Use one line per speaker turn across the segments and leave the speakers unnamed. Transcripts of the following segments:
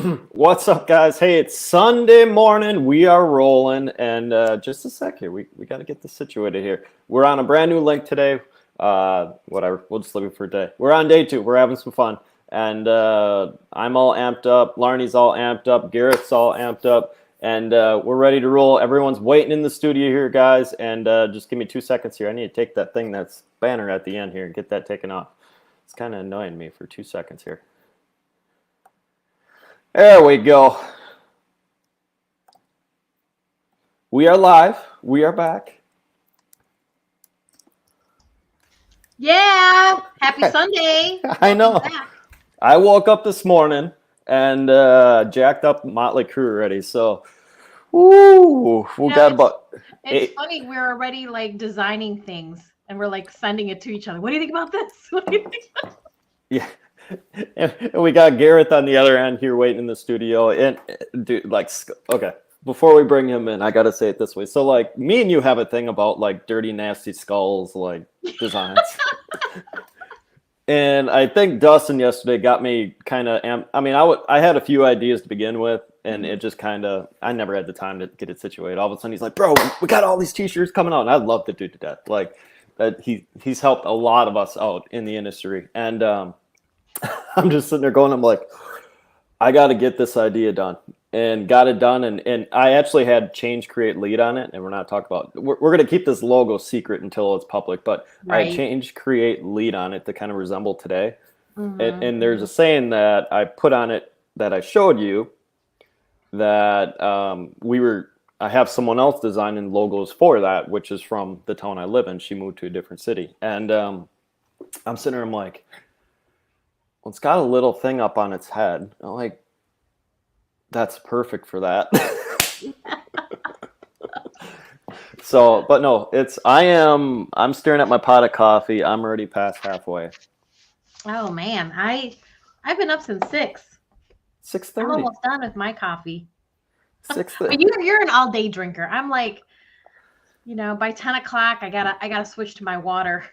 What's up, guys? Hey, it's Sunday morning. We are rolling, and just a sec here. We got to get this situated here. We're on a brand new link today. Whatever. We'll just leave it for a day. We're on day 2. We're having some fun, and I'm all amped up. Larney's all amped up. Garrett's all amped up, and we're ready to roll. Everyone's waiting in the studio here, guys. And just give me 2 seconds here. I need to take that thing that's banner at the end here and get that taken off. It's kind of annoying me for 2 seconds here. There we go. We are live. We are back.
Yeah. Happy Sunday.
I know.
Welcome back.
I woke up this morning and jacked up Motley Crue already. So, we got about
It's funny. We're already like designing things and we're like sending it to each other. What do you think about this? What do you think about
yeah. And we got Garrett on the other end here waiting in the studio. And dude, like, okay, before we bring him in, I gotta say it this way. So, like, me and you have a thing about like dirty, nasty skulls, like designs. And I think Dustin yesterday got me kind of. I mean, I had a few ideas to begin with, and it just kind of. I never had the time to get it situated. All of a sudden, he's like, "Bro, we got all these T-shirts coming out." And I'd love the dude to death. Like, he's helped a lot of us out in the industry, and I'm just sitting there going, I'm like, I got to get this idea done, and got it done. And I actually had Change Create lead on it, and we're not talking about, we're going to keep this logo secret until it's public, but I had Change Create lead on it to kind of resemble today.
Mm-hmm.
And there's a saying that I put on it that I showed you that I have someone else designing logos for that, which is from the town I live in. She moved to a different city. And I'm sitting there, I'm like, well, it's got a little thing up on its head. I'm like, that's perfect for that. So, but no, I'm staring at my pot of coffee. I'm already past halfway.
Oh man, I've been up since 6.
6:30.
I'm almost done with my coffee.
6:30.
But you're an all day drinker. I'm like, by 10 o'clock I gotta switch to my water.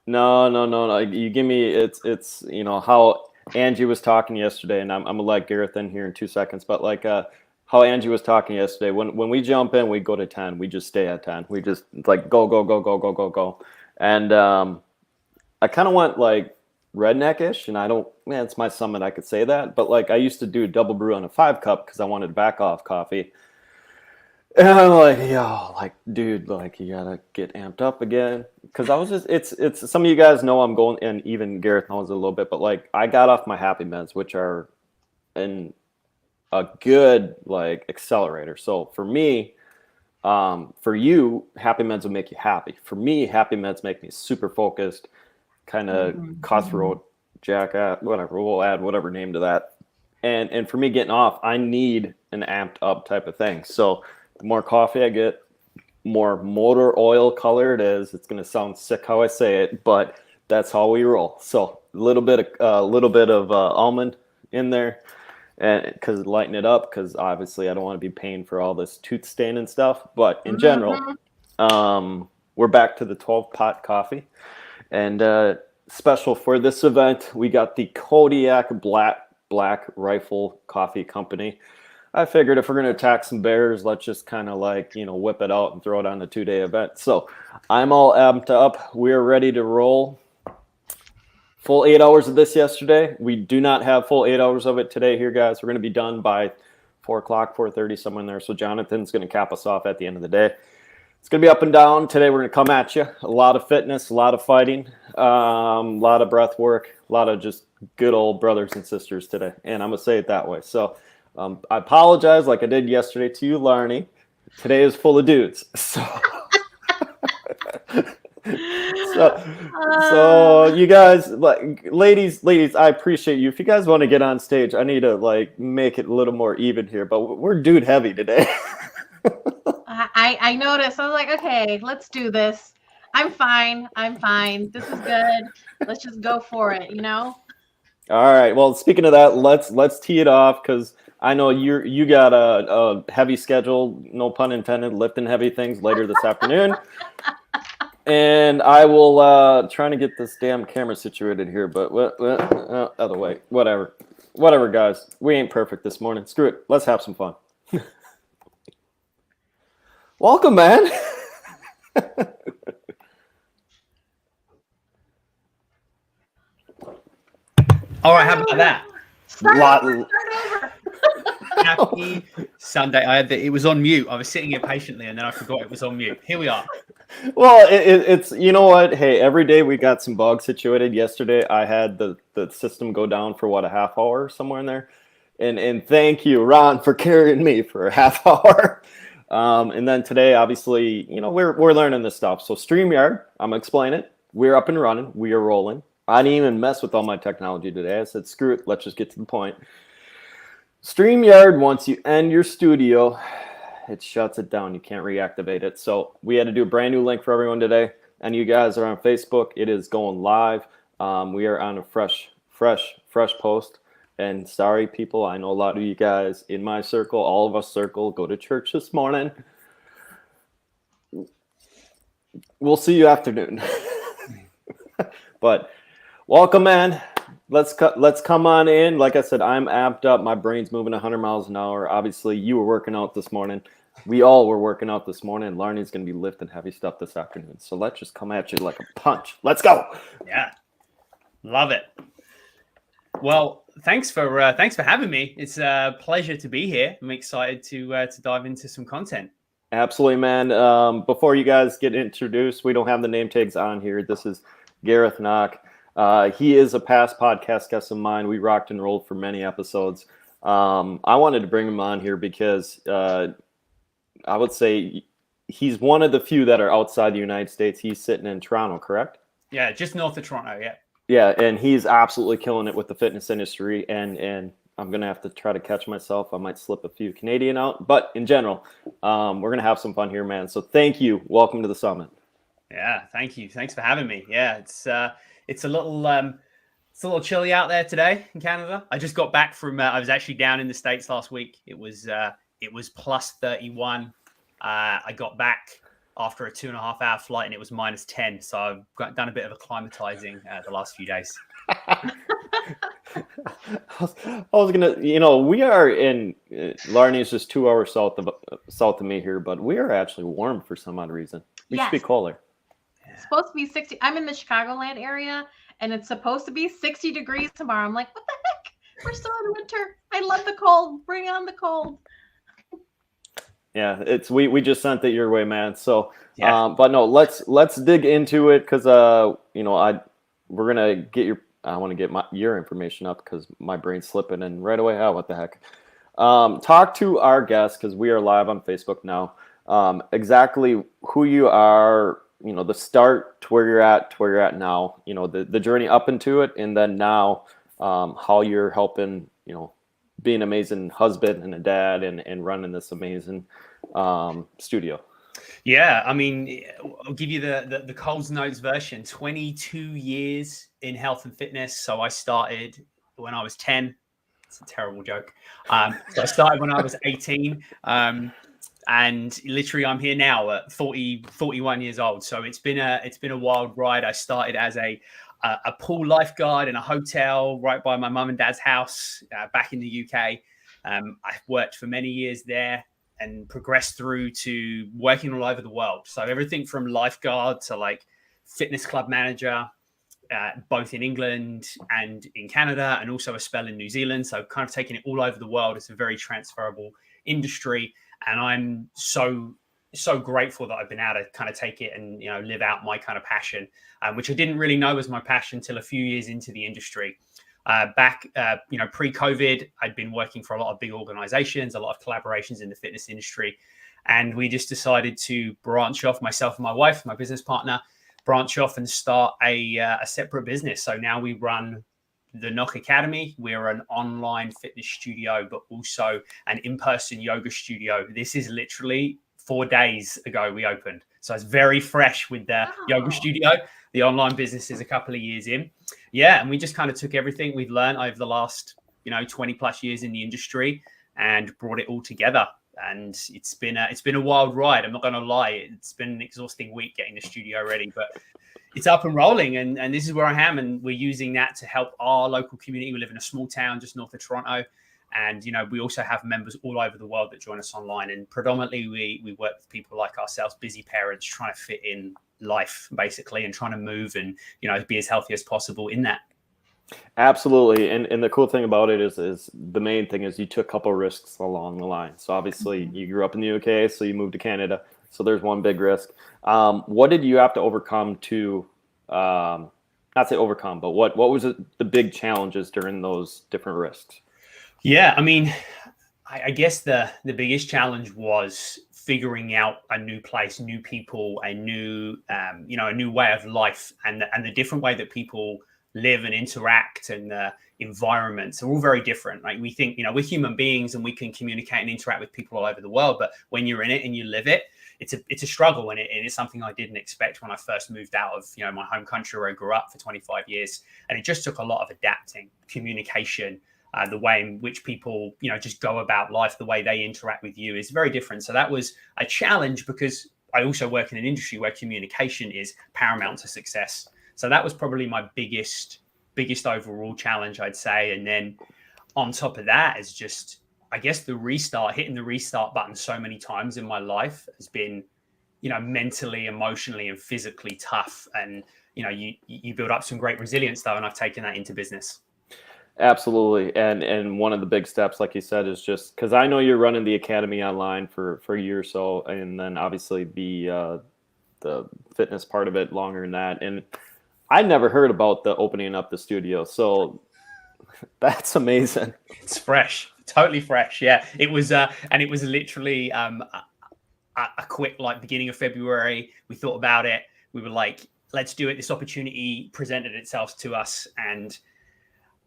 No. You give me it's how Angie was talking yesterday, and I'm gonna let Gareth in here in 2 seconds. But like how Angie was talking yesterday, when we jump in, we go to 10. We just stay at 10. We just like go. And I kind of went like redneckish, and it's my summit. I could say that, but like I used to do double brew on a 5-cup because I wanted to back off coffee. And I'm like, yo, like, dude, like, you gotta get amped up again. Because I was just, it's, some of you guys know I'm going, and even Gareth knows a little bit, but like, I got off my happy meds, which are a good, like, accelerator. So for me, for you, happy meds will make you happy. For me, happy meds make me super focused, kind of cutthroat, whatever, we'll add whatever name to that. And for me getting off, I need an amped up type of thing. So, the more coffee I get, more motor oil color it is. It's going to sound sick how I say it, but that's how we roll. So a little bit of almond in there, and because lighten it up. Because obviously I don't want to be paying for all this tooth stain and stuff. But in general, we're back to the 12-pot coffee, and special for this event, we got the Kodiak Black Rifle Coffee Company. I figured if we're going to attack some bears, let's just kind of like, whip it out and throw it on the 2-day event. So I'm all amped up. We're ready to roll. Full 8 hours of this yesterday. We do not have full 8 hours of it today here, guys. We're going to be done by 4 o'clock, 4:30, somewhere in there. So Jonathan's going to cap us off at the end of the day. It's going to be up and down. Today we're going to come at you. A lot of fitness, a lot of fighting, a lot of breath work, a lot of just good old brothers and sisters today. And I'm going to say it that way. So I apologize like I did yesterday to you, Larney. Today is full of dudes. So you guys, like, ladies, I appreciate you. If you guys want to get on stage, I need to like make it a little more even here, but we're dude heavy today.
I noticed. I was like, okay, let's do this. I'm fine. This is good. Let's just go for it, All
right. Well, speaking of that, let's tee it off, because I know you got a heavy schedule, no pun intended, lifting heavy things later this afternoon. And I will trying to get this damn camera situated here, but other way, whatever. Whatever, guys. We ain't perfect this morning. Screw it. Let's have some fun. Welcome, man.
All right, how about that?
Start over.
Happy Sunday. It was on mute. I was sitting here patiently, and then I forgot it was on mute. Here we are.
Well, it's you know what? Hey, every day we got some bugs situated. Yesterday, I had the system go down for what, a half hour, somewhere in there. And thank you, Ron, for carrying me for a half hour. And then today, obviously, we're learning this stuff. So StreamYard, I'm gonna explain it. We're up and running. We are rolling. I didn't even mess with all my technology today. I said, screw it. Let's just get to the point. StreamYard, once you end your studio, it shuts it down. You can't reactivate it. So we had to do a brand new link for everyone today. And you guys are on Facebook. It is going live. We are on a fresh post. And sorry, people, I know a lot of you guys in my circle, all of us circle, go to church this morning. We'll see you afternoon. But welcome, man. Let's come on in. Like I said, I'm amped up. My brain's moving 100 miles an hour. Obviously, you were working out this morning. We all were working out this morning. Larney's going to be lifting heavy stuff this afternoon. So let's just come at you like a punch. Let's go.
Yeah, love it. Well, thanks for having me. It's a pleasure to be here. I'm excited to dive into some content.
Absolutely, man. Before you guys get introduced, we don't have the name tags on here. This is Gareth Knock. He is a past podcast guest of mine. We rocked and rolled for many episodes. I wanted to bring him on here because I would say he's one of the few that are outside the United States. He's sitting in Toronto, correct?
Yeah, just north of Toronto, yeah.
Yeah, and he's absolutely killing it with the fitness industry, and I'm going to have to try to catch myself. I might slip a few Canadian out, but in general, we're going to have some fun here, man. So thank you. Welcome to the summit.
Yeah, thank you. Thanks for having me. Yeah, it's a little chilly out there today in Canada. I just got back from I was actually down in the States last week. It was plus 31. I got back after a 2.5-hour flight, and it was minus 10. So I've done a bit of acclimatizing the last few days.
I was gonna, we are in Larney is just 2 hours south of me here, but we are actually warm for some odd reason. We should be cooler.
It's supposed to be 60. I'm in the Chicagoland area, and it's supposed to be 60 degrees tomorrow. I'm like, what the heck? We're still in winter. I love the cold. Bring on the cold.
Yeah, we just sent it your way, man. So,
yeah.
But no, let's dig into it because we're gonna get I want to get your information up because my brain's slipping, and right away, what the heck? Talk to our guests because we are live on Facebook now. Exactly who you are, the start to where you're at now, the journey up into it, and then now how you're helping, be an amazing husband and a dad and running this amazing studio.
Yeah, I mean, I'll give you the Coles Notes version. 22 years in health and fitness. So I started when I was 10. It's a terrible joke. So I started when I was 18. And literally I'm here now at 41 years old. So it's been a wild ride. I started as a pool lifeguard in a hotel right by my mum and dad's house back in the UK. I worked for many years there and progressed through to working all over the world. So everything from lifeguard to like fitness club manager, both in England and in Canada, and also a spell in New Zealand. So kind of taking it all over the world. It's a very transferable industry. And I'm so grateful that I've been able to kind of take it and, live out my kind of passion, which I didn't really know was my passion till a few years into the industry. Back, pre-COVID, I'd been working for a lot of big organizations, a lot of collaborations in the fitness industry. And we just decided to branch off, myself and my wife, my business partner, branch off and start a separate business. So now we run the Knock Academy. We're an online fitness studio, but also an in-person yoga studio. This is literally 4 days ago we opened. So it's very fresh with the yoga studio. The online business is a couple of years in. Yeah. And we just kind of took everything we've learned over the last, 20 plus years in the industry and brought it all together. and it's been a wild ride. I'm not going to lie. It's been an exhausting week getting the studio ready, but it's up and rolling, and this is where I am, and we're using that to help our local community. We live in a small town just north of Toronto, and we also have members all over the world that join us online, and predominantly we work with people like ourselves, busy parents trying to fit in life basically, and trying to move and be as healthy as possible in that.
Absolutely. And the cool thing about it is the main thing is you took a couple risks along the line. So obviously you grew up in the UK, so you moved to Canada. So there's one big risk. What did you have to overcome to, not say overcome, but what was the big challenges during those different risks?
Yeah, I mean, I guess the biggest challenge was figuring out a new place, new people, a new way of life, and the different way that people live and interact, and the environments are all very different. Like, we think, we're human beings and we can communicate and interact with people all over the world, but when you're in it and you live it, it's a struggle, and it's something I didn't expect when I first moved out of my home country where I grew up for 25 years, and it just took a lot of adapting, communication. The way in which people, just go about life, the way they interact with you is very different. So that was a challenge, because I also work in an industry where communication is paramount to success. So that was probably my biggest overall challenge, I'd say. And then on top of that is just, I guess, hitting the restart button so many times in my life has been, mentally, emotionally, and physically tough. And, you build up some great resilience though. And I've taken that into business.
Absolutely. And one of the big steps, like you said, is just because I know you're running the academy online for a year or so, and then obviously the fitness part of it longer than that. And I never heard about the opening up the studio. So that's amazing.
It's fresh, totally fresh. Yeah, it was, and it was literally a quick, beginning of February. We thought about it. We were like, let's do it. This opportunity presented itself to us, and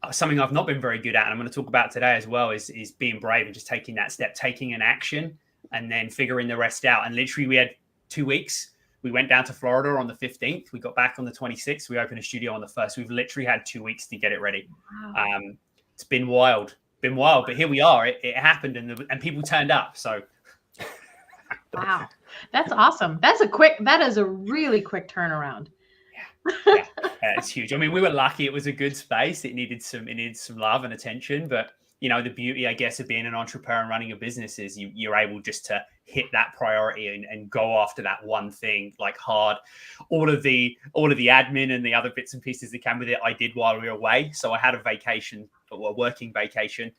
something I've not been very good at, and I'm going to talk about today as well, is being brave and just taking that step, taking an action, and then figuring the rest out. And literally, we had 2 weeks. We went down to Florida on the 15th. We got back on the 26th. We opened a studio on the 1st. We've literally had 2 weeks to get it ready. Wow. It's been wild, but here we are. It happened, and people turned up. So,
wow, that's awesome. That is a really quick turnaround.
Yeah, it's huge. I mean, we were lucky. It was a good space. It needed some love and attention, but the beauty, I guess, of being an entrepreneur and running a business is you're able just to hit that priority and go after that one thing hard. All of the admin and the other bits and pieces that came with it, I did while we were away. So I had a vacation, a working vacation.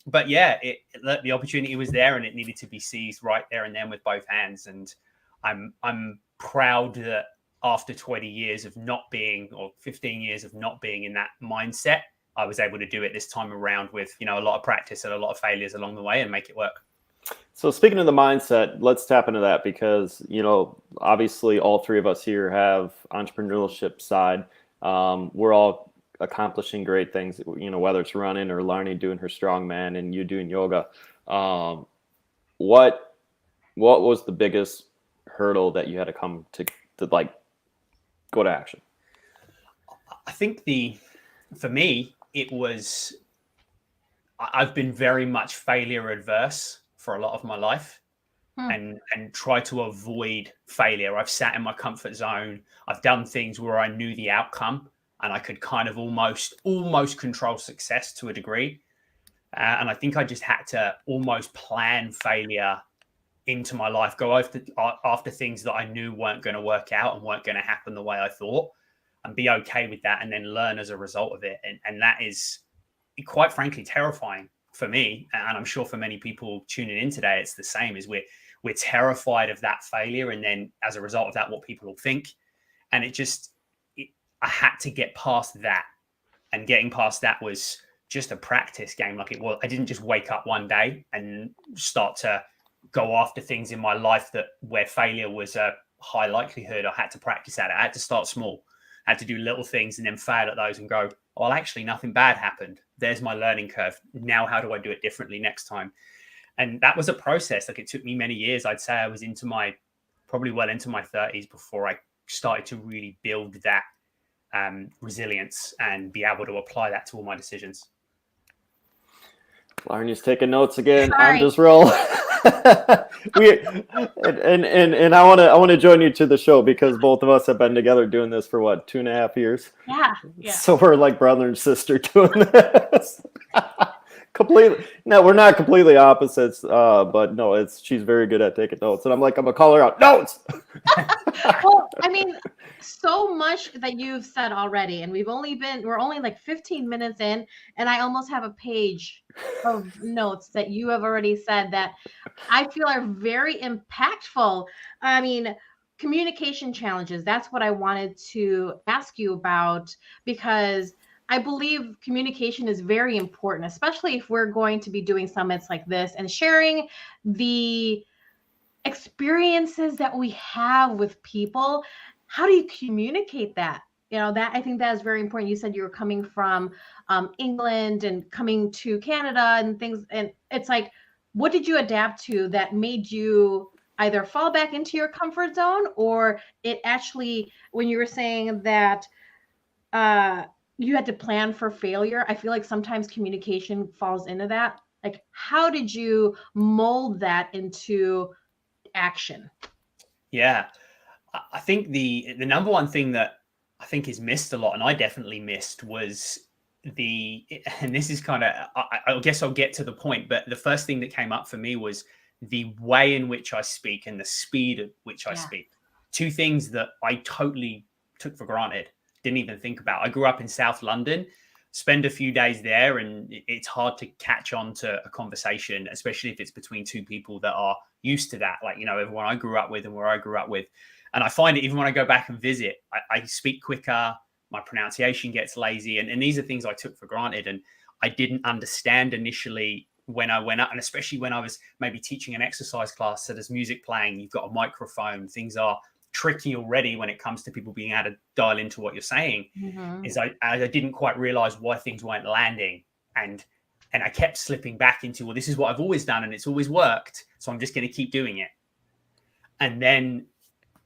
But yeah, the opportunity was there, and it needed to be seized right there and then with both hands. And I'm proud that after 20 years of not being, or 15 years of not being in that mindset, I was able to do it this time around with, a lot of practice and a lot of failures along the way, and make it work.
So speaking of the mindset, let's tap into that, because, obviously all three of us here have entrepreneurship side. We're all accomplishing great things, whether it's running or Larnie doing her strongman and you doing yoga. What was the biggest hurdle that you had to come to go to action?
I think for me, it was, I've been very much failure adverse for a lot of my life, and try to avoid failure. I've sat in my comfort zone. I've done things where I knew the outcome, and I could kind of almost control success to a degree. And I think I just had to almost plan failure into my life, go after things that I knew weren't going to work out and weren't going to happen the way I thought, and be okay with that, and then learn as a result of it. And that is, quite frankly, terrifying for me. And I'm sure for many people tuning in today, it's the same. Is we're terrified of that failure, and then as a result of that, what people will think. And I had to get past that. And getting past that was just a practice game. I didn't just wake up one day and start to go after things in my life where failure was a high likelihood. I had to practice at it. I had to start small. I had to do little things and then fail at those and go, well, actually nothing bad happened. There's my learning curve. Now, how do I do it differently next time? And that was a process. It took me many years. I'd say I was probably well into my 30s before I started to really build that resilience and be able to apply that to all my decisions.
Larnie's taking notes again.
Sorry.
I'm just rolling. we and I want to join you to the show because both of us have been together doing this for what 2.5 years.
Yeah.
So we're like brother and sister doing this. Completely. No, we're not completely opposites. But no, she's very good at taking notes, and I'm gonna call her out. Notes.
Well, I mean, so much that you've said already, and we're only like 15 minutes in, and I almost have a page of notes that you have already said that I feel are very impactful. I mean, communication challenges, that's what I wanted to ask you about because I believe communication is very important, especially if we're going to be doing summits like this and sharing the experiences that we have with people. How do you communicate that? That I think that is very important. You said you were coming from England and coming to Canada and things, and it's like, what did you adapt to that made you either fall back into your comfort zone, or it actually, when you were saying that you had to plan for failure, I feel like sometimes communication falls into that. Like, how did you mold that into action?
Yeah, I think the number one thing that I think is missed a lot, and I definitely missed, was and this is kind of, I guess I'll get to the point, but the first thing that came up for me was the way in which I speak and the speed at which I speak. Two things that I totally took for granted, didn't even think about. I grew up in South London, spend a few days there, and it's hard to catch on to a conversation, especially if it's between two people that are used to that. Like, everyone I grew up with and where I grew up with. And I find it, even when I go back and visit, I speak quicker, my pronunciation gets lazy. And these are things I took for granted. And I didn't understand initially when I went up, and especially when I was maybe teaching an exercise class. So there's music playing, you've got a microphone, things are tricky already when it comes to people being able to dial into what you're saying. Is I didn't quite realize why things weren't landing, and I kept slipping back into, well, this is what I've always done and it's always worked, so I'm just going to keep doing it. And then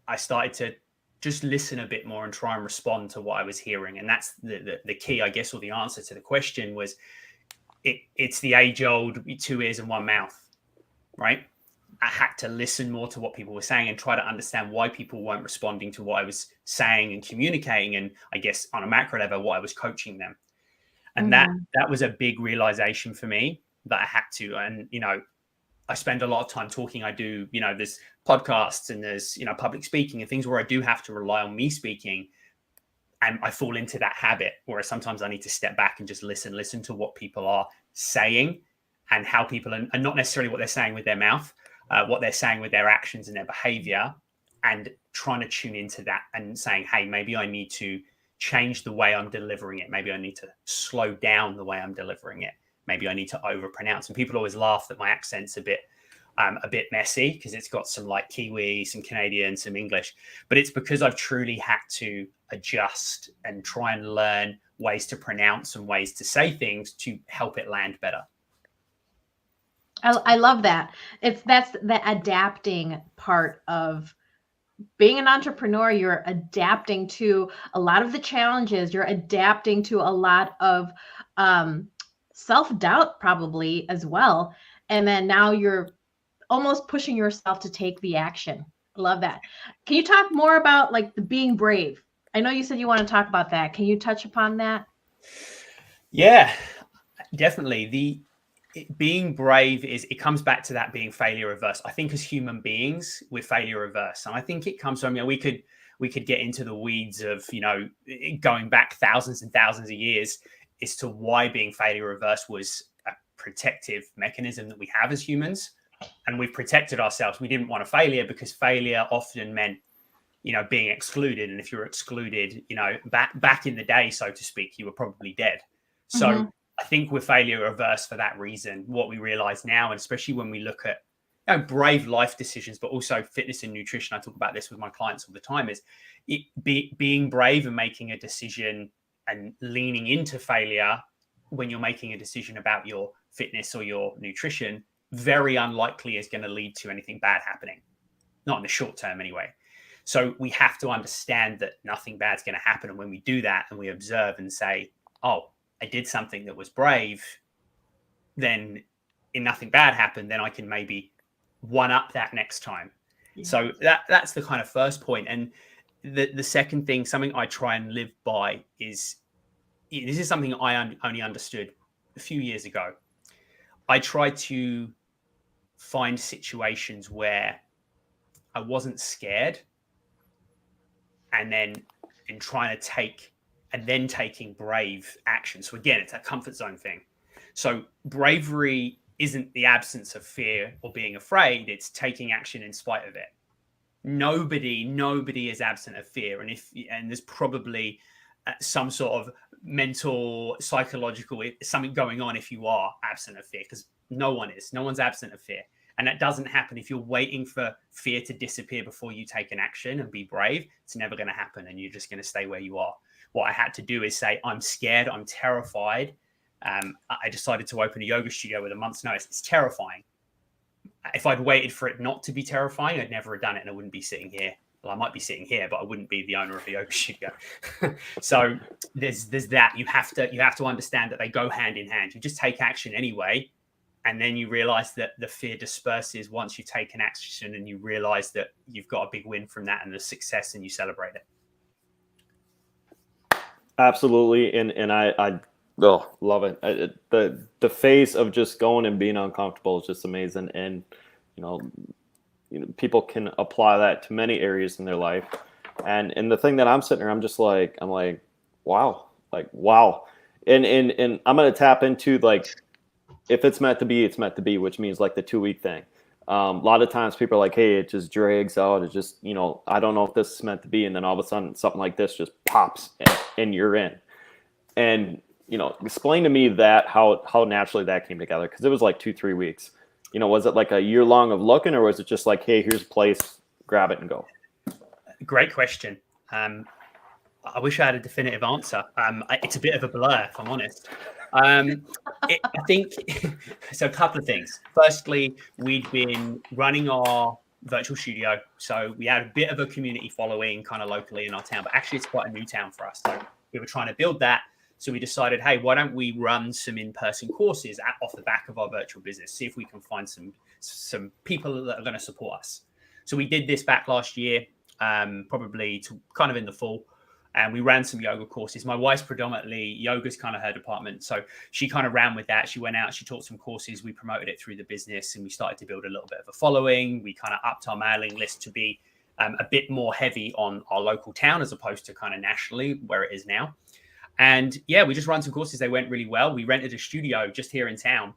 I started to just listen a bit more and try and respond to what I was hearing. And that's the key, I guess, or the answer to the question was, it's the age old 2 ears and 1 mouth, right? I had to listen more to what people were saying and try to understand why people weren't responding to what I was saying and communicating. And I guess on a macro level, what I was coaching them. And that was a big realization for me that I had to. And, I spend a lot of time talking. I do, there's podcasts and there's, public speaking and things where I do have to rely on me speaking. And I fall into that habit where sometimes I need to step back and just listen to what people are saying and how people are not necessarily what they're saying with their mouth, what they're saying with their actions and their behavior, and trying to tune into that and saying, hey, maybe I need to change the way I'm delivering it. Maybe I need to slow down the way I'm delivering it. Maybe I need to overpronounce. And people always laugh that my accent's a bit messy because it's got some like Kiwi, some Canadian, some English, but it's because I've truly had to adjust and try and learn ways to pronounce and ways to say things to help it land better.
I love that. That's the adapting part of being an entrepreneur. You're adapting to a lot of the challenges. You're adapting to a lot of self-doubt probably as well. And then now you're almost pushing yourself to take the action. I love that. Can you talk more about like the being brave? I know you said you want to talk about that. Can you touch upon that?
Yeah, definitely. Being brave it comes back to that being failure averse. I think as human beings, we're failure averse. And I think it comes from, we could get into the weeds of, going back thousands and thousands of years as to why being failure averse was a protective mechanism that we have as humans. And we've protected ourselves. We didn't want a failure because failure often meant, being excluded. And if you were excluded, back in the day, so to speak, you were probably dead. So I think we're failure averse for that reason. What we realize now, and especially when we look at brave life decisions, but also fitness and nutrition, I talk about this with my clients all the time, is being brave and making a decision and leaning into failure when you're making a decision about your fitness or your nutrition, very unlikely is going to lead to anything bad happening. Not in the short term anyway. So we have to understand that nothing bad's going to happen. And when we do that and we observe and say, oh, I did something that was brave, then if nothing bad happened, then I can maybe one up that next time.
Yeah.
So that's the kind of first point. And the second thing, something I try and live by is, this is something I only understood a few years ago. I tried to find situations where I wasn't scared and then taking brave action. So again, it's a comfort zone thing. So bravery isn't the absence of fear or being afraid. It's taking action in spite of it. Nobody is absent of fear. And there's probably some sort of mental, psychological, something going on if you are absent of fear, because no one's absent of fear. And that doesn't happen. If you're waiting for fear to disappear before you take an action and be brave, it's never going to happen. And you're just going to stay where you are. What I had to do is say, I'm scared, I'm terrified. I decided to open a yoga studio with a month's notice. It's terrifying. If I'd waited for it not to be terrifying, I'd never have done it and I wouldn't be sitting here. Well, I might be sitting here, but I wouldn't be the owner of a yoga studio. So there's that. You have to understand that they go hand in hand. You just take action anyway, and then you realize that the fear disperses once you take an action, and you realize that you've got a big win from that and the success, and you celebrate it.
Absolutely, and I love it. The phase of just going and being uncomfortable is just amazing, and people can apply that to many areas in their life. And the thing that I'm sitting there, I'm like, wow, and I'm gonna tap into, like, if it's meant to be, it's meant to be, which means like the 2-week thing. A lot of times people are like, hey, it just drags out. It's just, I don't know if this is meant to be. And then all of a sudden something like this just pops and you're in. And, explain to me that how naturally that came together. Cause it was like 2-3 weeks, was it like a year long of looking, or was it just like, hey, here's a place, grab it and go? Great
question. I wish I had a definitive answer. It's a bit of a blur, if I'm honest. I think so. A couple of things. Firstly, we'd been running our virtual studio, so we had a bit of a community following kind of locally in our town, but actually it's quite a new town for us. So we were trying to build that. So we decided, hey, why don't we run some in-person courses off the back of our virtual business, see if we can find some people that are going to support us. So we did this back last year, probably kind of in the fall. And we ran some yoga courses. My wife's predominantly yoga's kind of her department. So she kind of ran with that. She went out, she taught some courses. We promoted it through the business and we started to build a little bit of a following. We kind of upped our mailing list to be a bit more heavy on our local town as opposed to kind of nationally where it is now. And yeah, we just ran some courses. They went really well. We rented a studio just here in town.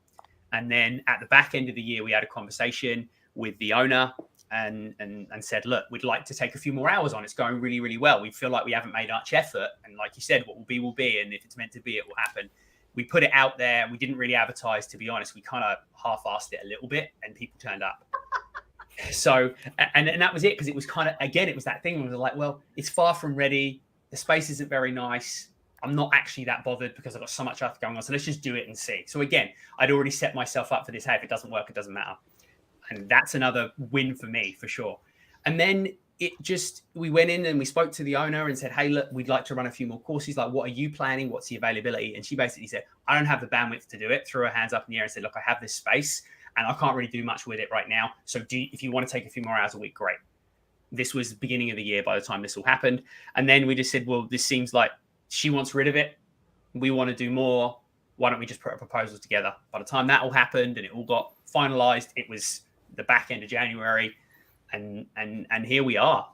And then at the back end of the year, we had a conversation with the owner and said, look, we'd like to take a few more hours on. It's going really, really well. We feel like we haven't made much effort. And like you said, what will be, will be. And if it's meant to be, it will happen. We put it out there. We didn't really advertise, to be honest. We kind of half-assed it a little bit and people turned up. So, and that was it. Because it was kind of, again, it was that thing where we were like, well, it's far from ready. The space isn't very nice. I'm not actually that bothered because I've got so much stuff going on. So let's just do it and see. So again, I'd already set myself up for this. Hey, if it doesn't work, it doesn't matter. And that's another win for me, for sure. And then we went in and we spoke to the owner and said, hey, look, we'd like to run a few more courses. Like, what are you planning? What's the availability? And she basically said, I don't have the bandwidth to do it. Threw her hands up in the air and said, look, I have this space and I can't really do much with it right now. So if you want to take a few more hours a week, great. This was the beginning of the year by the time this all happened. And then we just said, well, this seems like she wants rid of it. We want to do more. Why don't we just put a proposal together? By the time that all happened and it all got finalized, it was the back end of January, and here we are.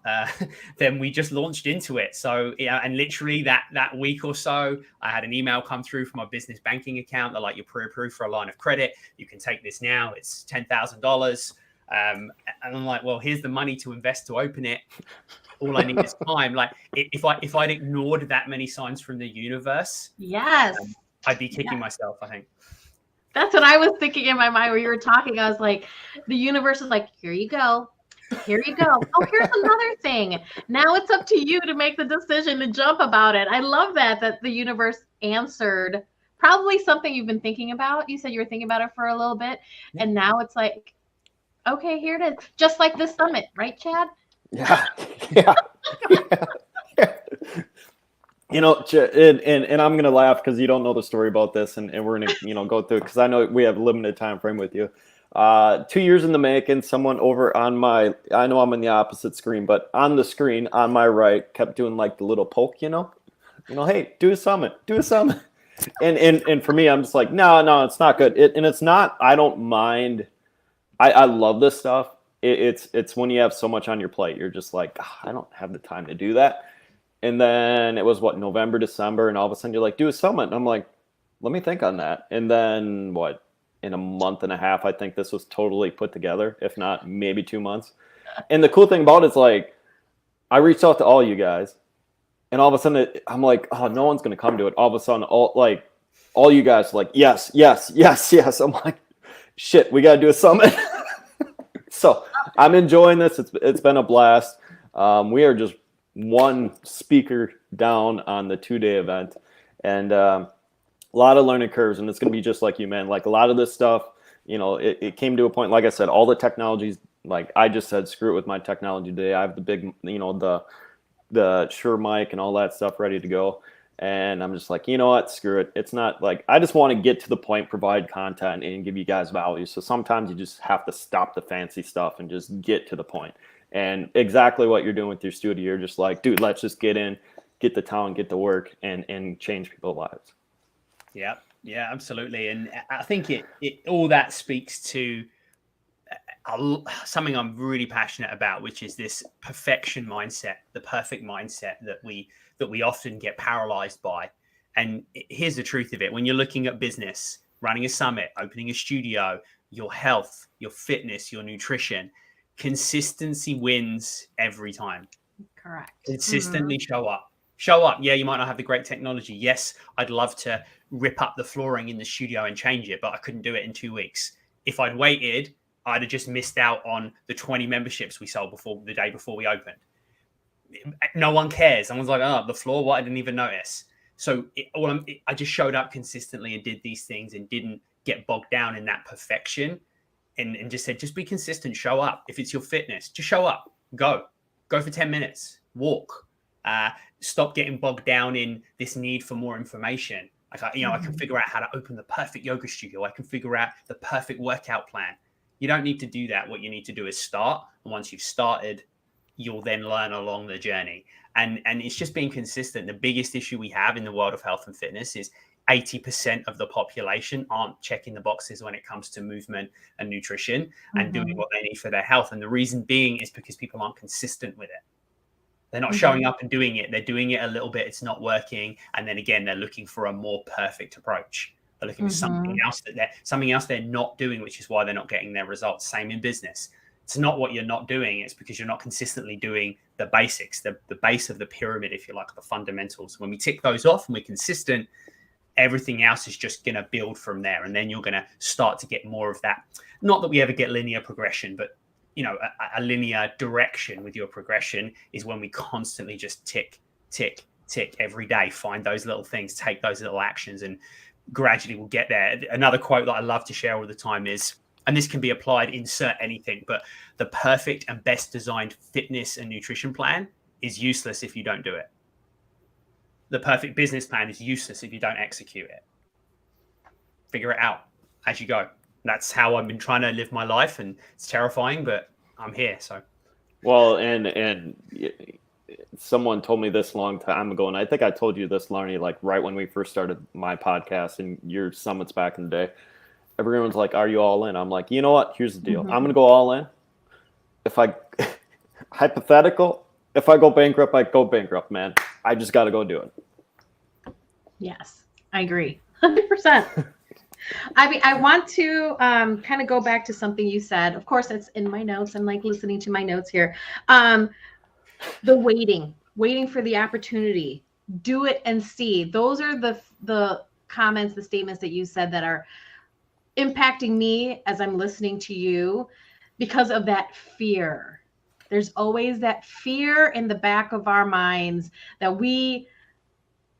Then we just launched into it. So and literally that week or so, I had an email come through from my business banking account. They're like, you're pre-approved for a line of credit. You can take this now. It's $10,000. And I'm like, well, here's the money to invest to open it. All I need is time. Like if I'd ignored that many signs from the universe,
yes,
I'd be kicking myself, I think.
That's what I was thinking in my mind when you were talking. I was like, the universe is like, here you go. Here you go. Oh, here's another thing. Now it's up to you to make the decision to jump about it. I love that the universe answered probably something you've been thinking about. You said you were thinking about it for a little bit. Yeah. And now it's like, okay, here it is. Just like this summit, right, Chad?
Yeah. And I'm going to laugh because you don't know the story about this, and we're going to, go through it because I know we have a limited time frame with you. 2 years in the making. Someone over on my, I know I'm on the opposite screen, but on the screen on my right kept doing like the little poke, hey, do a summit. And for me, I'm just like, no, it's not good. And it's not, I don't mind. I love this stuff. It's when you have so much on your plate, you're just like, I don't have the time to do that. And then it was November, December, and all of a sudden you're like, do a summit. And I'm like, let me think on that. And then in a month and a half, I think this was totally put together, if not maybe 2 months. And the cool thing about it is like, I reached out to all you guys, and all of a sudden I'm like, oh, no one's going to come to it. All of a sudden, all you guys are like, yes. I'm like, shit, we got to do a summit. So I'm enjoying this. It's been a blast. We are just one speaker down on the 2-day event, and a lot of learning curves, and it's going to be just like you, man. Like a lot of this stuff, it came to a point, like I said, all the technologies, like I just said, screw it with my technology today. I have the big, the Shure mic and all that stuff ready to go. And I'm just like, you know what, screw it. It's not like, I just want to get to the point, provide content, and give you guys value. So sometimes you just have to stop the fancy stuff and just get to the point. And exactly what you're doing with your studio, you're just like, dude, let's just get in, get the talent, get the work, and change people's lives.
Yeah, absolutely. And I think it all that speaks to something I'm really passionate about, which is this perfection mindset, the perfect mindset that we often get paralyzed by. And here's the truth of it. When you're looking at business, running a summit, opening a studio, your health, your fitness, your nutrition, consistency wins every time.
Correct.
Consistently show up. Yeah, you might not have the great technology. Yes, I'd love to rip up the flooring in the studio and change it, but I couldn't do it in 2 weeks. If I'd waited, I'd have just missed out on the 20 memberships we sold the day before we opened. No one cares. Someone's like, oh, the floor, what? I didn't even notice. So I just showed up consistently and did these things and didn't get bogged down in that perfection, and just said, just be consistent, show up. If it's your fitness, just show up, go for 10 minutes, walk. Stop getting bogged down in this need for more information. Like, I can figure out how to open the perfect yoga studio. I can figure out the perfect workout plan. You don't need to do that. What you need to do is start. And once you've started, you'll then learn along the journey. And it's just being consistent. The biggest issue we have in the world of health and fitness is 80% of the population aren't checking the boxes when it comes to movement and nutrition and doing what they need for their health. And the reason being is because people aren't consistent with it. They're not showing up and doing it. They're doing it a little bit. It's not working. And then again, they're looking for a more perfect approach. They're looking for something else they're not doing, which is why they're not getting their results. Same in business. It's not what you're not doing. It's because you're not consistently doing the basics, the base of the pyramid, if you like, the fundamentals. When we tick those off and we're consistent, everything else is just going to build from there. And then you're going to start to get more of that. Not that we ever get linear progression, but a linear direction with your progression is when we constantly just tick every day, find those little things, take those little actions, and gradually we'll get there. Another quote that I love to share all the time is, and this can be applied, insert anything, but the perfect and best designed fitness and nutrition plan is useless if you don't do it. The perfect business plan is useless if you don't execute it. Figure it out as you go. That's how I've been trying to live my life, and it's terrifying, but I'm here. So,
well, and someone told me this a long time ago, and I think I told you this, Larnie, like right when we first started my podcast and your summits back in the day. Everyone's like, "Are you all in?" I'm like, you know what? Here's the deal. I'm going to go all in. If I hypothetical, if I go bankrupt, I go bankrupt, man. I just got to go do it.
Yes, I agree, 100%. I mean, I want to kind of go back to something you said. Of course, it's in my notes. I'm like listening to my notes here. The waiting for the opportunity. Do it and see. Those are the comments, the statements that you said that are impacting me as I'm listening to you because of that fear. There's always that fear in the back of our minds that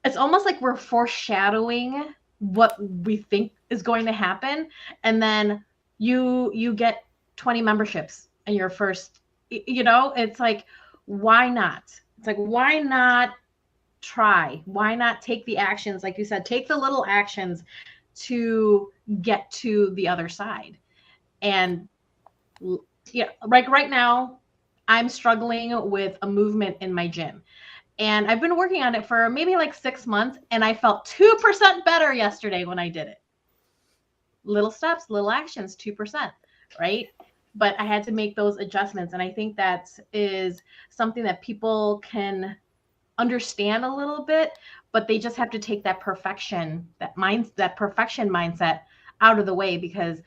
it's almost like we're foreshadowing what we think is going to happen. And then you get 20 memberships in your first, it's like, why not? It's like, why not try? Why not take the actions? Like you said, take the little actions to get to the other side. And yeah, like right now, I'm struggling with a movement in my gym. And I've been working on it for maybe like 6 months, and I felt 2% better yesterday when I did it. Little steps, little actions, 2%, right? But I had to make those adjustments. And I think that is something that people can understand a little bit, but they just have to take that perfection mindset out of the way, because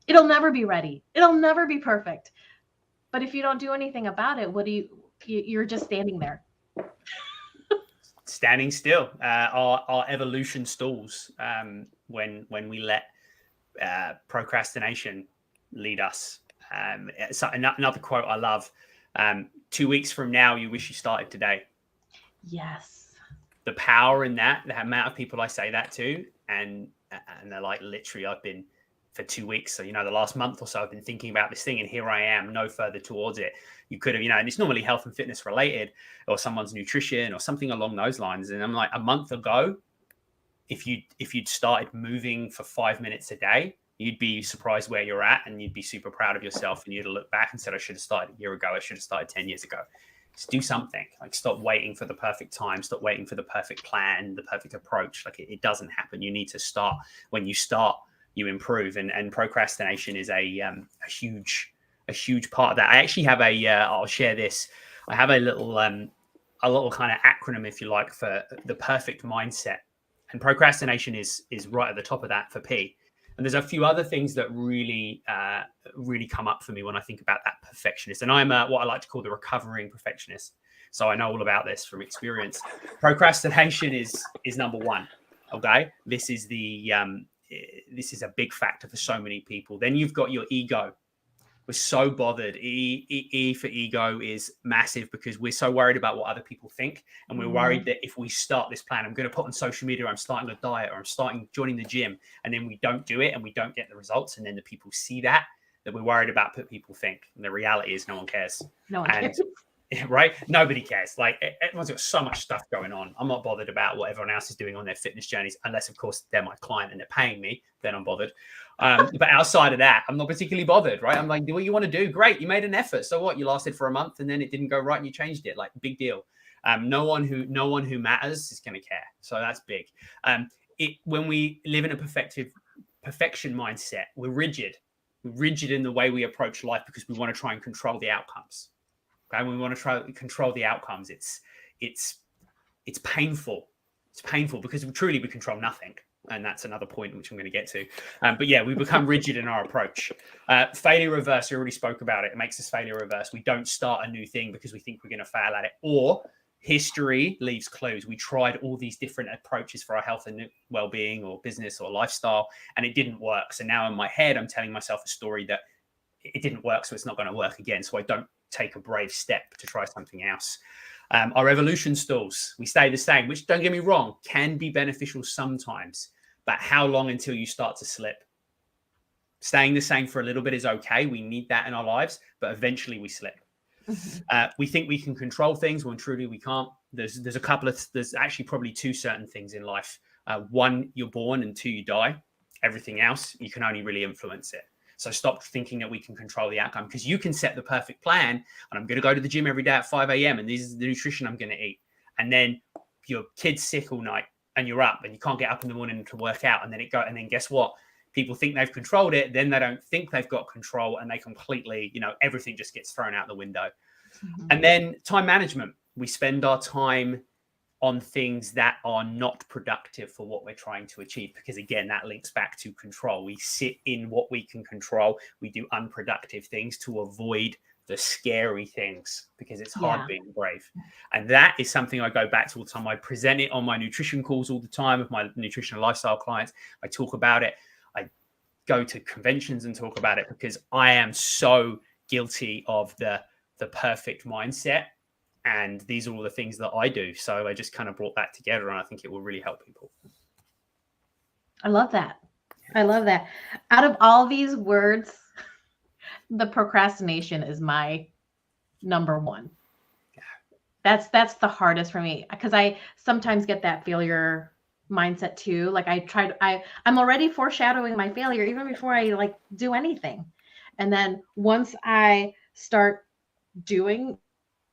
it'll never be ready. It'll never be perfect. But if you don't do anything about it, you're just standing there.
Standing still. Our evolution stalls when we let procrastination lead us. So another quote I love: 2 weeks from now, you wish you started today.
Yes.
The power in that, the amount of people I say that to, and they're like, literally, I've been for 2 weeks. So, the last month or so, I've been thinking about this thing, and here I am, no further towards it. You could have, and it's normally health and fitness related, or someone's nutrition or something along those lines. And I'm like, a month ago, if you'd started moving for 5 minutes a day, you'd be surprised where you're at, and you'd be super proud of yourself, and you'd look back and said, I should have started a year ago. I should have started 10 years ago. Just do something. Like, stop waiting for the perfect time. Stop waiting for the perfect plan, the perfect approach. Like, it doesn't happen. You need to start. When you start, you improve. And procrastination is a huge part of that. I actually have I'll share this. I have a little kind of acronym, if you like, for the perfect mindset. And procrastination is right at the top of that for P. And there's a few other things that really come up for me when I think about that perfectionist. And I'm what I like to call the recovering perfectionist. So I know all about this from experience. Procrastination is number one. Okay, this is a big factor for so many people. Then you've got your ego. We're so bothered. E for ego is massive, because we're so worried about what other people think. And we're worried that if we start this plan, I'm going to put on social media, I'm starting a diet, or I'm joining the gym, and then we don't do it and we don't get the results. And then the people see that we're worried about what people think. And the reality is no one cares.
No one cares.
Right? Nobody cares. Like, everyone's got so much stuff going on. I'm not bothered about what everyone else is doing on their fitness journeys, unless, of course, they're my client and they're paying me. Then I'm bothered. But outside of that, I'm not particularly bothered, right? I'm like, do what you want to do. Great. You made an effort. So what? You lasted for a month and then it didn't go right and you changed it. Like, big deal. No one who matters is going to care. So that's big. When we live in a perfection mindset, we're rigid in the way we approach life, because we want to try and control the outcomes. Okay, when we want to try to control the outcomes, it's painful. It's painful because we control nothing. And that's another point which I'm going to get to. But yeah, we become rigid in our approach. Failure reverse, we already spoke about it. It makes us failure reverse. We don't start a new thing because we think we're going to fail at it. Or history leaves clues. We tried all these different approaches for our health and well-being or business or lifestyle, and it didn't work. So now in my head, I'm telling myself a story that it didn't work, so it's not going to work again. So I don't take a brave step to try something else. Our evolution stalls, we stay the same, which, don't get me wrong, can be beneficial sometimes. But how long until you start to slip? Staying the same for a little bit is okay. We need that in our lives, but eventually we slip. We think we can control things when truly we can't. There's actually probably two certain things in life. One, you're born, and two, you die. Everything else, you can only really influence it. So stop thinking that we can control the outcome, because you can set the perfect plan, and I'm going to go to the gym every day at 5 a.m. and this is the nutrition I'm going to eat. And then your kid's sick all night and you're up and you can't get up in the morning to work out. And then guess what? People think they've controlled it. Then they don't think they've got control, and they completely, everything just gets thrown out the window. Mm-hmm. And then time management. We spend our time on things that are not productive for what we're trying to achieve, because again, that links back to control. We sit in what we can control. We do unproductive things to avoid the scary things, because it's hard being brave. And that is something I go back to all the time. I present it on my nutrition calls all the time with my nutrition and lifestyle clients. I talk about it. I go to conventions and talk about it, because I am so guilty of the perfect mindset. And these are all the things that I do. So I just kind of brought that together, and I think it will really help people.
I love that. I love that. Out of all these words, the procrastination is my number one. Yeah. That's the hardest for me, because I sometimes get that failure mindset too. Like I'm already foreshadowing my failure even before I do anything. And then once I start doing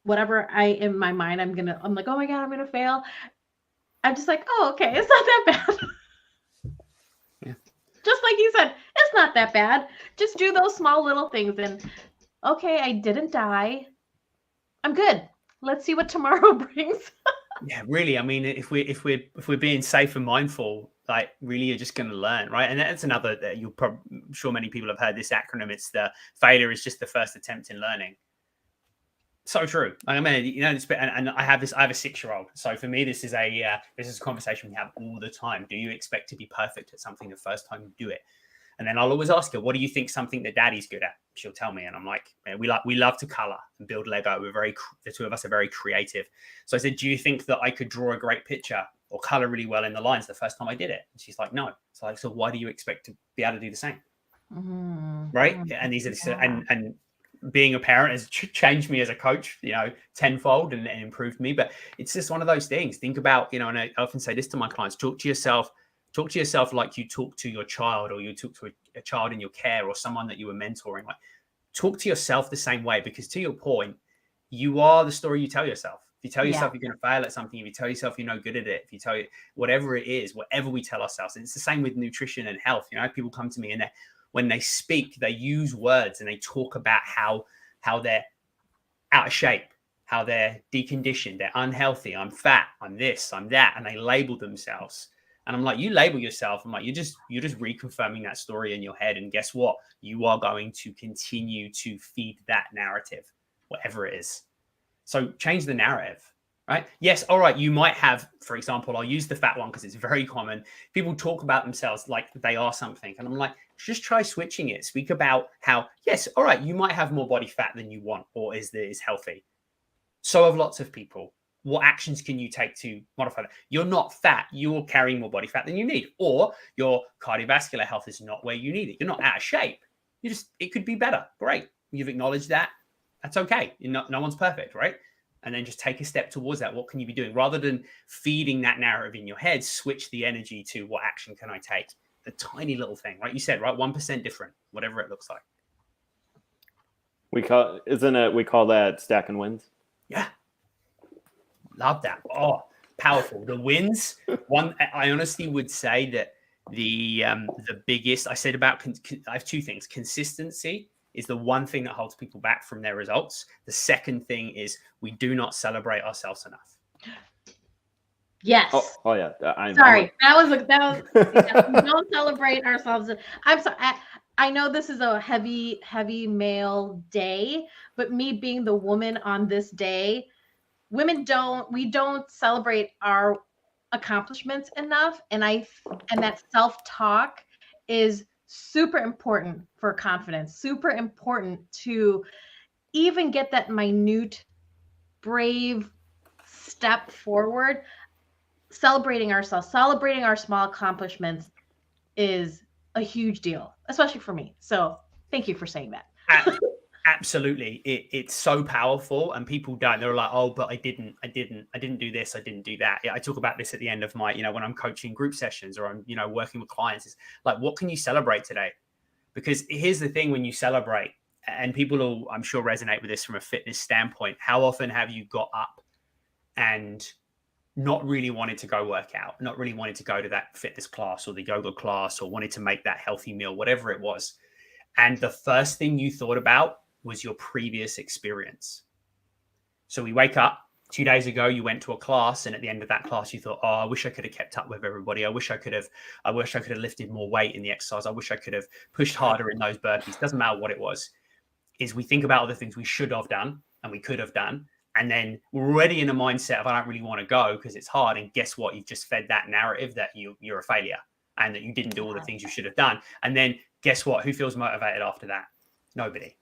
whatever I in my mind I'm like, oh my God, I'm gonna fail. I'm just like, oh, okay, it's not that bad.
Yeah.
Just like you said, it's not that bad. Just do those small little things and okay, I didn't die. I'm good. Let's see what tomorrow brings.
Yeah, really. I mean, if we're being safe and mindful, like really, you're just going to learn, right? And that's another that I'm sure many people have heard this acronym. It's the failure is just the first attempt in learning. So true. I mean, you know, and I have a 6-year-old. So for me, this is a conversation we have all the time. Do you expect to be perfect at something the first time you do it? And then I'll always ask her, what do you think something that daddy's good at? She'll tell me. And I'm like, man, we love to color and build Lego. The two of us are very creative. So I said, do you think that I could draw a great picture or color really well in the lines the first time I did it? And she's like, no. So like, so why do you expect to be able to do the same? Mm-hmm. Right. And these are, and being a parent has changed me as a coach, you know, tenfold and improved me. But it's just one of those things. Think about, you know, and I often say this to my clients, talk to yourself like you talk to your child, or you talk to a child in your care, or someone that you were mentoring. Like, talk to yourself the same way, because to your point, you are the story you tell yourself. If you tell yourself you're going to fail at something, if you tell yourself you're no good at it, if you tell you whatever it is, whatever we tell ourselves, and it's the same with nutrition and health. You know, people come to me and when they speak, they use words and they talk about how they're out of shape, how they're deconditioned, they're unhealthy, I'm fat, I'm this, I'm that, and they label themselves. And I'm like, you label yourself. I'm like, you're just reconfirming that story in your head. And guess what? You are going to continue to feed that narrative, whatever it is. So change the narrative, right? Yes. All right. You might have, for example, I'll use the fat one because it's very common. People talk about themselves like they are something. And I'm like, just try switching it. Speak about how, yes, all right, you might have more body fat than you want or is healthy. So have lots of people. What actions can you take to modify that? You're not fat. You're carrying more body fat than you need. Or your cardiovascular health is not where you need it. You're not out of shape. It could be better. Great. You've acknowledged that. That's okay. No one's perfect, right? And then just take a step towards that. What can you be doing? Rather than feeding that narrative in your head, switch the energy to what action can I take? The tiny little thing, right? You said, right? 1% different, whatever it looks like.
We call that stacking wins.
Yeah. Love that. Oh, powerful. The wins. One, I honestly would say that the biggest, I said about, I have two things. Consistency is the one thing that holds people back from their results. The second thing is we do not celebrate ourselves enough.
Yes.
Oh yeah.
Sorry. That was we don't celebrate ourselves. I'm sorry. I know this is a heavy male day, but me being the woman on this day, we don't celebrate our accomplishments enough. And that self-talk is super important for confidence, super important to even get that minute, brave step forward. Celebrating ourselves, celebrating our small accomplishments is a huge deal, especially for me. So thank you for saying that.
Absolutely. It's so powerful, and people don't. They're like, oh, but I didn't do this. I didn't do that. I talk about this at the end of my, when I'm coaching group sessions or I'm, working with clients. It's like, what can you celebrate today? Because here's the thing, when you celebrate, and people will, I'm sure, resonate with this from a fitness standpoint. How often have you got up and not really wanted to go work out, not really wanted to go to that fitness class or the yoga class, or wanted to make that healthy meal, whatever it was. And the first thing you thought about was your previous experience. So we wake up 2 days ago, you went to a class, and at the end of that class, you thought, oh, I wish I could have kept up with everybody. I wish I could have lifted more weight in the exercise. I wish I could have pushed harder in those burpees. Doesn't matter what it was. Is we think about all the things we should have done and we could have done. And then we're already in a mindset of, I don't really want to go because it's hard. And guess what? You've just fed that narrative that you're a failure and that you didn't do all the things you should have done. And then guess what? Who feels motivated after that? Nobody.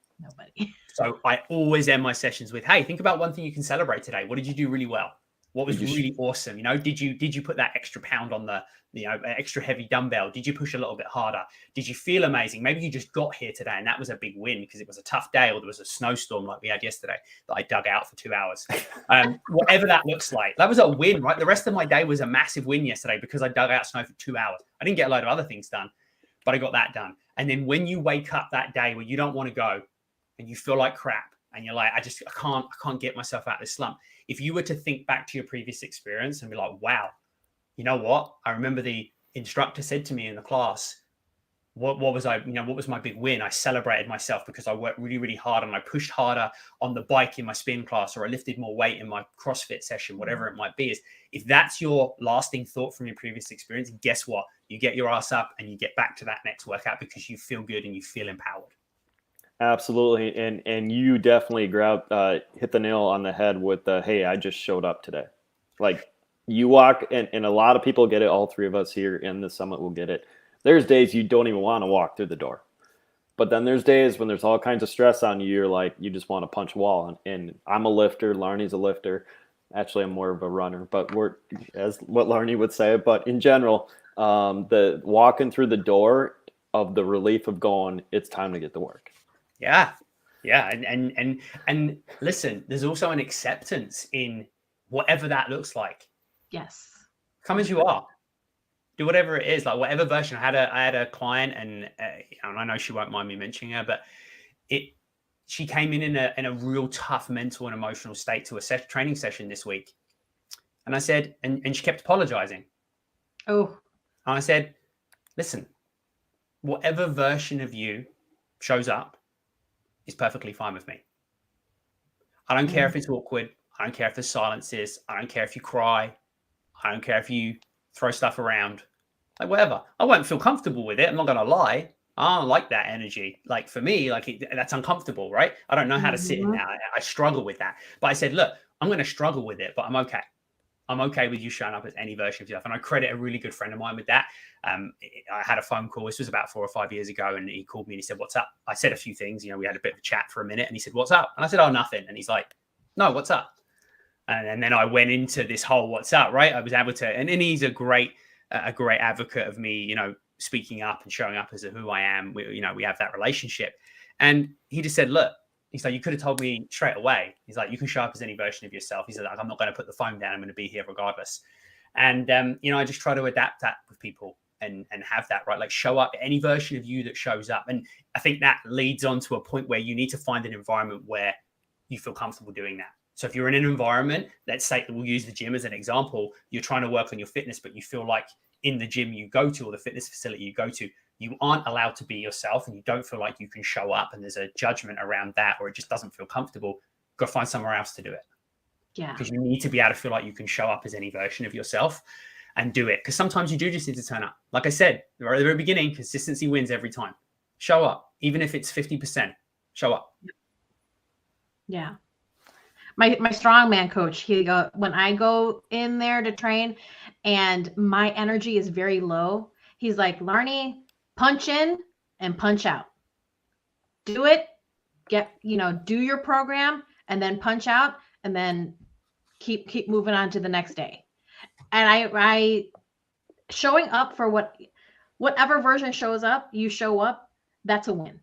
So I always end my sessions with, hey, think about one thing you can celebrate today. What did you do really well? What was really awesome? Did you put that extra pound on the, extra heavy dumbbell? Did you push a little bit harder? Did you feel amazing? Maybe you just got here today and that was a big win because it was a tough day, or there was a snowstorm like we had yesterday that I dug out for 2 hours. Whatever that looks like, that was a win, right? The rest of my day was a massive win yesterday because I dug out snow for 2 hours. I didn't get a load of other things done. but I got that done. And then when you wake up that day where you don't want to go and you feel like crap and you're like, I can't get myself out of this slump. If you were to think back to your previous experience and be like, wow, you know what? I remember the instructor said to me in the class, what was my big win? I celebrated myself because I worked really, really hard and I pushed harder on the bike in my spin class, or I lifted more weight in my CrossFit session, whatever it might be. Is if that's your lasting thought from your previous experience, guess what? You get your ass up and you get back to that next workout because you feel good and you feel empowered.
Absolutely. And you definitely hit the nail on the head with hey, I just showed up today. Like you walk and a lot of people get it. All three of us here in the summit will get it. There's days you don't even want to walk through the door. But then there's days when there's all kinds of stress on you. You're like, you just want to punch a wall. And I'm a lifter. Larney's a lifter. Actually, I'm more of a runner, but we're, as what Larney would say. But in general, the walking through the door of the relief of going, it's time to get to work.
Yeah. Yeah. And listen, there's also an acceptance in whatever that looks like.
Yes.
Come as you are. Do whatever it is, like whatever version. I had a client, and I know she won't mind me mentioning her, but she came in a real tough mental and emotional state to a training session this week, and I said, and she kept apologizing.
Oh,
and I said, listen, whatever version of you shows up is perfectly fine with me. I don't care if it's awkward. I don't care if there's silences. I don't care if you cry. I don't care if you throw stuff around. Like whatever. I won't feel comfortable with it. I'm not going to lie. I don't like that energy. Like for me, that's uncomfortable, right? I don't know how to sit in that. I struggle with that. But I said, look, I'm going to struggle with it, but I'm okay. I'm okay with you showing up as any version of yourself. And I credit a really good friend of mine with that. I had a phone call. This was about 4 or 5 years ago. And he called me and he said, what's up? I said a few things. We had a bit of a chat for a minute. And he said, what's up? And I said, oh, nothing. And he's like, no, what's up? And then I went into this whole what's up, right? I was able to, and he's a great advocate of me, speaking up and showing up as who I am. We have that relationship. And he just said, look, he's like, you could have told me straight away. He's like, you can show up as any version of yourself. He's like, I'm not going to put the phone down. I'm going to be here regardless. And, I just try to adapt that with people and have that, right? Like show up any version of you that shows up. And I think that leads on to a point where you need to find an environment where you feel comfortable doing that. So if you're in an environment, let's say we'll use the gym as an example, you're trying to work on your fitness, but you feel like in the gym you go to or the fitness facility you go to, you aren't allowed to be yourself and you don't feel like you can show up and there's a judgment around that, or it just doesn't feel comfortable, go find somewhere else to do it. Yeah. Because you need to be able to feel like you can show up as any version of yourself and do it. Because sometimes you do just need to turn up. Like I said, right at the very beginning, consistency wins every time. Show up, even if it's 50%, show up.
Yeah. My strongman coach, when I go in there to train and my energy is very low, he's like, Larney, punch in and punch out. Do it, do your program and then punch out and then keep moving on to the next day. And I showing up for whatever version shows up, you show up, that's a win.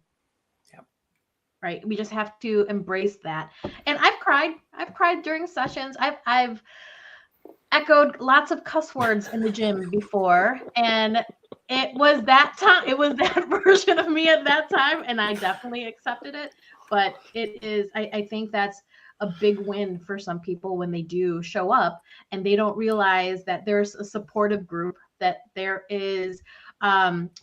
Right. We just have to embrace that. And I've cried during sessions. I've echoed lots of cuss words in the gym before. And it was that time. It was that version of me at that time. And I definitely accepted it. But it is, I think that's a big win for some people when they do show up and they don't realize that there's a supportive group, that there is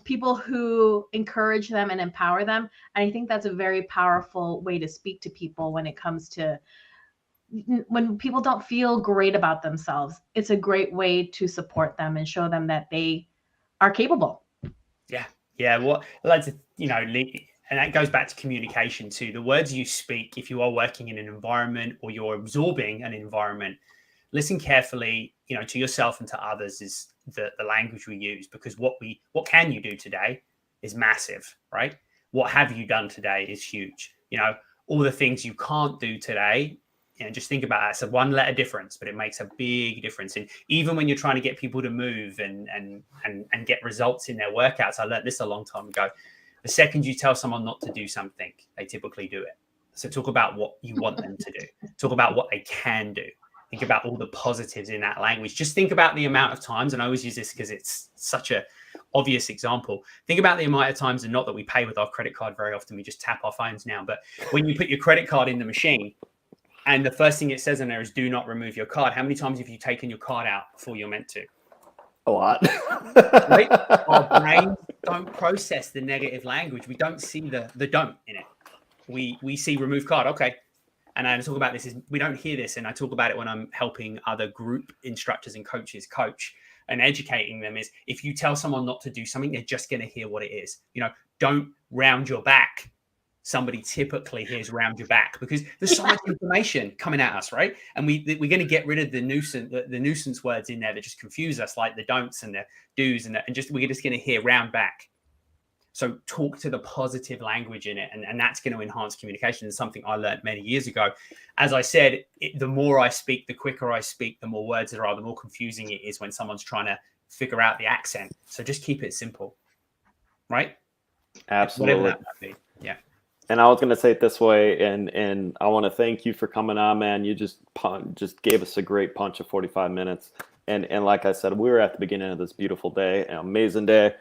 people who encourage them and empower them. And I think that's a very powerful way to speak to people when it comes to when people don't feel great about themselves. It's a great way to support them and show them that they are capable.
Yeah. Yeah. Well, and that goes back to communication too. The words you speak, if you are working in an environment or you're absorbing an environment, listen carefully, to yourself and to others is the language we use, because what can you do today is massive, right? What have you done today is huge. All the things you can't do today, just think about that. It's a 1-letter difference, but it makes a big difference. And even when you're trying to get people to move and get results in their workouts, I learned this a long time ago. The second you tell someone not to do something, they typically do it. So talk about what you want them to do. Talk about what they can do. Think about all the positives in that language. Just think about the amount of times, and I always use this because it's such a obvious example. Think about the amount of times, and not that we pay with our credit card very often, we just tap our phones now, but when you put your credit card in the machine and the first thing it says in there is do not remove your card, how many times have you taken your card out before you're meant to?
A lot.
Right? Our brains don't process the negative language. We don't see the don't in it. We see remove card. Okay. And I talk about this is we don't hear this. And I talk about it when I'm helping other group instructors and coaches coach and educating them is if you tell someone not to do something, they're just going to hear what it is. Don't round your back. Somebody typically hears round your back because there's so much information coming at us, right? And we're going to get rid of the nuisance words in there that just confuse us, like the don'ts and the do's and we're just going to hear round back. So talk to the positive language in it, and that's going to enhance communication. It's something I learned many years ago. As I said, the more I speak, the quicker I speak, the more words there are, the more confusing it is when someone's trying to figure out the accent. So just keep it simple, right?
Absolutely.
Whatever that might be. Yeah.
And I was going to say it this way, and I want to thank you for coming on, man. You just gave us a great punch of 45 minutes. And like I said, we were at the beginning of this beautiful day, an amazing day.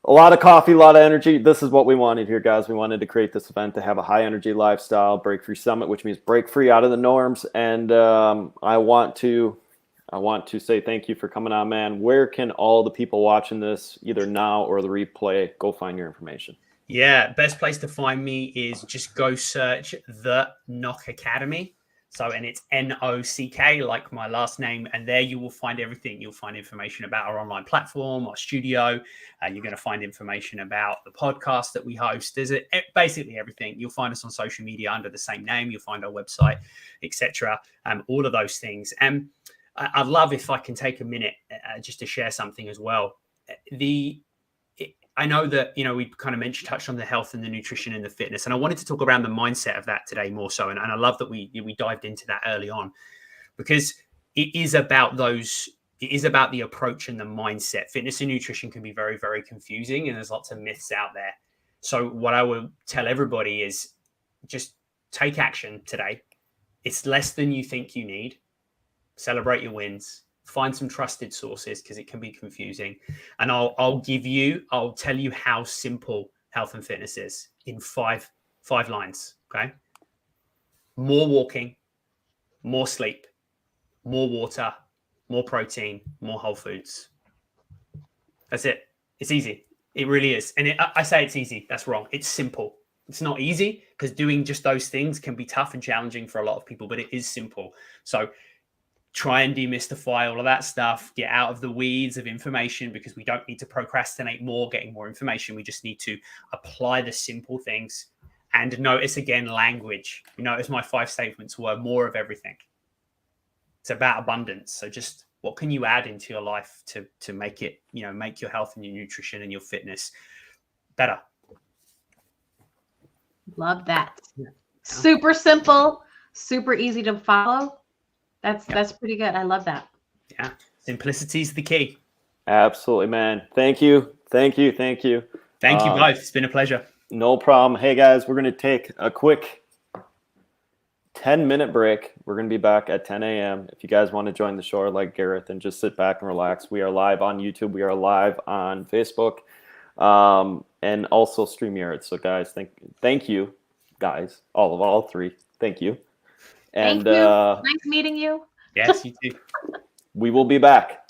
A lot of coffee, a lot of energy. This is what we wanted here, guys. We wanted to create this event to have a high energy lifestyle, break free summit, which means break free out of the norms. And I want to say thank you for coming on, man. Where can all the people watching this, either now or the replay, go find your information?
Yeah, best place to find me is just go search The Nock Academy. And it's N-O-C-K, like my last name. And there you will find everything. You'll find information about our online platform, our studio. You're going to find information about the podcast that we host. There's basically everything. You'll find us on social media under the same name. You'll find our website, etc. All of those things. And I'd love if I can take a minute just to share something as well. I know that, we kind of touched on the health and the nutrition and the fitness, and I wanted to talk around the mindset of that today more so. And I love that we dived into that early on because it is about the approach and the mindset. Fitness and nutrition can be very, very confusing, and there's lots of myths out there. So what I will tell everybody is just take action today. It's less than you think you need. Celebrate your wins. Find some trusted sources because it can be confusing. And I'll tell you how simple health and fitness is in five lines. Okay. More walking, more sleep, more water, more protein, more whole foods. That's it. It's easy. It really is. And I say it's easy. That's wrong. It's simple. It's not easy because doing just those things can be tough and challenging for a lot of people, but it is simple. So try and demystify all of that stuff, get out of the weeds of information because we don't need to procrastinate more, getting more information. We just need to apply the simple things and notice again, language. You notice my 5 statements were more of everything. It's about abundance. So just what can you add into your life to make it, make your health and your nutrition and your fitness better?
Love that. Yeah. Super simple, super easy to follow. That's pretty good. I love that.
Yeah. Simplicity is the key.
Absolutely, man. Thank you. Thank you both.
It's been a pleasure.
No problem. Hey, guys, we're going to take a quick 10-minute break. We're going to be back at 10 a.m. If you guys want to join the show like Gareth and just sit back and relax, we are live on YouTube. We are live on Facebook and also StreamYard. So, guys, thank you, guys, all three. Thank you. And
thank you. Nice meeting you.
Yes, you too.
We will be back.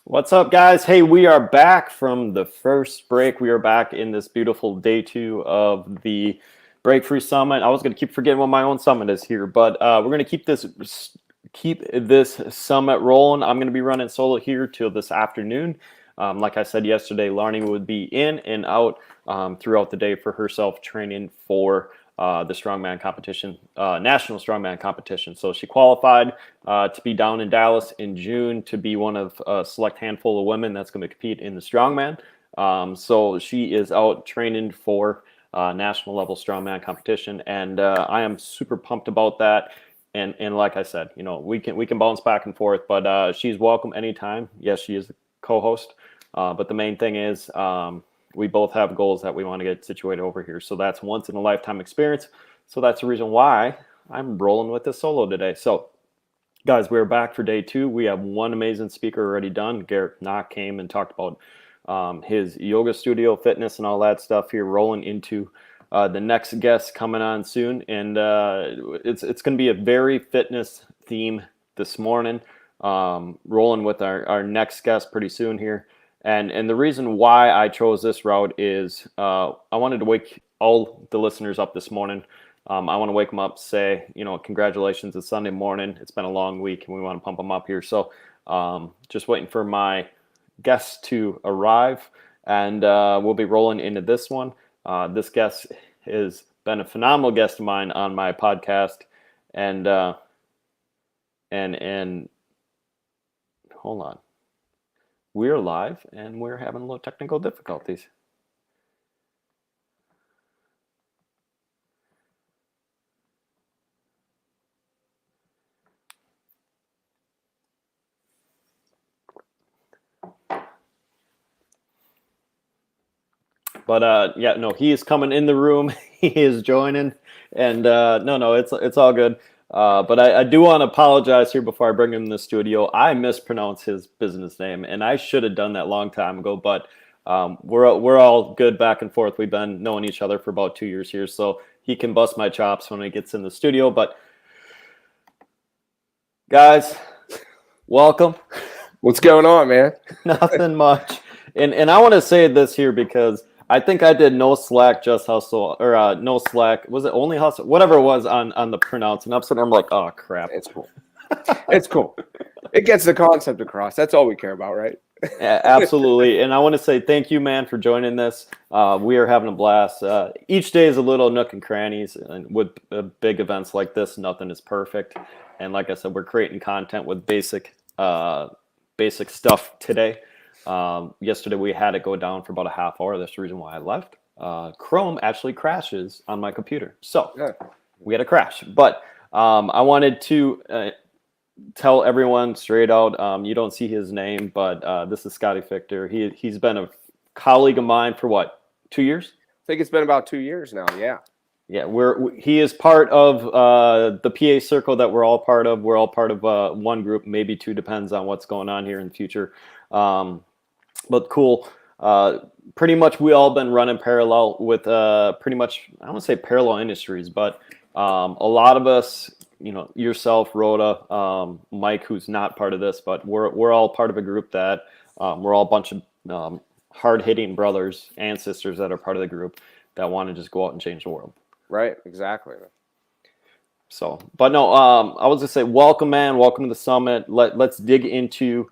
What's up, guys? Hey, we are back from the first break. We are back in this beautiful day 2 of the Break Free Summit. I was going to keep forgetting what my own summit is here, but we're going to keep this summit rolling. I'm going to be running solo here till this afternoon. Like I said yesterday, Larnie would be in and out throughout the day for herself training for the strongman competition, national strongman competition. So she qualified to be down in Dallas in June to be one of a select handful of women that's going to compete in the strongman. So she is out training for national level strongman competition, and I am super pumped about that. And like I said, you know, we can bounce back and forth, but she's welcome anytime. Yes, she is the co-host, but the main thing is we both have goals that we want to get situated over here. So that's once in a lifetime experience. So that's the reason why I'm rolling with this solo today. So guys, we're back for day 2. We have one amazing speaker already done. Garrett Knock came and talked about his yoga studio, fitness, and all that stuff here, rolling into the next guest coming on soon. And it's going to be a very fitness theme this morning, rolling with our next guest pretty soon here. And the reason why I chose this route is I wanted to wake all the listeners up this morning. I want to wake them up, say, you know, congratulations, it's Sunday morning. It's been a long week, and we want to pump them up here. So just waiting for my guests to arrive, and we'll be rolling into this one. This guest has been a phenomenal guest of mine on my podcast, and hold on. We're live, and we're having a little technical difficulties. But yeah, no, he is coming in the room. He is joining, and no, it's all good. But I do want to apologize here before I bring him in the studio. I mispronounced his business name, and I should have done that a long time ago. But we're all good back and forth. We've been knowing each other for about 2 years here, so he can bust my chops when he gets in the studio. But guys, welcome.
What's going on, man?
Nothing much. And I want to say this here because I think I did no slack, just hustle, or no slack. Was it only hustle? Whatever it was on the pronouns. And I'm like, oh crap.
It's cool. It's cool. It gets the concept across. That's all we care about, right?
Absolutely. And I want to say thank you, man, for joining this. We are having a blast. Each day is a little nook and crannies, and with big events like this, nothing is perfect. And like I said, we're creating content with basic stuff today. Yesterday we had it go down for about a half hour. That's the reason why I left. Chrome actually crashes on my computer, so we had a crash. But I wanted to tell everyone straight out. You don't see his name, but this is Scotty Fichter. He's been a colleague of mine for what, 2 years?
I think it's been about 2 years now. Yeah.
Yeah, he is part of the PA circle that we're all part of. We're all part of one group, maybe two, depends on what's going on here in the future. But cool. Pretty much we all been running parallel with pretty much, I don't want to say parallel industries, but a lot of us, you know, yourself, Rhoda, Mike, who's not part of this, but we're all part of a group that we're all a bunch of hard-hitting brothers and sisters that are part of the group that want to just go out and change the world.
Right. Exactly.
So, but no, I was gonna say, welcome, man. Welcome to the summit. Let's dig into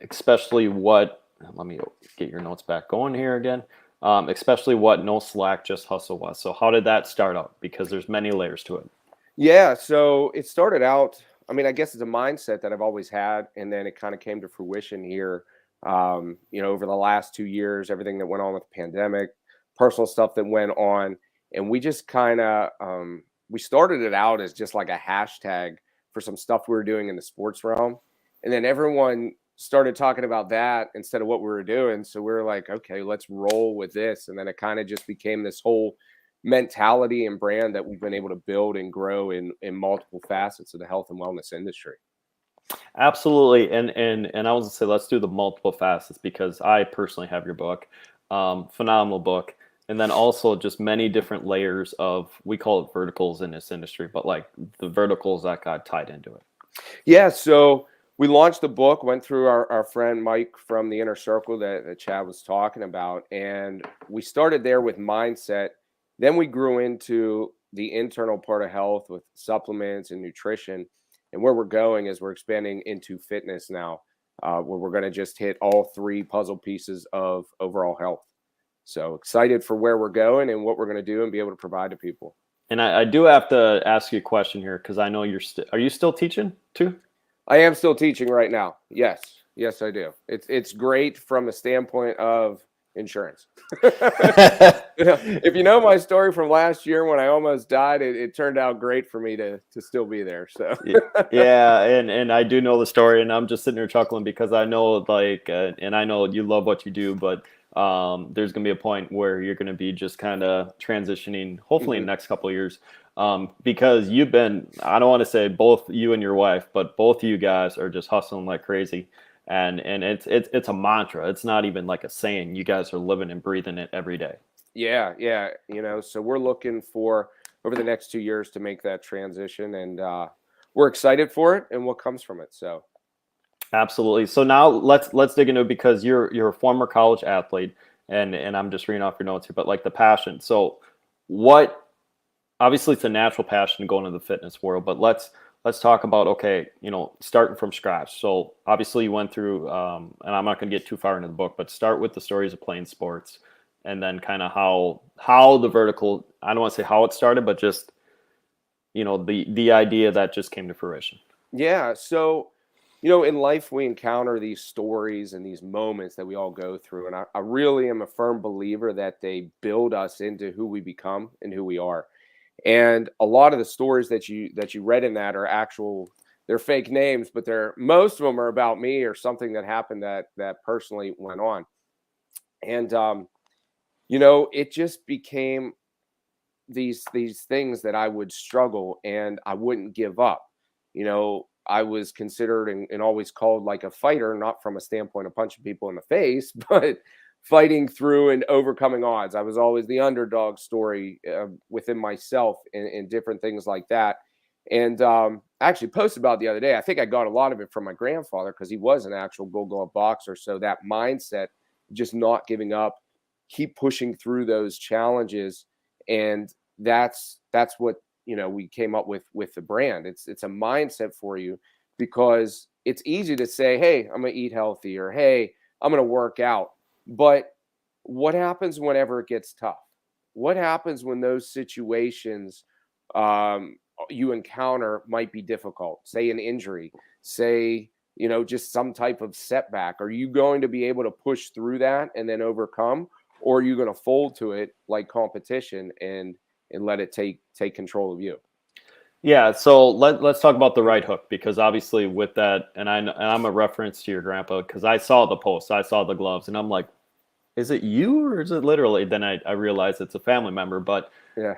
especially what, let me get your notes back going here again, especially what No Slack, Just Hustle was. So how did that start out? Because there's many layers to it.
Yeah. So it started out, I mean, I guess it's a mindset that I've always had. And then it kind of came to fruition here, over the last 2 years, everything that went on with the pandemic, personal stuff that went on. And we just kind of, we started it out as just like a hashtag for some stuff we were doing in the sports realm. And then everyone started talking about that instead of what we were doing. So we were like, okay, let's roll with this. And then it kind of just became this whole mentality and brand that we've been able to build and grow in multiple facets of the health and wellness industry.
Absolutely. And I was gonna say, let's do the multiple facets, because I personally have your book, phenomenal book. And then also just many different layers of, we call it verticals in this industry, but like the verticals that got tied into it.
Yeah. So we launched the book, went through our friend Mike from the Inner Circle that Chad was talking about. And we started there with mindset. Then we grew into the internal part of health with supplements and nutrition. And where we're going is we're expanding into fitness now, where we're going to just hit all three puzzle pieces of overall health. So excited for where we're going and what we're going to do and be able to provide to people.
And I do have to ask you a question here because I know are you still teaching too?
I am still teaching right now. Yes, I do. It's great from a standpoint of insurance. If you know my story from last year when I almost died, it turned out great for me to still be there. So
yeah, and I do know the story, and I'm just sitting there chuckling because I know and I know you love what you do, but there's gonna be a point where you're gonna be just kind of transitioning, hopefully in the next couple of years. Because you've been, I don't want to say both you and your wife, but both of you guys are just hustling like crazy. And it's a mantra. It's not even like a saying. You guys are living and breathing it every day.
Yeah. So we're looking for over the next 2 years to make that transition, and we're excited for it and what comes from it. So
absolutely. So now let's dig into it because you're a former college athlete, and I'm just reading off your notes here, but like the passion. So what? Obviously, it's a natural passion to go into the fitness world, but let's talk about, okay, starting from scratch. So obviously you went through, and I'm not going to get too far into the book, but start with the stories of playing sports, and then kind of how the vertical, I don't want to say how it started, but just, the idea that just came to fruition.
yeah. So, in life, we encounter these stories and these moments that we all go through. And I really am a firm believer that they build us into who we become and who we are. And a lot of the stories that you read in that are they're fake names, but most of them are about me or something that happened that personally went on. And it just became these things that I would struggle and I wouldn't give up. I was considered and always called like a fighter, not from a standpoint of punching people in the face, but fighting through and overcoming odds. I was always the underdog story within myself and different things like that. And I actually posted about it the other day. I think I got a lot of it from my grandfather because he was an actual Gold Glove boxer. So that mindset, just not giving up, keep pushing through those challenges. And that's what, we came up with the brand. It's a mindset for you because it's easy to say, hey, I'm going to eat healthy, or hey, I'm going to work out. But what happens whenever it gets tough? What happens when those situations you encounter might be difficult? Say an injury, say, just some type of setback. Are you going to be able to push through that and then overcome? Or are you going to fold to it like competition and let it take control of you?
Yeah, so let's talk about the right hook, because obviously with that, and I'm a reference to your grandpa because I saw the post, I saw the gloves, and I'm like, is it you or is it literally? Then I realized it's a family member. But
Yeah.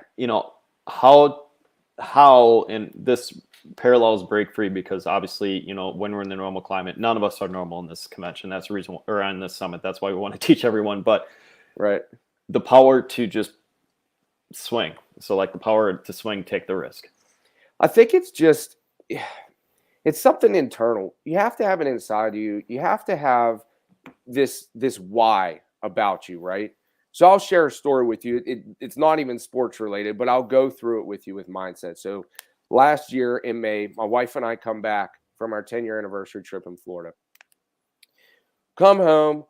How and this parallels Break Free, because obviously when we're in the normal climate, none of us are normal in this convention. That's the reason, or on this summit. That's why we want to teach everyone. But
Right.
the power to just swing. So like the power to swing, take the risk.
I think it's something internal. You have to have it inside you. You have to have this why about you, right? So I'll share a story with you. It's not even sports related, but I'll go through it with you with mindset. So last year in May, my wife and I come back from our 10-year anniversary trip in Florida. Come home.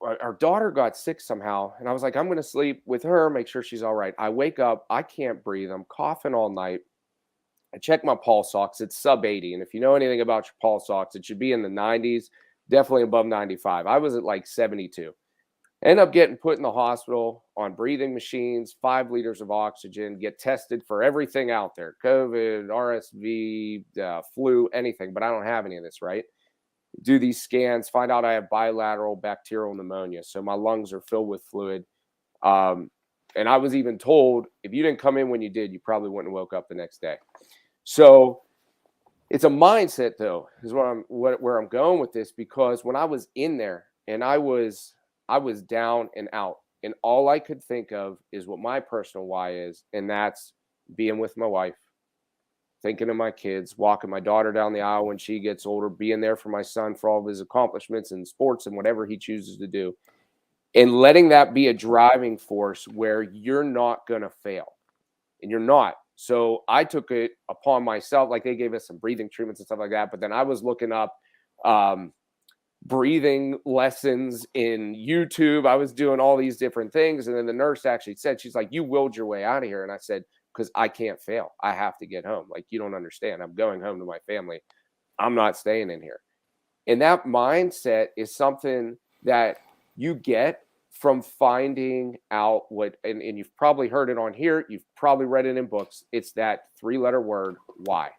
Our daughter got sick somehow, and I was like, I'm going to sleep with her, make sure she's all right. I wake up, I can't breathe. I'm coughing all night. I check my pulse ox. It's sub 80. And if you know anything about your pulse ox, it should be in the 90s, definitely above 95. I was at like 72. End up getting put in the hospital on breathing machines, 5 liters of oxygen, get tested for everything out there, COVID, RSV, flu, anything. But I don't have any of this, right? Do these scans, find out I have bilateral bacterial pneumonia. So my lungs are filled with fluid. And I was even told, if you didn't come in when you did, you probably wouldn't have woke up the next day. So it's a mindset, though, is where I'm going with this, because when I was in there and I was down and out, and all I could think of is what my personal why is, and that's being with my wife, thinking of my kids, walking my daughter down the aisle when she gets older, being there for my son for all of his accomplishments in sports and whatever he chooses to do, and letting that be a driving force where you're not going to fail, and you're not. So I took it upon myself, like they gave us some breathing treatments and stuff like that. But then I was looking up breathing lessons in YouTube. I was doing all these different things. And then the nurse actually said, she's like, you willed your way out of here. And I said, because I can't fail. I have to get home. Like, you don't understand. I'm going home to my family. I'm not staying in here. And that mindset is something that you get from finding out what, and you've probably heard it on here, you've probably read it in books. It's that 3-letter word, why.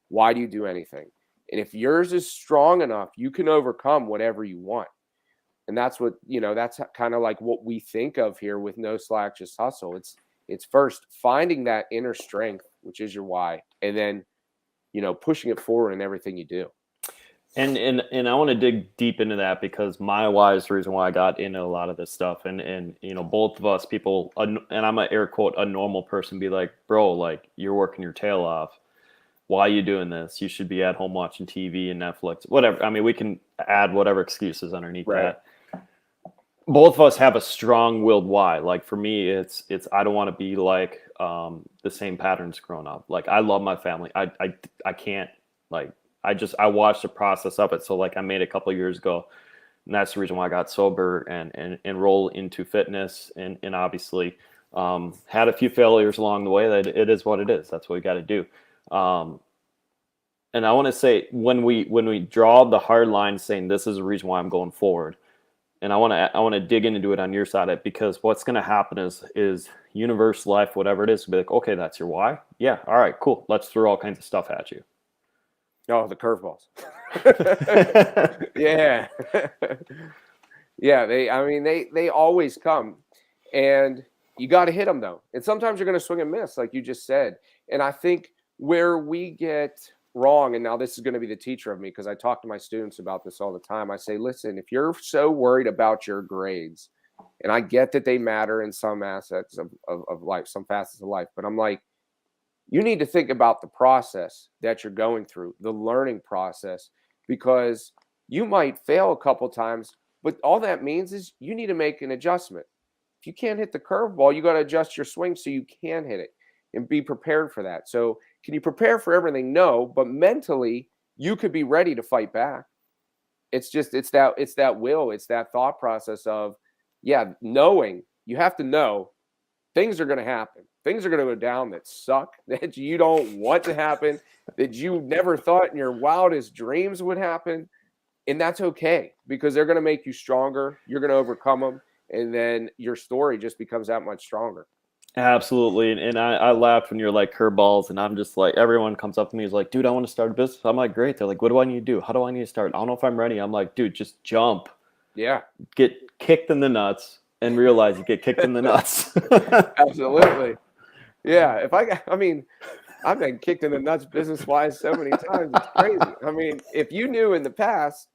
Why do you do anything? And if yours is strong enough, you can overcome whatever you want. And that's what, that's kind of like what we think of here with No Slack, Just Hustle. It's first finding that inner strength, which is your why, and then, pushing it forward in everything you do.
And I want to dig deep into that, because my why is the reason why I got into a lot of this stuff. And both of us people, and I'm gonna air quote, a normal person, be like, bro, like, you're working your tail off. Why are you doing this? You should be at home watching TV and Netflix, whatever. I mean, we can add whatever excuses underneath that. Both of us have a strong-willed why. Like, for me, it's I don't want to be like the same patterns growing up. Like, I love my family. I can't, like, I watched the process of it. So, like, I made it a couple of years ago, and that's the reason why I got sober and enroll into fitness, and obviously had a few failures along the way. That it is what it is. That's what we got to do. And I want to say, when we draw the hard line saying this is the reason why I'm going forward, and I want to dig into it on your side of it, because what's going to happen is universe, life, whatever it is, be like, okay, that's your why. Yeah. All right, cool. Let's throw all kinds of stuff at you.
Oh, the curveballs. Yeah. Yeah. They always come, and you got to hit them though. And sometimes you're going to swing and miss, like you just said. And I think where we get wrong, and now this is going to be the teacher of me, because I talk to my students about this all the time. I say, listen, if you're so worried about your grades, and I get that they matter in some aspects of life, some facets of life, but I'm like, you need to think about the process that you're going through, the learning process, because you might fail a couple times, but all that means is you need to make an adjustment. If you can't hit the curveball, you got to adjust your swing so you can hit it and be prepared for that. So can you prepare for everything? No, but mentally you could be ready to fight back. It's that will, it's that thought process of, knowing. You have to know things are going to happen. Things are going to go down that suck, that you don't want to happen, that you never thought in your wildest dreams would happen. And that's okay, because they're going to make you stronger. You're going to overcome them. And then your story just becomes that much stronger.
Absolutely. And I laughed when you're like curveballs, and I'm just like, everyone comes up to me, is like, dude, I want to start a business. I'm like, great. They're like, what do I need to do? How do I need to start? I don't know if I'm ready. I'm like, dude, just jump.
Yeah.
Get kicked in the nuts and realize you get kicked in the nuts.
Absolutely. Yeah. I've been kicked in the nuts business-wise so many times. It's crazy. I mean, if you knew in the past,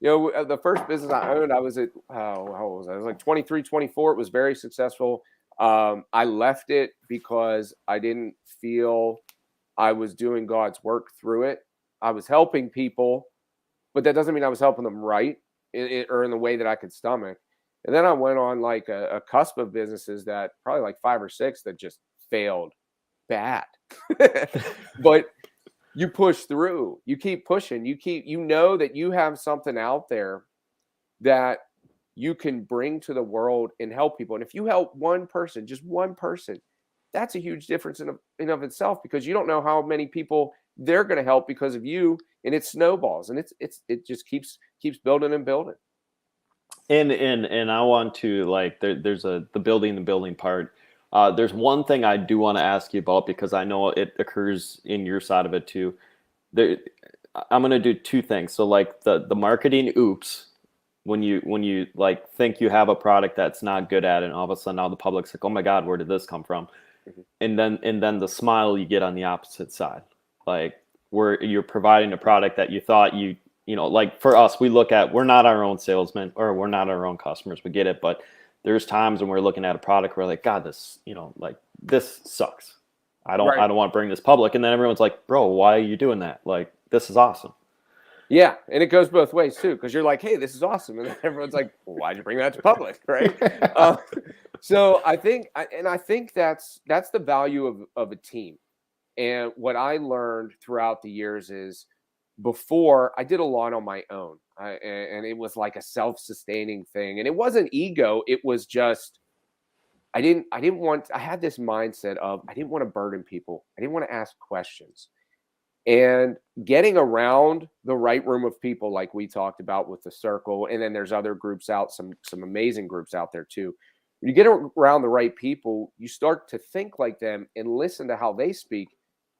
the first business I owned, I was at, how old was I? I was like 23, 24. It was very successful. I left it because I didn't feel I was doing God's work through it. I was helping people, but that doesn't mean I was helping them right or in the way that I could stomach. And then I went on like a cusp of businesses that probably like 5 or 6 that just failed bad. But you push through, you keep pushing, you know that you have something out there that you can bring to the world and help people. And if you help one person, just one person, that's a huge difference in of itself, because you don't know how many people they're going to help because of you, and it snowballs, and it just keeps building and building.
And I want to, like, there's the building part. There's one thing I do want to ask you about, because I know it occurs in your side of it too. I'm going to do 2 things. So like the marketing oops, when you like think you have a product that's not good at it, and all of a sudden now the public's like, oh my God, where did this come from? Mm-hmm. And then the smile you get on the opposite side, like where you're providing a product that you thought like for us, we're not our own salesmen, or we're not our own customers. We get it. But there's times when we're looking at a product, we're like, God, this, like this sucks. I don't
Right.
want to bring this public. And then everyone's like, bro, why are you doing that? Like, this is awesome.
Yeah, and it goes both ways too, because you're like, "Hey, this is awesome," and then everyone's like, well, "Why'd you bring that to public?" Right? So I think that's the value of a team. And what I learned throughout the years is, before I did a lot on my own, and it was like a self-sustaining thing, and it wasn't ego. It was just I didn't want. I had this mindset of I didn't want to burden people. I didn't want to ask questions. And getting around the right room of people, like we talked about with the circle, and then there's other groups out, some amazing groups out there too. When you get around the right people, you start to think like them and listen to how they speak,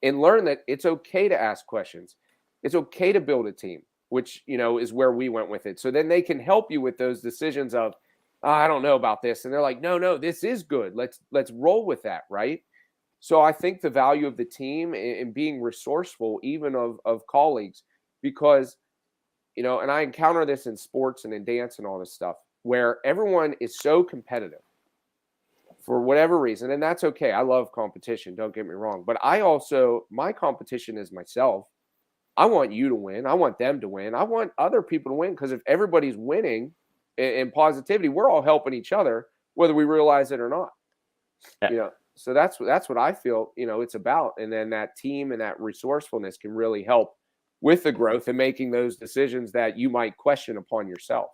and learn that it's okay to ask questions. It's okay to build a team, which is where we went with it. So then they can help you with those decisions of, "Oh, I don't know about this," and they're like, no, this is good. Let's roll with that, right? So I think the value of the team and being resourceful, even of colleagues, because and I encounter this in sports and in dance and all this stuff, where everyone is so competitive for whatever reason, and that's okay. I love competition, don't get me wrong, but my competition is myself. I want you to win. I want them to win. I want other people to win, because if everybody's winning in positivity, we're all helping each other, whether we realize it or not.
Yeah.
So that's what I feel, it's about. And then that team and that resourcefulness can really help with the growth and making those decisions that you might question upon yourself.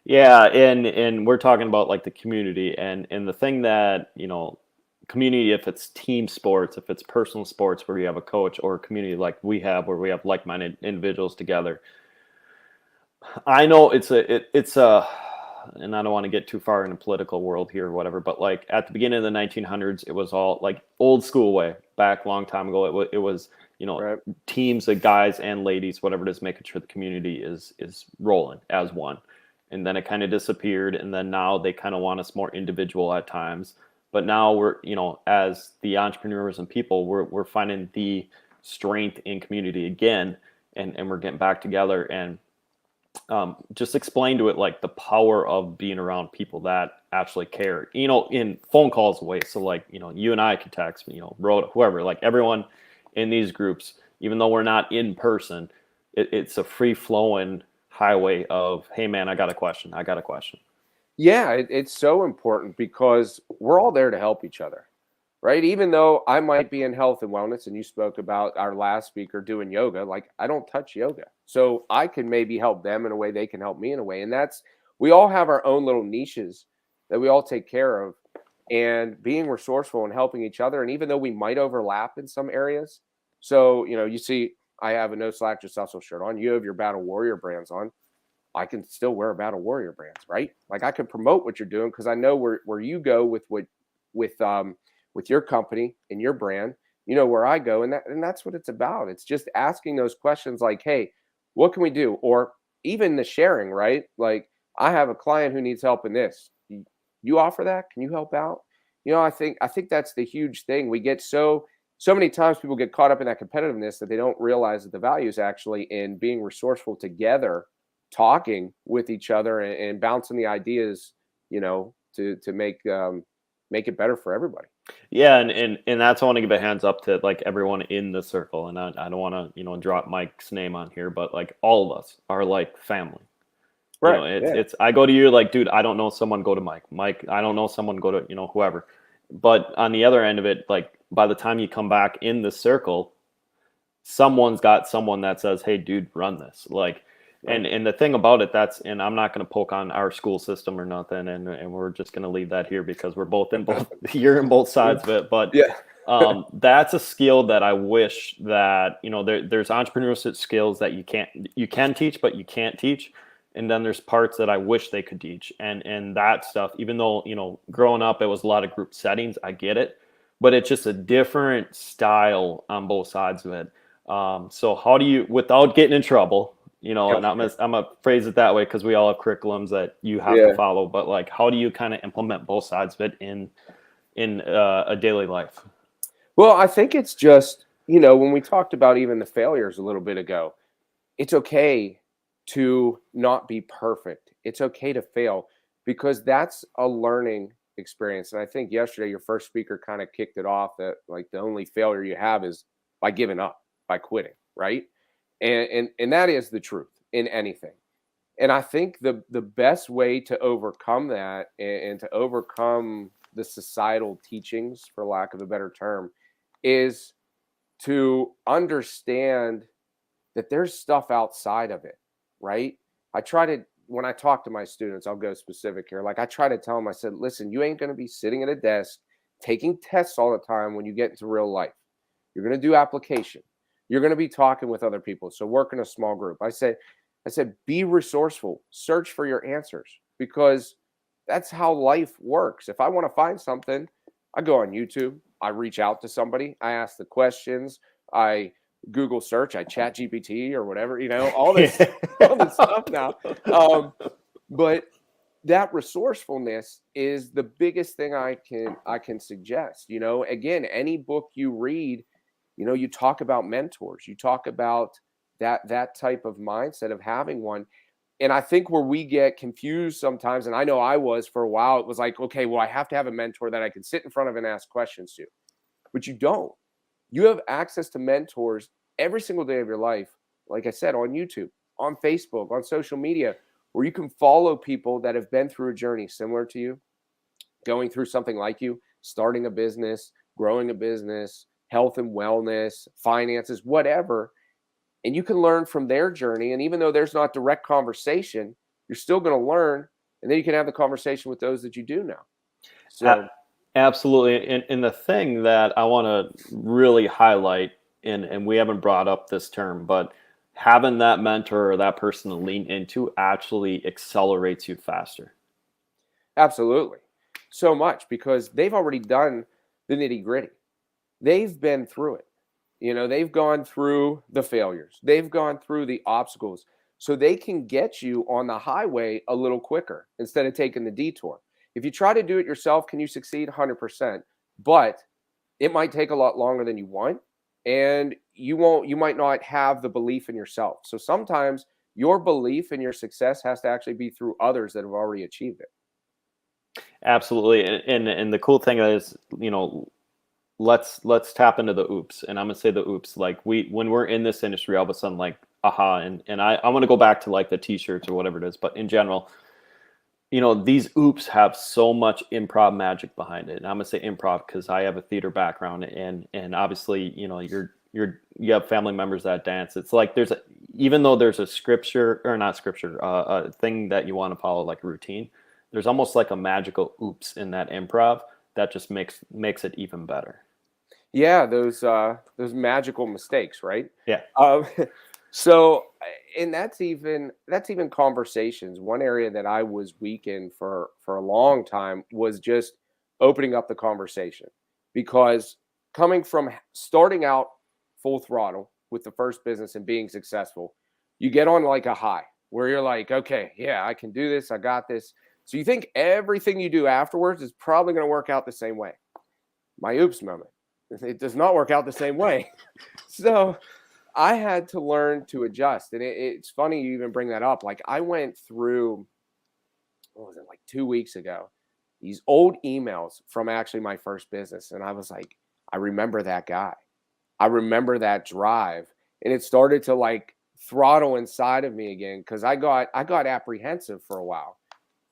Yeah, and we're talking about like the community and the thing that, community, if it's team sports, if it's personal sports where you have a coach, or a community like we have where we have like-minded individuals together. I know it's a and I don't want to get too far in the political world here or whatever, but like at the beginning of the 1900s, it was all like old school way back a long time ago. It was,
Right.
teams of guys and ladies, whatever it is, making sure the community is rolling as one. And then it kind of disappeared. And then now they kind of want us more individual at times. But now we're, as the entrepreneurs and people, we're finding the strength in community again, and we're getting back together and just explain to it like the power of being around people that actually care, in phone calls away. So like, you and I could text, Rhoda, whoever, like everyone in these groups, even though we're not in person, it's a free flowing highway of, hey man, I got a question.
Yeah, it's so important, because we're all there to help each other, right? Even though I might be in health and wellness, and you spoke about our last speaker doing yoga, like I don't touch yoga. So I can maybe help them in a way, they can help me in a way. And we all have our own little niches that we all take care of, and being resourceful and helping each other. And even though we might overlap in some areas, so, you see, I have a No Slack, Just Hustle shirt on. You have your Battle Warrior brands on. I can still wear Battle Warrior brands, right? Like I can promote what you're doing, because I know where you go with your company and your brand, where I go, and that's what it's about. It's just asking those questions like, hey, what can we do? Or even the sharing, right? Like, I have a client who needs help in this. You offer that? Can you help out? I think that's the huge thing. We get so many times people get caught up in that competitiveness that they don't realize that the value is actually in being resourceful together, talking with each other, and bouncing the ideas, to make it better for everybody.
Yeah. And that's, I want to give a hands up to like everyone in the circle. And I don't want to, drop Mike's name on here, but like all of us are like family.
Right.
It's I go to you like, dude, I don't know someone, go to Mike. I don't know someone, go to, whoever. But on the other end of it, like by the time you come back in the circle, someone's got someone that says, hey, dude, run this. Like, and the thing about it, and I'm not going to poke on our school system or nothing, and we're just going to leave that here because we're both in both, you're in both sides of it. But
yeah,
that's a skill that I wish that, there's entrepreneurship skills that you can teach, but you can't teach. And then there's parts that I wish they could teach. And that stuff, even though, growing up, it was a lot of group settings, I get it, but it's just a different style on both sides of it. So how do you, without getting in trouble, and I'm gonna phrase it that way, because we all have curriculums that you have to follow, but like, how do you kind of implement both sides of it in a daily life?
Well, I think it's just, when we talked about even the failures a little bit ago, it's okay to not be perfect. It's okay to fail, because that's a learning experience. And I think yesterday your first speaker kind of kicked it off that like the only failure you have is by giving up, by quitting, right? And that is the truth in anything. And I think the best way to overcome that and to overcome the societal teachings, for lack of a better term, is to understand that there's stuff outside of it, right? When I talk to my students, I'll go specific here. Like I try to tell them, I said, listen, you ain't going to be sitting at a desk taking tests all the time when you get into real life. You're going to do application. You're going to be talking with other people. So work in a small group. I said, be resourceful, search for your answers, because that's how life works. If I want to find something, I go on YouTube, I reach out to somebody, I ask the questions, I Google search, I chat GPT or whatever, all this stuff now. But that resourcefulness is the biggest thing I can suggest. Again, any book you read, you talk about mentors, you talk about that type of mindset of having one. And I think where we get confused sometimes, and I know I was for a while, it was like, okay, well, I have to have a mentor that I can sit in front of and ask questions to. But you don't. You have access to mentors every single day of your life, like I said, on YouTube, on Facebook, on social media, where you can follow people that have been through a journey similar to you, going through something like you, starting a business, growing a business, health and wellness, finances, whatever. And you can learn from their journey. And even though there's not direct conversation, you're still going to learn. And then you can have the conversation with those that you do know. So
absolutely. And the thing that I want to really highlight, and we haven't brought up this term, but having that mentor or that person to lean into actually accelerates you faster.
Absolutely. So much, because they've already done the nitty gritty. They've been through it. They've gone through the failures. They've gone through the obstacles, so they can get you on the highway a little quicker instead of taking the detour. If you try to do it yourself, can you succeed? 100%. But it might take a lot longer than you want, and you might not have the belief in yourself. So sometimes your belief in your success has to actually be through others that have already achieved it.
Absolutely. And the cool thing is, let's tap into the oops. And I'm gonna say the oops. Like when we're in this industry, all of a sudden, like, aha. And I want to go back to like the t-shirts or whatever it is, but in general, these oops have so much improv magic behind it. And I'm gonna say improv because I have a theater background, and obviously, you have family members that dance. It's like even though there's a scripture, or not scripture, a thing that you want to follow, like a routine, there's almost like a magical oops in that improv that just makes it even better.
Yeah, those magical mistakes, right?
Yeah.
So, and that's even conversations. One area that I was weak in for a long time was just opening up the conversation, because coming from starting out full throttle with the first business and being successful, you get on like a high where you're like, okay, yeah, I can do this. I got this. So you think everything you do afterwards is probably going to work out the same way. My oops moment. It does not work out the same way. So I had to learn to adjust. And it's funny you even bring that up. Like I went through, what was it, like 2 weeks ago, these old emails from actually my first business. And I was like, I remember that guy. I remember that drive. And it started to like throttle inside of me again, because I got apprehensive for a while,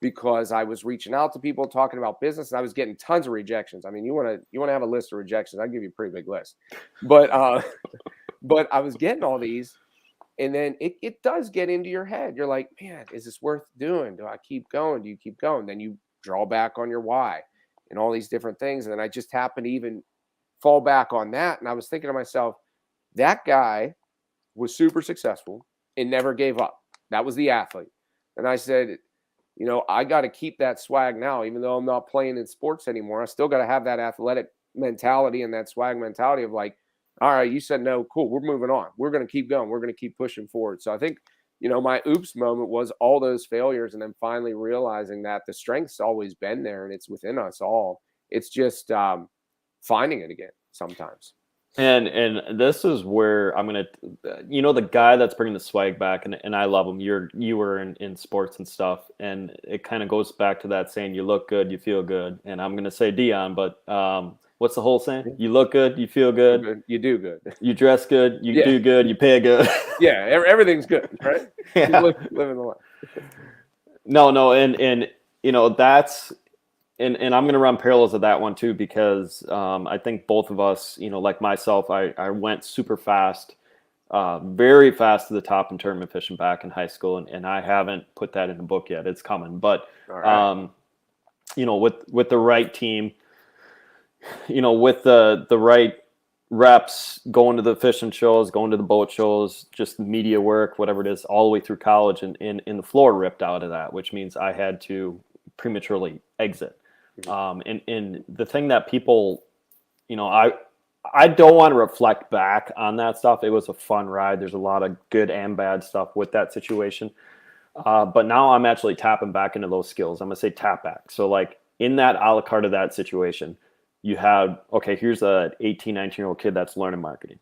because I was reaching out to people talking about business, and I was getting tons of rejections. I mean, you want to have a list of rejections, I'll give you a pretty big list. But but I was getting all these, and then it does get into your head. You're like, man, is this worth doing? Do I keep going? Do you keep going? Then you draw back on your why and all these different things. And then I just happened to even fall back on that. And I was thinking to myself, that guy was super successful and never gave up. That was the athlete. And I said, I got to keep that swag now, even though I'm not playing in sports anymore. I still got to have that athletic mentality and that swag mentality of like, all right, you said no, cool, we're moving on. We're going to keep going. We're going to keep pushing forward. So I think, my oops moment was all those failures, and then finally realizing that the strength's always been there and it's within us all. It's just finding it again sometimes.
And this is where I'm gonna, the guy that's bringing the swag back, and I love him. You were in sports and stuff, and it kind of goes back to that saying, "You look good, you feel good." And I'm gonna say Dion, but what's the whole saying? You look good, you feel good,
You do good.
you dress good, you
Yeah.
do good, you pay good.
Yeah, everything's good, right?
Yeah.
Living the life.
No, and that's. And I'm going to run parallels of that one too, because I think both of us, like myself, I went super fast, very fast to the top in tournament fishing back in high school, and I haven't put that in the book yet. It's coming, but
All right.
with the right team, with the right reps, going to the fishing shows, going to the boat shows, just media work, whatever it is, all the way through college, and the floor ripped out of that, which means I had to prematurely exit. And the thing that people, I don't want to reflect back on that stuff. It was a fun ride. There's a lot of good and bad stuff with that situation. But now I'm actually tapping back into those skills. I'm going to say tap back. So like in that a la carte of that situation, you have, okay, here's a 18, 19-year-old kid that's learning marketing.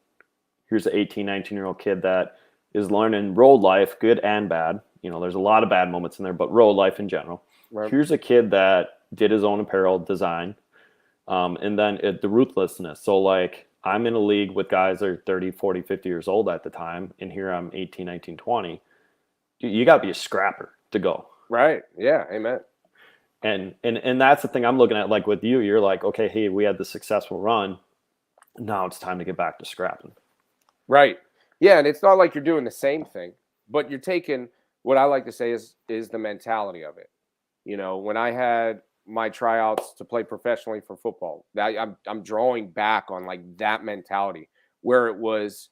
Here's an 18, 19-year-old kid that is learning road life, good and bad. There's a lot of bad moments in there, but road life in general.
Right.
Here's a kid that did his own apparel design. And then the ruthlessness. So like I'm in a league with guys that are 30, 40, 50 years old at the time. And here I'm 18, 19, 20. You got to be a scrapper to go.
Right. Yeah. Amen.
And that's the thing I'm looking at. Like with you, you're like, okay, hey, we had the successful run. Now it's time to get back to scrapping.
Right. Yeah. And it's not like you're doing the same thing, but you're taking what I like to say is the mentality of it. When I had my tryouts to play professionally for football, I'm drawing back on like that mentality where it was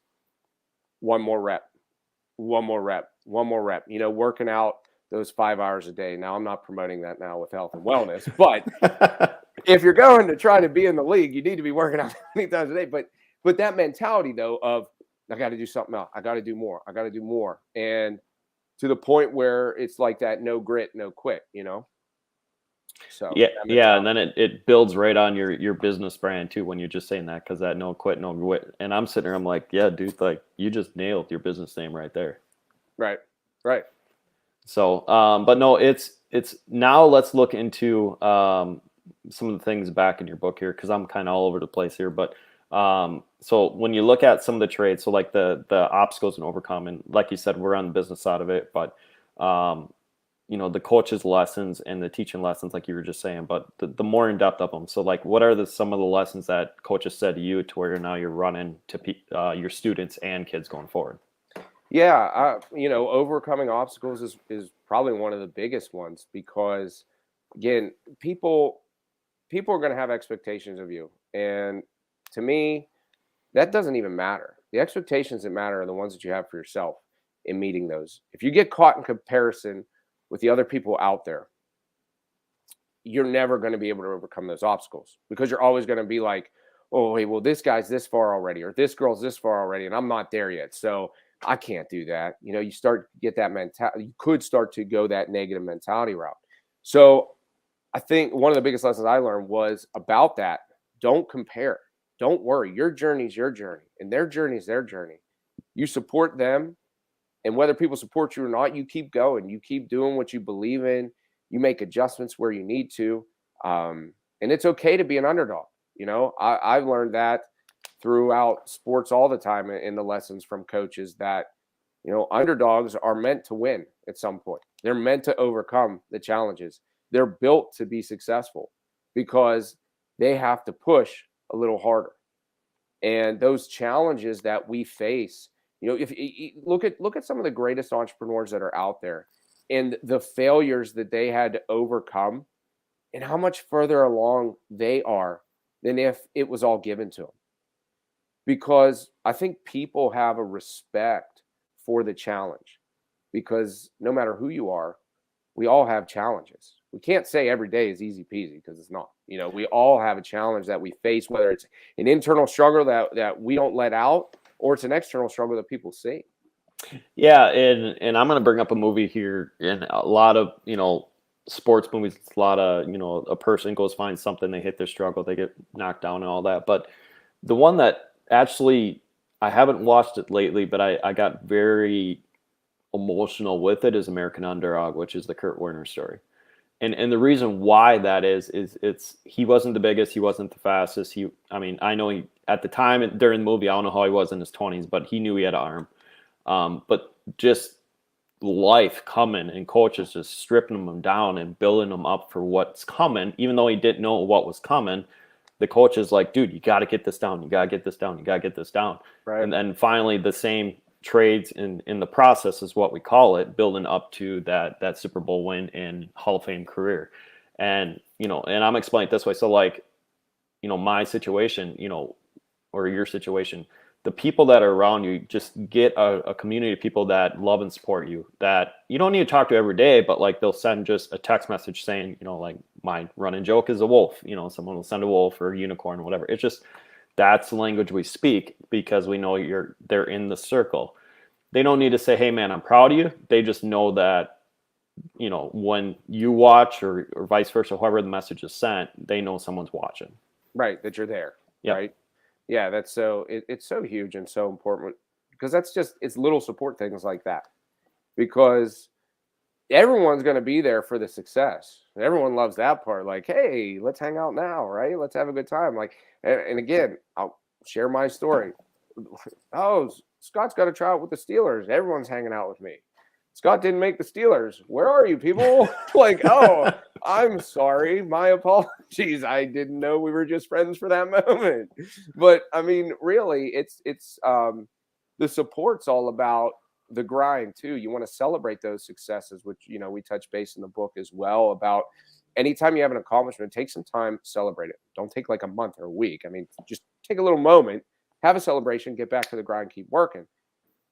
one more rep, working out those 5 hours a day. Now I'm not promoting that now with health and wellness, but if you're going to try to be in the league, you need to be working out many times a day. But that mentality though of I got to do something else. I got to do more. And to the point where it's like that no grit, no quit, So
yeah, and then it builds right on your business brand too when you're just saying that, because that no quit, no quit. And I'm sitting there, I'm like, yeah, dude, like you just nailed your business name right there.
Right.
So, but no, it's now let's look into some of the things back in your book here, because I'm kind of all over the place here. But so when you look at some of the trades, so like the obstacles and overcome, and like you said, we're on the business side of it, but the coach's lessons and the teaching lessons, like you were just saying, but the more in depth of them. So like, what are some of the lessons that coaches said to you to where now you're running to your students and kids going forward?
Yeah. Overcoming obstacles is probably one of the biggest ones, because again, people are going to have expectations of you. And to me, that doesn't even matter. The expectations that matter are the ones that you have for yourself in meeting those. If you get caught in comparison with the other people out there, you're never going to be able to overcome those obstacles, because you're always going to be like, oh, wait, well, this guy's this far already, or this girl's this far already, and I'm not there yet. So I can't do that. You start to get that mentality. You could start to go that negative mentality route. So I think one of the biggest lessons I learned was about that. Don't compare. Don't worry. Your journey's your journey, and their journey's their journey. You support them. And whether people support you or not, you keep going. You keep doing what you believe in. You make adjustments where you need to. And it's okay to be an underdog. I've learned that throughout sports all the time in the lessons from coaches that, underdogs are meant to win at some point. They're meant to overcome the challenges. They're built to be successful because they have to push a little harder. And those challenges that we face, if you look at some of the greatest entrepreneurs that are out there and the failures that they had to overcome and how much further along they are than if it was all given to them. Because I think people have a respect for the challenge, because no matter who you are, we all have challenges. We can't say every day is easy peasy, because it's not. We all have a challenge that we face, whether it's an internal struggle that we don't let out, or it's an external struggle that people see.
Yeah, and I'm going to bring up a movie here, and a lot of, sports movies, it's a lot of, a person goes find something, they hit their struggle, they get knocked down and all that. But the one that actually, I haven't watched it lately, but I got very emotional with it, is American Underdog, which is the Kurt Warner story. And the reason why that is it's he wasn't the biggest, he wasn't the fastest. I mean, I know he at the time during the movie, I don't know how he was in his 20s, but he knew he had an arm. But just life coming and coaches just stripping him down and building him up for what's coming, even though he didn't know what was coming. The coach is like, dude, you got to get this down. You got to get this down. You got to get this down.
Right.
And then finally, the same trades in the process is what we call it, building up to that Super Bowl win and Hall of Fame career. And, and I'm explaining it this way. So like, my situation, or your situation, the people that are around you, just get a community of people that love and support you, that you don't need to talk to every day, but like they'll send just a text message saying, like my running joke is a wolf, someone will send a wolf or a unicorn or whatever. It's just, that's the language we speak because we know they're in the circle. They don't need to say, hey man, I'm proud of you. They just know that, when you watch or vice versa, however the message is sent, they know someone's watching.
Right. That you're there.
Yep.
Right. Yeah. That's it's so huge and so important because it's little support things like that, because everyone's going to be there for the success. Everyone loves that part. Like, hey, let's hang out now, right? Let's have a good time. Like, and again, I'll share my story. Oh, Scott's got a try out with the Steelers. Everyone's hanging out with me. Scott didn't make the Steelers. Where are you people? Like, oh, I'm sorry. My apologies. I didn't know we were just friends for that moment. But I mean, really, it's the support's all about the grind too. You want to celebrate those successes, which, we touch base in the book as well about anytime you have an accomplishment, take some time, celebrate it. Don't take like a month or a week. I mean, just take a little moment, have a celebration, get back to the grind, keep working.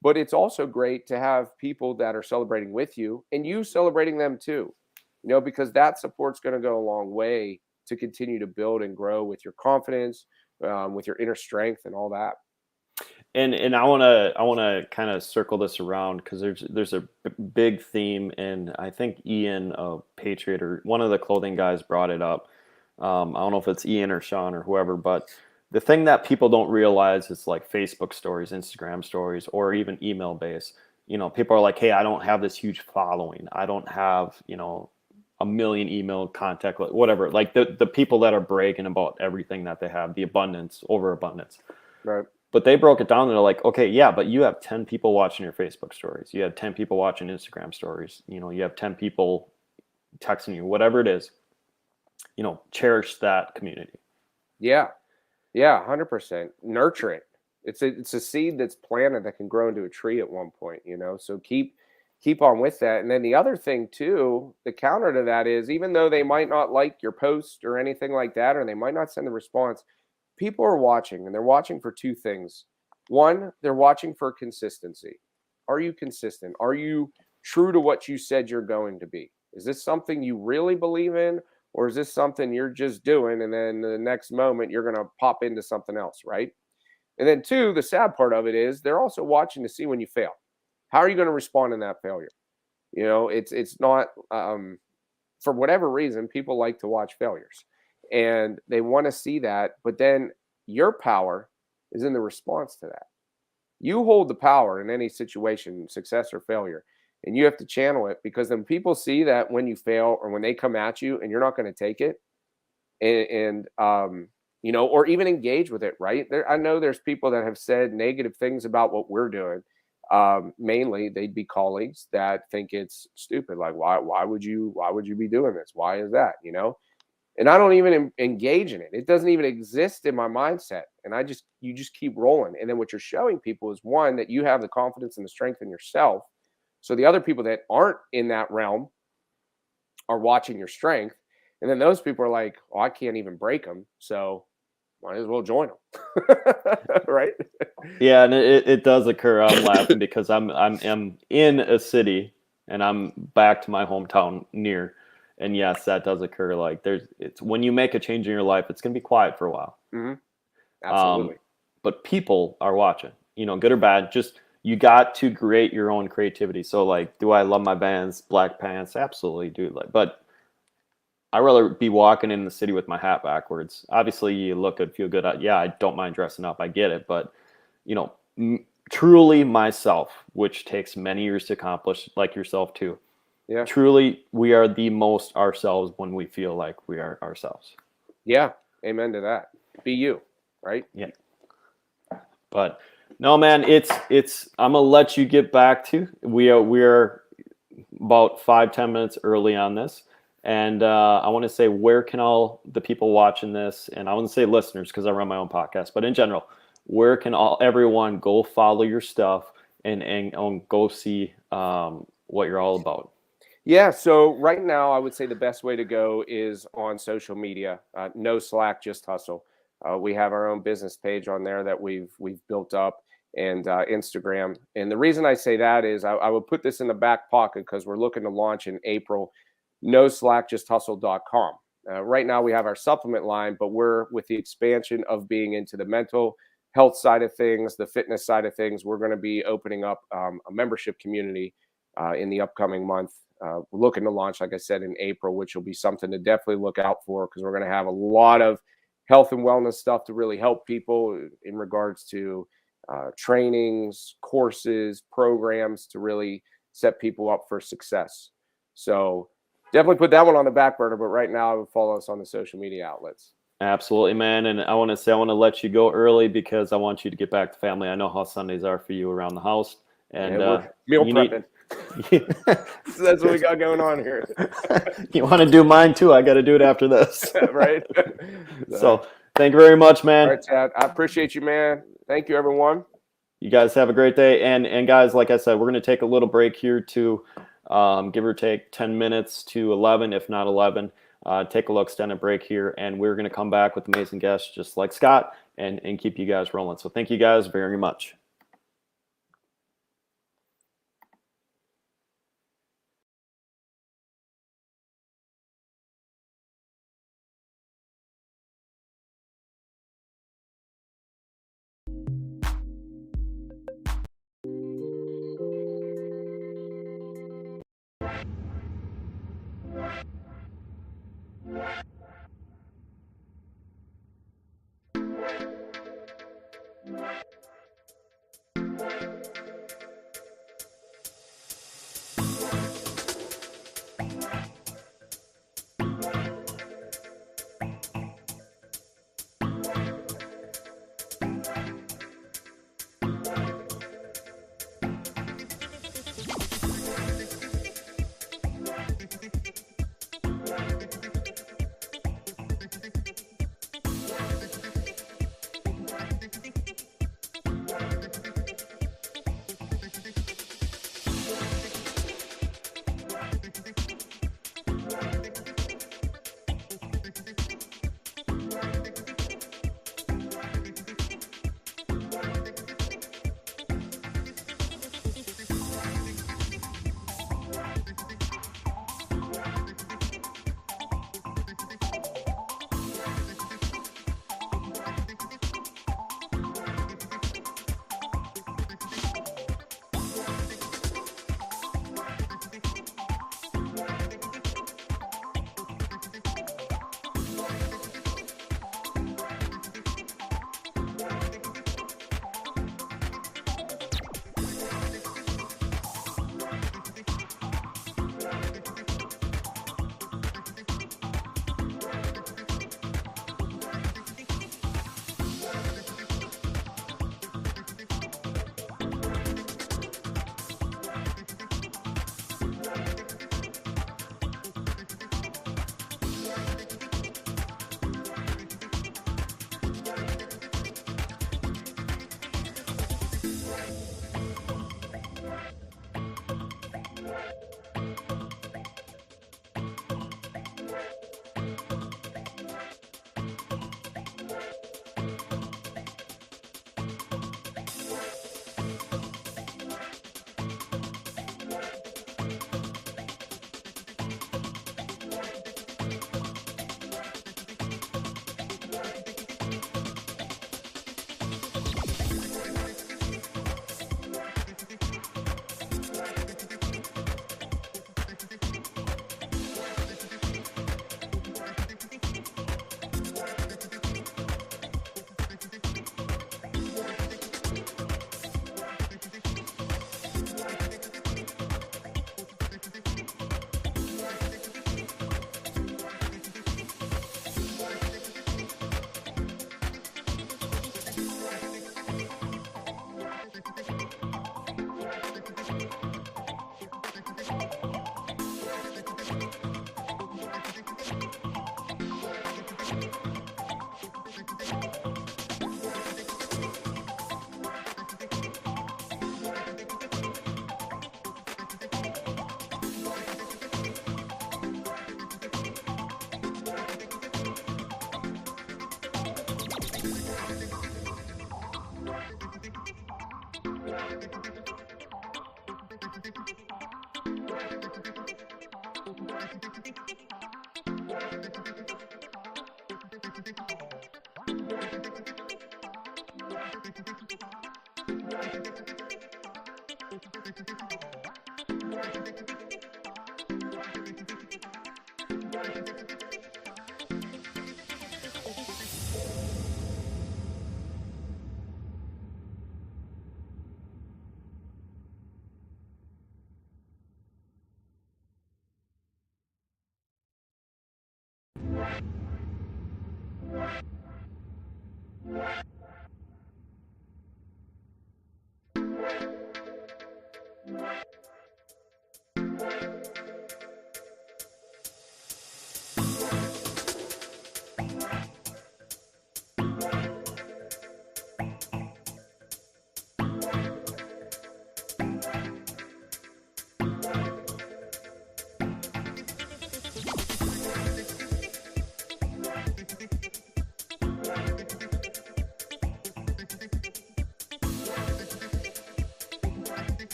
But it's also great to have people that are celebrating with you and you celebrating them too, because that support's going to go a long way to continue to build and grow with your confidence, with your inner strength and all that.
And I want to kind of circle this around because there's a big theme, and I think Ian of Patriot or one of the clothing guys brought it up. I don't know if it's Ian or Sean or whoever, but the thing that people don't realize is like Facebook stories, Instagram stories, or even email based. People are like, hey, I don't have this huge following. I don't have, a million email contact, whatever. Like the people that are bragging about everything that they have, the abundance, overabundance.
Right.
But they broke it down. They're like, okay, yeah, but you have 10 people watching your Facebook stories. You have 10 people watching Instagram stories. You have 10 people texting you, whatever it is. Cherish that community.
Yeah. Yeah, 100%. Nurture it. It's a seed that's planted that can grow into a tree at one point, So keep on with that. And then the other thing too, the counter to that is, even though they might not like your post or anything like that, or they might not send a response, people are watching, and they're watching for two things. One, they're watching for consistency. Are you consistent? Are you true to what you said you're going to be? Is this something you really believe in? Or is this something you're just doing and then the next moment you're going to pop into something else, right? And then two, the sad part of it is they're also watching to see when you fail. How are you going to respond in that failure? It's not, for whatever reason, people like to watch failures and they want to see that. But then your power is in the response to that. You hold the power in any situation, success or failure. And you have to channel it, because then people see that when you fail or when they come at you and you're not going to take it or even engage with it, right? I know there's people that have said negative things about what we're doing. Mainly they'd be colleagues that think it's stupid. Like, why would you be doing this? Why is that? And I don't even engage in it. It doesn't even exist in my mindset. And you just keep rolling. And then what you're showing people is, one, that you have the confidence and the strength in yourself. So the other people that aren't in that realm are watching your strength. And then those people are like, oh, I can't even break them. So might as well join them. Right.
Yeah. And it does occur. I'm laughing because I'm in a city and I'm back to my hometown near. And yes, that does occur. Like it's when you make a change in your life, it's going to be quiet for a while.
Mm-hmm. Absolutely.
But people are watching, good or bad. Just, you got to create your own creativity. So like, do I love my bands, Black Pants? Absolutely do. But I'd rather be walking in the city with my hat backwards. Obviously, you look good, feel good. Yeah, I don't mind dressing up. I get it. But, you know, truly myself, which takes many years to accomplish, like yourself too.
Yeah.
Truly, we are the most ourselves when we feel like we are ourselves.
Yeah. Amen to that. Be you, right?
Yeah. But no, man, it's I'm gonna let you get back to. We're about 5-10 minutes early on this. And I want to say, where can all the people watching this, and I want to say listeners because I run my own podcast, but in general, where can everyone go follow your stuff and go see what you're all about?
Yeah. So right now, I would say the best way to go is on social media. No Slack, just hustle. We have our own business page on there that we've built up, and Instagram. And the reason I say that is I would put this in the back pocket because we're looking to launch in April. No Slack, just hustle.com. Right now we have our supplement line, but we're with the expansion of being into the mental health side of things, the fitness side of things. We're going to be opening up a membership community in the upcoming month. We're looking to launch, like I said, in April, which will be something to definitely look out for because we're going to have a lot of health and wellness stuff to really help people in regards to trainings, courses, programs to really set people up for success. So definitely put that one on the back burner, but right now I would follow us on the social media outlets.
Absolutely, man. And I want to let you go early because I want you to get back to family. I know how Sundays are for you around the house. And
we're meal prepping. So that's what we got going on here.
You want to do mine too? I got to do it after this.
Right.
So thank you very much, man.
All right, Chad. I appreciate you, man. Thank you, everyone.
You guys have a great day. And guys, like I said, we're going to take a little break here to give or take 10 minutes to 11, if not 11. Take a little extended break here, and we're going to come back with amazing guests just like Scott and keep you guys rolling. So thank you guys very much.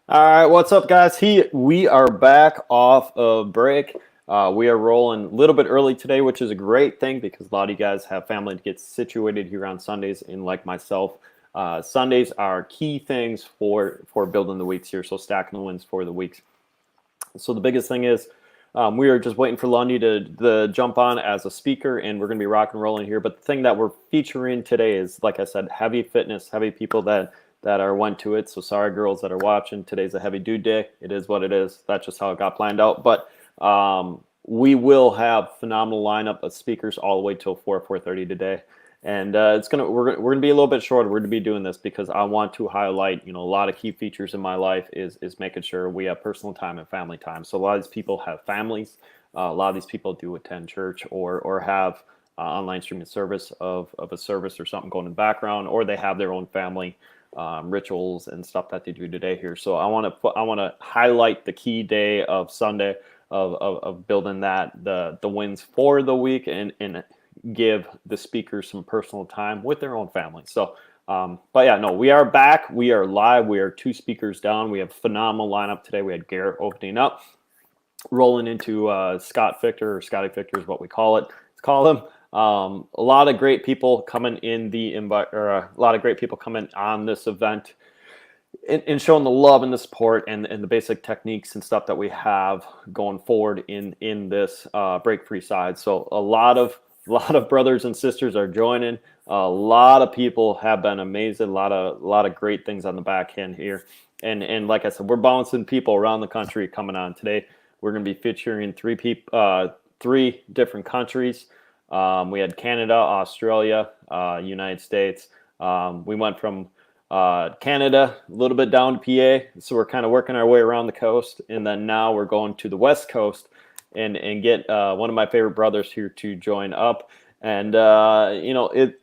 All right, what's up, guys? We are back off of break. We are rolling a little bit early today, which is a great thing because a lot of you guys have family to get situated here on Sundays, and like myself, Sundays are key things for building the weeks here. So stacking the wins for the weeks. So the biggest thing is we are just waiting for Lundy to jump on as a speaker, and we're going to be rock and rolling here. But the thing that we're featuring today is, like I said, heavy fitness, heavy people that are went to it. So sorry, girls that are watching. Today's a heavy dude day. It is what it is. That's just how it got planned out. But we will have phenomenal lineup of speakers all the way till 4:30 today. And we're gonna be a little bit shorter. We're gonna be doing this because I want to highlight, a lot of key features in my life is making sure we have personal time and family time. So a lot of these people have families. A lot of these people do attend church or have online streaming service of a service or something going in the background, or they have their own family rituals and stuff that they do today here. So I want to highlight the key day of Sunday of building the wins for the week and give the speakers some personal time with their own family. So, but yeah, no, we are back. We are live. We are 2 speakers down. We have a phenomenal lineup today. We had Garrett opening up, rolling into Scott Victor, or Scotty Victor is what we call him. A lot of great people coming in a lot of great people coming on this event and showing the love and the support and the basic techniques and stuff that we have going forward in this break free side. So a lot of brothers and sisters are joining. A lot of people have been amazing. A lot of great things on the back end here. And like I said, we're bouncing people around the country coming on today. We're going to be featuring 3 different countries. We had Canada, Australia, United States. We went from Canada a little bit down to PA. So we're kind of working our way around the coast. And then now we're going to the West Coast and get one of my favorite brothers here to join up. And,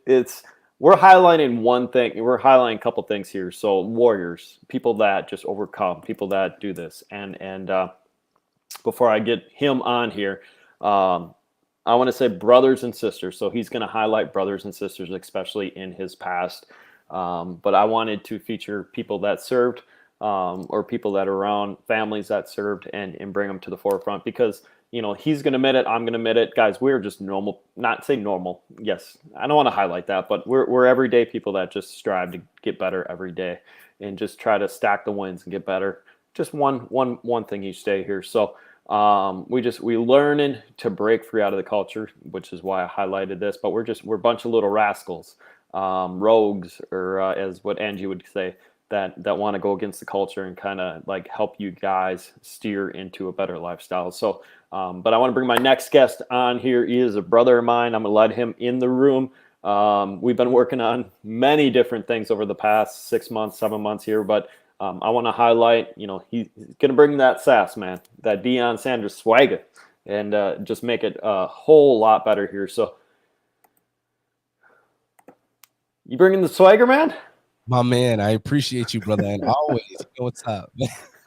it's we're highlighting one thing. We're highlighting a couple things here. So warriors, people that just overcome, people that do this. And before I get him on here, I want to say brothers and sisters. So he's going to highlight brothers and sisters, especially in his past. But I wanted to feature people that served or people that are around families that served and bring them to the forefront because, he's going to admit it. I'm going to admit it. Guys, we're just normal, not say normal. Yes, I don't want to highlight that, but we're everyday people that just strive to get better every day and just try to stack the wins and get better. Just one thing each day here. So we learning to break free out of the culture, which is why I highlighted this, but we're a bunch of little rascals, rogues, or as what Angie would say, that want to go against the culture and kind of like help you guys steer into a better lifestyle. So, but I want to bring my next guest on here. He is a brother of mine. I'm going to let him in the room. We've been working on many different things over the past 6 months, 7 months here, but I want to highlight, he's going to bring that sass, man, that Deion Sanders swagger, and just make it a whole lot better here. So, you bringing the swagger, man?
My man, I appreciate you, brother, and always. What's up?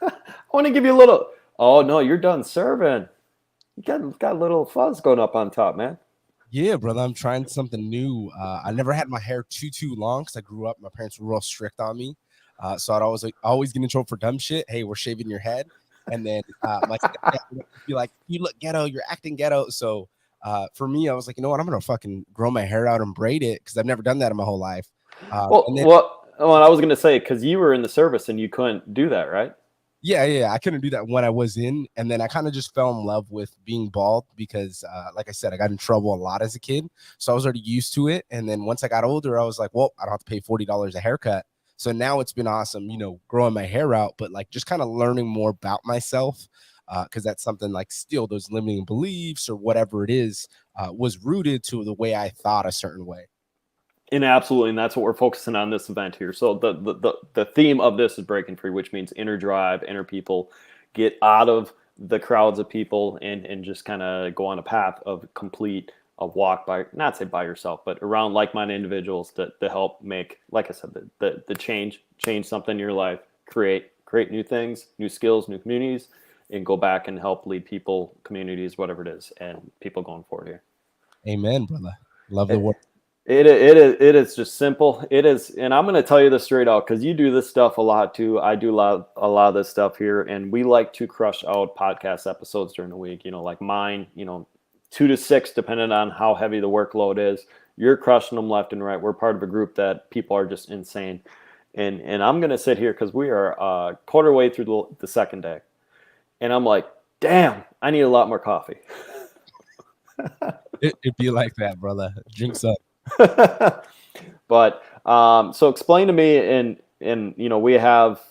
I want to give you a little. Oh no, you're done serving. You got a little fuzz going up on top, man.
Yeah, brother, I'm trying something new. I never had my hair too long because I grew up. My parents were real strict on me, so I'd always get in trouble for dumb shit. Hey, we're shaving your head, and then my stepdad would be like, "You look ghetto. You're acting ghetto." So for me, I was like, you know what? I'm gonna fucking grow my hair out and braid it because I've never done that in my whole life.
Well, I was going to say, because you were in the service and you couldn't do that, right?
Yeah. I couldn't do that when I was in. And then I kind of just fell in love with being bald because, like I said, I got in trouble a lot as a kid. So I was already used to it. And then once I got older, I was like, well, I don't have to pay $40 a haircut. So now it's been awesome, growing my hair out, but like just kind of learning more about myself. Because that's something like still those limiting beliefs or whatever it is was rooted to the way I thought a certain way.
And absolutely, and that's what we're focusing on this event here. So the theme of this is breaking free, which means inner drive, inner people, get out of the crowds of people and just kind of go on a path of complete a walk by, not say by yourself, but around like-minded individuals to help make, like I said, the change something in your life, create new things, new skills, new communities, and go back and help lead people, communities, whatever it is, and people going forward here.
Amen, brother. Love the work.
It is just simple. It is, and I'm going to tell you this straight out because you do this stuff a lot too. I do a lot of this stuff here, and we like to crush out podcast episodes during the week. Like mine, 2 to 6, depending on how heavy the workload is, You're crushing them left and right. We're part of a group that people are just insane. And I'm going to sit here because we are quarter way through the second day. And I'm like, damn, I need a lot more coffee.
It'd be like that, brother. Drinks up.
But so explain to me, and we have,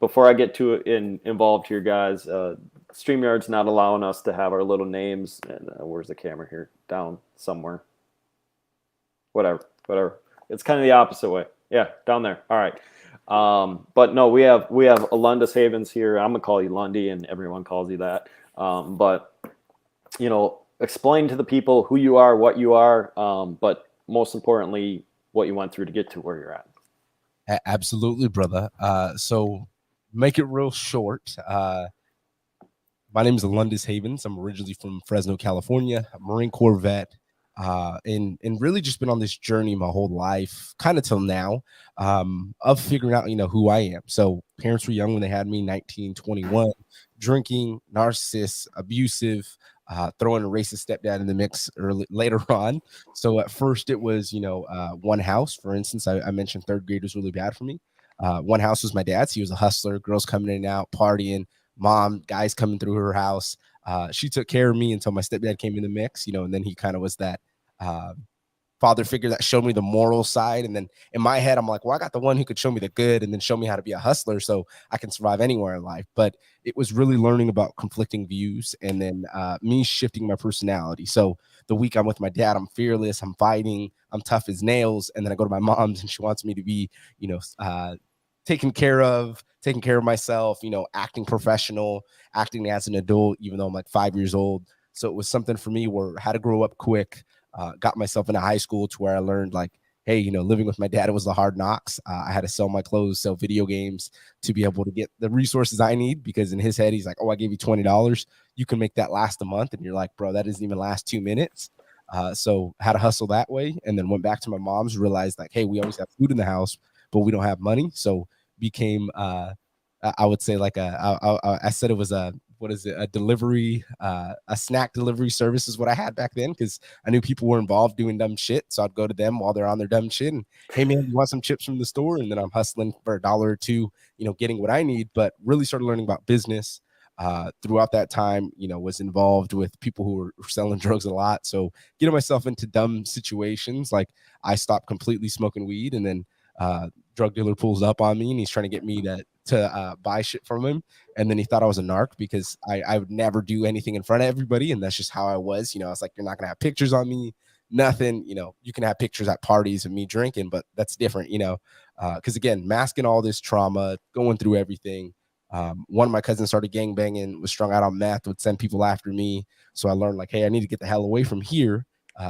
before I get too involved here, guys, StreamYard's not allowing us to have our little names. And where's the camera here? Down somewhere. Whatever. It's kind of the opposite way. Yeah, down there. All right. But no, we have Alundis Havens here. I'm gonna call you Lundy, and everyone calls you that. But explain to the people who you are, what you are, but most importantly, what you went through to get to where you're at.
Absolutely, brother. So make it real short. My name is Alundis Havens. I'm originally from Fresno, California. I'm a Marine Corps vet. And really just been on this journey my whole life, kind of till now, of figuring out, who I am. So parents were young when they had me, 19, 21, drinking, narcissist, abusive, throwing a racist stepdad in the mix later on. So at first it was, one house. For instance, I mentioned third grade was really bad for me. One house was my dad's. He was a hustler, girls coming in and out, partying, mom, guys coming through her house. She took care of me until my stepdad came in the mix, and then he kind of was that father figure that showed me the moral side. And then in my head, I'm like, well, I got the one who could show me the good and then show me how to be a hustler so I can survive anywhere in life. But it was really learning about conflicting views and then me shifting my personality. So the week I'm with my dad, I'm fearless, I'm fighting, I'm tough as nails. And then I go to my mom's and she wants me to be, taking care of myself, acting professional, acting as an adult, even though I'm like 5 years old. So it was something for me where I had to grow up quick, got myself into high school to where I learned like, hey, living with my dad, it was the hard knocks. I had to sell my clothes, sell video games to be able to get the resources I need, because in his head, he's like, oh, I gave you $20. You can make that last a month. And you're like, bro, that doesn't even last 2 minutes. So had to hustle that way. And then went back to my mom's, realized like, hey, we always have food in the house, but we don't have money. So became, I would say like I said it was a delivery, a snack delivery service is what I had back then, because I knew people were involved doing dumb shit. So I'd go to them while they're on their dumb shit and, hey man, you want some chips from the store? And then I'm hustling for $1 or $2, getting what I need. But really started learning about business throughout that time. Was involved with people who were selling drugs a lot. So getting myself into dumb situations, like I stopped completely smoking weed, and then drug dealer pulls up on me and he's trying to get me to buy shit from him. And then he thought I was a narc because I would never do anything in front of everybody. And that's just how I was. I was like, you're not going to have pictures on me, nothing. You can have pictures at parties of me drinking, but that's different, because again, masking all this trauma, going through everything. One of my cousins started gangbanging, was strung out on meth, would send people after me. So I learned like, hey, I need to get the hell away from here.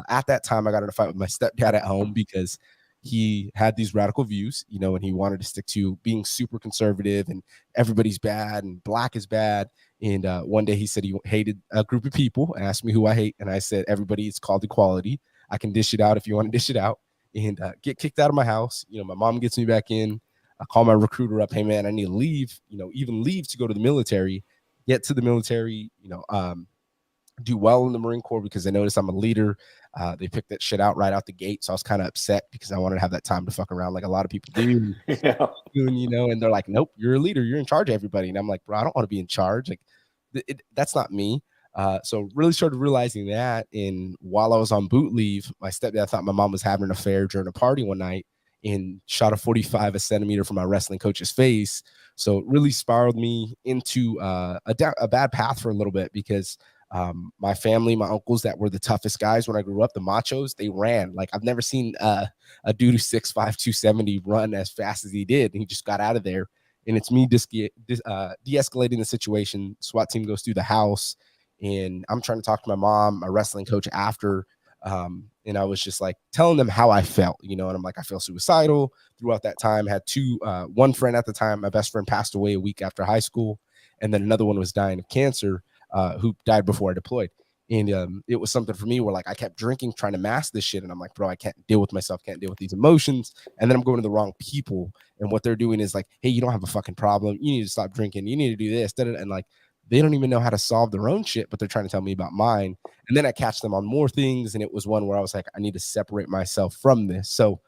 At that time, I got in a fight with my stepdad at home because he had these radical views, and he wanted to stick to being super conservative and everybody's bad and black is bad. And one day he said he hated a group of people, asked me who I hate. And I said, everybody, it's called equality. I can dish it out if you want to dish it out, and get kicked out of my house. My mom gets me back in. I call my recruiter up. Hey man, I need to leave, even leave to go to the military, get to the military, do well in the Marine Corps because they noticed I'm a leader. They picked that shit out right out the gate. So I was kind of upset because I wanted to have that time to fuck around like a lot of people do.
Yeah.
And they're like, nope, you're a leader. You're in charge of everybody. And I'm like, bro, I don't want to be in charge. Like that's not me. So really started realizing that. And while I was on boot leave, my stepdad thought my mom was having an affair during a party one night and shot a 45 centimeter from my wrestling coach's face. So it really spiraled me into a bad path for a little bit because my family, my uncles that were the toughest guys when I grew up, the machos, they ran. Like I've never seen a dude who's 6'5", 270 run as fast as he did. And he just got out of there. And it's me de-escalating the situation. SWAT team goes through the house and I'm trying to talk to my mom, my wrestling coach after. And I was just like telling them how I felt, and I'm like, I feel suicidal. Throughout that time, I had one friend at the time, my best friend passed away a week after high school. And then another one was dying of cancer, who died before I deployed. And it was something for me where like I kept drinking, trying to mask this shit. And I'm like, bro, I can't deal with myself, can't deal with these emotions. And then I'm going to the wrong people. And what they're doing is like, hey, you don't have a fucking problem. You need to stop drinking. You need to do this. And like they don't even know how to solve their own shit, but they're trying to tell me about mine. And then I catch them on more things. And it was one where I was like, I need to separate myself from this. So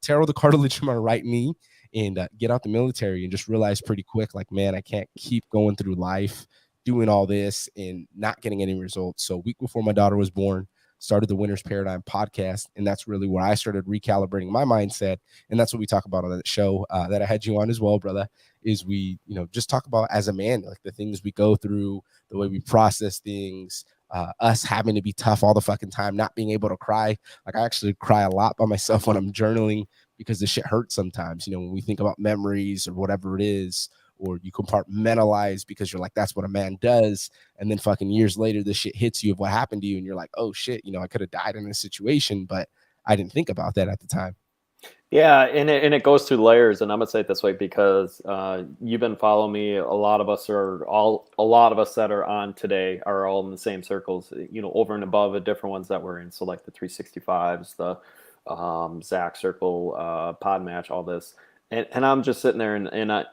tear the cartilage from my right knee and get out the military, and just realize pretty quick, like, man, I can't keep going through life doing all this and not getting any results. So a week before my daughter was born, started the Winner's Paradigm podcast. And that's really where I started recalibrating my mindset. And that's what we talk about on that show that I had you on as well, brother, is we, just talk about as a man, like the things we go through, the way we process things, us having to be tough all the fucking time, not being able to cry. Like, I actually cry a lot by myself when I'm journaling because the shit hurts sometimes, when we think about memories or whatever it is, or you compartmentalize because you're like, that's what a man does. And then fucking years later, this shit hits you of what happened to you. And you're like, oh shit, I could have died in this situation, but I didn't think about that at the time.
Yeah, and it goes through layers, and I'm gonna say it this way because you've been following me. A lot of us that are on today are all in the same circles, over and above the different ones that we're in. So like the 365s, the Zach Circle, Pod Match, all this, and I'm just sitting there, and I,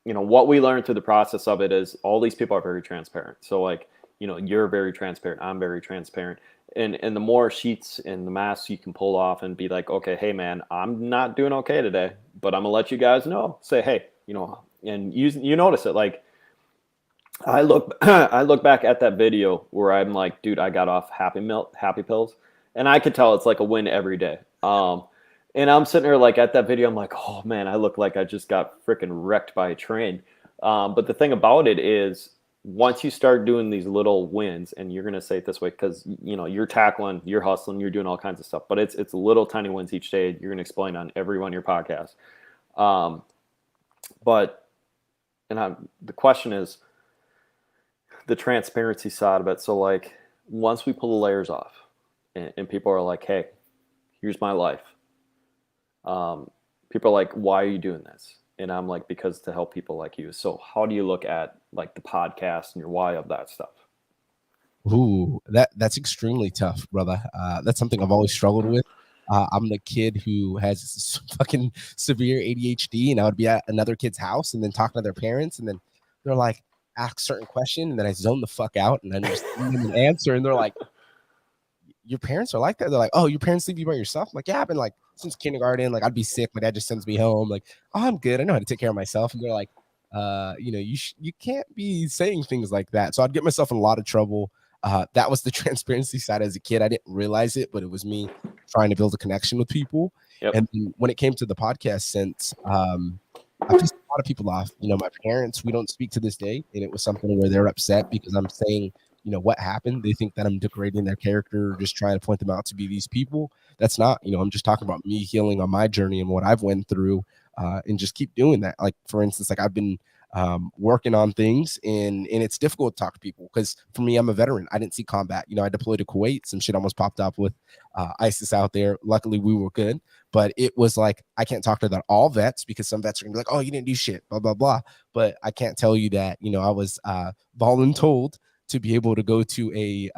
what we learned through the process of it is all these people are very transparent. So like, you're very transparent, I'm very transparent. And the more sheets and the masks you can pull off and be like, okay, hey man, I'm not doing okay today, but I'm gonna let you guys know. Say, hey, and you notice it. Like, I look back at that video where I'm like, dude, I got off happy pills, and I could tell it's like a win every day. And I'm sitting there like at that video, I'm like, oh man, I look like I just got freaking wrecked by a train. But the thing about it is, once you start doing these little wins, and you're going to say it this way, because, you're tackling, you're hustling, you're doing all kinds of stuff, but it's little tiny wins each day. You're going to explain on every one of your podcasts. The question is the transparency side of it. So like, once we pull the layers off and people are like, hey, here's my life. People are like, why are you doing this? And I'm like, because to help people like you. So how do you look at like the podcast and your why of that stuff?
Ooh, that's extremely tough, brother. That's something I've always struggled with. I'm the kid who has this fucking severe ADHD, and I would be at another kid's house and then talking to their parents, and then they're like, ask a certain question, and then I zone the fuck out, and then just give them an answer, and they're like, your parents are like that? They're like, oh, your parents leave you by yourself? I'm like, yeah, I've been like since kindergarten. Like, I'd be sick, my dad just sends me home. Like, oh, I'm good, I know how to take care of myself. And they're like, you can't be saying things like that. So I'd get myself in a lot of trouble. That was the transparency side as a kid. I didn't realize it, but it was me trying to build a connection with people. Yep. And when it came to the podcast sense, I've pissed a lot of people off. My parents, we don't speak to this day, and it was something where they're upset because I'm saying, what happened. They think that I'm degrading their character, just trying to point them out to be these people. That's not, I'm just talking about me healing on my journey and what I've went through, and just keep doing that. Like, for instance, like I've been working on things, and it's difficult to talk to people because for me, I'm a veteran. I didn't see combat. I deployed to Kuwait. Some shit almost popped up with ISIS out there. Luckily, we were good, but it was like, I can't talk to all vets because some vets are gonna be like, oh, you didn't do shit, blah, blah, blah. But I can't tell you that, I was voluntold to be able to go to a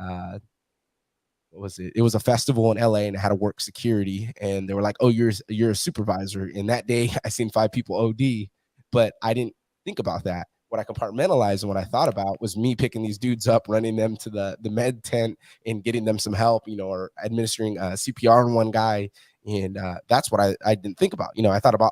what was it? It was a festival in LA, and I had to work security, and they were like, oh, you're a supervisor. And that day I seen 5 people OD, but I didn't think about that. What I compartmentalized and what I thought about was me picking these dudes up, running them to the med tent and getting them some help, or administering CPR on one guy. And that's what I didn't think about. I thought about,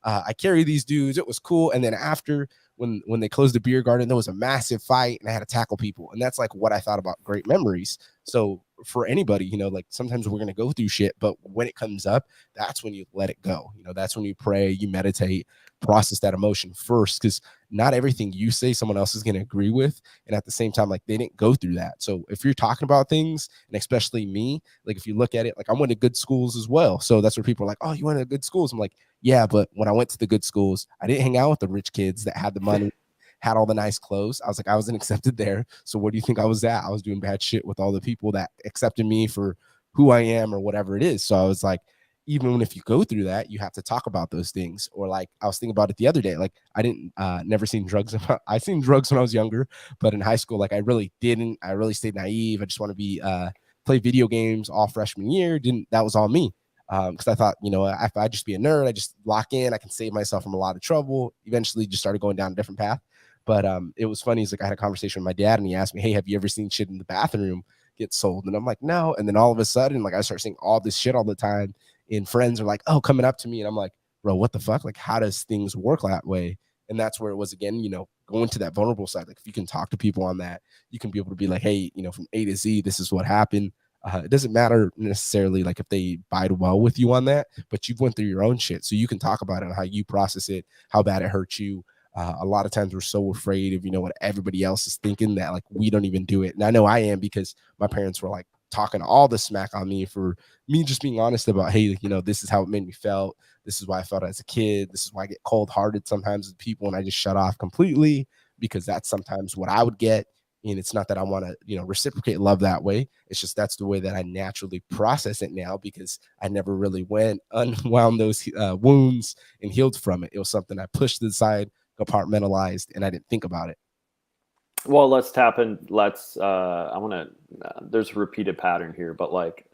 I carry these dudes. It was cool. And then after, when they closed the beer garden, there was a massive fight and I had to tackle people. And that's like what I thought about great memories. So for anybody, like sometimes we're going to go through shit, but when it comes up, that's when you let it go. That's when you pray, you meditate, process that emotion first, because not everything you say someone else is going to agree with. And at the same time, like, they didn't go through that. So if you're talking about things, and especially me, like if you look at it, like I went to good schools as well. So that's where people are like, oh, you went to good schools. I'm like, yeah, but when I went to the good schools, I didn't hang out with the rich kids that had the money, had all the nice clothes. I was like, I wasn't accepted there. So where do you think I was at? I was doing bad shit with all the people that accepted me for who I am or whatever it is. So I was like, even if you go through that, you have to talk about those things. Or like, I was thinking about it the other day. Like, I didn't never seen drugs. I seen drugs when I was younger, but in high school, like I really didn't. I really stayed naive. I just want to be play video games all freshman year. That was all me. Because I thought, if I just be a nerd, I just lock in, I can save myself from a lot of trouble. Eventually just started going down a different path. But it was funny. Is like I had a conversation with my dad, and he asked me, "Hey, have you ever seen shit in the bathroom get sold?" And I'm like, "No." And then all of a sudden, like I start seeing all this shit all the time, and friends are like, "Oh, coming up to me," and I'm like, "Bro, what the fuck? Like, how does things work that way?" And that's where it was again, going to that vulnerable side. Like if you can talk to people on that, you can be able to be like, "Hey, from A to Z, this is what happened." It doesn't matter necessarily like if they bide well with you on that, but you've went through your own shit, so you can talk about it and how you process it, how bad it hurt you. A lot of times we're so afraid of what everybody else is thinking that like we don't even do it. And I know I am, because my parents were like talking all the smack on me for me just being honest about, hey, this is how it made me felt. This is why I felt as a kid. This is why I get cold hearted sometimes with people, and I just shut off completely, because that's sometimes what I would get. And it's not that I want to, reciprocate love that way. It's just that's the way that I naturally process it now, because I never really unwound those wounds and healed from it. It was something I pushed to the side, compartmentalized, and I didn't think about it.
Well, let's tap in. I want to, there's a repeated pattern here, but like,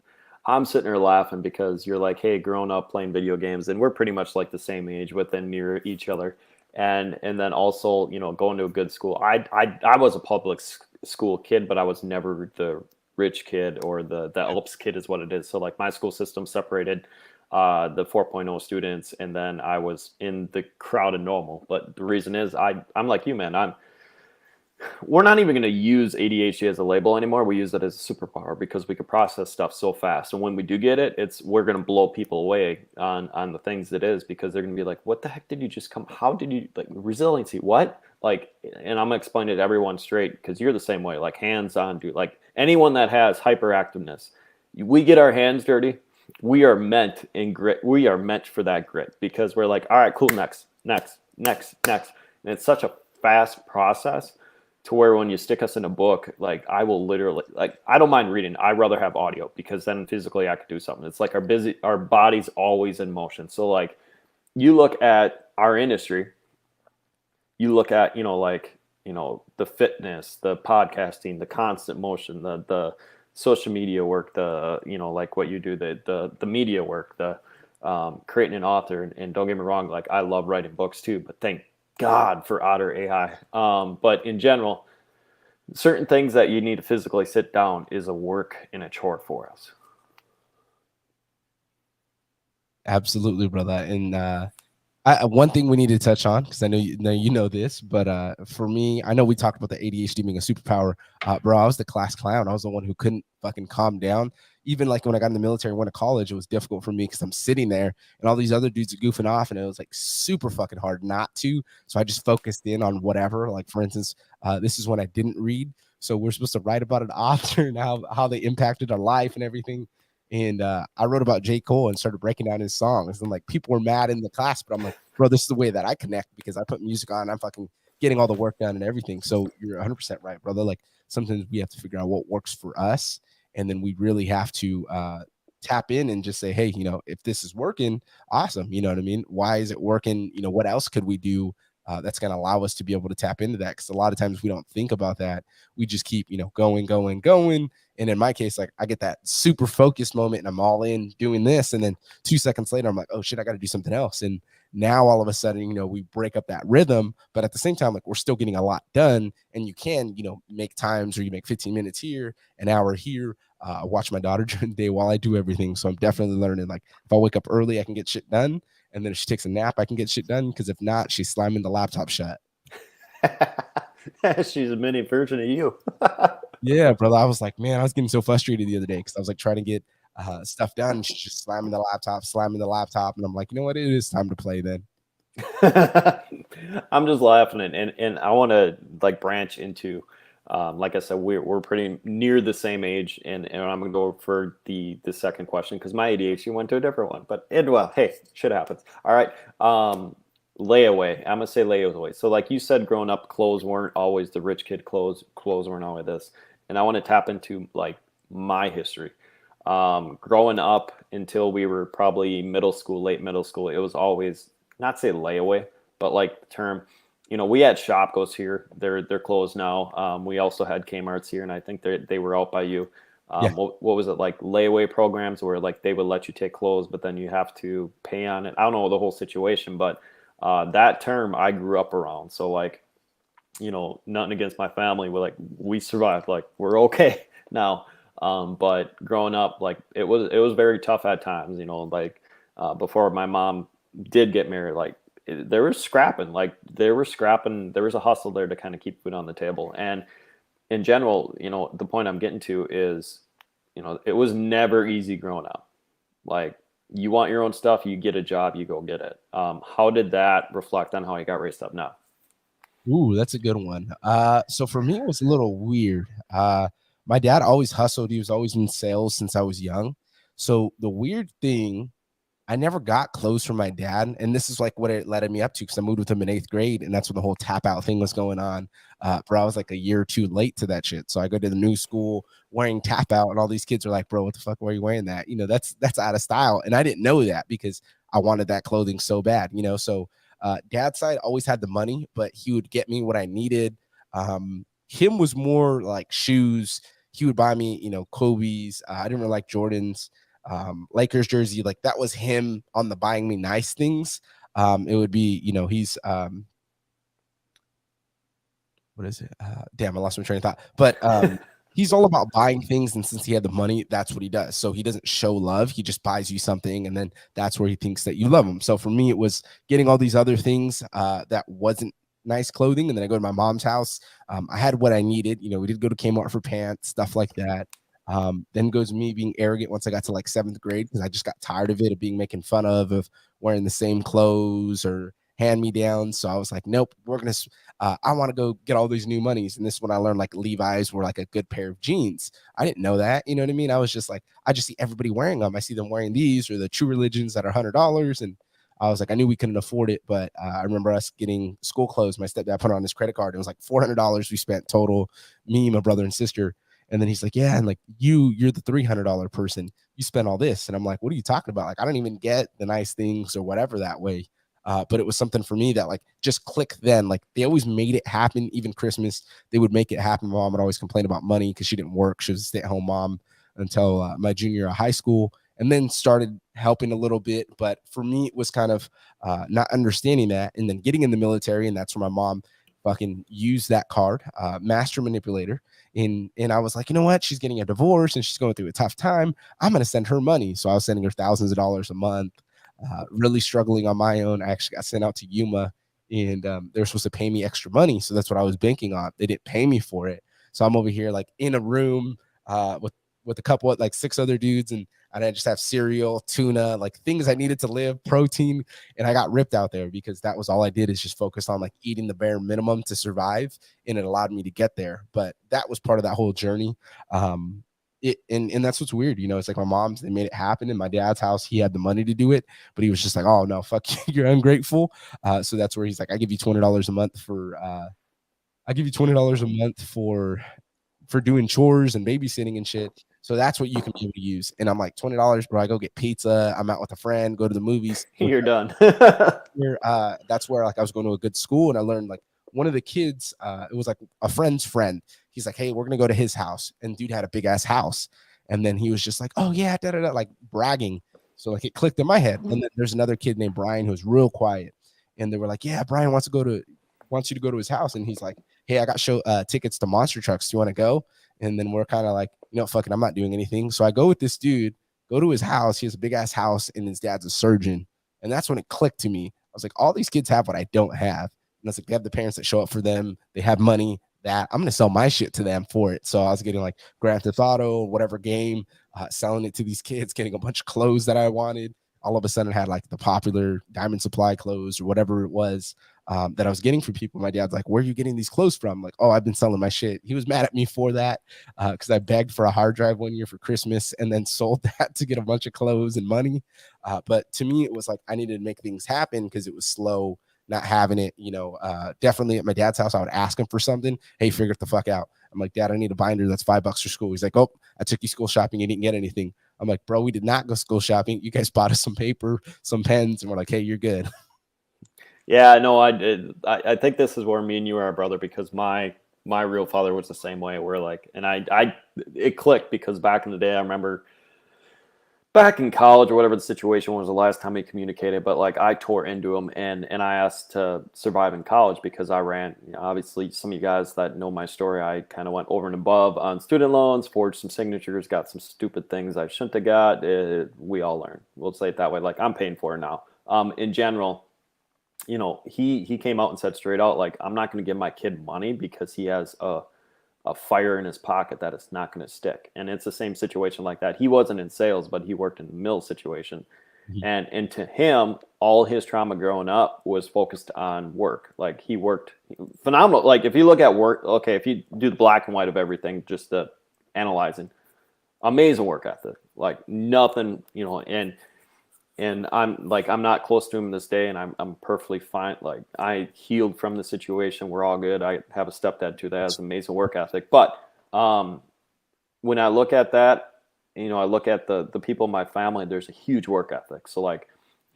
I'm sitting there laughing because you're like, hey, growing up playing video games, and we're pretty much like the same age within near each other. And then also, going to a good school. I was a public school kid, but I was never the rich kid or the Alps kid is what it is. So like my school system separated the 4.0 students, and then I was in the crowd of normal. But the reason is I'm like you, man. We're not even going to use ADHD as a label anymore. We use it as a superpower because we can process stuff so fast. And when we do get it, we're going to blow people away on the things it is, because they're going to be like, what the heck did you just come? How did you, like, resiliency? What? Like, and I'm going to explain it to everyone straight, because you're the same way, like hands-on, dude. Like anyone that has hyperactiveness, we get our hands dirty. We are meant in grit. We are meant for that grit, because we're like, all right, cool. Next. And it's such a fast process, to where when you stick us in a book, like I will literally, like, I don't mind reading. I'd rather have audio, because then physically I could do something. It's like our body's always in motion. So like you look at our industry, you look at, the fitness, the podcasting, the constant motion, the social media work, like what you do, the media work, the creating an author. And don't get me wrong, like I love writing books too, but thank God for Otter AI. But in general, certain things that you need to physically sit down is a work and a chore for us.
Absolutely, brother. And one thing we need to touch on, because I know you know this, but for me, I know we talked about the ADHD being a superpower. Bro, I was the class clown. I was the one who couldn't fucking calm down. Even like when I got in the military and went to college, it was difficult for me because I'm sitting there and all these other dudes are goofing off, and it was like super fucking hard not to. So I just focused in on whatever. Like for instance, this is when I didn't read. So we're supposed to write about an author and how they impacted our life and everything. And I wrote about J. Cole and started breaking down his songs. And like people were mad in the class, but I'm like, bro, this is the way that I connect, because I put music on. I'm fucking getting all the work done and everything. So you're 100% right, brother. Like sometimes we have to figure out what works for us. And then we really have to tap in and just say, hey, if this is working, awesome. You know what I mean? Why is it working? What else could we do that's going to allow us to be able to tap into that? Because a lot of times we don't think about that. We just keep, going. And in my case, like I get that super focused moment and I'm all in doing this. And then 2 seconds later, I'm like, oh shit, I got to do something else. And now all of a sudden, we break up that rhythm, but at the same time, like we're still getting a lot done. And you can, make times where you make 15 minutes here, an hour here. I watch my daughter during the day while I do everything. So I'm definitely learning, like if I wake up early, I can get shit done. And then if she takes a nap, I can get shit done. Because if not, she's slamming the laptop shut.
She's a mini version of you.
Yeah, brother. I was like, man, I was getting so frustrated the other day because I was like trying to get stuff done. And she's just slamming the laptop. And I'm like, you know what? It is time to play then.
I'm just laughing. And I want to like branch into, like I said, we're pretty near the same age. And I'm going to go for the second question, because my ADHD went to a different one. But hey, shit happens. All right. Layaway. I'm going to say layaway. So like you said, growing up, clothes weren't always the rich kid clothes. Clothes weren't always this. And I want to tap into like my history. Growing up until we were probably middle school, late middle school, it was always, not say layaway, but like the term, we had Shopko's here. They're closed now. We also had Kmart's here, and I think they were out by you.
Yeah.
What was it, like layaway programs where like they would let you take clothes, but then you have to pay on it? I don't know the whole situation, but that term I grew up around. So like you know, nothing against my family. We survived. Like, we're okay now. But growing up, like, it was very tough at times, you know, like, before my mom did get married, like, there was scrapping, there was a hustle there to kind of keep food on the table. And in general, you know, the point I'm getting to is, you know, it was never easy growing up. Like, you want your own stuff, you get a job, you go get it. How did that reflect on how you got raised up now?
Ooh, that's a good one. So for me, it was a little weird. My dad always hustled. He was always in sales since I was young. So the weird thing, I never got clothes from my dad, and this is like what it led me up to because I moved with him in 8th grade, and that's when the whole tap out thing was going on. Bro, I was like a year or two late to that shit. So I go to the new school wearing tap out, and all these kids are like, "Bro, what the fuck? Why are you wearing that?" You know, that's out of style, and I didn't know that because I wanted that clothing so bad. You know, so dad's side always had the money, but he would get me what I needed. Him was more like shoes. He would buy me, you know, Kobe's. I didn't really like Jordans. Lakers jersey, like that was him on the buying me nice things. It would be, you know, he's what is it? Damn, I lost my train of thought. But he's all about buying things, and since he had the money, that's what he does. So he doesn't show love; he just buys you something, and then that's where he thinks that you love him. So for me, it was getting all these other things that wasn't nice clothing, and then I go to my mom's house. I had what I needed. You know, we did go to Kmart for pants, stuff like that. Then goes me being arrogant once I got to like 7th grade because I just got tired of it, of being making fun of wearing the same clothes or hand me down. So I was like, nope, I want to go get all these new monies. And this is when I learned like Levi's were like a good pair of jeans. I didn't know that. You know what I mean? I was just like, I just see everybody wearing them. I see them wearing these or the True Religions that are $100. And I was like, I knew we couldn't afford it, but I remember us getting school clothes. My stepdad put on his credit card. It was like $400 we spent total, me, my brother, and sister. And then he's like, yeah, and like you're the $300 person. You spent all this. And I'm like, what are you talking about? Like, I don't even get the nice things or whatever that way. But it was something for me that like just clicked then. Like they always made it happen. Even Christmas, they would make it happen. My mom would always complain about money because she didn't work. She was a stay-at-home mom until my junior year of high school, and then started helping a little bit. But for me, it was kind of not understanding that, and then getting in the military, and that's where my mom fucking used that card, master manipulator. And I was like, you know what? She's getting a divorce and she's going through a tough time. I'm going to send her money. So I was sending her thousands of dollars a month, really struggling on my own. I actually got sent out to Yuma, and they're supposed to pay me extra money. So that's what I was banking on. They didn't pay me for it. So I'm over here like in a room with a couple of like 6 other dudes, and I just have cereal, tuna, like things I needed to live, protein. And I got ripped out there because that was all I did, is just focus on like eating the bare minimum to survive. And it allowed me to get there. But that was part of that whole journey. And that's what's weird. You know, it's like my mom's, they made it happen. In my dad's house, he had the money to do it, but he was just like, oh no, fuck you, you're ungrateful. So that's where he's like, I give you $20 a month for doing chores and babysitting and shit. So that's what you can be able to use. And I'm like, $20, bro. I go get pizza. I'm out with a friend, go to the movies.
You're done.
That's where like I was going to a good school, and I learned like one of the kids, it was like a friend's friend. He's like, hey, we're going to go to his house. And dude had a big ass house. And then he was just like, oh yeah, like bragging. So like it clicked in my head. And then there's another kid named Brian who was real quiet. And they were like, yeah, Brian wants you to go to his house. And he's like, hey, I got tickets to Monster Trucks. Do you want to go? And then we're kind of like, you know, fuck it, I'm not doing anything. So I go with this dude, go to his house. He has a big ass house, and his dad's a surgeon. And that's when it clicked to me. I was like, all these kids have what I don't have. And I was like, they have the parents that show up for them. They have money. That I'm going to sell my shit to them for it. So I was getting like Grand Theft Auto, whatever game, selling it to these kids, getting a bunch of clothes that I wanted. All of a sudden, I had like the popular Diamond Supply clothes or whatever it was that I was getting from people. My dad's like, where are you getting these clothes from? I'm like, oh, I've been selling my shit. He was mad at me for that because I begged for a hard drive one year for Christmas and then sold that to get a bunch of clothes and money. But to me, it was like I needed to make things happen because it was slow not having it. You know, definitely at my dad's house, I would ask him for something. Hey, figure it the fuck out. I'm like, Dad, I need a binder that's $5 for school. He's like, oh, I took you school shopping. You didn't get anything. I'm like, bro, we did not go school shopping. You guys bought us some paper, some pens, and we're like, hey, you're good.
Yeah, no, I think this is where me and you are a brother, because my real father was the same way. We're like, and it clicked because back in the day, I remember back in college or whatever the situation was the last time we communicated, but like I tore into him and I asked to survive in college because I ran, obviously some of you guys that know my story, I kind of went over and above on student loans, forged some signatures, got some stupid things I shouldn't have got. We all learn. We'll say it that way. Like I'm paying for it now. In general, he came out and said straight out, like, I'm not going to give my kid money because he has a fire in his pocket that it's not going to stick. And it's the same situation like that. He wasn't in sales, but he worked in the mill situation.
Mhm.
And to him, all his trauma growing up was focused on work. Like he worked phenomenal. Like if you look at work, okay, if you do the black and white of everything, just the analyzing, amazing work ethic, like nothing, and I'm not close to him this day, and I'm perfectly fine. Like I healed from the situation. We're all good. I have a stepdad too that has amazing work ethic. But when I look at that, I look at the people in my family. There's a huge work ethic. So like,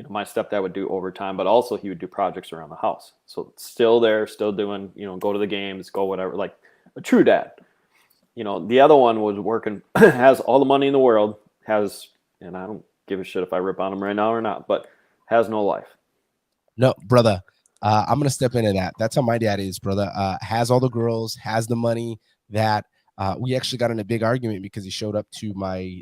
my stepdad would do overtime, but also he would do projects around the house. So still there, still doing, go to the games, go whatever. Like a true dad. The other one was working, has all the money in the world, and I don't give a shit if I rip on him right now or not, but has no life.
No, brother. I'm gonna step into that. That's how my dad is, brother. Has all the girls, has the money. That we actually got in a big argument because he showed up to my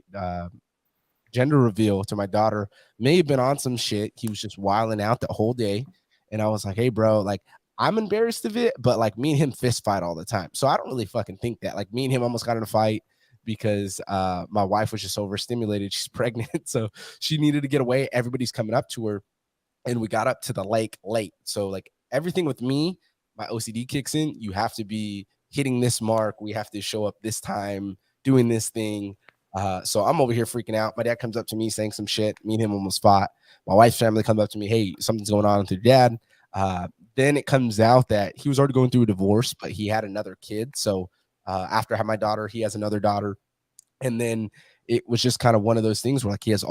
gender reveal to my daughter. May have been on some shit. He was just wilding out the whole day, and I was like, "Hey, bro, like I'm embarrassed of it, but like me and him fist fight all the time, so I don't really fucking think that. Like me and him almost got in a fight." Because my wife was just overstimulated. She's pregnant, so she needed to get away. Everybody's coming up to her, and we got up to the lake late. So like everything with me, my OCD kicks in. You have to be hitting this mark. We have to show up this time, doing this thing. So I'm over here freaking out. My dad comes up to me saying some shit. Me and him almost fought. My wife's family comes up to me. Hey, something's going on with your dad. Then it comes out that he was already going through a divorce, but he had another kid. So after I had my daughter, he has another daughter. And then it was just kind of one of those things where like he has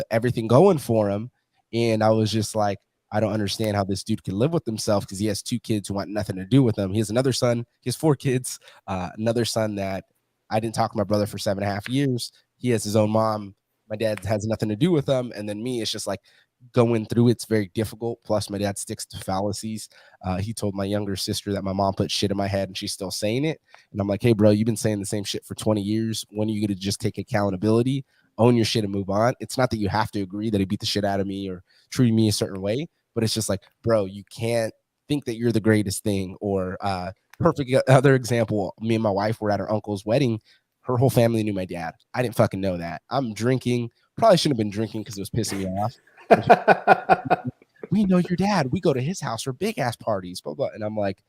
everything going for him. And I was just like, I don't understand how this dude can live with himself because he has 2 kids who want nothing to do with him. He has another son. He has 4 kids. Another son that I didn't talk to my brother for 7.5 years. He has his own mom. My dad has nothing to do with him. And then me, it's just like going through it's very difficult. Plus, my dad sticks to fallacies. He told my younger sister that my mom put shit in my head and she's still saying it. And I'm like, hey, bro, you've been saying the same shit for 20 years. When are you going to just take accountability, own your shit and move on? It's not that you have to agree that he beat the shit out of me or treat me a certain way, but it's just like, bro, you can't think that you're the greatest thing. Or perfect other example, me and my wife were at her uncle's wedding. Her whole family knew my dad. I didn't fucking know that. I'm drinking. Probably shouldn't have been drinking because it was pissing me off. We know your dad. We go to his house for big ass parties, blah, blah. And I'm like,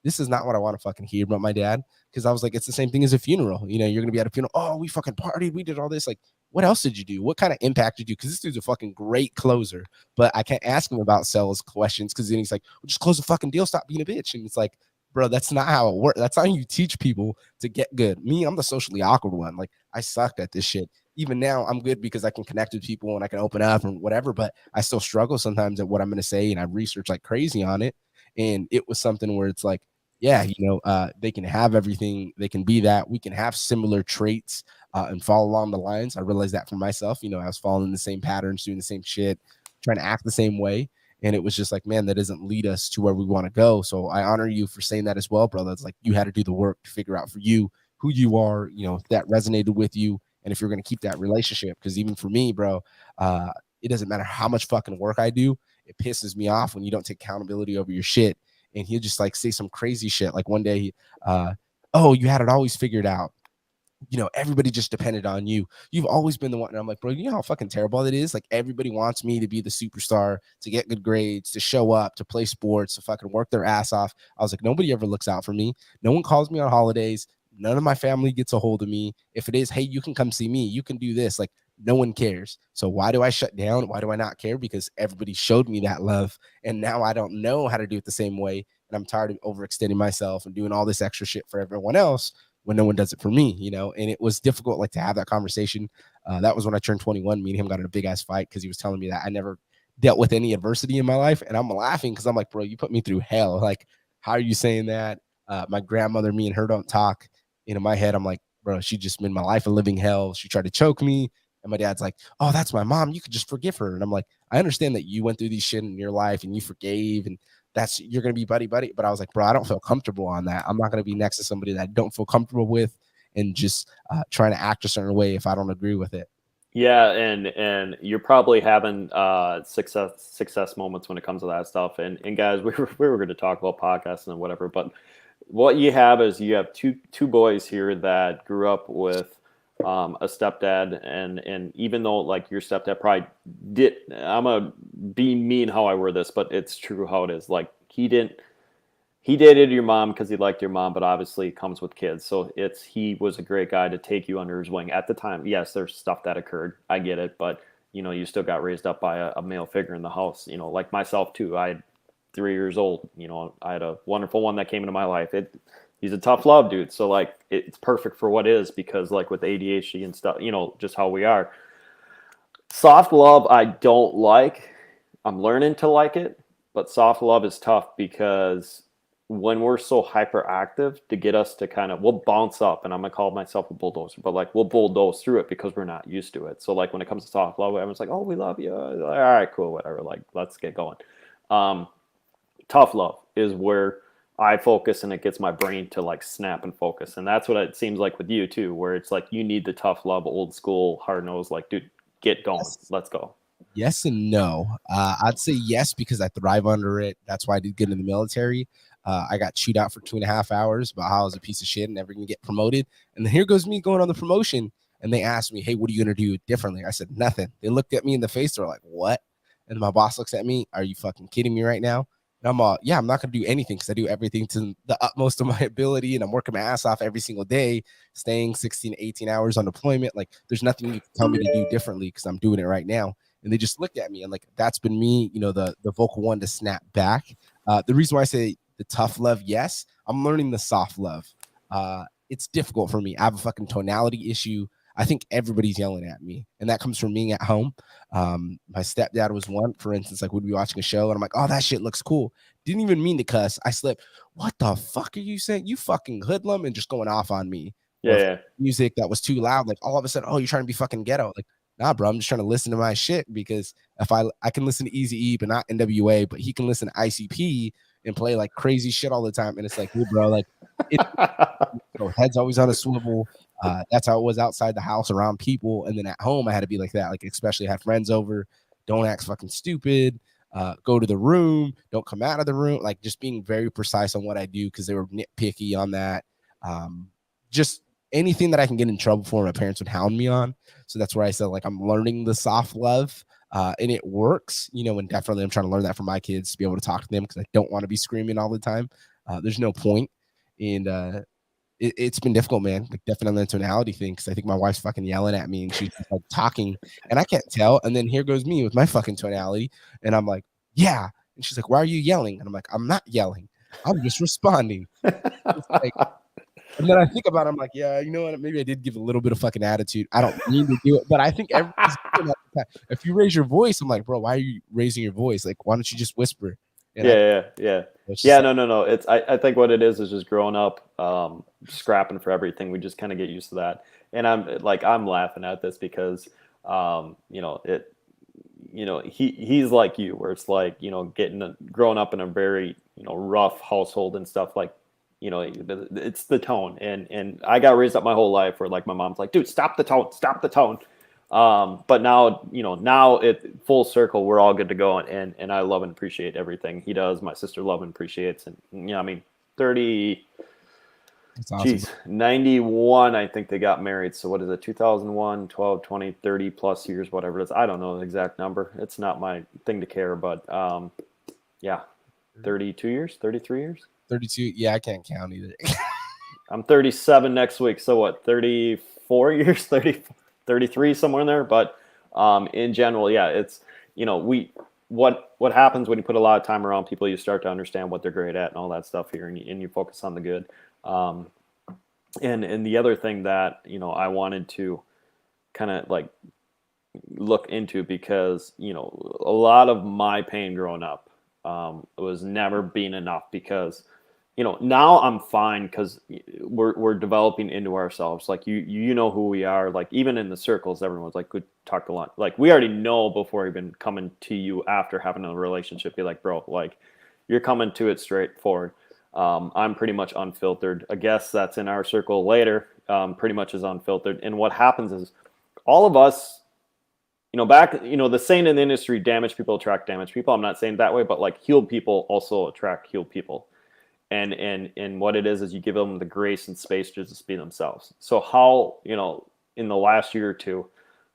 this is not what I want to fucking hear about my dad. Because I was like, it's the same thing as a funeral. You're going to be at a funeral. Oh, we fucking partied. We did all this. Like, what else did you do? What kind of impact did you do? Because this dude's a fucking great closer. But I can't ask him about sales questions because then he's like, well, just close the fucking deal. Stop being a bitch. And it's like, bro, that's not how it works. That's how you teach people to get good. Me, I'm the socially awkward one. Like, I sucked at this shit. Even now, I'm good because I can connect with people and I can open up and whatever. But I still struggle sometimes at what I'm going to say. And I research like crazy on it. And it was something where it's like, yeah, they can have everything. They can be that. We can have similar traits and follow along the lines. I realized that for myself. I was following the same patterns, doing the same shit, trying to act the same way. And it was just like, man, that doesn't lead us to where we want to go. So I honor you for saying that as well, brother. It's like you had to do the work to figure out for you who you are, if that resonated with you. And if you're going to keep that relationship, because even for me, bro, it doesn't matter how much fucking work I do. It pisses me off when you don't take accountability over your shit. And he'll just like say some crazy shit. Like one day, oh, you had it always figured out. Everybody just depended on you. You've always been the one. And I'm like, bro, you know how fucking terrible it is? Like everybody wants me to be the superstar, to get good grades, to show up, to play sports, to fucking work their ass off. I was like, nobody ever looks out for me. No one calls me on holidays. None of my family gets a hold of me. If it is, hey, you can come see me. You can do this. Like no one cares. So why do I shut down? Why do I not care? Because everybody showed me that love. And now I don't know how to do it the same way. And I'm tired of overextending myself and doing all this extra shit for everyone else when no one does it for me, and it was difficult like to have that conversation. That was when I turned 21. Me and him got in a big ass fight because he was telling me that I never dealt with any adversity in my life. And I'm laughing because I'm like, bro, you put me through hell. Like, how are you saying that? My grandmother, me and her don't talk. In my head, I'm like, bro, she just made my life a living hell. She tried to choke me. And my dad's like, oh, that's my mom. You could just forgive her. And I'm like, I understand that you went through these shit in your life and you forgave and you're going to be buddy. But I was like, bro, I don't feel comfortable on that. I'm not going to be next to somebody that I don't feel comfortable with and just trying to act a certain way if I don't agree with it.
Yeah, and you're probably having success moments when it comes to that stuff. And guys, we were going to talk about podcasting and whatever, but what you have is you have two boys here that grew up with a stepdad, and even though like your stepdad probably did, I'm gonna be mean how I word this, but it's true how it is. Like he dated your mom because he liked your mom, but obviously it comes with kids. So he was a great guy to take you under his wing at the time. Yes, there's stuff that occurred. I get it, but you still got raised up by a male figure in the house. Like myself too. I had 3 years old. I had a wonderful one that came into my life. He's a tough love dude. So like it's perfect for what is, because like with ADHD and stuff, just how we are. Soft love, I don't like. I'm learning to like it, but soft love is tough because when we're so hyperactive, to get us to we'll bounce up, and I'm gonna call myself a bulldozer, but like we'll bulldoze through it because we're not used to it. So like when it comes to soft love, everyone's like, "Oh, we love you." All right, cool, whatever. Like let's get going. Tough love is where I focus, and it gets my brain to like snap and focus. And that's what it seems like with you too, where it's like you need the tough love, old school, hard nosed, like, dude, get going.
Yes.
Let's go.
Yes and no. I'd say yes because I thrive under it. That's why I did get in the military. I got chewed out for 2.5 hours about how I was a piece of shit and never gonna get promoted. And then here goes me going on the promotion. And they asked me, hey, what are you gonna do differently? I said, nothing. They looked at me in the face. They're like, what? And my boss looks at me, are you fucking kidding me right now? And I'm all, yeah, I'm not going to do anything because I do everything to the utmost of my ability. And I'm working my ass off every single day, staying 16, 18 hours on deployment. Like there's nothing you can tell me to do differently because I'm doing it right now. And they just looked at me and like, that's been me, the vocal one to snap back. The reason why I say the tough love, yes, I'm learning the soft love. It's difficult for me. I have a fucking tonality issue. I think everybody's yelling at me, and that comes from being at home. My stepdad was one, for instance, like we'd be watching a show and I'm like, oh, that shit looks cool. Didn't even mean to cuss. I slipped. What the fuck are you saying? You fucking hoodlum, and just going off on me.
Yeah.
Music that was too loud. Like all of a sudden, oh, you're trying to be fucking ghetto. Like, nah, bro, I'm just trying to listen to my shit because if I can listen to Eazy-E, but not NWA, but he can listen to ICP and play like crazy shit all the time. And it's like, hey, bro, like head's always on a swivel. That's how it was outside the house around people. And then at home, I had to be like that. Like, especially I had friends over. Don't act fucking stupid. Go to the room. Don't come out of the room. Like just being very precise on what I do because they were nitpicky on that. Just anything that I can get in trouble for, my parents would hound me on. So that's where I said, like, I'm learning the soft love. And it works, and definitely I'm trying to learn that from my kids to be able to talk to them because I don't want to be screaming all the time. There's no point. And it's been difficult, man. Like definitely the tonality thing because I think my wife's fucking yelling at me and she's just, like talking and I can't tell. And then here goes me with my fucking tonality. And I'm like, yeah. And she's like, why are you yelling? And I'm like, I'm not yelling. I'm just responding. Like, and then I think about it, I'm like, yeah, you know what? Maybe I did give a little bit of fucking attitude. I don't mean to do it, but I think everybody's doing that all the time. If you raise your voice, I'm like, bro, why are you raising your voice? Like, why don't you just whisper? And
Yeah. No. It's I think what it is just growing up, scrapping for everything. We just kind of get used to that. And I'm laughing at this because he's like you, where it's like, growing up in a very, rough household and stuff, like, it's the tone. And I got raised up my whole life where like my mom's like, dude, stop the tone. But now, now it full circle, we're all good to go. And I love and appreciate everything he does. My sister love and appreciates. And, 30,
That's awesome.
91, I think they got married. So what is it? 2001, 12, 20, 30 plus years, whatever it is. I don't know the exact number. It's not my thing to care, but 32 years, 33 years.
32. Yeah, I can't count either.
I'm 37 next week. So what, 34 years, 33, somewhere in there. But in general, yeah, it's, what happens when you put a lot of time around people, you start to understand what they're great at and all that stuff here. And you focus on the good. And the other thing that, I wanted to kind of like look into because, a lot of my pain growing up was never being enough because now I'm fine because we're developing into ourselves. Like you know who we are. Like even in the circles, everyone's like, "Good, talk to lunch." Like we already know before even coming to you after having a relationship. Be like, bro, like you're coming to it straightforward. I'm pretty much unfiltered. A guest that's in our circle later pretty much is unfiltered. And what happens is all of us, the saying in the industry, damaged people attract damaged people. I'm not saying that way, but like healed people also attract healed people. And what it is you give them the grace and space to just be themselves. So how, in the last year or two,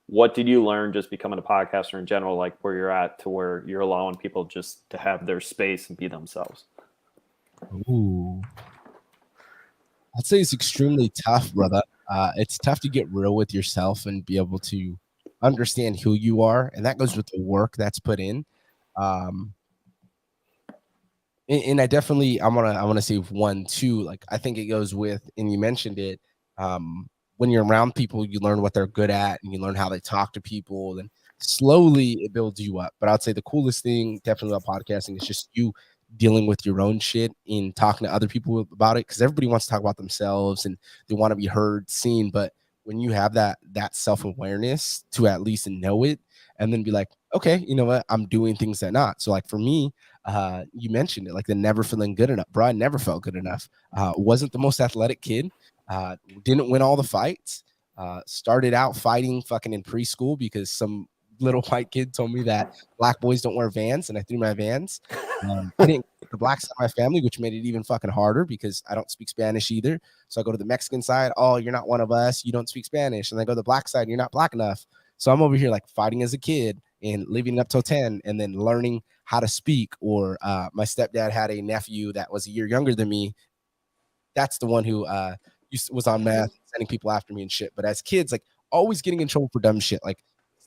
what did you learn just becoming a podcaster in general, like where you're at to where you're allowing people just to have their space and be themselves?
Ooh. I'd say it's extremely tough, brother. It's tough to get real with yourself and be able to understand who you are. And that goes with the work that's put in. And I definitely, I want to say one, two, like I think it goes with, and you mentioned it, when you're around people, you learn what they're good at and you learn how they talk to people, and slowly it builds you up. But I'd say the coolest thing definitely about podcasting is just you dealing with your own shit and talking to other people about it. Cause everybody wants to talk about themselves and they want to be heard, seen. But when you have that self-awareness to at least know it and then be like, okay, you know what? I'm doing things that not. So like for me, you mentioned it, like the never feeling good enough. Bro, I never felt good enough. Wasn't the most athletic kid. Didn't win all the fights. Started out fighting fucking in preschool because some little white kid told me that black boys don't wear Vans, and I threw my Vans. I didn't get the black side of my family, which made it even fucking harder because I don't speak Spanish either. So I go to the Mexican side. Oh, you're not one of us. You don't speak Spanish. And I go to the black side. You're not black enough. So I'm over here like fighting as a kid and living up till 10 and then learning how to speak. Or my stepdad had a nephew that was a year younger than me. That's the one who was on meth, sending people after me and shit. But as kids, like always getting in trouble for dumb shit. Like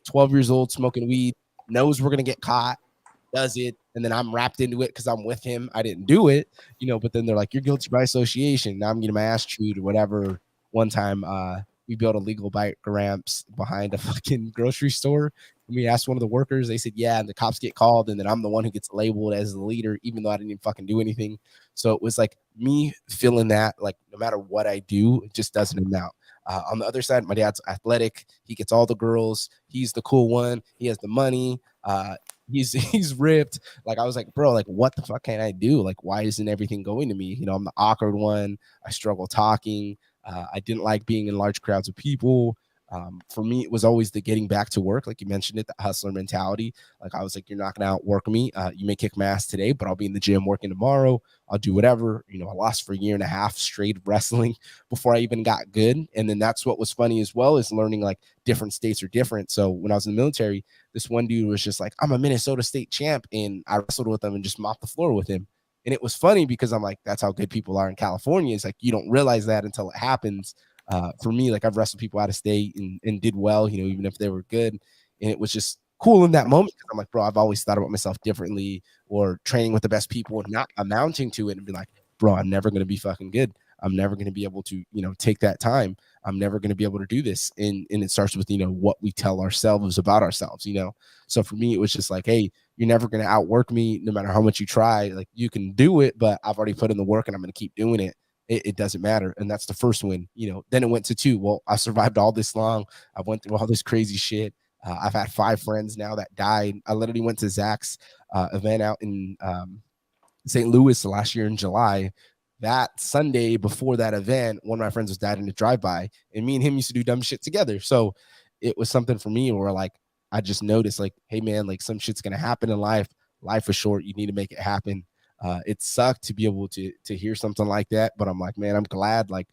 12 years old, smoking weed, knows we're going to get caught, does it. And then I'm wrapped into it because I'm with him. I didn't do it, but then they're like, you're guilty by association. Now I'm getting my ass chewed or whatever. One time we built illegal bike ramps behind a fucking grocery store. And we asked one of the workers, they said, yeah, and the cops get called. And then I'm the one who gets labeled as the leader, even though I didn't even fucking do anything. So it was like me feeling that, like, no matter what I do, it just doesn't amount. On the other side, my dad's athletic. He gets all the girls. He's the cool one. He has the money. He's ripped. Like I was like, bro, like what the fuck can I do? Like, why isn't everything going to me? I'm the awkward one. I struggle talking. I didn't like being in large crowds of people. For me, it was always the getting back to work. Like you mentioned it, the hustler mentality. Like I was like, you're not going to outwork me. You may kick my ass today, but I'll be in the gym working tomorrow. I'll do whatever. I lost for a year and a half straight wrestling before I even got good. And then that's what was funny as well, is learning like different states are different. So when I was in the military, this one dude was just like, I'm a Minnesota state champ. And I wrestled with him and just mopped the floor with him. And it was funny because I'm like, that's how good people are in California. It's like, you don't realize that until it happens. For me, like I've wrestled people out of state and did well, even if they were good. And it was just cool in that moment. I'm like, bro, I've always thought about myself differently, or training with the best people and not amounting to it and be like, bro, I'm never going to be fucking good. I'm never going to be able to, take that time. I'm never going to be able to do this. And it starts with, what we tell ourselves about ourselves, So for me, it was just like, hey, you're never going to outwork me no matter how much you try. Like you can do it, but I've already put in the work and I'm going to keep doing it. It doesn't matter. And that's the first win, Then it went to 2. Well, I survived all this long. I went through all this crazy shit. I've had 5 friends now that died. I literally went to Zach's event out in St. Louis last year in July. That Sunday before that event, one of my friends was died in a drive-by, and me and him used to do dumb shit together. So it was something for me where like, I just noticed like, hey man, like some shit's going to happen in life. Life is short. You need to make it happen. It sucked to be able to hear something like that, but I'm like, man, I'm glad like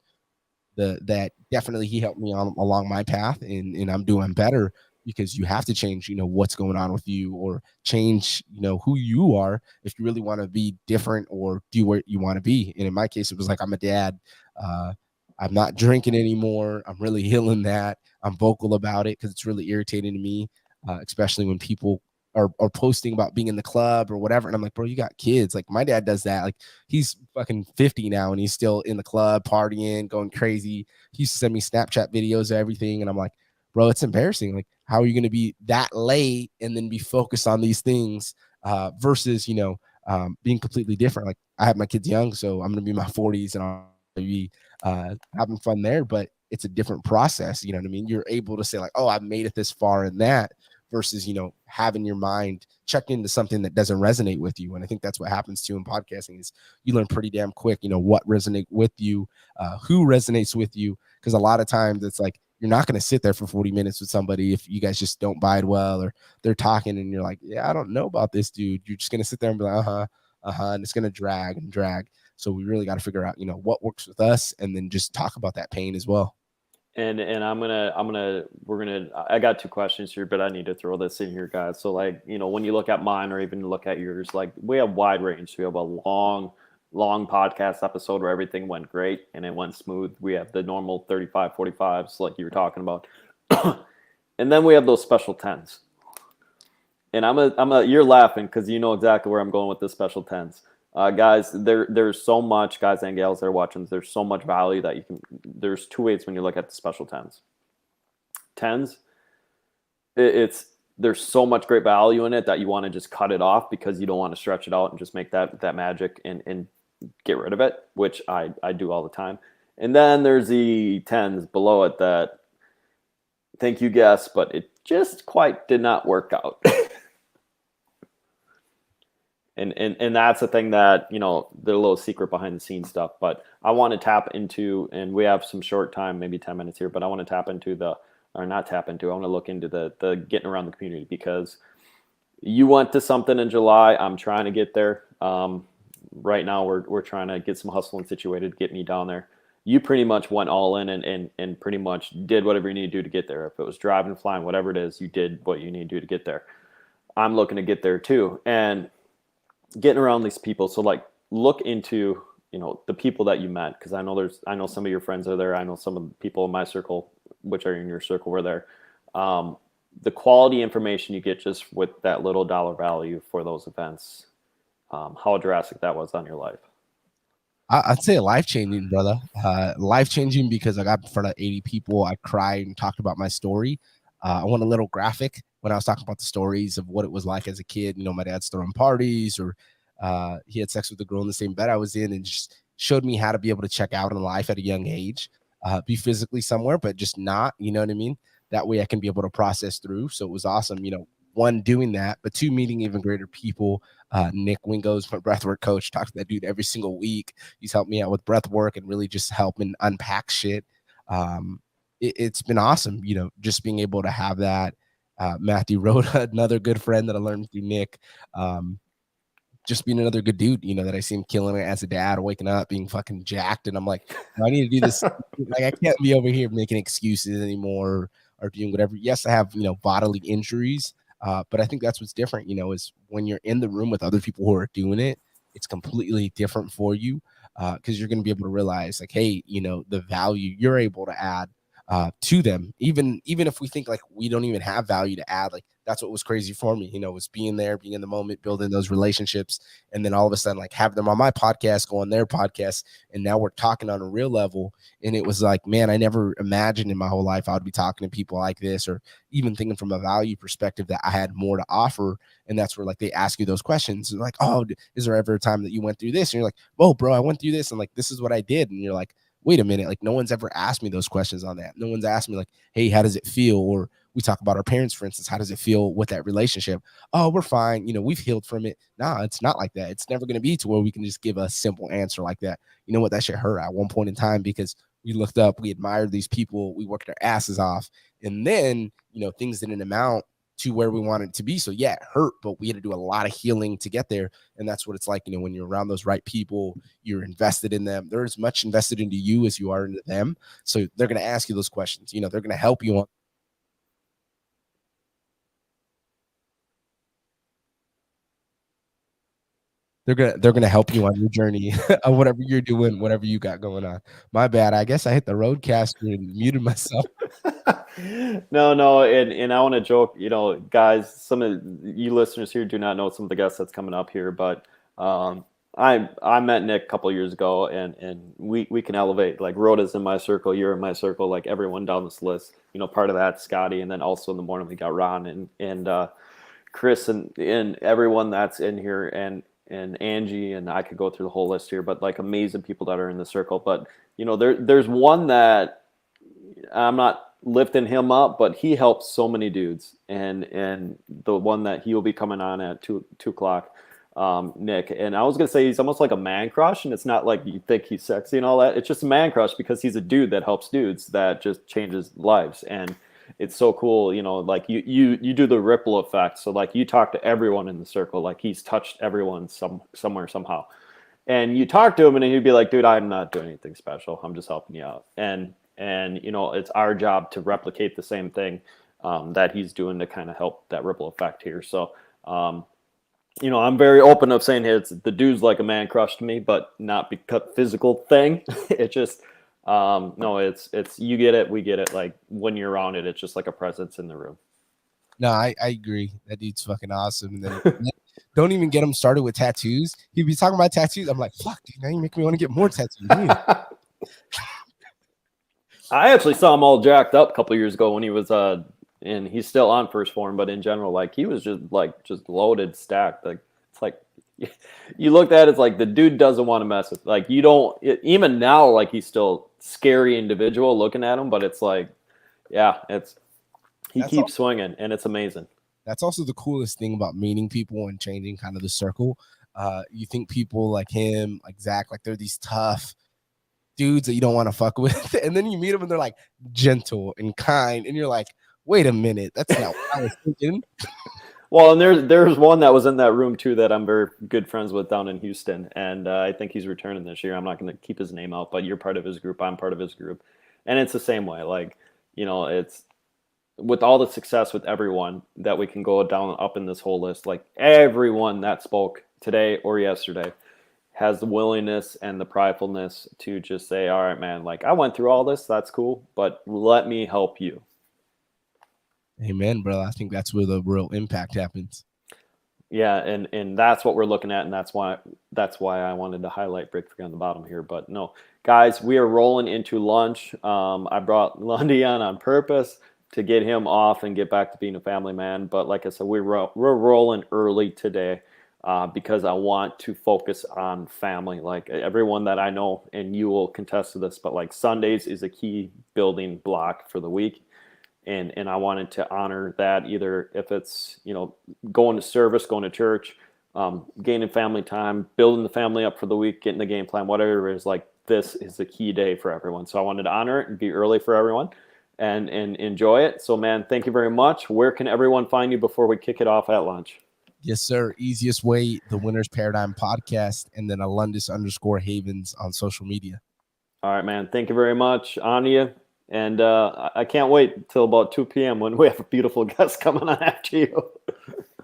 that definitely he helped me along my path, and I'm doing better, because you have to change, what's going on with you, or change, who you are if you really want to be different or do what you want to be. And in my case, it was like, I'm a dad. I'm not drinking anymore. I'm really healing that. I'm vocal about it because it's really irritating to me, especially when people are posting about being in the club or whatever. And I'm like, bro, you got kids. Like my dad does that. Like he's fucking 50 now and he's still in the club partying, going crazy. He used to send me Snapchat videos of everything. And I'm like, bro, it's embarrassing. Like, how are you going to be that late and then be focused on these things versus, being completely different? Like I have my kids young, so I'm gonna be in my 40s and I'll be having fun there, but it's a different process. You know what I mean? You're able to say like, oh, I've made it this far in that versus, having your mind check into something that doesn't resonate with you. And I think that's what happens too in podcasting is you learn pretty damn quick, what resonate with you, who resonates with you. Cause a lot of times it's like, you're not going to sit there for 40 minutes with somebody if you guys just don't vibe well, or they're talking and you're like, yeah, I don't know about this dude. You're just going to sit there and be like, and it's going to drag and drag. So we really got to figure out, what works with us, and then just talk about that pain as well.
And I got 2 questions here, but I need to throw this in here, guys. So like, when you look at mine or even look at yours, like we have wide range. We have a long podcast episode where everything went great and it went smooth. We have the normal 35, 45s like you were talking about. And then we have those special 10s. And you're laughing because you know exactly where I'm going with the special 10s. Guys, there's so much, guys and gals that are watching, there's so much value that there's 2 ways when you look at the special 10s. 10s, there's so much great value in it that you want to just cut it off because you don't want to stretch it out and just make that magic and get rid of it, which I do all the time. And then there's the 10s below it that, thank you, guess, but it just quite did not work out. And that's the thing that, the little secret behind the scenes stuff. But I want to tap into, and we have some short time, maybe 10 minutes here, but I want to tap into I want to look into the getting around the community, because you went to something in July. I'm trying to get there. Right now we're trying to get some hustling situated to get me down there. You pretty much went all in and pretty much did whatever you need to do to get there. If it was driving, flying, whatever it is, you did what you need to do to get there. I'm looking to get there too. And getting around these people. So like look into, the people that you met. Cause I know some of your friends are there. I know some of the people in my circle, which are in your circle, were there. The quality information you get just with that little dollar value for those events, how drastic that was on your life.
I'd say life-changing, brother. Life-changing because I got in front of 80 people. I cried and talked about my story. I went a little graphic when I was talking about the stories of what it was like as a kid. My dad's throwing parties, or he had sex with a girl in the same bed I was in, and just showed me how to be able to check out in life at a young age, be physically somewhere, but just not, you know what I mean? That way I can be able to process through. So it was awesome, 1, doing that, but 2, meeting even greater people. Nick Wingo's my breathwork coach. Talk to that dude every single week. He's helped me out with breathwork and really just helping unpack shit. It's been awesome, just being able to have that. Matthew Rhoda, another good friend that I learned through Nick. Just being another good dude, that I see him killing it as a dad, waking up, being fucking jacked. And I'm like, I need to do this. Like, I can't be over here making excuses anymore or doing whatever. Yes, I have, bodily injuries. But I think that's what's different, is when you're in the room with other people who are doing it, it's completely different for you, because you're going to be able to realize like, hey, the value you're able to add to them, even if we think like we don't even have value to add. Like that's what was crazy for me, was being there, being in the moment, building those relationships, and then all of a sudden like have them on my podcast, go on their podcast, and now we're talking on a real level. And it was like, man, I never imagined in my whole life I would be talking to people like this, or even thinking from a value perspective that I had more to offer. And that's where like they ask you those questions, like, oh, is there ever a time that you went through this? And you're like, oh, bro, I went through this, and like this is what I did. And you're like, wait a minute, like no one's ever asked me those questions on that. No one's asked me like, hey, how does it feel? Or we talk about our parents, for instance, how does it feel with that relationship? Oh, we're fine. We've healed from it. Nah, it's not like that. It's never going to be to where we can just give a simple answer like that. You know what? That shit hurt at one point in time because we looked up, we admired these people, we worked our asses off. And then, things didn't amount to where we wanted it to be. So yeah, it hurt, but we had to do a lot of healing to get there. And that's what it's like, when you're around those right people, you're invested in them. They're as much invested into you as you are into them. So they're going to ask you those questions. They're going to help you on. They're gonna help you on your journey of whatever you're doing, whatever you got going on. My bad. I guess I hit the roadcaster and muted myself.
No, and I want to joke, guys, some of you listeners here do not know some of the guests that's coming up here, but I met Nick a couple of years ago, and we can elevate. Like Rhoda's in my circle, you're in my circle, like everyone down this list. Part of that Scotty, and then also in the morning we got Ron and Chris and everyone that's in here, and and Angie, and I could go through the whole list here, but like amazing people that are in the circle. But there's one that I'm not lifting him up, but he helps so many dudes, and the one that he will be coming on at 2 o'clock, Nick. And I was gonna say he's almost like a man crush, and it's not like you think he's sexy and all that. It's just a man crush because he's a dude that helps dudes that just changes lives, and it's so cool. Like you do the ripple effect. So like you talk to everyone in the circle, like he's touched everyone somewhere somehow. And you talk to him, and he'd be like, "Dude, I'm not doing anything special. I'm just helping you out." And it's our job to replicate the same thing that he's doing to kind of help that ripple effect here. So, I'm very open of saying, hey, the dude's like a man crush to me, but not because physical thing. It's just, no, it's you get it, we get it. Like when you're around it, it's just like a presence in the room.
No, I agree. That dude's fucking awesome. And then don't even get him started with tattoos. He'd be talking about tattoos. I'm like, fuck, dude, now you make me want to get more tattoos.
I actually saw him all jacked up a couple years ago when he was and he's still on First Form, but in general, like he was just loaded, stacked. Like it's like you looked at it, it's like the dude doesn't want to mess with. Like you don't even now, like he's still scary individual looking at him, but it's like, yeah, he keeps swinging, and it's amazing.
That's also the coolest thing about meeting people and changing kind of the circle. You think people like him, like Zach, like they're these tough dudes that you don't want to fuck with, and then you meet them and they're like gentle and kind, and you're like, wait a minute, that's not what I was thinking.
Well, and there's one that was in that room too that I'm very good friends with down in Houston, and I think he's returning this year. I'm not going to keep his name out, but you're part of his group. I'm part of his group, and it's the same way. Like it's with all the success with everyone that we can go down up in this whole list. Like everyone that spoke today or yesterday has the willingness and the pridefulness to just say, all right, man, like I went through all this, that's cool, but let me help you.
Amen, bro. I think that's where the real impact happens.
Yeah, and that's what we're looking at, and that's why I wanted to highlight Breakthrough on the bottom here. But no, guys, we are rolling into lunch. I brought Lundy on purpose to get him off and get back to being a family man. But like I said, we're rolling early today. Because I want to focus on family. Like everyone that I know, and you will contest to this, but like Sundays is a key building block for the week. And I wanted to honor that, either if it's, going to service, going to church, gaining family time, building the family up for the week, getting the game plan, whatever it is, like this is a key day for everyone. So I wanted to honor it and be early for everyone and enjoy it. So man, thank you very much. Where can everyone find you before we kick it off at lunch?
Yes, sir. Easiest way, the Winner's Paradigm podcast, and then Alundis_Havens on social media.
All right, man. Thank you very much, Anya. And I can't wait till about 2 p.m. when we have a beautiful guest coming on after you.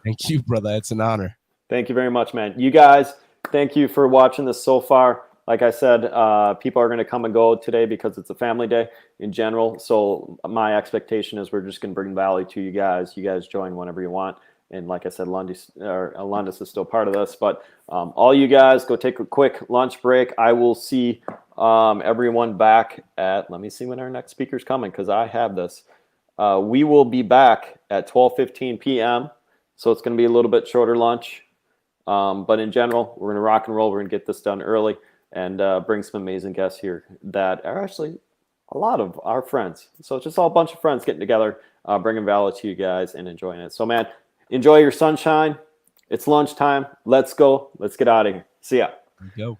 Thank you, brother. It's an honor.
Thank you very much, man. You guys, thank you for watching this so far. Like I said, people are going to come and go today because it's a family day in general. So my expectation is we're just going to bring value to you guys. You guys join whenever you want. And like I said, Alundis is still part of this. But all you guys, go take a quick lunch break. I will see everyone back at, let me see when our next speaker's coming, because I have this. We will be back at 12:15 p.m. So it's going to be a little bit shorter lunch. But in general, we're going to rock and roll. We're going to get this done early and bring some amazing guests here that are actually a lot of our friends. So it's just all a bunch of friends getting together, bringing value to you guys and enjoying it. So, man, enjoy your sunshine. It's lunchtime. Let's go. Let's get out of here. See ya.
Go.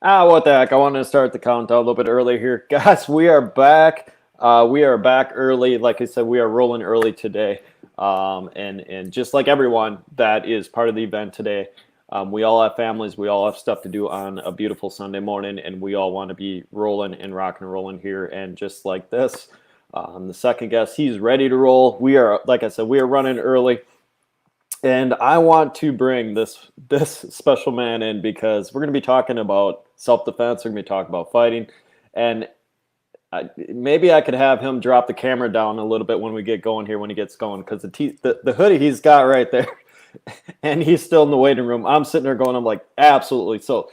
What the heck? I wanted to start the countdown a little bit earlier here. Guys, we are back. We are back early. Like I said, we are rolling early today. And just like everyone that is part of the event today, we all have families. We all have stuff to do on a beautiful Sunday morning, and we all want to be rolling and rocking and rolling here. And just like this, the second guest, he's ready to roll. We are, like I said, we are running early. And I want to bring this special man in because we're going to be talking about self-defense. We're going to be talking about fighting, and maybe I could have him drop the camera down a little bit when we get going here. When he gets going, because the hoodie he's got right there, and he's still in the waiting room. I'm sitting there going, I'm like, absolutely. So,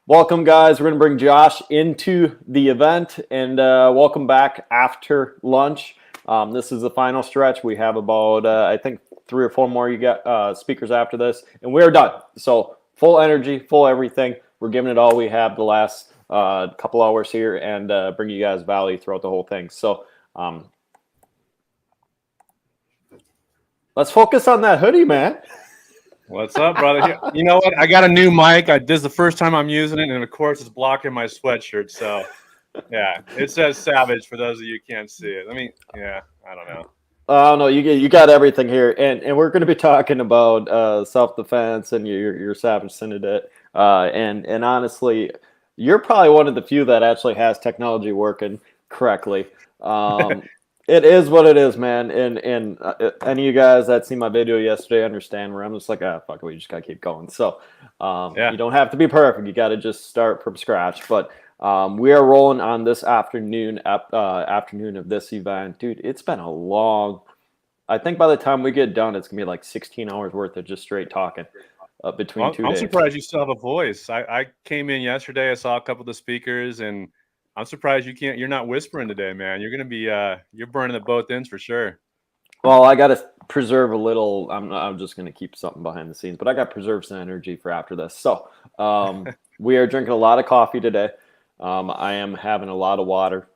welcome, guys. We're going to bring Josh into the event, and welcome back after lunch. This is the final stretch. We have about I think 3 or 4 more you got speakers after this, and we're done. So full energy, full everything. We're giving it all we have the last couple hours here, and bring you guys value throughout the whole thing. So let's focus on that hoodie, man.
What's up, brother? You know what? I got a new mic. This is the first time I'm using it, and of course, it's blocking my sweatshirt. So, yeah, it says Savage for those of you who can't see it. I don't know.
Oh no, you got everything here, and we're going to be talking about self-defense and your Savage Syndicate, and honestly, you're probably one of the few that actually has technology working correctly. It is what it is, man. And any of you guys that see my video yesterday understand where I'm just like, fuck it, we just gotta keep going. So you don't have to be perfect. You got to just start from scratch. But we are rolling on this afternoon of this event, dude. It's been a long. I think by the time we get done, it's gonna be like 16 hours worth of just straight talking between 2 days.
I'm surprised you still have a voice. I came in yesterday. I saw a couple of the speakers, and I'm surprised you're not whispering today, man. You're gonna be you're burning at both ends for sure.
Well, I got to preserve a little. I'm just going to keep something behind the scenes, but I got to preserve some energy for after this. So we are drinking a lot of coffee today. I am having a lot of water,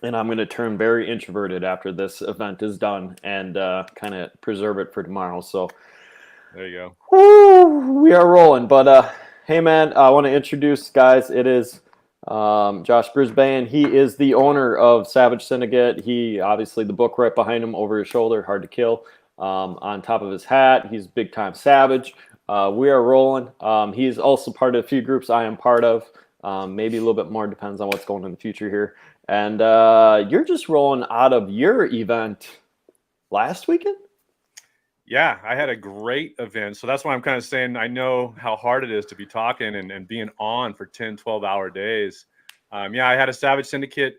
and I'm going to turn very introverted after this event is done and kind of preserve it for tomorrow. So
there you go.
Woo, we are rolling. But hey, man, I want to introduce, guys. It is Josh Brisbane. He is the owner of Savage Syndicate. He obviously the book right behind him over his shoulder, Hard to Kill. On top of his hat, he's big time savage. We are rolling. He's also part of a few groups I am part of. Maybe a little bit more, depends on what's going in the future here. And you're just rolling out of your event last weekend?
Yeah, I had a great event. So that's why I'm kind of saying I know how hard it is to be talking and being on for 10, 12-hour days. I had a Savage Syndicate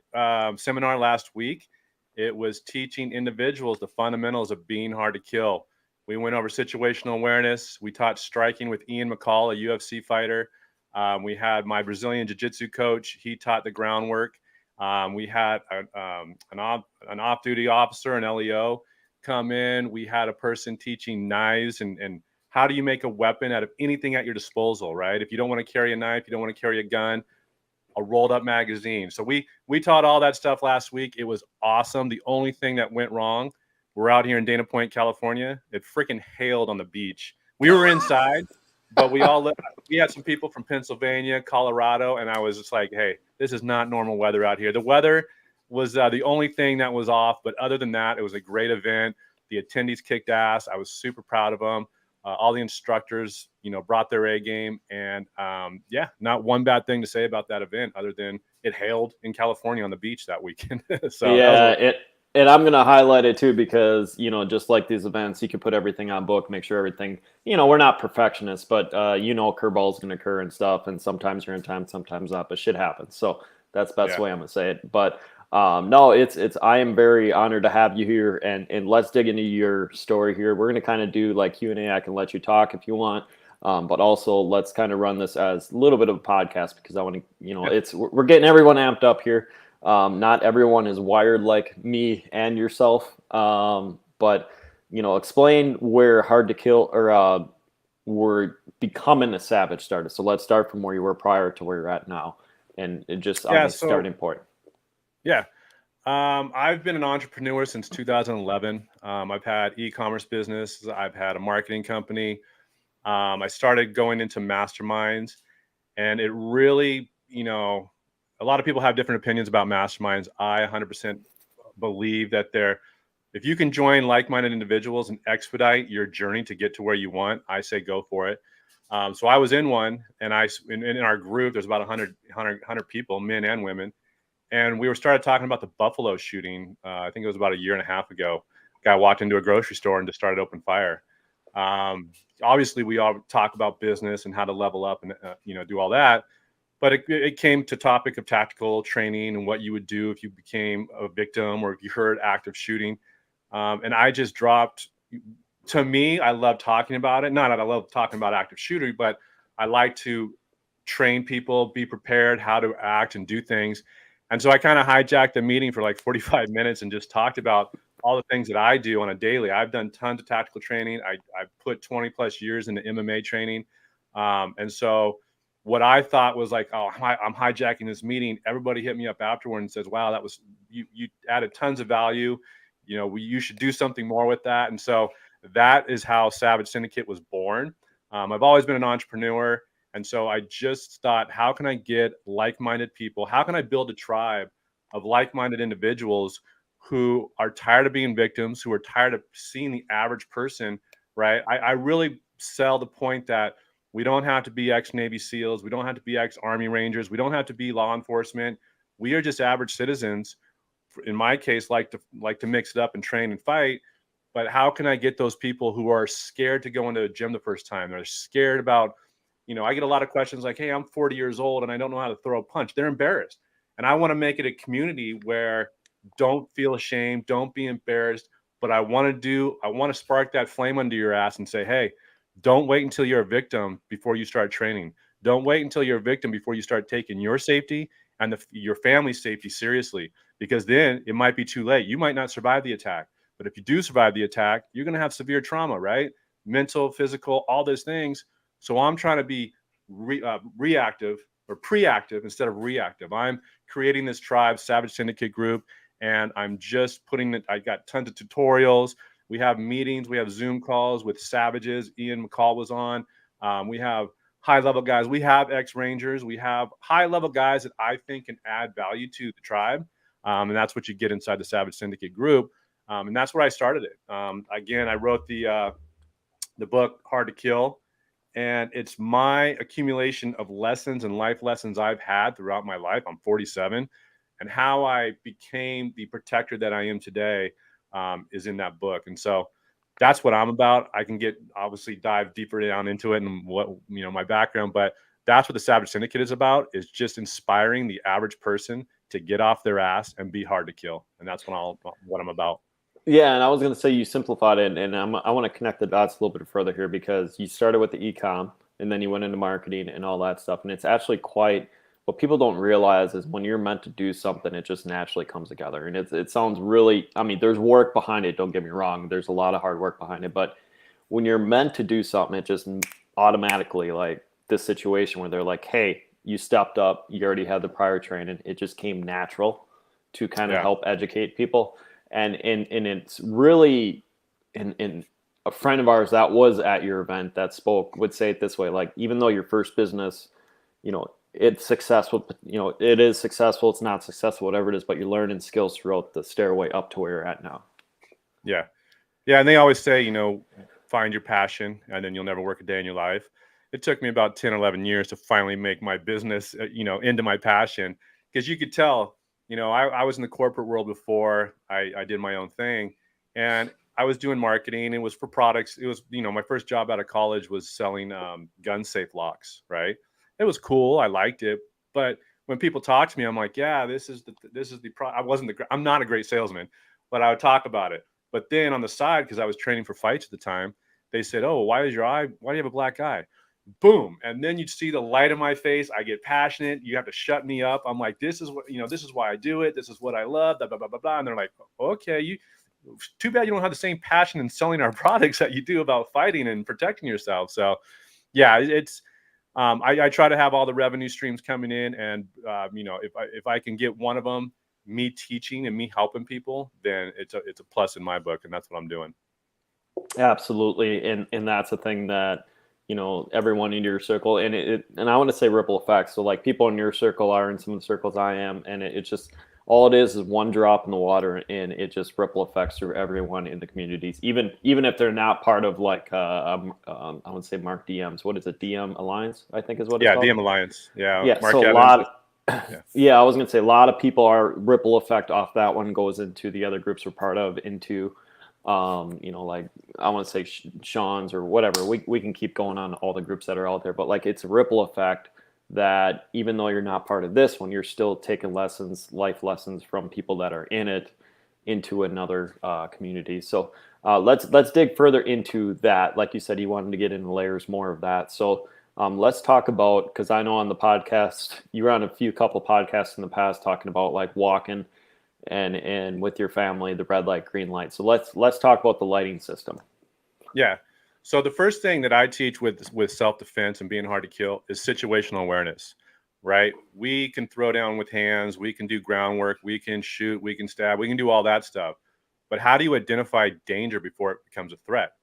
seminar last week. It was teaching individuals the fundamentals of being hard to kill. We went over situational awareness. We taught striking with Ian McCall, a UFC fighter. We had my Brazilian jiu-jitsu coach. He taught the groundwork. We had an off-duty officer, an LEO, come in. We had a person teaching knives and how do you make a weapon out of anything at your disposal, right? If you don't want to carry a knife, you don't want to carry a gun, a rolled up magazine. So we taught all that stuff last week. It was awesome. The only thing that went wrong, we're out here in Dana Point, California. It freaking hailed on the beach. We were inside, but we had some people from Pennsylvania, Colorado, and I was just like, hey, this is not normal weather out here. The weather was the only thing that was off, but other than that, it was a great event. The attendees kicked ass. I was super proud of them. All the instructors, brought their A game, and not one bad thing to say about that event other than it hailed in California on the beach that weekend. So
yeah, and I'm going to highlight it too because, just like these events, you can put everything on book, make sure everything, we're not perfectionists, but curveballs going to occur and stuff, and sometimes you're in time, sometimes not, but shit happens. So that's the best way I'm going to say it. But no, I am very honored to have you here, and let's dig into your story here. We're going to kind of do like Q&A. I can let you talk if you want, but also let's kind of run this as a little bit of a podcast because I want to, we're getting everyone amped up here. Not everyone is wired like me and yourself, but explain where Hard to Kill or we're becoming a Savage started. So let's start from where you were prior to where you're at now, and it just starting point.
Yeah. I've been an entrepreneur since 2011. I've had e-commerce business. I've had a marketing company. I started going into masterminds. And it really, a lot of people have different opinions about masterminds. I 100% believe that if you can join like-minded individuals and expedite your journey to get to where you want, I say go for it. So I was in one, and in our group, there's about 100 people, men and women. And we started talking about the Buffalo shooting. I think it was about a year and a half ago. Guy walked into a grocery store and just started open fire. Obviously, we all talk about business and how to level up and do all that. But it came to topic of tactical training and what you would do if you became a victim or if you heard active shooting. And I just dropped. To me, I love talking about it. Not that I love talking about active shooting, but I like to train people, be prepared, how to act and do things. And so I kind of hijacked the meeting for like 45 minutes and just talked about all the things that I do on a daily. I've done tons of tactical training. I put 20 plus years into MMA training. And so what I thought was like, oh, I'm hijacking this meeting. Everybody hit me up afterward and says, wow, that was, you added tons of value. You should do something more with that. And so that is how Savage Syndicate was born. I've always been an entrepreneur. And so I just thought, how can I get like-minded people? How can I build a tribe of like-minded individuals who are tired of being victims, who are tired of seeing the average person, right? I really sell the point that we don't have to be ex-Navy SEALs. We don't have to be ex-Army Rangers. We don't have to be law enforcement. We are just average citizens. In my case, like to mix it up and train and fight. But how can I get those people who are scared to go into a gym the first time? They're scared about, I get a lot of questions like, hey, I'm 40 years old and I don't know how to throw a punch. They're embarrassed. And I want to make it a community where don't feel ashamed, don't be embarrassed. But I want to spark that flame under your ass and say, hey, don't wait until you're a victim before you start training. Don't wait until you're a victim before you start taking your safety and your family's safety seriously, because then it might be too late. You might not survive the attack. But if you do survive the attack, you're going to have severe trauma, right? Mental, physical, all those things. So I'm trying to be reactive or preactive instead of reactive. I'm creating this tribe, Savage Syndicate group, and I'm just I got tons of tutorials. We have meetings. We have Zoom calls with savages. Ian McCall was on. We have high-level guys. We have ex-Rangers. We have high-level guys that I think can add value to the tribe. And that's what you get inside the Savage Syndicate group. And that's where I started it. Again, I wrote the book Hard to Kill, and it's my accumulation of lessons and life lessons I've had throughout my life. I'm 47, and how I became the protector that I am today is in that book. And so that's what I'm about. I can obviously dive deeper down into it and what, my background, but that's what the Savage Syndicate is about, is just inspiring the average person to get off their ass and be hard to kill. And that's what I'm about.
Yeah, and I was going to say you simplified it, and I want to connect the dots a little bit further here, because you started with the e-com, and then you went into marketing and all that stuff, and it's actually what people don't realize is when you're meant to do something, it just naturally comes together, and it sounds really, there's work behind it, don't get me wrong, there's a lot of hard work behind it, but when you're meant to do something, it just automatically, like this situation where they're like, hey, you stepped up, you already had the prior training, it just came natural to kind of help educate people. And it's really, in a friend of ours that was at your event that spoke would say it this way, like, even though your first business, it's successful, it is successful, it's not successful, whatever it is, but you're learning skills throughout the stairway up to where you're at now.
Yeah. Yeah. And they always say, find your passion and then you'll never work a day in your life. It took me about 10, 11 years to finally make my business, into my passion, because you could tell, I was in the corporate world before I did my own thing, and I was doing marketing. It was for products. It was, my first job out of college was selling gun safe locks, right? It was cool. I liked it. But when people talk to me, I'm like, yeah, this is the I'm not a great salesman, but I would talk about it. But then on the side, because I was training for fights at the time, they said, oh, why do you have a black eye? Boom. And then you'd see the light in my face. I get passionate. You have to shut me up. I'm like, this is why I do it. This is what I love, blah, blah, blah, blah, blah. And they're like, okay, too bad you don't have the same passion in selling our products that you do about fighting and protecting yourself. So yeah, it's, I try to have all the revenue streams coming in, and if I can get one of them, me teaching and me helping people, then it's a plus in my book. And that's what I'm doing.
Absolutely. And that's the thing that, you know, everyone into your circle, and and I want to say ripple effects. So like people in your circle are in some of the circles I am, and it's just all it is one drop in the water, and it just ripple effects through everyone in the communities, even if they're not part of like I would say Mark DM's. What is it? DM Alliance, I think is what it's
Yeah,
called.
DM Alliance. Yeah,
Yeah,
Mark
so a
Evans
lot.
is-
Yeah, I was gonna say a lot of people are ripple effect off that one goes into the other groups we're part of, into you know, like I want to say Sean's or whatever. We can keep going on all the groups that are out there, but like it's a ripple effect that even though you're not part of this one, you're still taking lessons, life lessons from people that are in it into another community. So let's dig further into that. Like you said, you wanted to get into layers more of that. So let's talk about, because I know on the podcast, you were on a couple podcasts in the past talking about like walking and with your family, the red light, green light. So let's talk about the lighting system.
Yeah. So the first thing that I teach with self-defense and being hard to kill is situational awareness, right? We can throw down with hands, we can do groundwork, we can shoot, we can stab, we can do all that stuff. But how do you identify danger before it becomes a threat?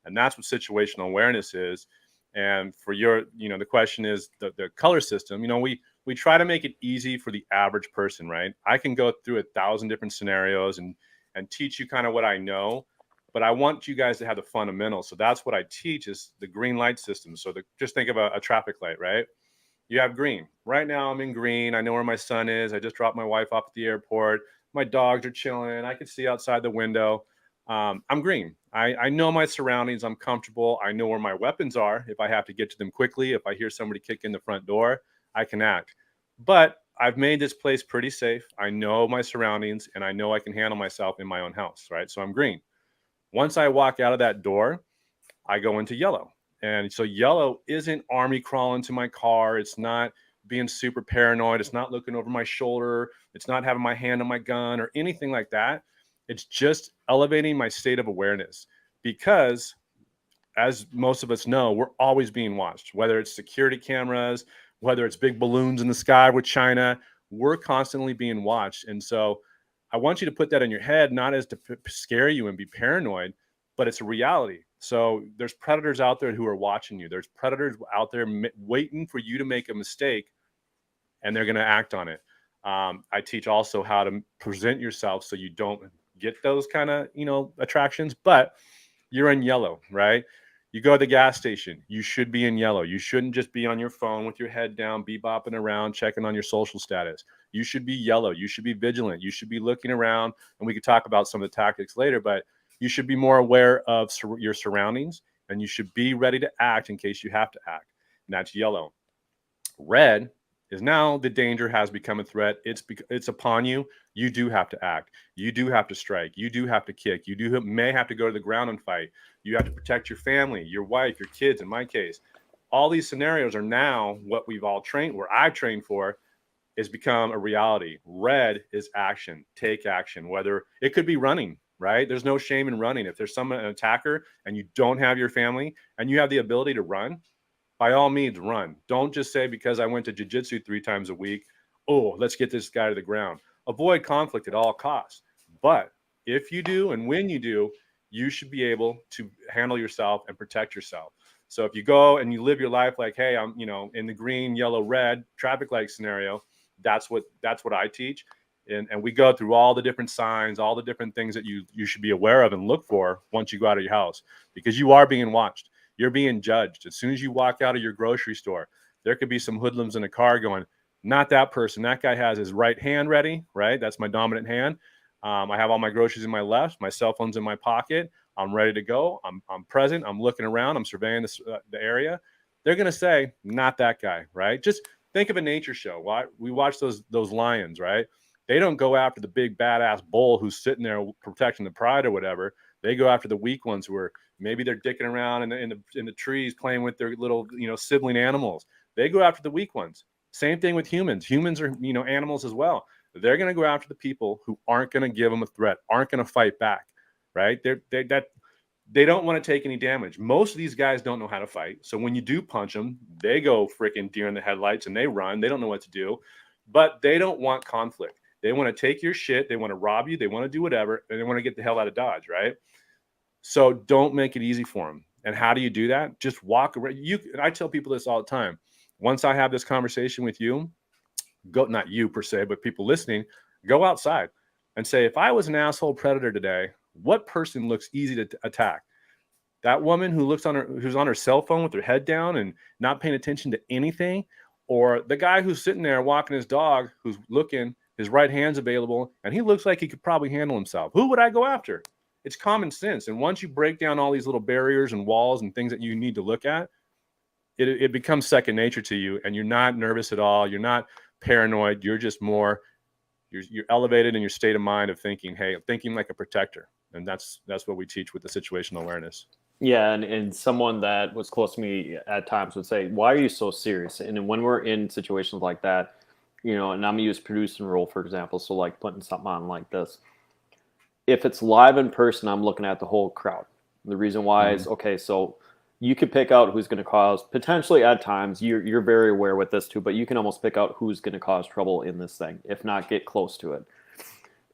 And that's what situational awareness is. And for your, you know, the question is the color system. You know, we try to make it easy for the average person, right? I can go through 1,000 different scenarios and teach you kind of what I know, but I want you guys to have the fundamentals. So that's what I teach is the green light system. So just think of a traffic light, right? You have green. Right now I'm in green. I know where my son is. I just dropped my wife off at the airport. My dogs are chilling. I can see outside the window. I'm green. I know my surroundings. I'm comfortable. I know where my weapons are. If I have to get to them quickly, if I hear somebody kick in the front door, I can act. But I've made this place pretty safe. I know my surroundings and I know I can handle myself in my own house, right? So I'm green. Once I walk out of that door, I go into yellow. And so yellow isn't army crawling to my car. It's not being super paranoid. It's not looking over my shoulder. It's not having my hand on my gun or anything like that. It's just elevating my state of awareness, because as most of us know, we're always being watched, whether it's security cameras, whether it's big balloons in the sky with China, we're constantly being watched. And so I want you to put that in your head, not as to scare you and be paranoid, but it's a reality. So there's predators out there who are watching you. There's predators out there waiting for you to make a mistake, and they're going to act on it. I teach also how to present yourself so you don't get those kind of, you know, attractions, but you're in yellow, right? You go to the gas station, you should be in yellow. You shouldn't just be on your phone with your head down, bebopping around, checking on your social status. You should be yellow. You should be vigilant. You should be looking around, and we could talk about some of the tactics later, but you should be more aware of your surroundings, and you should be ready to act in case you have to act. And that's yellow. Red is now the danger has become a threat. It's upon you. You do have to act. You do have to strike. You do have to kick. You may have to go to the ground and fight. You have to protect your family, your wife, your kids. In my case, all these scenarios are now what we've all trained, where I've trained for, is become a reality. Red is action. Take action. Whether it could be running, right? There's no shame in running. If there's an attacker and you don't have your family and you have the ability to run, by all means, run. Don't just say, because I went to jiu-jitsu 3 times a week, oh, let's get this guy to the ground. Avoid conflict at all costs. But if you do, and when you do, you should be able to handle yourself and protect yourself. So if you go and you live your life like, hey, I'm, you know, in the green, yellow, red traffic light scenario, that's what I teach. And we go through all the different signs, all the different things that you should be aware of and look for once you go out of your house, because you are being watched. You're being judged. As soon as you walk out of your grocery store, there could be some hoodlums in a car going, not that person. That guy has his right hand ready, right? That's my dominant hand. I have all my groceries in my left. My cell phone's in my pocket. I'm ready to go. I'm present. I'm looking around. I'm surveying the area. They're going to say, not that guy, right? Just think of a nature show. We watch those lions, right? They don't go after the big badass bull who's sitting there protecting the pride or whatever. They go after the weak ones who are, maybe they're dicking around in the trees playing with their little, you know, sibling animals. They go after the weak ones. Same thing with humans. Humans are, you know, animals as well. They're going to go after the people who aren't going to give them a threat, aren't going to fight back, right? They don't want to take any damage. Most of these guys don't know how to fight. So when you do punch them, they go freaking deer in the headlights and they run. They don't know what to do, but they don't want conflict. They want to take your shit. They want to rob you. They want to do whatever, and they want to get the hell out of Dodge, right? So don't make it easy for them. And how do you do that? Just walk around. I tell people this all the time. Once I have this conversation with you, not you per se, but people listening, go outside and say, if I was an asshole predator today, what person looks easy to attack? That woman who's on her cell phone with her head down and not paying attention to anything, or the guy who's sitting there walking his dog, who's looking, his right hand's available, and he looks like he could probably handle himself. Who would I go after? It's common sense. And once you break down all these little barriers and walls and things that you need to look at, it becomes second nature to you, and you're not nervous at all. You're not paranoid. You're just more, you're elevated in your state of mind of thinking, hey, thinking like a protector. And that's what we teach with the situational awareness.
Yeah, and someone that was close to me at times would say, why are you so serious? And when we're in situations like that, and I'm going to use producing role, for example, so like putting something on like this. If it's live in person, I'm looking at the whole crowd. The reason why is, okay, so you could pick out who's going to cause, potentially at times, you're very aware with this too, but you can almost pick out who's going to cause trouble in this thing, if not get close to it.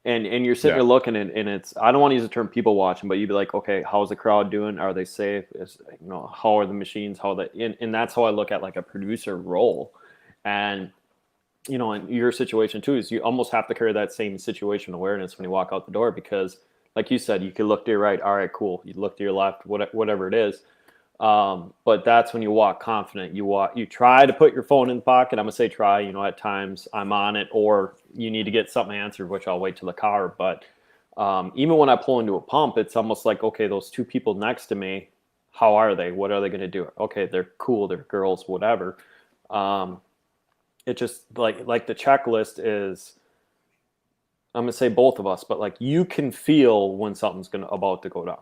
And you're sitting there looking, and it's, I don't want to use the term people watching, but you'd be like, okay, how's the crowd doing? Are they safe? How are the machines? And that's how I look at like a producer role. And, in your situation too, is you almost have to carry that same situation awareness when you walk out the door, because like you said, you could look to your right. All right, cool. You look to your left, whatever it is. But that's when you walk confident. You try to put your phone in the pocket. I'm gonna say try, at times I'm on it, or you need to get something answered, which I'll wait till the car. But even when I pull into a pump, it's almost like, okay, those two people next to me, how are they? What are they going to do? Okay, they're cool. They're girls, whatever. It just like the checklist is, I'm going to say both of us, but like you can feel when something's about to go down.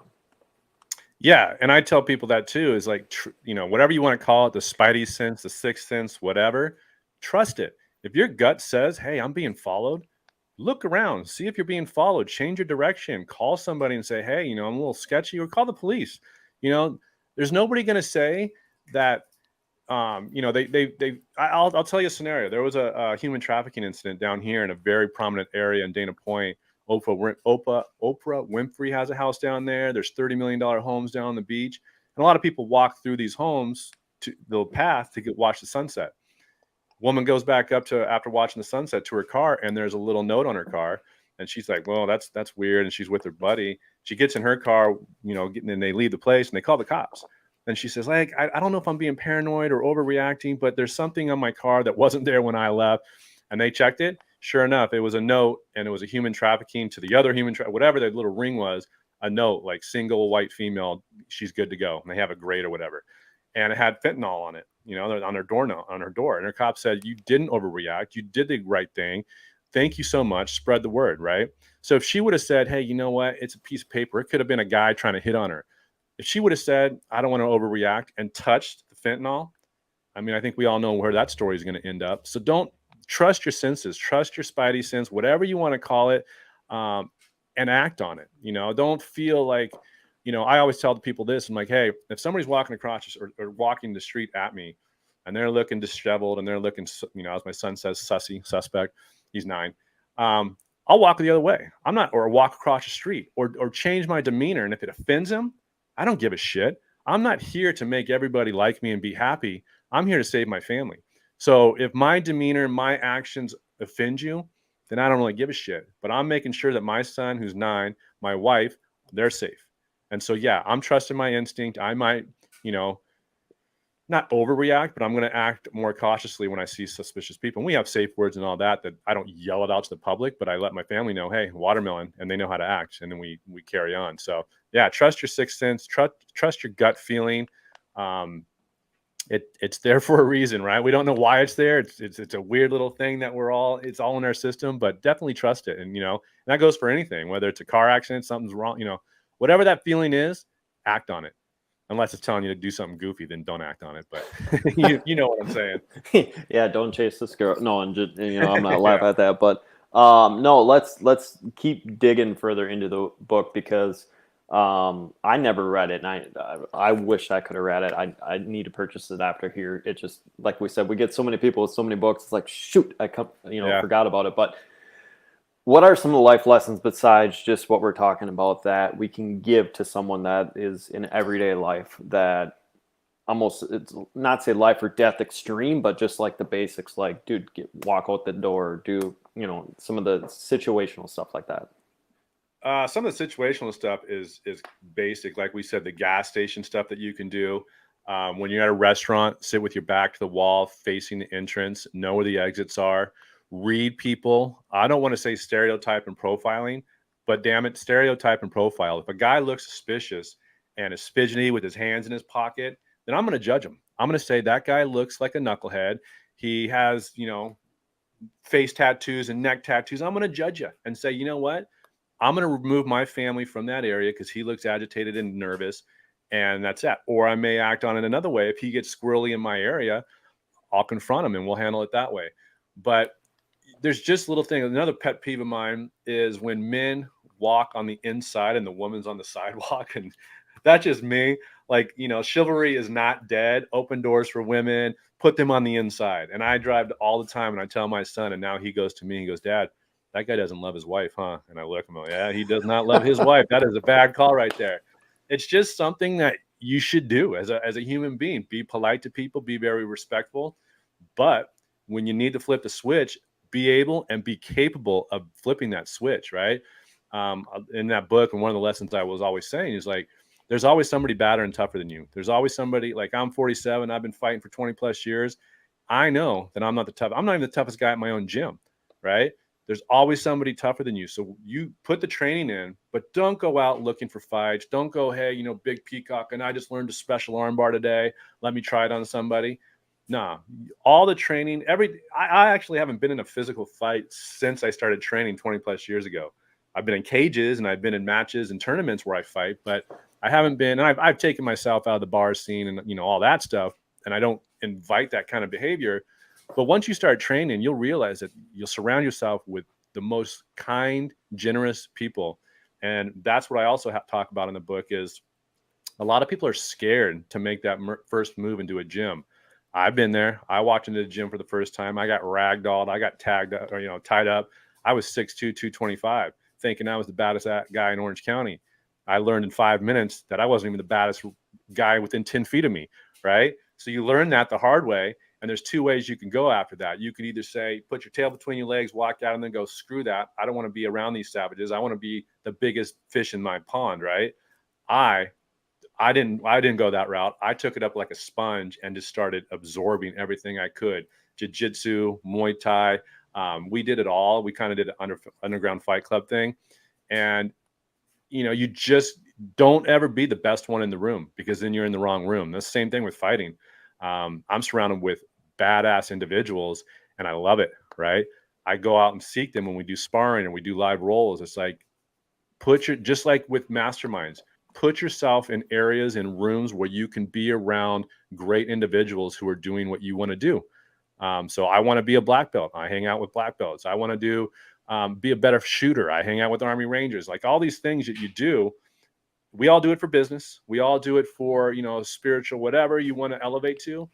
Yeah. And I tell people that too, is like, whatever you want to call it, the spidey sense, the sixth sense, whatever, trust it. If your gut says, hey, I'm being followed, look around, see if you're being followed, change your direction, call somebody and say, hey, I'm a little sketchy, or call the police. There's nobody going to say that, I'll tell you a scenario. There was a human trafficking incident down here in a very prominent area in Dana Point. Oprah Winfrey has a house down there. There's $30 million homes down on the beach. And a lot of people walk through these homes to the path to watch the sunset. Woman goes back up after watching the sunset to her car, and there's a little note on her car. And she's like, well, that's weird. And she's with her buddy. She gets in her car, and they leave the place and they call the cops. And she says, like, I don't know if I'm being paranoid or overreacting, but there's something on my car that wasn't there when I left. And they checked it. Sure enough, it was a note, and it was a human trafficking to the other whatever that little ring was, a note like single white female, she's good to go. And they have a grade or whatever. And it had fentanyl on it, on her door. And her cop said, you didn't overreact. You did the right thing. Thank you so much. Spread the word, right? So if she would have said, hey, you know what? It's a piece of paper. It could have been a guy trying to hit on her. If she would have said, I don't want to overreact, and touched the fentanyl, I think we all know where that story is going to end up. So don't trust your senses, trust your spidey sense, whatever you want to call it, and act on it. Don't feel like, I always tell the people this. I'm like, hey, if somebody's walking across or walking the street at me, and they're looking disheveled and they're looking, as my son says, suspect, he's 9. I'll walk the other way. Or walk across the street or change my demeanor. And if it offends him, I don't give a shit. I'm not here to make everybody like me and be happy. I'm here to save my family. So if my demeanor, my actions offend you, then I don't really give a shit. But I'm making sure that my son, who's 9, my wife, they're safe. And so, yeah, I'm trusting my instinct. I might, not overreact, but I'm going to act more cautiously when I see suspicious people. And we have safe words and all that I don't yell it out to the public, but I let my family know, hey, watermelon, and they know how to act. And then we carry on. So yeah, trust your sixth sense, trust your gut feeling. It's there for a reason, right? We don't know why it's there. It's a weird little thing that it's all in our system, but definitely trust it. And, and that goes for anything, whether it's a car accident, something's wrong, whatever that feeling is, act on it. Unless it's telling you to do something goofy, then don't act on it. But you know what I'm saying.
Yeah, don't chase this girl. No, and just, I'm not laughing at that. But no, let's keep digging further into the book, because I never read it, and I wish I could have read it. I need to purchase it after here. It just, like we said, we get so many people with so many books. It's like, shoot, I forgot about it. But What are some of the life lessons besides just what we're talking about that we can give to someone that is in everyday life that almost, it's not say life or death extreme, but just like the basics, like, dude, walk out the door, do, some of the situational stuff like that.
Some of the situational stuff is basic, like we said, the gas station stuff that you can do. When you're at a restaurant, sit with your back to the wall, facing the entrance, know where the exits are, read people. I don't want to say stereotype and profiling, but damn it, stereotype and profile. If a guy looks suspicious and is fidgety with his hands in his pocket, then I'm going to judge him. I'm going to say that guy looks like a knucklehead. He has, face tattoos and neck tattoos. I'm going to judge you and say, you know what? I'm going to remove my family from that area because he looks agitated and nervous, and that's that. Or I may act on it another way. If he gets squirrely in my area, I'll confront him and we'll handle it that way. But there's just little things. Another pet peeve of mine is when men walk on the inside and the woman's on the sidewalk. And that's just me. Like, chivalry is not dead. Open doors for women, put them on the inside. And I drive all the time and I tell my son, and now he goes to me, he goes, Dad, that guy doesn't love his wife, huh? And I look at him, yeah, he does not love his wife. That is a bad call right there. It's just something that you should do as a human being. Be polite to people, be very respectful. But when you need to flip the switch, be able and be capable of flipping that switch, right? In that book, and one of the lessons I was always saying is like, there's always somebody badder and tougher than you. There's always somebody, like, I'm 47, I've been fighting for 20 plus years. I know that I'm not even the toughest guy at my own gym, right? There's always somebody tougher than you. So you put the training in, but don't go out looking for fights. Don't go, hey, big peacock, and I just learned a special armbar today. Let me try it on somebody. Nah, all the training, I actually haven't been in a physical fight since I started training 20 plus years ago. I've been in cages and I've been in matches and tournaments where I fight, but I haven't been, and I've taken myself out of the bar scene and, all that stuff. And I don't invite that kind of behavior. But once you start training, you'll realize that you'll surround yourself with the most kind, generous people. And that's what I also talk about in the book is a lot of people are scared to make that first move into a gym. I've been there. I walked into the gym for the first time. I got ragdolled. I got tagged up, or, tied up. I was 6'2", 225, thinking I was the baddest guy in Orange County. I learned in 5 minutes that I wasn't even the baddest guy within 10 feet of me, right? So you learn that the hard way. And there's two ways you can go after that. You could either say, put your tail between your legs, walk out, and then go, screw that. I don't want to be around these savages. I want to be the biggest fish in my pond, right? I didn't go that route. I took it up like a sponge and just started absorbing everything I could. Jiu-jitsu, Muay Thai. We did it all. We kind of did an underground fight club thing. And, you just don't ever be the best one in the room because then you're in the wrong room. That's the same thing with fighting. I'm surrounded with badass individuals and I love it, right? I go out and seek them when we do sparring and we do live rolls. It's like, just like with masterminds, put yourself in areas and rooms where you can be around great individuals who are doing what you want to do. So I want to be a black belt. I hang out with black belts. I want to be a better shooter. I hang out with Army Rangers. Like all these things that you do, we all do it for business. We all do it for, spiritual, whatever you want to elevate to.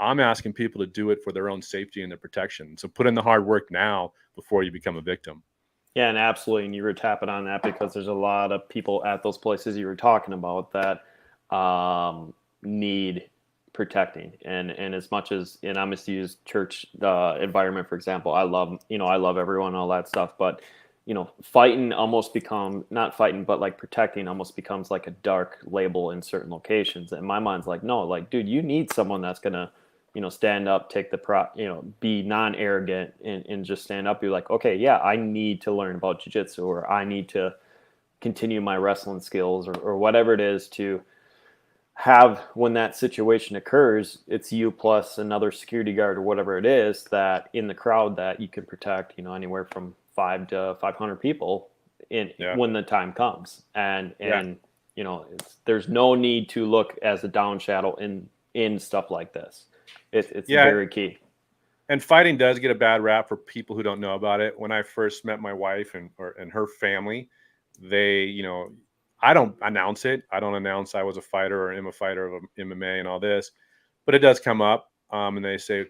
I'm asking people to do it for their own safety and their protection. So put in the hard work now before you become a victim.
Yeah, and absolutely. And you were tapping on that because there's a lot of people at those places you were talking about that need protecting. And as much as, and I'm just to use church environment, for example, I love everyone and all that stuff, but fighting almost not fighting, but like protecting almost becomes like a dark label in certain locations. And my mind's like, no, like, dude, you need someone that's going to, stand up, take the be non-arrogant and just stand up. You're like, okay, yeah, I need to learn about jiu-jitsu, or I need to continue my wrestling skills or whatever it is to have when that situation occurs, it's you plus another security guard or whatever it is that in the crowd that you can protect, anywhere from 5 to 500 people when the time comes. And there's no need to look as a down shadow in stuff like this. It's very key.
And fighting does get a bad rap for people who don't know about it. When I first met my wife and her family, they, I don't announce it. I don't announce I was a fighter or am a fighter of MMA and all this, but it does come up. And they say,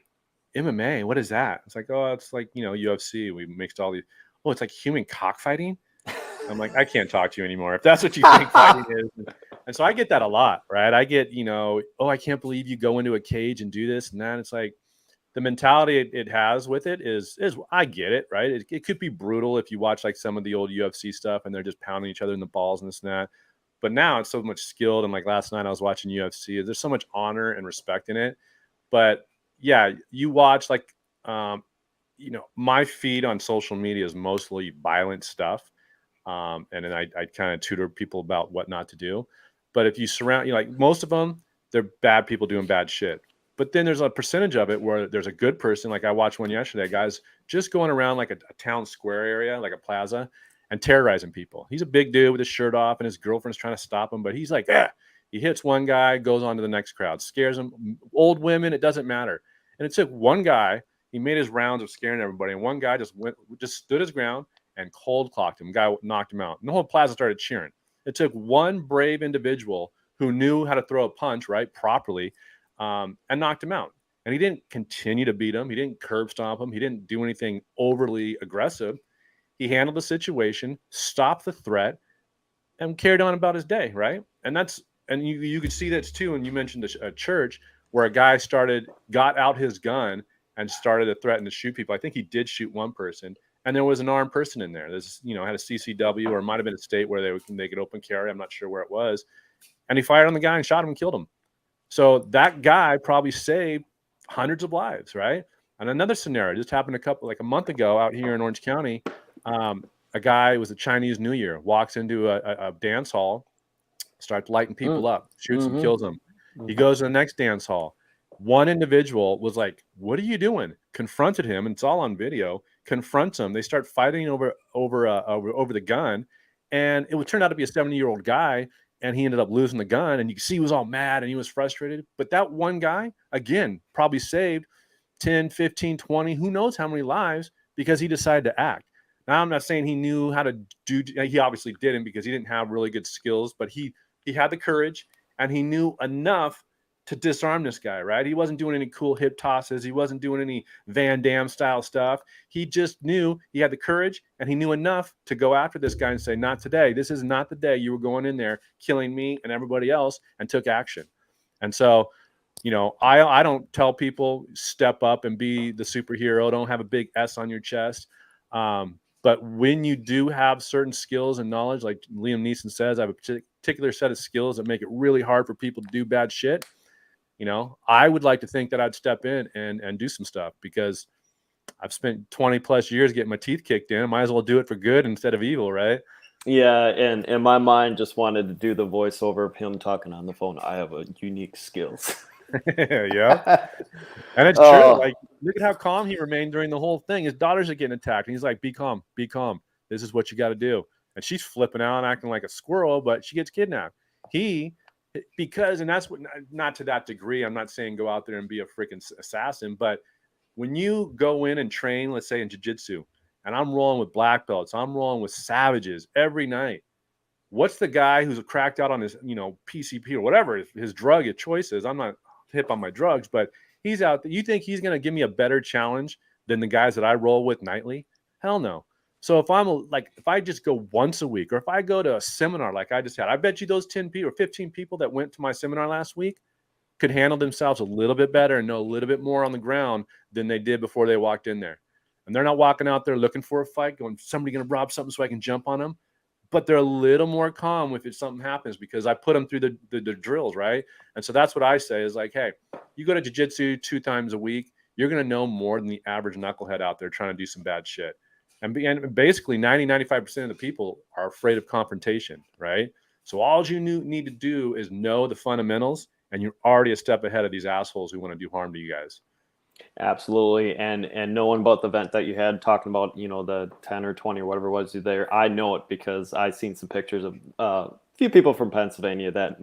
MMA, what is that? It's like, oh, it's like, UFC. We mixed all these. oh, it's like human cockfighting. I'm like, I can't talk to you anymore if that's what you think fighting is. And so I get that a lot, right? I get, oh, I can't believe you go into a cage and do this and that. It's like the mentality it has with it is I get it, right? It could be brutal if you watch like some of the old UFC stuff and they're just pounding each other in the balls and this and that. But now it's so much skilled. And like last night I was watching UFC. There's so much honor and respect in it. But yeah, you watch like, my feed on social media is mostly violent stuff. And then I kind of tutor people about what not to do. But if you surround, like most of them, they're bad people doing bad shit. But then there's a percentage of it where there's a good person. Like I watched one yesterday, guys just going around like a town square area, like a plaza, and terrorizing people. He's a big dude with his shirt off and his girlfriend's trying to stop him. But he's like, he hits one guy, goes on to the next crowd, scares them. Old women, it doesn't matter. And it took one guy, he made his rounds of scaring everybody. And one guy just stood his ground and cold clocked him. Guy knocked him out. And the whole plaza started cheering. It took one brave individual who knew how to throw a punch, right, properly, and knocked him out. And he didn't continue to beat him. He didn't curb stomp him. He didn't do anything overly aggressive. He handled the situation, stopped the threat, and carried on about his day, right? And you could see that too. And you mentioned a church where a guy got out his gun and started to threaten to shoot people. I think he did shoot one person. And there was an armed person in there. There's, had a CCW, or it might have been a state where they could open carry. I'm not sure where it was. And he fired on the guy and shot him and killed him. So that guy probably saved hundreds of lives, right? And another scenario just happened a month ago out here in Orange County. A guy, it was a Chinese New Year, walks into a dance hall, starts lighting people up, shoots them, kills them. He goes to the next dance hall. One individual was like, "What are you doing?" Confronted him, and it's all on video. Confronts him. They start fighting over the gun, and it would turn out to be a 70-year-old guy, and he ended up losing the gun. And you can see he was all mad and he was frustrated. But that one guy, again, probably saved 10, 15, 20, who knows how many lives, because he decided to act. Now, I'm not saying he knew how to do. He obviously didn't, because he didn't have really good skills, but he had the courage, and he knew enough to disarm this guy, right? He wasn't doing any cool hip tosses. He wasn't doing any Van Damme style stuff. He just knew he had the courage, and he knew enough to go after this guy and say, "Not today. This is not the day you were going in there killing me and everybody else," and took action. And so, I don't tell people step up and be the superhero. Don't have a big S on your chest. But when you do have certain skills and knowledge, like Liam Neeson says, I have a particular set of skills that make it really hard for people to do bad shit. I would like to think that I'd step in and do some stuff, because I've spent 20 plus years getting my teeth kicked in. I might as well do it for good instead of evil, right?
Yeah, and my mind just wanted to do the voiceover of him talking on the phone. I have a unique skills.
Yeah. And it's true. Like, look at how calm he remained during the whole thing. His daughters are getting attacked, and he's like, be calm. This is what you got to do. And she's flipping out, acting like a squirrel, but she gets kidnapped. And that's what, not to that degree, I'm not saying go out there and be a freaking assassin, but when you go in and train, let's say in jiu-jitsu, and I'm rolling with black belts, I'm rolling with savages every night. What's the guy who's cracked out on his, PCP or whatever his drug of choice is? I'm not hip on my drugs, but he's out there. You think he's going to give me a better challenge than the guys that I roll with nightly? Hell no. So if if I just go once a week, or if I go to a seminar like I just had, I bet you those 10 people or 15 people that went to my seminar last week could handle themselves a little bit better and know a little bit more on the ground than they did before they walked in there. And they're not walking out there looking for a fight, going, somebody going to rob something so I can jump on them. But they're a little more calm if something happens, because I put them through the drills, right? And so that's what I say is like, hey, you go to jiu-jitsu 2 times a week, you're going to know more than the average knucklehead out there trying to do some bad shit. And basically 95% of the people are afraid of confrontation, right? So all you need to do is know the fundamentals, and you're already a step ahead of these assholes who want to do harm to you guys.
Absolutely. And knowing about the event that you had, talking about, the 10 or 20 or whatever it was there, I know it because I've seen some pictures of a few people from Pennsylvania that,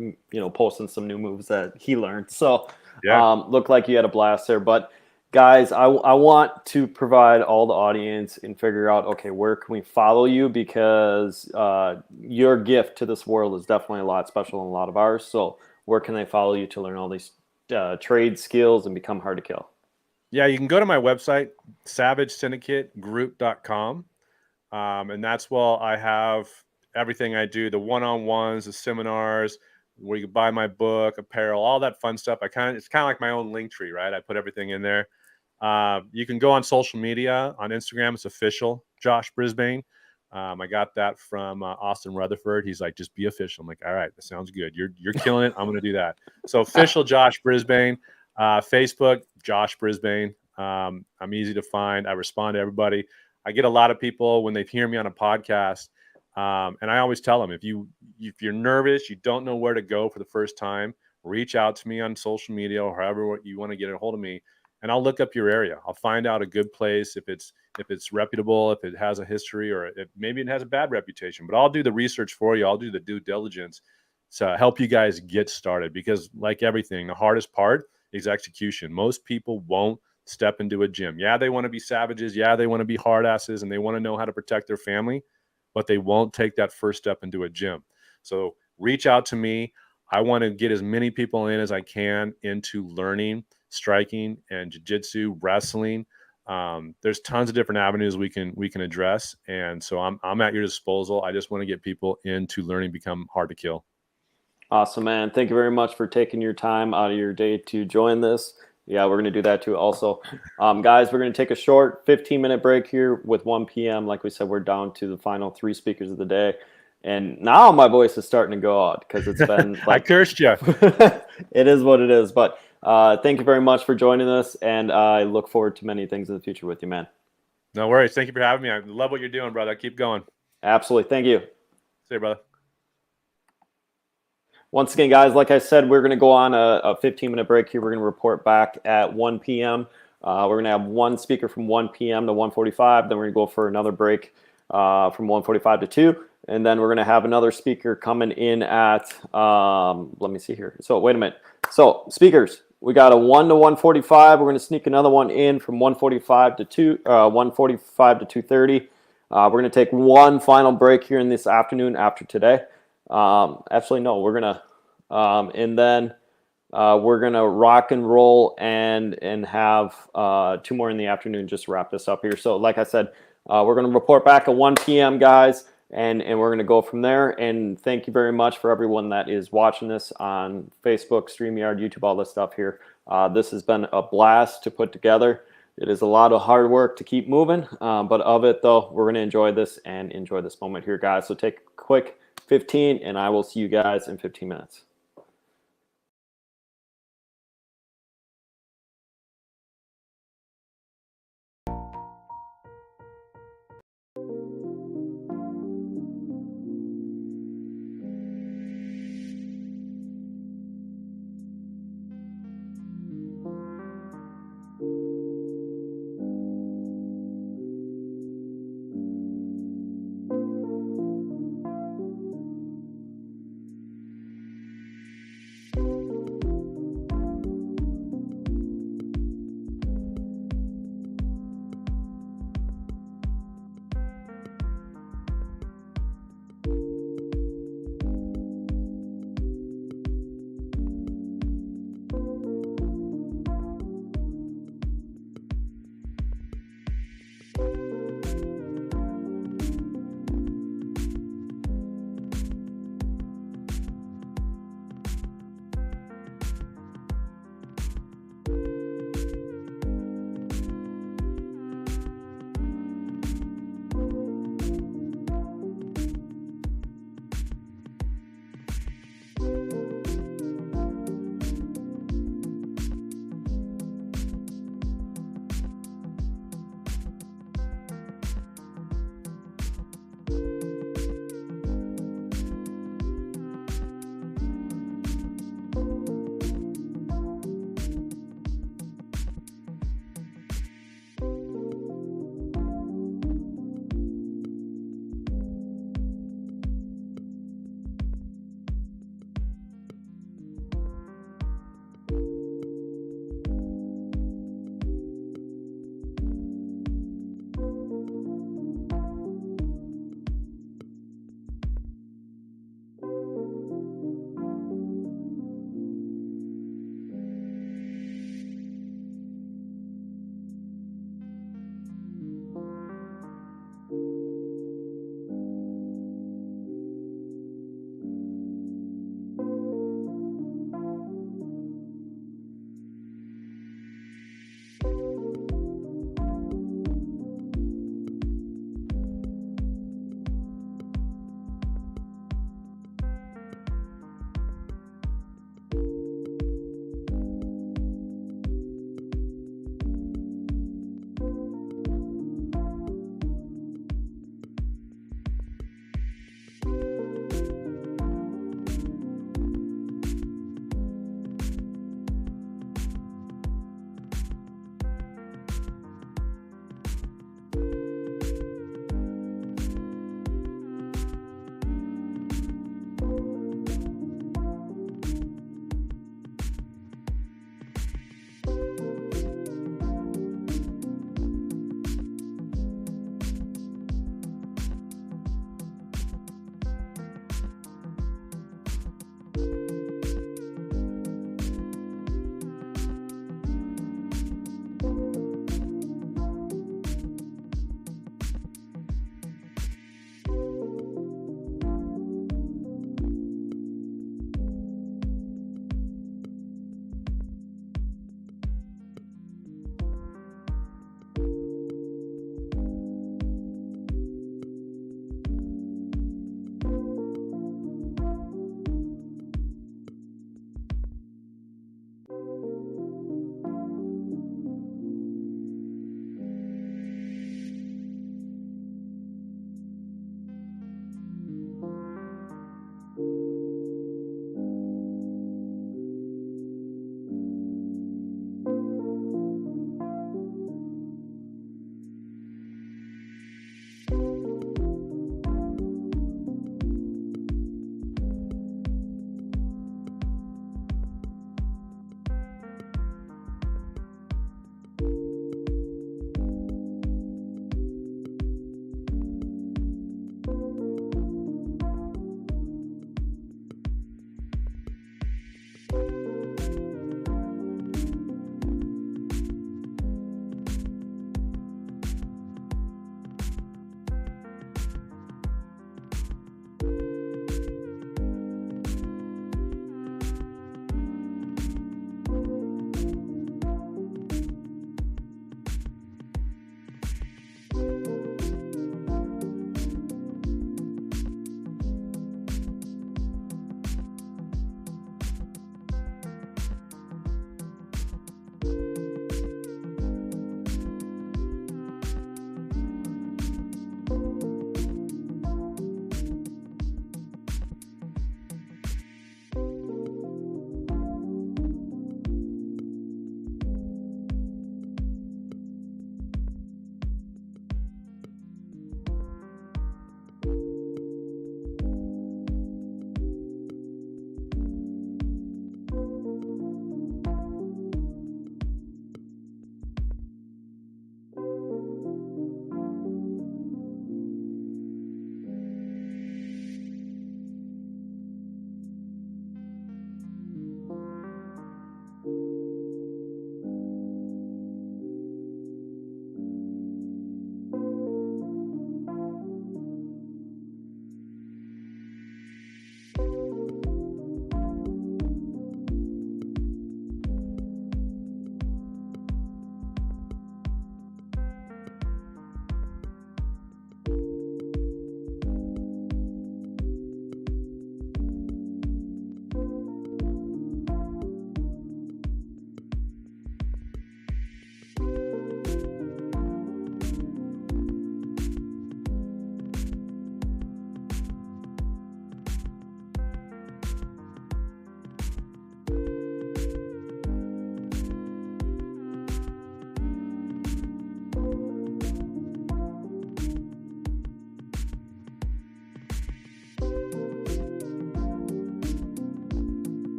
posting some new moves that he learned. So
yeah.
Looked like you had a blast there. But guys, I want to provide all the audience and figure out, okay, where can we follow you? Because your gift to this world is definitely a lot special than a lot of ours. So where can they follow you to learn all these trade skills and become hard to kill?
Yeah, you can go to my website, savagesyndicategroup.com. And that's where I have everything I do, the one-on-ones, the seminars, where you can buy my book, apparel, all that fun stuff. It's kind of like my own link tree, right? I put everything in there. You can go on social media. On Instagram, it's official Josh Brisbane. I got that from Austin Rutherford. He's like, just be official. I'm like, all right, that sounds good. You're killing it. I'm going to do that. So official Josh Brisbane. Facebook, Josh Brisbane. I'm easy to find. I respond to everybody. I get a lot of people when they hear me on a podcast, and I always tell them, if you're nervous, you don't know where to go for the first time, reach out to me on social media or however you want to get a hold of me, and I'll look up your area. I'll find out a good place, if it's reputable, if it has a history, or if maybe it has a bad reputation. But I'll do the research for you. I'll do the due diligence to help you guys get started, because like everything, the hardest part is execution. Most people won't step into a gym. Yeah, they want to be savages. Yeah, they want to be hard asses, and they want to know how to protect their family, but they won't take that first step into a gym. So reach out to me. I want to get as many people in as I can into learning striking and jiu-jitsu, wrestling. There's tons of different avenues we can address, and so I'm at your disposal. I just want to get people into learning, become hard to kill.
Awesome, man. Thank you very much for taking your time out of your day to join this. Yeah, we're going to do that too also. Guys, we're going to take a short 15-minute break here with 1 p.m. Like we said, we're down to the final 3 speakers of the day. And now my voice is starting to go out because it's been like
I cursed you.
It is what it is. But thank you very much for joining us, and I look forward to many things in the future with you, man.
No worries. Thank you for having me. I love what you're doing, brother. Keep going.
Absolutely. Thank you.
See you, brother.
Once again, guys, like I said, we're going to go on a 15-minute break here. We're going to report back at 1 p.m. We're going to have one speaker from 1 p.m. to 1:45. Then we're going to go for another break from 1:45 to 2. And then we're going to have another speaker coming in at, let me see here. So wait a minute. So speakers, we got a 1 to 1:45. We're going to sneak another one in from 1:45 to 1:45 to 2:30. We're going to take one final break here in this afternoon after today. Actually, no, we're gonna, and then we're gonna rock and roll and have 2 more in the afternoon just to wrap this up here. So, like I said, we're gonna report back at 1 p.m. guys, and we're gonna go from there. And thank you very much for everyone that is watching this on Facebook, StreamYard, YouTube, all this stuff here. This has been a blast to put together. It is a lot of hard work to keep moving, but of it though, we're gonna enjoy this and enjoy this moment here, guys. So take a quick 15, and I will see you guys in 15 minutes.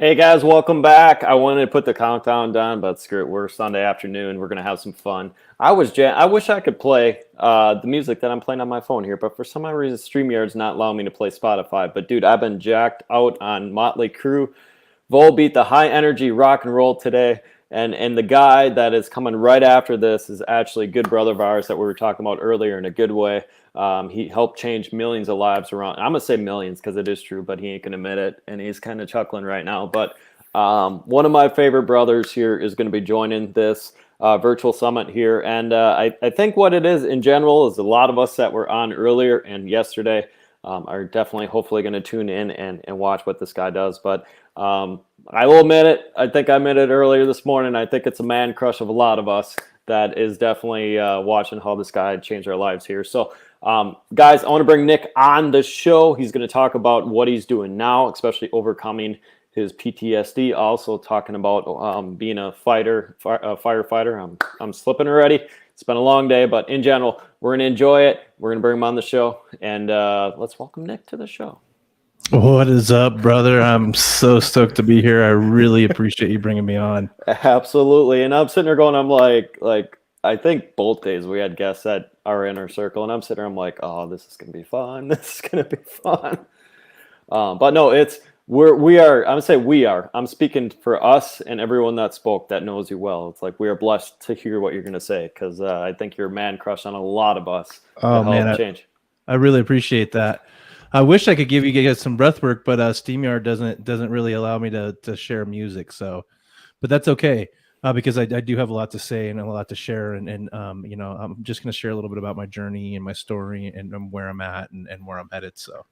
Hey guys, welcome back. I wanted to put the countdown down, but screw it. We're Sunday afternoon. We're gonna have some fun. I wish I could play the music that I'm playing on my phone here, but for some odd reason, StreamYard's not allowing me to play Spotify. But dude, I've been jacked out on Motley Crue. Volbeat, the high energy rock and roll today, and the guy that is coming right after this is actually a good brother of ours that we were talking about earlier in a good way. He helped change millions of lives around. I'm gonna say millions because it is true, but he ain't gonna admit it, and he's kind of chuckling right now. But one of my favorite brothers here is going to be joining this virtual summit here, and I think what it is in general is a lot of us that were on earlier and yesterday are definitely, hopefully, going to tune in and watch what this guy does. But I will admit it. I think I admitted earlier this morning. I think it's a man crush of a lot of us that is definitely watching how this guy changed our lives here. So. Guys, I want to bring Nick on the show. He's going to talk about what he's doing now, especially overcoming his PTSD. Also talking about being a firefighter. I'm slipping already. It's been a long day, but in general, we're going to enjoy it. We're going to bring him on the show, and let's welcome Nick to the show.
What is up, brother? I'm so stoked to be here. I really appreciate you bringing me on.
Absolutely. And I'm sitting there going, I'm like, I think both days we had guests that are in our circle, and I'm sitting there, I'm like, oh, this is going to be fun. This is going to be fun. But no, I'm speaking for us and everyone that spoke that knows you well. It's like, we are blessed to hear what you're going to say, because I think you're a man crush on a lot of us.
Oh man,
change.
I really appreciate that. I wish I could give you guys some breath work, but StreamYard doesn't really allow me to share music. So, but that's okay. Because I do have a lot to say and a lot to share, and you know, I'm just going to share a little bit about my journey and my story and where I'm at and where I'm headed. So,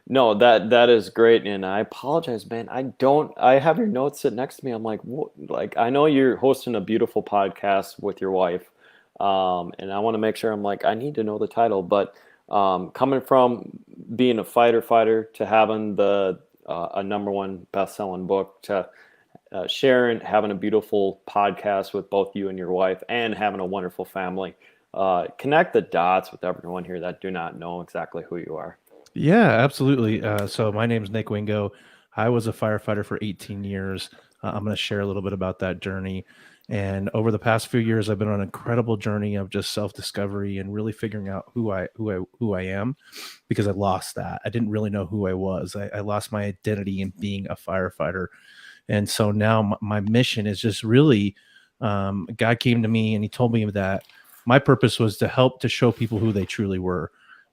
no, that is great, and I apologize, man. I have your notes sitting next to me. I'm like, what? Like, I know you're hosting a beautiful podcast with your wife, and I want to make sure. I'm like, I need to know the title, but coming from being a fighter to having the a #1 best-selling book to sharing, having a beautiful podcast with both you and your wife, and having a wonderful family. Connect the dots with everyone here that do not know exactly who you are.
yeah, absolutely. So my name is Nick Wingo. I was a firefighter for 18 years. I'm going to share a little bit about that journey. And over the past few years, I've been on an incredible journey of just self-discovery and really figuring out who I am, because I lost that. I didn't really know who I was. I lost my identity in being a firefighter. And so now my mission is just really, God came to me and he told me that my purpose was to help to show people who they truly were.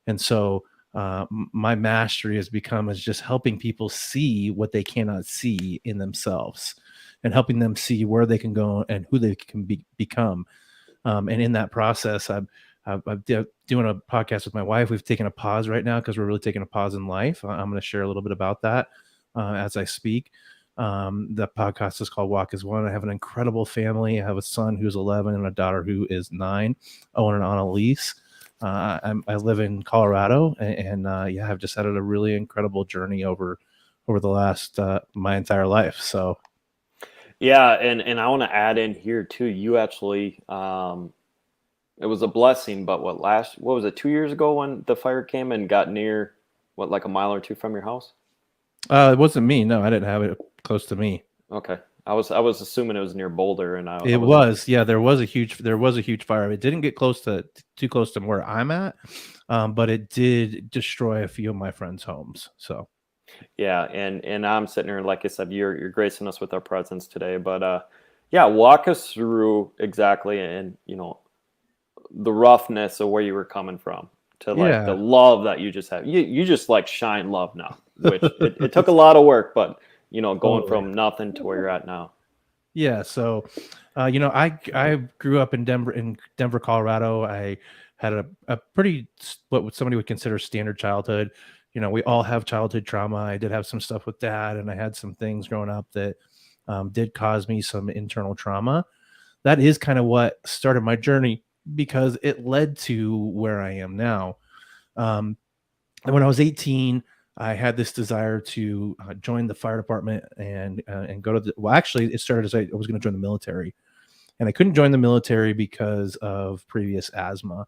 And so my mastery has become is just helping people see what they cannot see in themselves, and helping them see where they can go and who they can become. And in that process, I'm doing a podcast with my wife. We've taken a pause right now because we're really taking a pause in life. I'm going to share a little bit about that as I speak. The podcast is called Walk as One. I have an incredible family. I have a son who's 11 and a daughter who is 9, Owen and Annalise. I live in Colorado, and yeah, I've just had a really incredible journey over the last my entire life. So
yeah, and I want to add in here too. You actually, it was a blessing, but what was it, 2 years ago when the fire came and got near, like a mile or two from your house?
it wasn't me. No, I didn't have it close to me.
Okay. I was assuming it was near Boulder, and
It was, yeah. There was a huge fire. It didn't get too close to where I'm at, but it did destroy a few of my friends' homes. So,
yeah, and I'm sitting here, like I said, you're gracing us with our presence today. But yeah, walk us through exactly, and you know, the roughness of where you were coming from to like the love that you just have. You just like shine love now, which it took a lot of work, but. You know, going from nothing to where you're at now.
Yeah. So, you know, I grew up in Denver, Colorado. I had a pretty, what somebody would consider standard childhood. You know, we all have childhood trauma. I did have some stuff with dad, and I had some things growing up that did cause me some internal trauma. That is kind of what started my journey, because it led to where I am now. And when I was 18, I had this desire to join the fire department and go to actually it started as I was going to join the military, and I couldn't join the military because of previous asthma.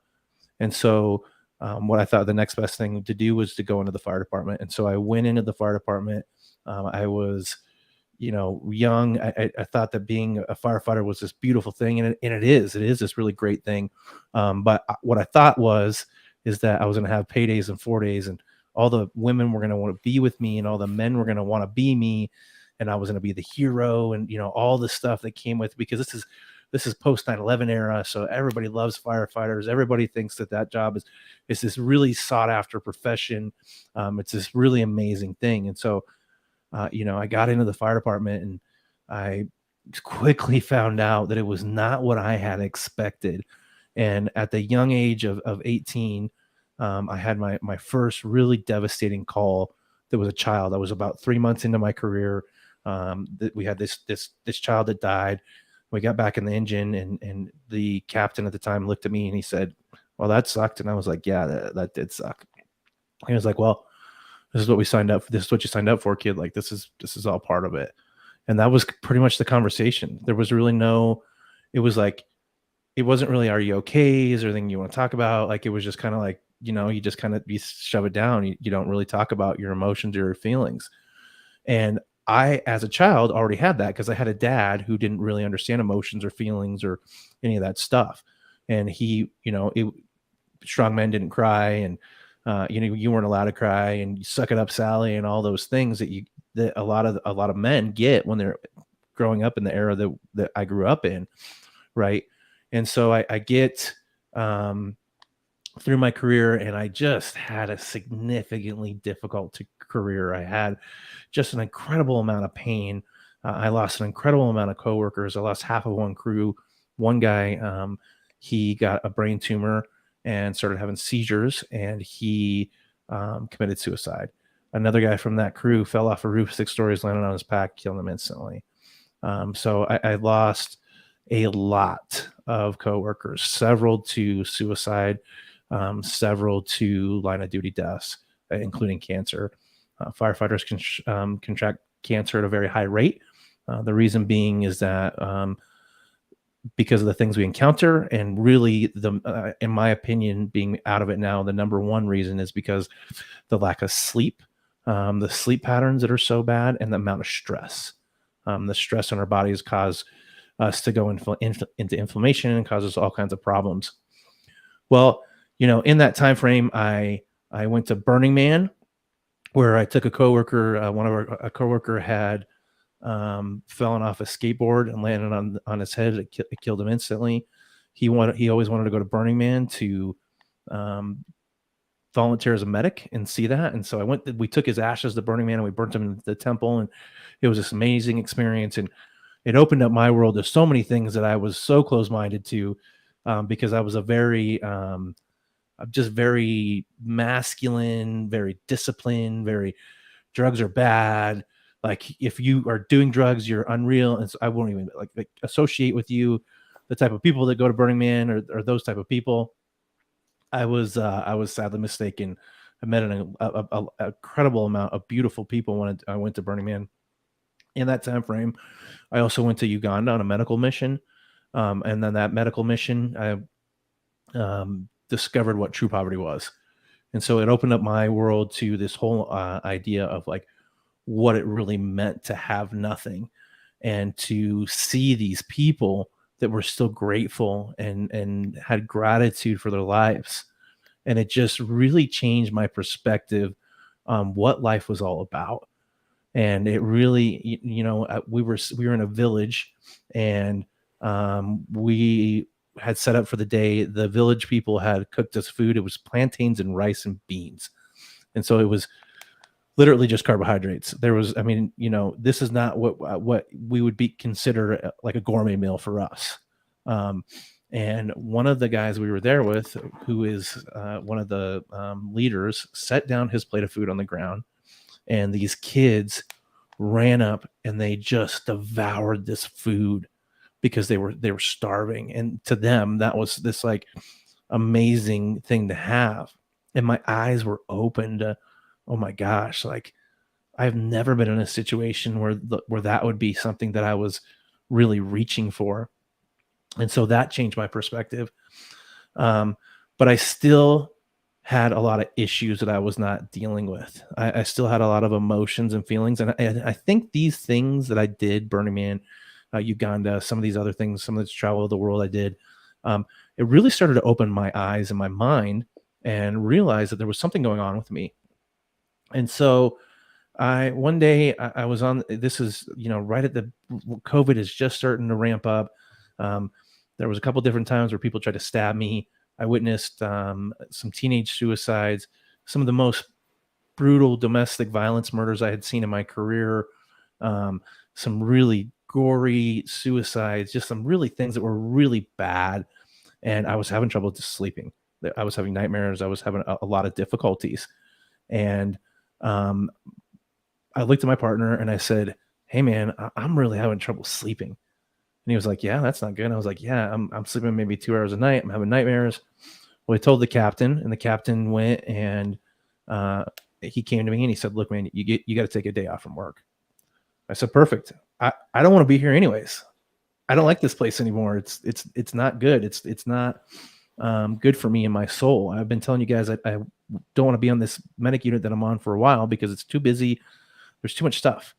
And so what I thought the next best thing to do was to go into the fire department. And so I went into the fire department. I was young, I thought that being a firefighter was this beautiful thing, and it is this really great thing. But what I thought is that I was going to have paydays and 4 days, and all the women were going to want to be with me, and all the men were going to want to be me, and I was going to be the hero, and all the stuff that came with, because this is post 9/11 era, so everybody loves firefighters. Everybody thinks that job is this really sought after profession. It's this really amazing thing, and so I got into the fire department, and I quickly found out that it was not what I had expected. And at the young age of 18, I had my first really devastating call. That was a child. I was about 3 months into my career. That we had this child that died. We got back in the engine, and the captain at the time looked at me and he said, "Well, that sucked." And I was like, "Yeah, that did suck." He was like, "Well, this is what we signed up for. This is what you signed up for, kid. Like, this is all part of it." And that was pretty much the conversation. There was really it wasn't really, "Are you okay? Is there anything you want to talk about?" Like, it was just kind of like, you just kind of, you shove it down. You don't really talk about your emotions or your feelings. And I, as a child, already had that, because I had a dad who didn't really understand emotions or feelings or any of that stuff. And he, strong men didn't cry, and you weren't allowed to cry, and you suck it up, Sally, and all those things that a lot of men get when they're growing up in the era that I grew up in, right? And so I get through my career, and I just had a significantly difficult career. I had just an incredible amount of pain. I lost an incredible amount of coworkers. I lost half of one crew. One guy, he got a brain tumor and started having seizures, and he committed suicide. Another guy from that crew fell off a roof 6 stories, landed on his back, killed him instantly. So I lost a lot of coworkers, several to suicide, several to line of duty deaths, including cancer. Firefighters can contract cancer at a very high rate. The reason being is that because of the things we encounter, and really, in my opinion, being out of it now, the number one reason is because the lack of sleep, the sleep patterns that are so bad, and the amount of stress. The stress on our bodies cause us to go into inflammation and causes all kinds of problems. Well, in that time frame, I went to Burning Man, where I took a coworker. A coworker had fallen off a skateboard and landed on his head. It killed him instantly. He always wanted to go to Burning Man to volunteer as a medic and see that. And so we took his ashes to Burning Man, and we burnt them in the temple, and it was this amazing experience. And it opened up my world to so many things that I was so close-minded to, because I was just very masculine, very disciplined, very drugs are bad. Like, if you are doing drugs, you're unreal. And so I won't even like associate with you, the type of people that go to Burning Man or those type of people. I was sadly mistaken. I met an incredible amount of beautiful people when I went to Burning Man. In that time frame, I also went to Uganda on a medical mission. And then that medical mission, I discovered what true poverty was. And so it opened up my world to this whole idea of like what it really meant to have nothing, and to see these people that were still grateful and had gratitude for their lives. And it just really changed my perspective on what life was all about. And it really, we were in a village, and we had set up for the day. The village people had cooked us food. It was plantains and rice and beans. And so it was literally just carbohydrates. This is not what we would be considered like a gourmet meal for us. And one of the guys we were there with, who is one of the leaders, set down his plate of food on the ground, and these kids ran up and they just devoured this food because they were starving. And to them, that was this like amazing thing to have. And my eyes were opened to, oh my gosh, like I've never been in a situation where that would be something that I was really reaching for. And so that changed my perspective. But I still had a lot of issues that I was not dealing with. I still had a lot of emotions and feelings. And I think these things that I did, Burning Man, Uganda, some of these other things, some of this travel of the world I did, it really started to open my eyes and my mind and realize that there was something going on with me. And so one day I was on, this is, right at the COVID is just starting to ramp up. There was a couple different times where people tried to stab me. I witnessed some teenage suicides, some of the most brutal domestic violence murders I had seen in my career, some really gory suicides, just some really things that were really bad. And I was having trouble just sleeping. I was having nightmares. I was having a lot of difficulties. And I looked at my partner and I said, "Hey man, I'm really having trouble sleeping." And he was like, "Yeah, that's not good." And I was like, "Yeah, I'm sleeping maybe 2 hours a night. I'm having nightmares." Well, I told the captain, and the captain went and he came to me and he said, "Look, man, you got to take a day off from work." I said, "Perfect. I don't want to be here anyways. I don't like this place anymore. It's not good. It's not good for me and my soul. I've been telling you guys I don't want to be on this medic unit that I'm on for a while because it's too busy. There's too much stuff."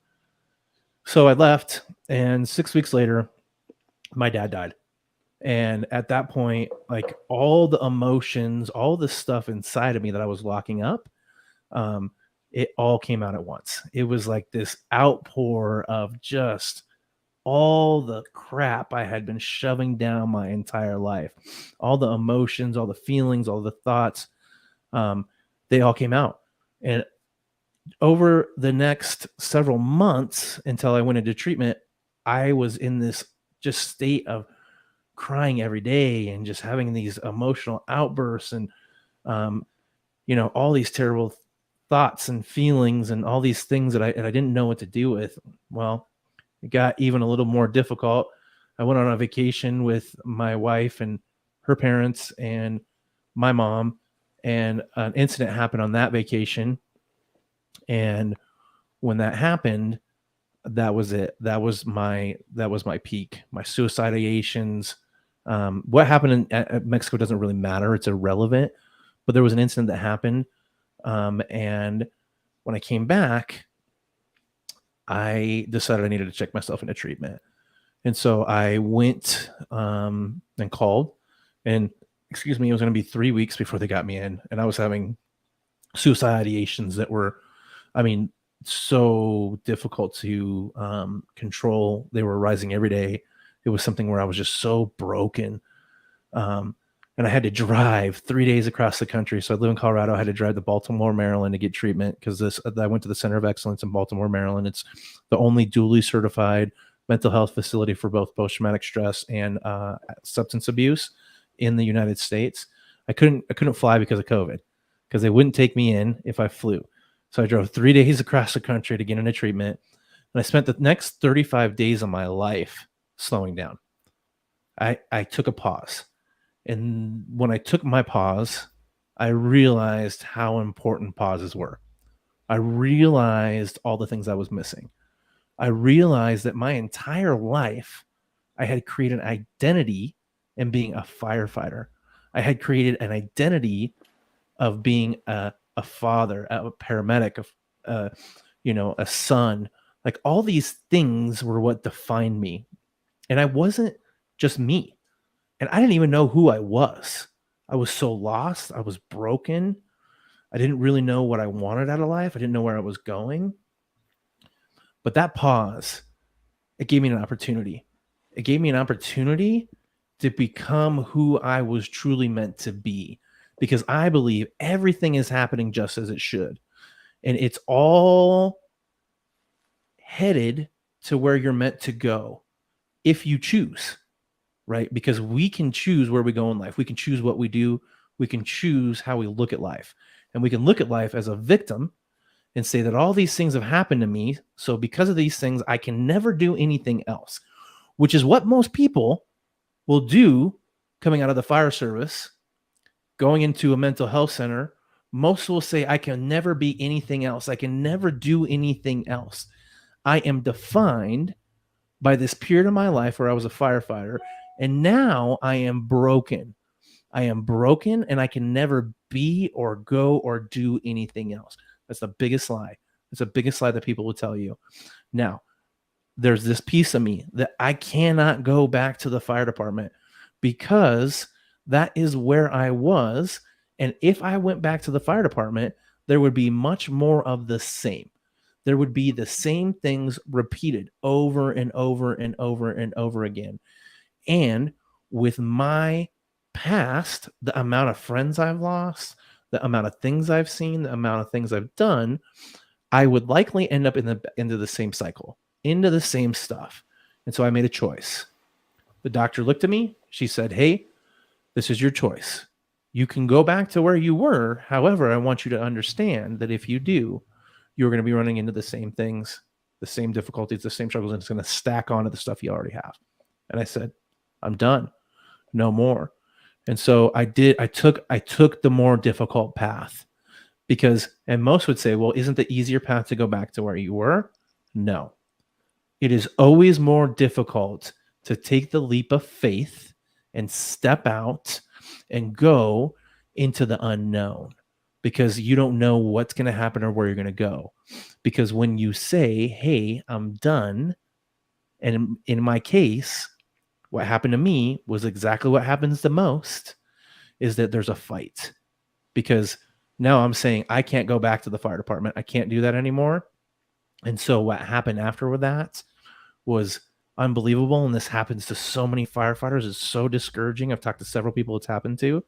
So I left, and 6 weeks later, my dad died. And at that point, like all the emotions, all the stuff inside of me that I was locking up, it all came out at once. It was like this outpour of just all the crap I had been shoving down my entire life, all the emotions, all the feelings, all the thoughts, they all came out. And over the next several months until I went into treatment, I was in this just state of crying every day and just having these emotional outbursts and, all these terrible thoughts and feelings and all these things that I didn't know what to do with. Well, it got even a little more difficult. I went on a vacation with my wife and her parents and my mom, and an incident happened on that vacation. And when that happened, that was it. That was my peak. My suicide ideations. What happened in Mexico doesn't really matter. It's irrelevant. But there was an incident that happened. And when I came back, I decided I needed to check myself into treatment. And so I went and called. And it was going to be 3 weeks before they got me in. And I was having suicide ideations that were, so difficult to control. They were rising every day. It was something where I was just so broken. And I had to drive 3 days across the country. So I live in Colorado. I had to drive to Baltimore, Maryland to get treatment because I went to the Center of Excellence in Baltimore, Maryland. It's the only duly certified mental health facility for both post-traumatic stress and substance abuse in the United States. I couldn't fly because of COVID because they wouldn't take me in if I flew. So I drove 3 days across the country to get into treatment. And I spent the next 35 days of my life slowing down. I took a pause. And when I took my pause, I realized how important pauses were. I realized all the things I was missing. I realized that my entire life, I had created an identity in being a firefighter. I had created an identity of being a father, a paramedic, a son. Like all these things were what defined me. And I wasn't just me. And I didn't even know who I was. I was so lost. I was broken. I didn't really know what I wanted out of life. I didn't know where I was going. But that pause, it gave me an opportunity. It gave me an opportunity to become who I was truly meant to be. Because I believe everything is happening just as it should. And it's all headed to where you're meant to go if you choose, right? Because we can choose where we go in life. We can choose what we do. We can choose how we look at life. And we can look at life as a victim and say that all these things have happened to me. So because of these things, I can never do anything else, which is what most people will do coming out of the fire service, going into a mental health center. Most will say, I can never be anything else. I can never do anything else. I am defined by this period of my life where I was a firefighter, and now I am broken. I am broken and I can never be or go or do anything else. That's the biggest lie. It's the biggest lie that people will tell you. Now, there's this piece of me that I cannot go back to the fire department because that is where I was. And if I went back to the fire department, there would be much more of the same. There would be the same things repeated over and over and over and over again. And with my past, the amount of friends I've lost, the amount of things I've seen, the amount of things I've done, I would likely end up into the same cycle, into the same stuff. And so I made a choice. The doctor looked at me. She said, "Hey, this is your choice. You can go back to where you were. However, I want you to understand that if you do, you're going to be running into the same things, the same difficulties, the same struggles, and it's going to stack onto the stuff you already have." And I said, "I'm done. No more." And so I did. I took the more difficult path because, and most would say, well, isn't the easier path to go back to where you were? No. It is always more difficult to take the leap of faith and step out and go into the unknown because you don't know what's going to happen or where you're going to go. Because when you say, "Hey, I'm done," and in my case, what happened to me was exactly what happens the most, is that there's a fight. Because now I'm saying I can't go back to the fire department. I can't do that anymore. And so what happened after that was unbelievable. And this happens to so many firefighters. It's so discouraging. I've talked to several people it's happened to.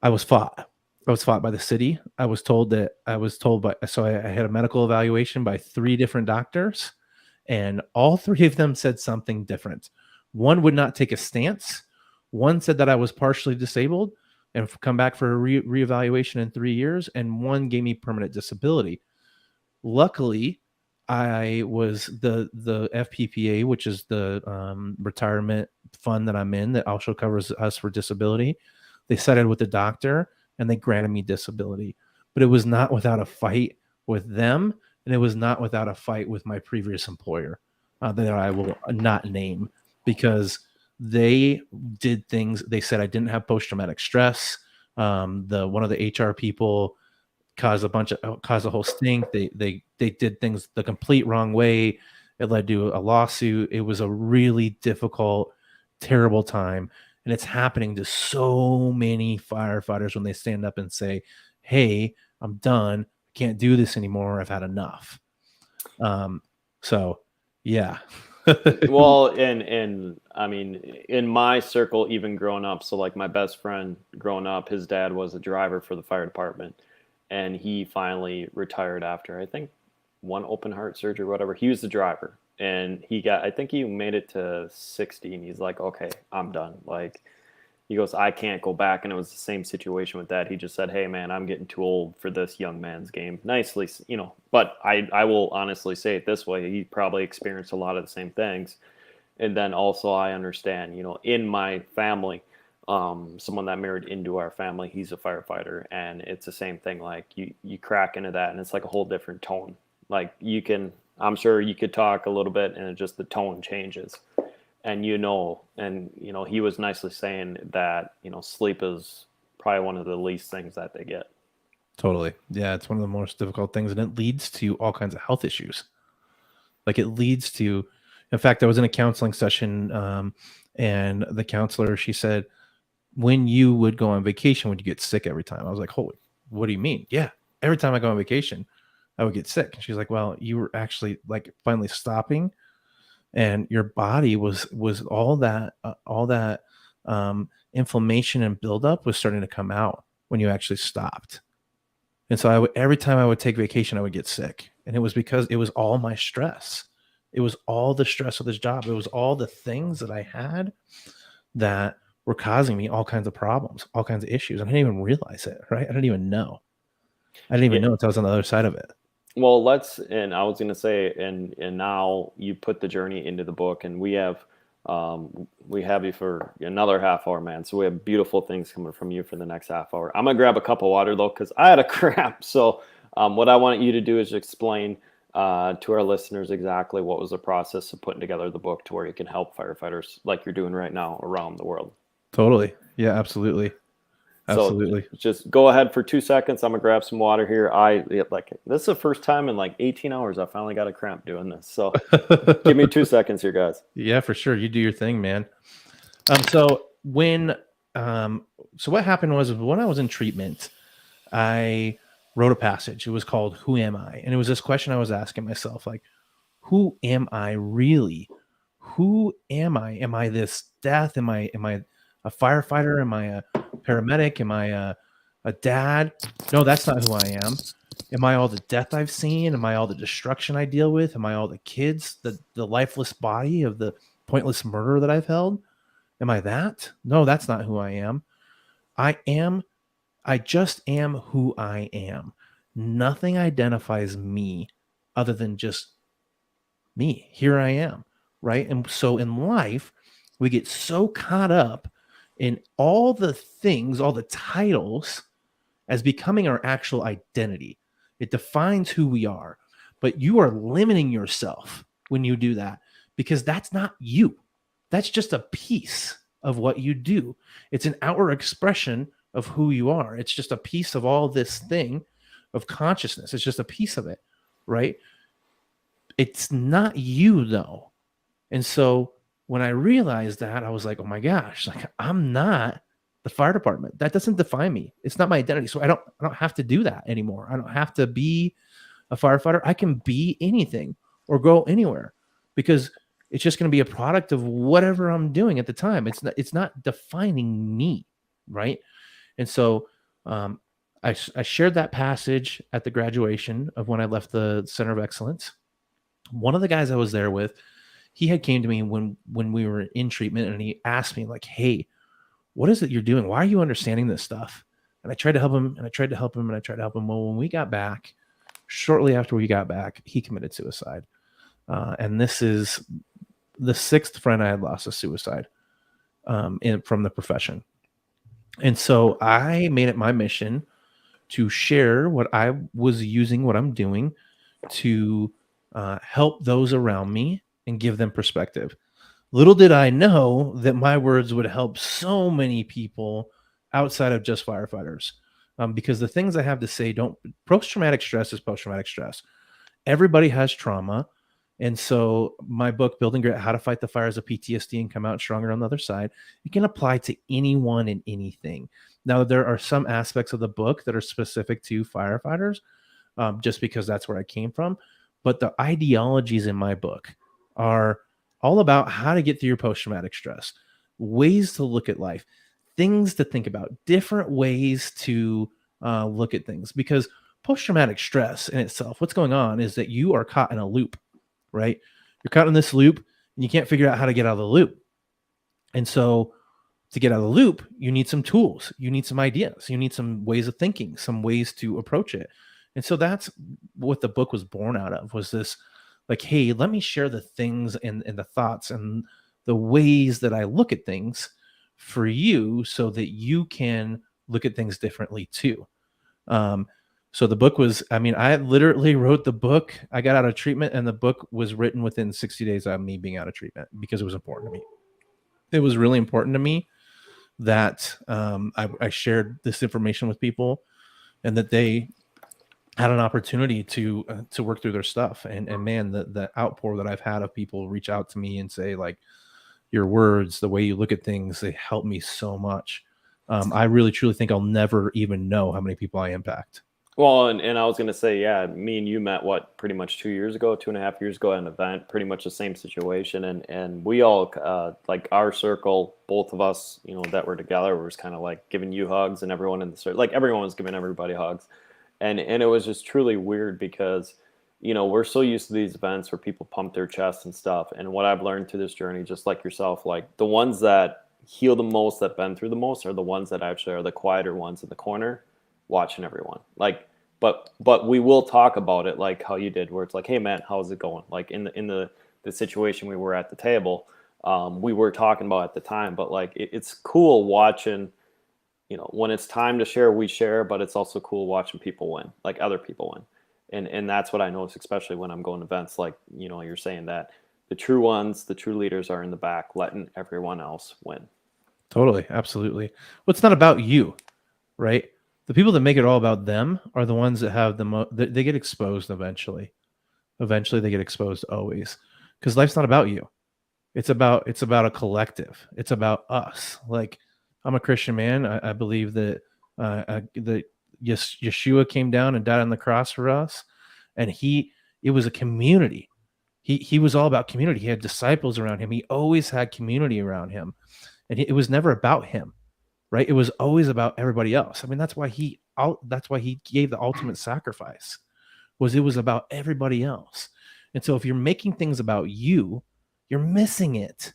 I was fought by the city. I had a medical evaluation by 3 different doctors, and all 3 of them said something different. One would not take a stance. One said that I was partially disabled and come back for a reevaluation in 3 years, and one gave me permanent disability. Luckily, I was the FPPA, which is the retirement fund that I'm in that also covers us for disability. They sided with the doctor and they granted me disability, but it was not without a fight with them, and it was not without a fight with my previous employer that I will not name, because they did things. They said I didn't have post-traumatic stress. One of the HR people caused a whole stink. They did things the complete wrong way. It led to a lawsuit. It was a really difficult, terrible time. And it's happening to so many firefighters when they stand up and say, "Hey, I'm done. I can't do this anymore. I've had enough." So yeah.
Well, and I mean, in my circle, even growing up, so like my best friend growing up, his dad was a driver for the fire department, and he finally retired after, I think, 1 open heart surgery or whatever. He was the driver, and I think he made it to 60, and he's like, "Okay, I'm done." Like, he goes, "I can't go back." And it was the same situation with that. He just said, "Hey man, I'm getting too old for this young man's game." Nicely, but I will honestly say it this way. He probably experienced a lot of the same things. And then also I understand, in my family, someone that married into our family, he's a firefighter, and it's the same thing. Like you crack into that and it's like a whole different tone. Like I'm sure you could talk a little bit and the tone changes. And he was nicely saying that, sleep is probably one of the least things that they get.
Totally. Yeah, it's one of the most difficult things, and it leads to all kinds of health issues. Like in fact, I was in a counseling session, and the counselor, she said, "When you would go on vacation, would you get sick every time?" I was like, "Holy, what do you mean?" "Yeah, every time I go on vacation, I would get sick." And she's like, "Well, you were actually like finally stopping, and your body was all that inflammation and buildup was starting to come out when you actually stopped." And so every time I would take vacation, I would get sick, and it was because it was all my stress. It was all the stress of this job. It was all the things that I had that were causing me all kinds of problems, all kinds of issues. I didn't even realize it, right? I didn't even know. I didn't even know until I was on the other side of it.
Well, and I was going to say, and now you put the journey into the book, and we have you for another half hour, man. So we have beautiful things coming from you for the next half hour. I'm going to grab a cup of water though, because I had a crap. So what I want you to do is explain to our listeners exactly what was the process of putting together the book to where you can help firefighters like you're doing right now around the world.
Totally. Yeah, absolutely. Absolutely.
So just go ahead for 2 seconds. I'm gonna grab some water here. This is the first time in like 18 hours I finally got a cramp doing this. So give me 2 seconds here, guys.
Yeah, for sure. You do your thing, man. So what happened was when I was in treatment, I wrote a passage. It was called "Who Am I?" And it was this question I was asking myself, like, who am I really? Who am I? Am I this death? Am I a firefighter? Am I a paramedic? Am I a dad? No, that's not who I am. Am I all the death I've seen? Am I all the destruction I deal with? Am I all the kids, the lifeless body of the pointless murder that I've held? Am I that? No, that's not who I am. I just am who I am. Nothing identifies me other than just me. Here I am, right? And so in life, we get so caught up in all the things, all the titles as becoming our actual identity. It defines who we are, but you are limiting yourself when you do that because that's not you. That's just a piece of what you do. It's an outward expression of who you are. It's just a piece of all this thing of consciousness. It's just a piece of it, right? It's not you though. And so when I realized that, I was like, oh my gosh, like I'm not the fire department. That doesn't define me. It's not my identity. So I don't have to do that anymore. I don't have to be a firefighter. I can be anything or go anywhere because it's just going to be a product of whatever I'm doing at the time. It's not defining me, right? And so I shared that passage at the graduation of when I left the Center of Excellence. One of the guys I was there with, he had came to me when we were in treatment and he asked me like, hey, what is it you're doing? Why are you understanding this stuff? And I tried to help him and I tried to help him and I tried to help him. Well, when we got back, shortly after we got back, he committed suicide. And this is the sixth friend I had lost to suicide from the profession. And so I made it my mission to share what I was using, what I'm doing to help those around me and give them perspective. Little did I know that my words would help so many people outside of just firefighters. Because the things I have to say post-traumatic stress is post-traumatic stress. Everybody has trauma. And so my book, Building Grit, How to Fight the Fires of PTSD and Come Out Stronger on the Other Side, it can apply to anyone and anything. Now, there are some aspects of the book that are specific to firefighters, just because that's where I came from. But the ideologies in my book are all about how to get through your post-traumatic stress, ways to look at life, things to think about, different ways to look at things. Because post-traumatic stress in itself, what's going on is that you are caught in a loop, right? You're caught in this loop and you can't figure out how to get out of the loop. And so to get out of the loop, you need some tools, you need some ideas, you need some ways of thinking, some ways to approach it. And so that's what the book was born out of, was this like, hey, let me share the things and the thoughts and the ways that I look at things for you so that you can look at things differently too. So the book was, I literally wrote the book. I got out of treatment and the book was written within 60 days of me being out of treatment because it was important to me. It was really important to me that I shared this information with people and that they had an opportunity to work through their stuff. And man, the outpour that I've had of people reach out to me and say like, your words, the way you look at things, they help me so much. I really, truly think I'll never even know how many people I impact.
Well, and I was going to say, yeah, me and you met, pretty much 2 years ago, 2.5 years ago at an event, pretty much the same situation. And we all, like our circle, both of us, that were together, was kind of like giving you hugs and everyone in the circle, like everyone was giving everybody hugs. And it was just truly weird because, we're so used to these events where people pump their chests and stuff. And what I've learned through this journey, just like yourself, like the ones that heal the most, that been through the most, are the ones that actually are the quieter ones in the corner, watching everyone. Like, but we will talk about it like how you did, where it's like, hey man, how's it going? Like in the situation we were at the table, we were talking about at the time, but like it's cool watching, when it's time to share, we share, but it's also cool watching people win, like other people win. And that's what I notice, especially when I'm going to events like, you're saying that the true ones, the true leaders are in the back, letting everyone else win.
Totally. Absolutely. Well, it's not about you, right? The people that make it all about them are the ones that have they get exposed eventually. Eventually they get exposed always. Because life's not about you. It's about a collective. It's about us. Like, I'm a Christian man. I believe that Yeshua came down and died on the cross for us, and it was a community. He was all about community. He had disciples around him. He always had community around him, and it was never about him, right? It was always about everybody else. I mean, that's why he gave the ultimate sacrifice. It was about everybody else. And so if you're making things about you, you're missing it.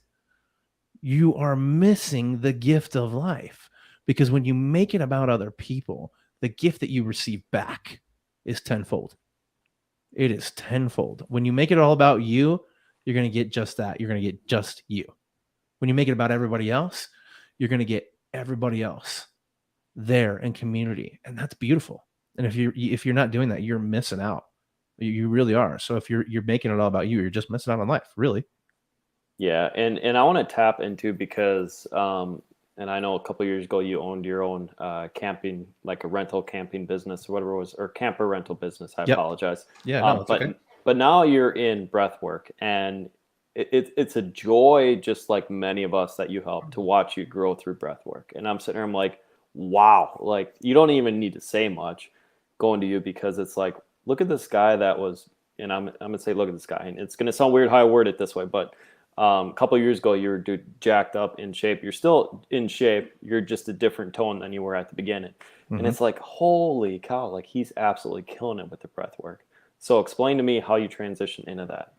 You are missing the gift of life, because when you make it about other people, the gift that you receive back is tenfold. It is tenfold. When you make it all about you, you're going to get just that. You're going to get just you. When you make it about everybody else, you're going to get everybody else there in community. And that's beautiful. And if you're not doing that, you're missing out. You really are. So if you're making it all about you, you're just missing out on life, really.
Yeah, and I want to tap into, because and I know a couple of years ago you owned your own camping, like a rental camping business or whatever it was, or camper rental business. I apologize.
Yeah, no, it's
but
okay.
but now you're in breathwork, and it's a joy, just like many of us that you help, to watch you grow through breathwork. And I'm sitting there, I'm like, wow, like you don't even need to say much going to you, because it's like, look at this guy that was, and I'm gonna say, look at this guy, and it's gonna sound weird how I word it this way, but a couple of years ago, you were jacked up, in shape. You're still in shape. You're just a different tone than you were at the beginning. Mm-hmm. And it's like, holy cow, like he's absolutely killing it with the breath work. So explain to me how you transition into that.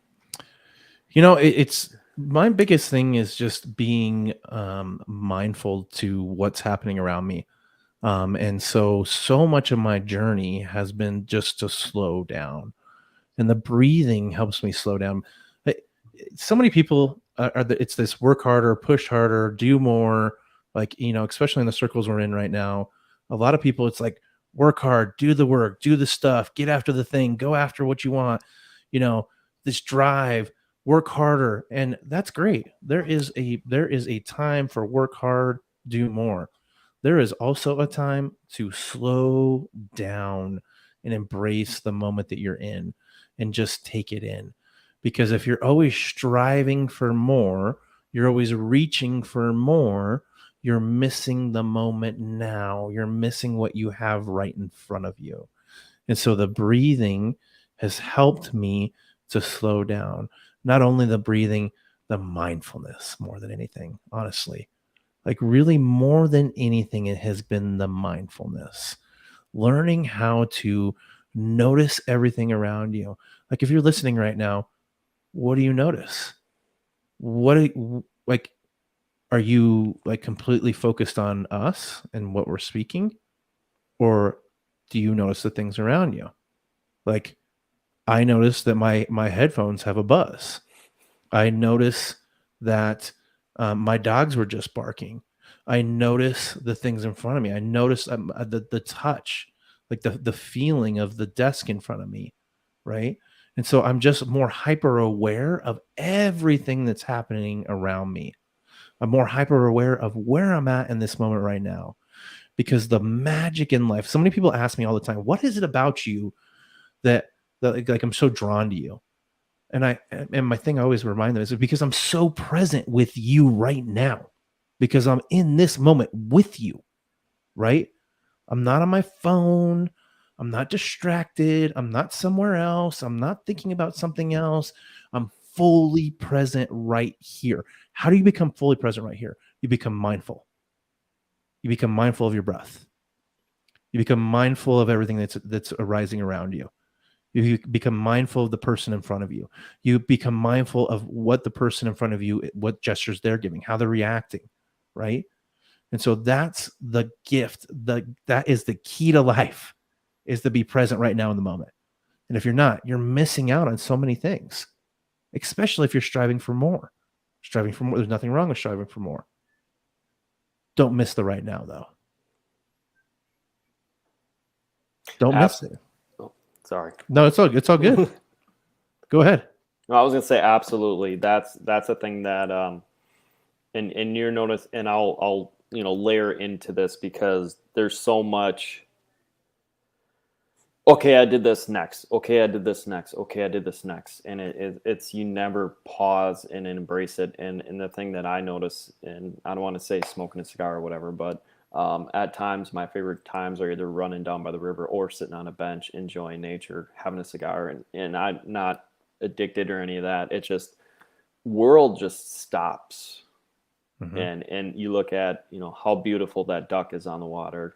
You know, it's my biggest thing is just being mindful to what's happening around me. And so much of my journey has been just to slow down, and the breathing helps me slow down. So many people it's this work harder, push harder, do more, like, you know, especially in the circles we're in right now. A lot of people, it's like, work hard, do the work, do the stuff, get after the thing, go after what you want, you know, this drive, work harder. And that's great. There is a time for work hard, do more. There is also a time to slow down and embrace the moment that you're in and just take it in. Because if you're always striving for more, you're always reaching for more, you're missing the moment now. You're missing what you have right in front of you. And so the breathing has helped me to slow down. Not only the breathing, the mindfulness more than anything, honestly. Like, really more than anything, it has been the mindfulness. Learning how to notice everything around you. Like, if you're listening right now, what do you notice? Are you like completely focused on us and what we're speaking? Or do you notice the things around you? Like, I notice that my headphones have a buzz. I notice that my dogs were just barking. I notice the things in front of me. I notice the touch, like the feeling of the desk in front of me, right? And so I'm just more hyper aware of everything that's happening around me. I'm more hyper aware of where I'm at in this moment right now, because the magic in life, so many people ask me all the time, what is it about you that like I'm so drawn to you? And my thing I always remind them is because I'm so present with you right now, because I'm in this moment with you, right? I'm not on my phone. I'm not distracted. I'm not somewhere else. I'm not thinking about something else. I'm fully present right here. How do you become fully present right here? You become mindful. You become mindful of your breath. You become mindful of everything that's arising around you. You become mindful of the person in front of you. You become mindful of what the person in front of you, what gestures they're giving, how they're reacting, right? And so that's the gift. That is the key to life, is to be present right now in the moment. And if you're not, you're missing out on so many things, especially if you're striving for more. Striving for more. There's nothing wrong with striving for more. Don't miss the right now, though. Don't miss it.
Oh, sorry.
No, it's all good. Go ahead.
No, I was gonna say absolutely. That's a thing that and you're notice, and I'll layer into this because there's so much. Okay, I did this next. Okay, I did this next. Okay, I did this next, and it's you never pause and embrace it. And the thing that I notice, and I don't want to say smoking a cigar or whatever, but at times my favorite times are either running down by the river or sitting on a bench enjoying nature, having a cigar, and I'm not addicted or any of that. It's just world just stops.
Mhm.
And you look at how beautiful that duck is on the water,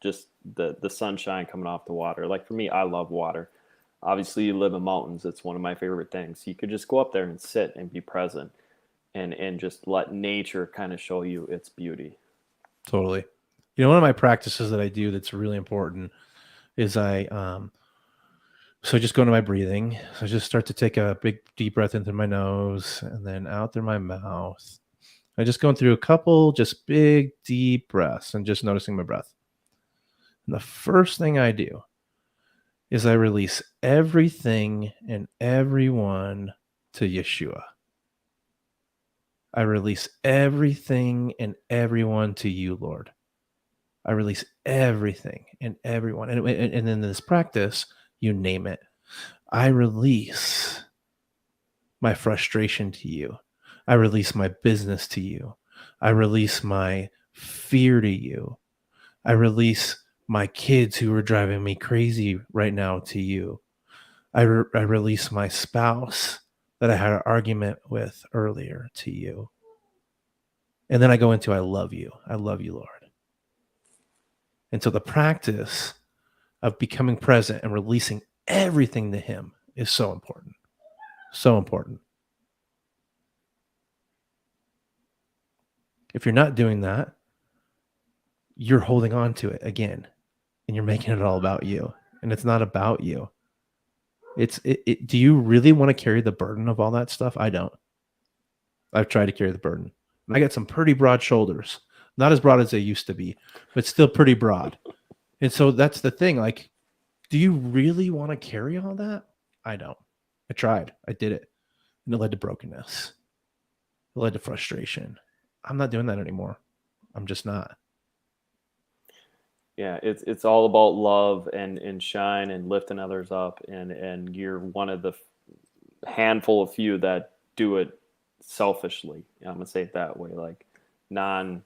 just the sunshine coming off the water. Like for me, I love water. Obviously you live in mountains, it's one of my favorite things. You could just go up there and sit and be present and just let nature kind of show you its beauty.
Totally. One of my practices that I do that's really important is so just go into my breathing. So I just start to take a big deep breath into my nose and then out through my mouth. I just going through a couple just big deep breaths and just noticing my breath. And the first thing I do is I release everything and everyone to Yeshua. I release everything and everyone to you, Lord. I release everything and everyone. And in this practice, you name it. I release my frustration to you. I release my business to you. I release my fear to you. I release my kids who are driving me crazy right now to you. I release my spouse that I had an argument with earlier to you. And then I go into I love you. I love you, Lord. And so the practice of becoming present and releasing everything to him is so important. So important. If you're not doing that, you're holding on to it again and you're making it all about you. And it's not about you. Do you really want to carry the burden of all that stuff? I don't. I've tried to carry the burden. I got some pretty broad shoulders, not as broad as they used to be, but still pretty broad. And so that's the thing. Like, do you really want to carry all that? I don't. I tried. I did it. And it led to brokenness. It led to frustration. I'm not doing that anymore. I'm just not.
Yeah, it's all about love and shine and lifting others up, and you're one of the handful of few that do it selfishly. I'm gonna say it that way. Like I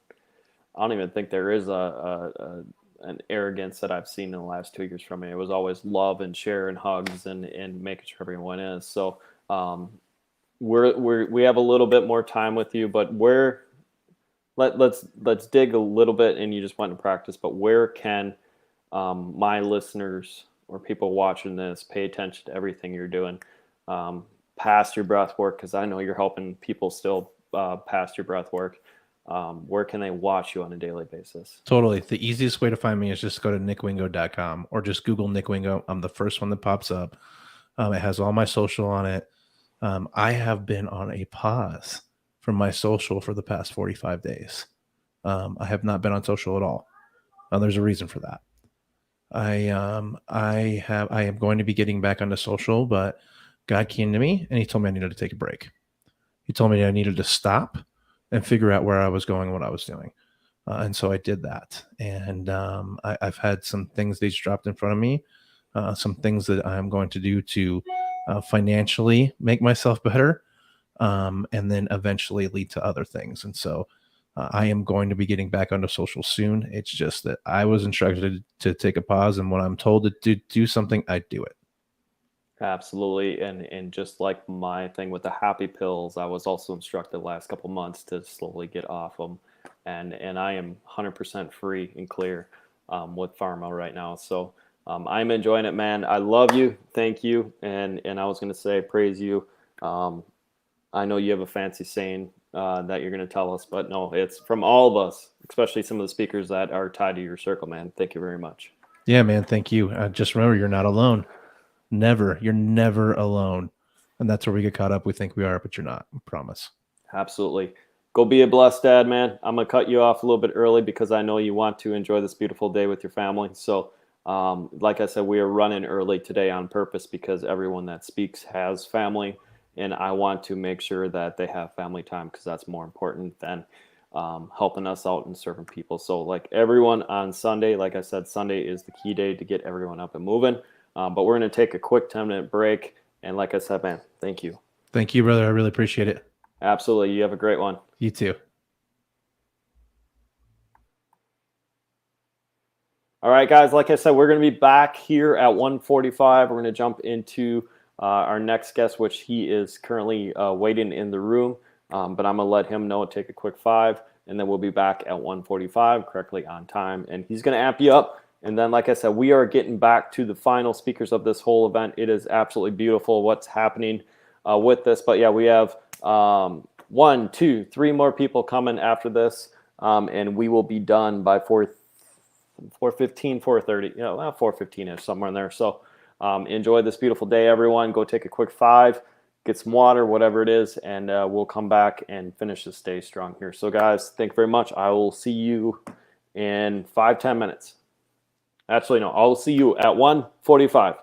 don't even think there is an arrogance that I've seen in the last 2 years from me. It was always love and share and hugs and making sure everyone is. So we have a little bit more time with you, but let's dig a little bit, and you just went to practice, but where can my listeners or people watching this pay attention to everything you're doing past your breath work? Because I know you're helping people still past your breath work. Where can they watch you on a daily basis?
Totally. The easiest way to find me is just go to nickwingo.com or just Google Nick Wingo. I'm the first one that pops up. It has all my social on it. I have been on a pause from my social for the past 45 days. I have not been on social at all. There's a reason for that. I am going to be getting back onto social, but God came to me and he told me I needed to take a break. He told me I needed to stop and figure out where I was going and what I was doing. And so I did that. And I've had some things that he's dropped in front of me, some things that I'm going to do to financially make myself better, and then eventually lead to other things. And so I am going to be getting back onto social soon. It's just that I was instructed to take a pause, and when I'm told to do something, I do it.
Absolutely. And just like my thing with the happy pills, I was also instructed the last couple months to slowly get off them. And I am 100% free and clear with pharma right now. So I'm enjoying it, man. I love you. Thank you. And I was going to say, praise you. I know you have a fancy saying that you're going to tell us, but no, it's from all of us, especially some of the speakers that are tied to your circle, man. Thank you very much.
Yeah, man. Thank you. Just remember, you're not alone. Never. You're never alone. And that's where we get caught up. We think we are, but you're not. I promise.
Absolutely. Go be a blessed dad, man. I'm going to cut you off a little bit early because I know you want to enjoy this beautiful day with your family. So, like I said, we are running early today on purpose because everyone that speaks has family and I want to make sure that they have family time because that's more important than helping us out and serving people. So like everyone on Sunday, like I said, Sunday is the key day to get everyone up and moving. But we're going to take a quick 10-minute break. And like I said, man, thank you.
Thank you, brother. I really appreciate it.
Absolutely. You have a great one.
You too.
All right, guys, like I said, we're going to be back here at 1:45. We're going to jump into our next guest, which he is currently waiting in the room. But I'm going to let him know, take a quick 5, and then we'll be back at 1:45 correctly on time. And he's going to amp you up. And then, like I said, we are getting back to the final speakers of this whole event. It is absolutely beautiful what's happening with this. But yeah, we have 1, 2, 3 more people coming after this. And we will be done by 4:15, 4:30, 4:15ish, somewhere in there. So enjoy this beautiful day, everyone. Go take a quick 5, get some water, whatever it is, and we'll come back and finish this day strong here. So guys, thank you very much. I will see you in 5-10 minutes. Actually, no, I'll see you at 1:45.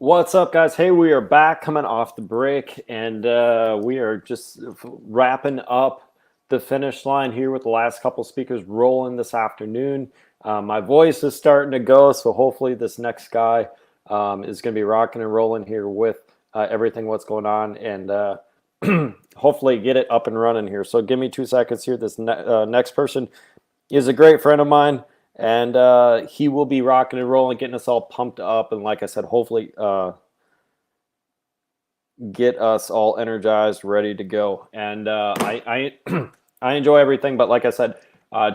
What's up, guys? Hey, we are back coming off the break, and we are just wrapping up the finish line here with the last couple speakers rolling this afternoon. My voice is starting to go, so hopefully this next guy is going to be rocking and rolling here with everything what's going on, and hopefully get it up and running here. So give me 2 seconds here. This next person is a great friend of mine, and he will be rocking and rolling, getting us all pumped up, and like I said, hopefully get us all energized, ready to go. And I enjoy everything, but like I said,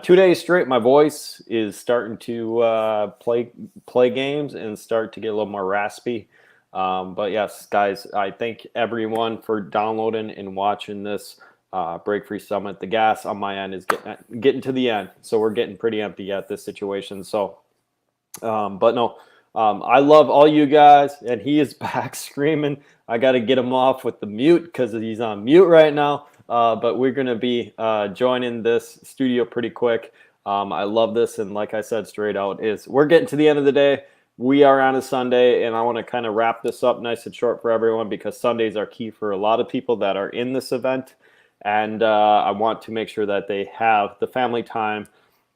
2 days straight, my voice is starting to play games and start to get a little more raspy. But yes, guys, I thank everyone for downloading and watching this Break Free Summit. The gas on my end is getting to the end, so we're getting pretty empty at this situation. So, but no, I love all you guys, and he is back screaming. I got to get him off with the mute because he's on mute right now. But we're going to be joining this studio pretty quick. I love this, and like I said, straight out is we're getting to the end of the day. We are on a Sunday, and I want to kind of wrap this up nice and short for everyone because Sundays are key for a lot of people that are in this event. And I want to make sure that they have the family time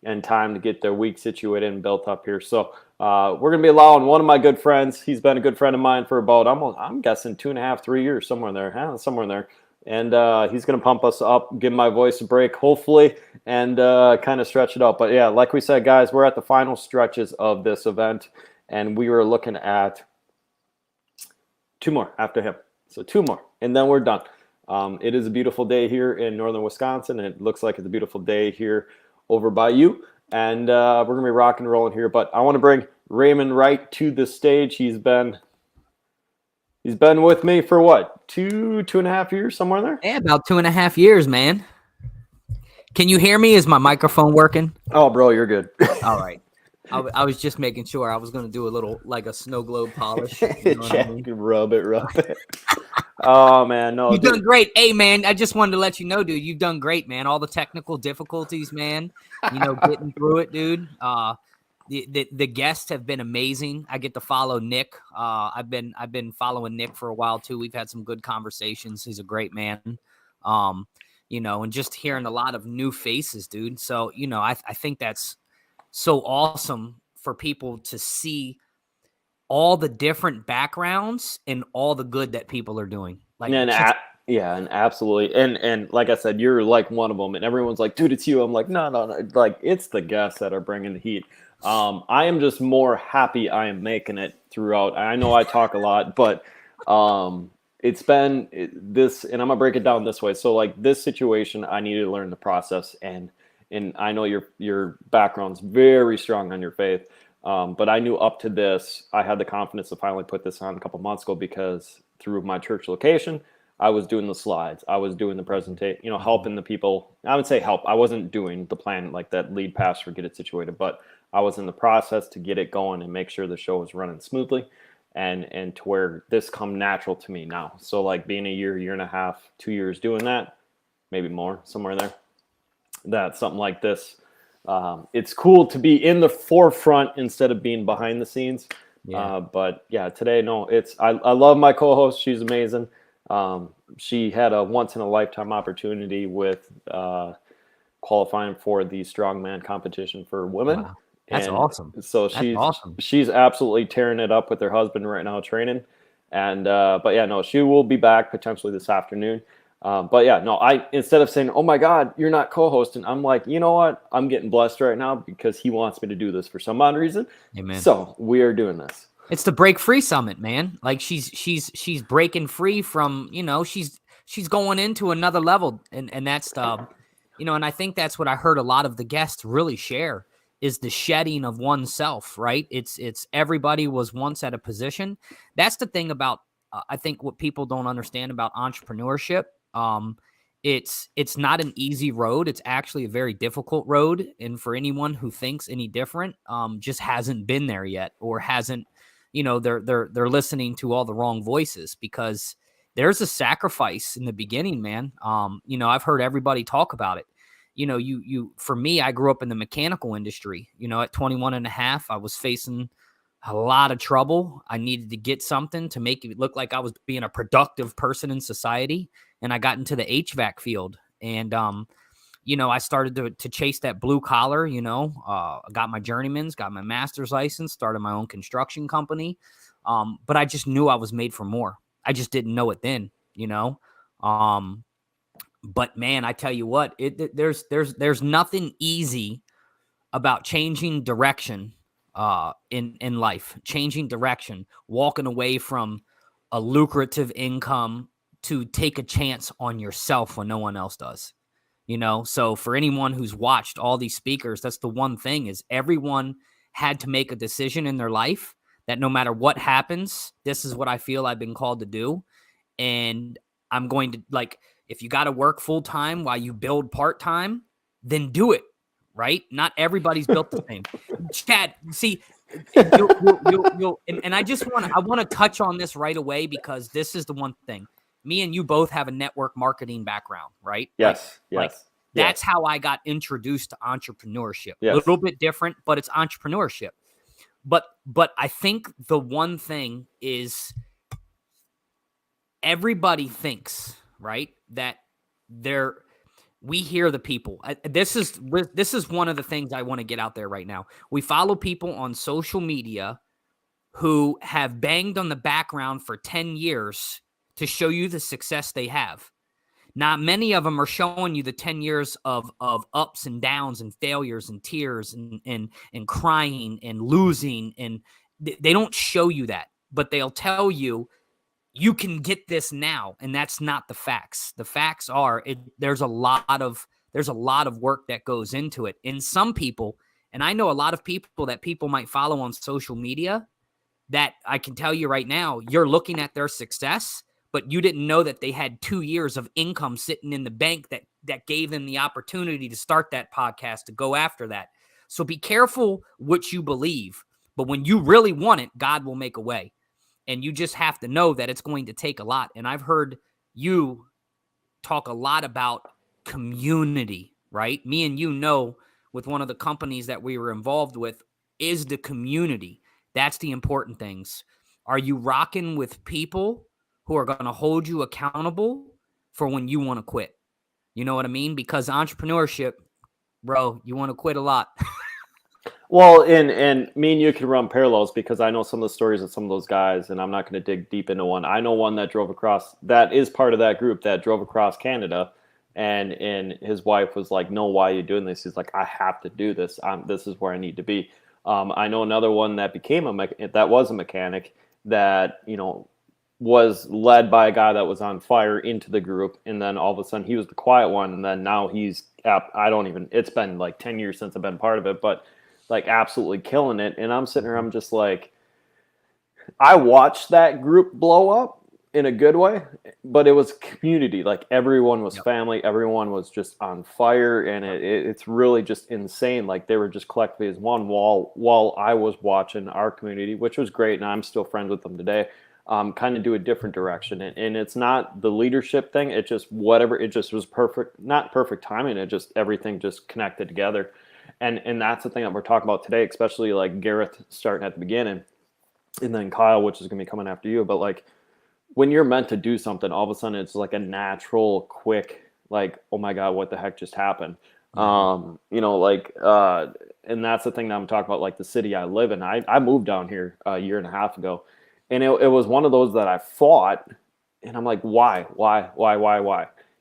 and time to get their week situated and built up here. So we're going to be allowing one of my good friends. He's been a good friend of mine for about, I'm guessing 2.5, 3 years, somewhere in there. Somewhere in there. And he's going to pump us up, give my voice a break, hopefully, and kind of stretch it out. But yeah, like we said, guys, we're at the final stretches of this event, and we were looking at 2 more after him. So 2 more, and then we're done. It is a beautiful day here in northern Wisconsin, and it looks like it's a beautiful day here over by you. And we're going to be rocking and rolling here. But I want to bring Raymond Wright to the stage. He's been with me for what, 2.5 years, somewhere in there?
Yeah, about 2.5 years, man. Can you hear me? Is my microphone working?
Oh, bro, you're good.
All right. I was just making sure. I was going to do a little, like a snow globe polish. You know what I mean?
Rub it. Oh, man, no.
You've done great. Hey, man, I just wanted to let you know, dude, you've done great, man. All the technical difficulties, man, getting through it, dude. The guests have been amazing. I get to follow Nick. I've been following Nick for a while too. We've had some good conversations. He's a great man. And just hearing a lot of new faces, dude. So, I think that's so awesome for people to see all the different backgrounds and all the good that people are doing.
And absolutely. And like I said, you're like one of them, and everyone's like, dude, it's you. I'm like, no. Like, it's the guests that are bringing the heat. I am just more happy I am making it throughout. I know I talk a lot, but it's been this, and I'm gonna break it down this way. So like this situation, I needed to learn the process, and I know your background's very strong on your faith. But I knew up to this, I had the confidence to finally put this on a couple months ago because through my church location, I was doing the slides, I was doing the presentation, helping the people. I would say help. I wasn't doing the plan like that lead pastor, get it situated, but I was in the process to get it going and make sure the show was running smoothly and to where this come natural to me now. So like being a year and a half, 2 years doing that, maybe more, somewhere there, that something like this. It's cool to be in the forefront instead of being behind the scenes. Yeah. But yeah, today, no, I love my co-host. She's amazing. She had a once in a lifetime opportunity with qualifying for the strongman competition for women.
Wow. That's awesome.
So she's absolutely tearing it up with her husband right now training. And but yeah, no, she will be back potentially this afternoon. But yeah, no, instead of saying, oh my God, you're not co-hosting, I'm like, you know what? I'm getting blessed right now because he wants me to do this for some odd reason.
Amen.
So we are doing this.
It's the Break Free Summit, man. Like she's breaking free from, she's going into another level. And that's and I think that's what I heard a lot of the guests really share is the shedding of oneself, right? It's everybody was once at a position. That's the thing about, I think what people don't understand about entrepreneurship. It's not an easy road. It's actually a very difficult road. And for anyone who thinks any different, just hasn't been there yet or hasn't, they're listening to all the wrong voices because there's a sacrifice in the beginning, man. I've heard everybody talk about it. For me, I grew up in the mechanical industry, at 21 and a half, I was facing a lot of trouble. I needed to get something to make it look like I was being a productive person in society. And I got into the HVAC field. And, you know, I started to chase that blue collar, you know, got my journeyman's, got my master's license, started my own construction company. But I just knew I was made for more. I just didn't know it then, you know. But man, I tell you what, there's nothing easy about changing direction in life, changing direction, walking away from a lucrative income to take a chance on yourself when no one else does. You know, so for anyone who's watched all these speakers, that's the one thing is everyone had to make a decision in their life that no matter what happens, this is what I feel I've been called to do. And I'm going to, like, if you got to work full time while you build part time, then do it. Right? Not everybody's built the same. Chad, see, you'll and I want to touch on this right away because this is the one thing. Me and you both have a network marketing background, right?
Yes.
That's how I got introduced to entrepreneurship.
Yes.
A little bit different, but it's entrepreneurship. But I think the one thing is everybody thinks, right, that we hear the people. This is one of the things I want to get out there right now. We follow people on social media who have banged on the background for 10 years to show you the success they have. Not many of them are showing you the 10 years of ups and downs and failures and tears and crying and losing. And they don't show you that, but they'll tell you, you can get this now. And that's not the facts. The facts are there's a lot of work that goes into it. And some people, and I know a lot of people that people might follow on social media that I can tell you right now, you're looking at their success, but you didn't know that they had 2 years of income sitting in the bank that gave them the opportunity to start that podcast, to go after that. So be careful what you believe. But when you really want it, God will make a way. And you just have to know that it's going to take a lot. And I've heard you talk a lot about community, right? Me and you know with one of the companies that we were involved with is the community. That's the important things. Are you rocking with people who are going to hold you accountable for when you want to quit? You know what I mean? Because entrepreneurship, bro, you want to quit a lot.
Well, and me and you can run parallels because I know some of the stories of some of those guys, and I'm not going to dig deep into one. I know one that drove across, that is part of that group that drove across Canada, and his wife was like, "No, why are you doing this?" He's like, "I have to do this. This is where I need to be." I know another one that became that was a mechanic that, you know, was led by a guy that was on fire into the group, and then all of a sudden he was the quiet one, and then now he's it's been like 10 years since I've been part of it, but like absolutely killing it. And I'm sitting here, I'm just like, I watched that group blow up in a good way, but it was community. Like everyone was family, everyone was just on fire, and it's really just insane. Like they were just collectively as one while I was watching our community, which was great, and I'm still friends with them today. Kind of do a different direction, and it's not the leadership thing. It just it just was perfect, not perfect timing. It just everything just connected together. And that's the thing that we're talking about today, especially like Gareth starting at the beginning and then Kyle, which is going to be coming after you. But like when you're meant to do something, all of a sudden it's like a natural, quick, like, oh my God, what the heck just happened? You know, like, and that's the thing that I'm talking about, like the city I live in. I moved down here a year and a half ago, and it was one of those that I fought, and I'm like, why?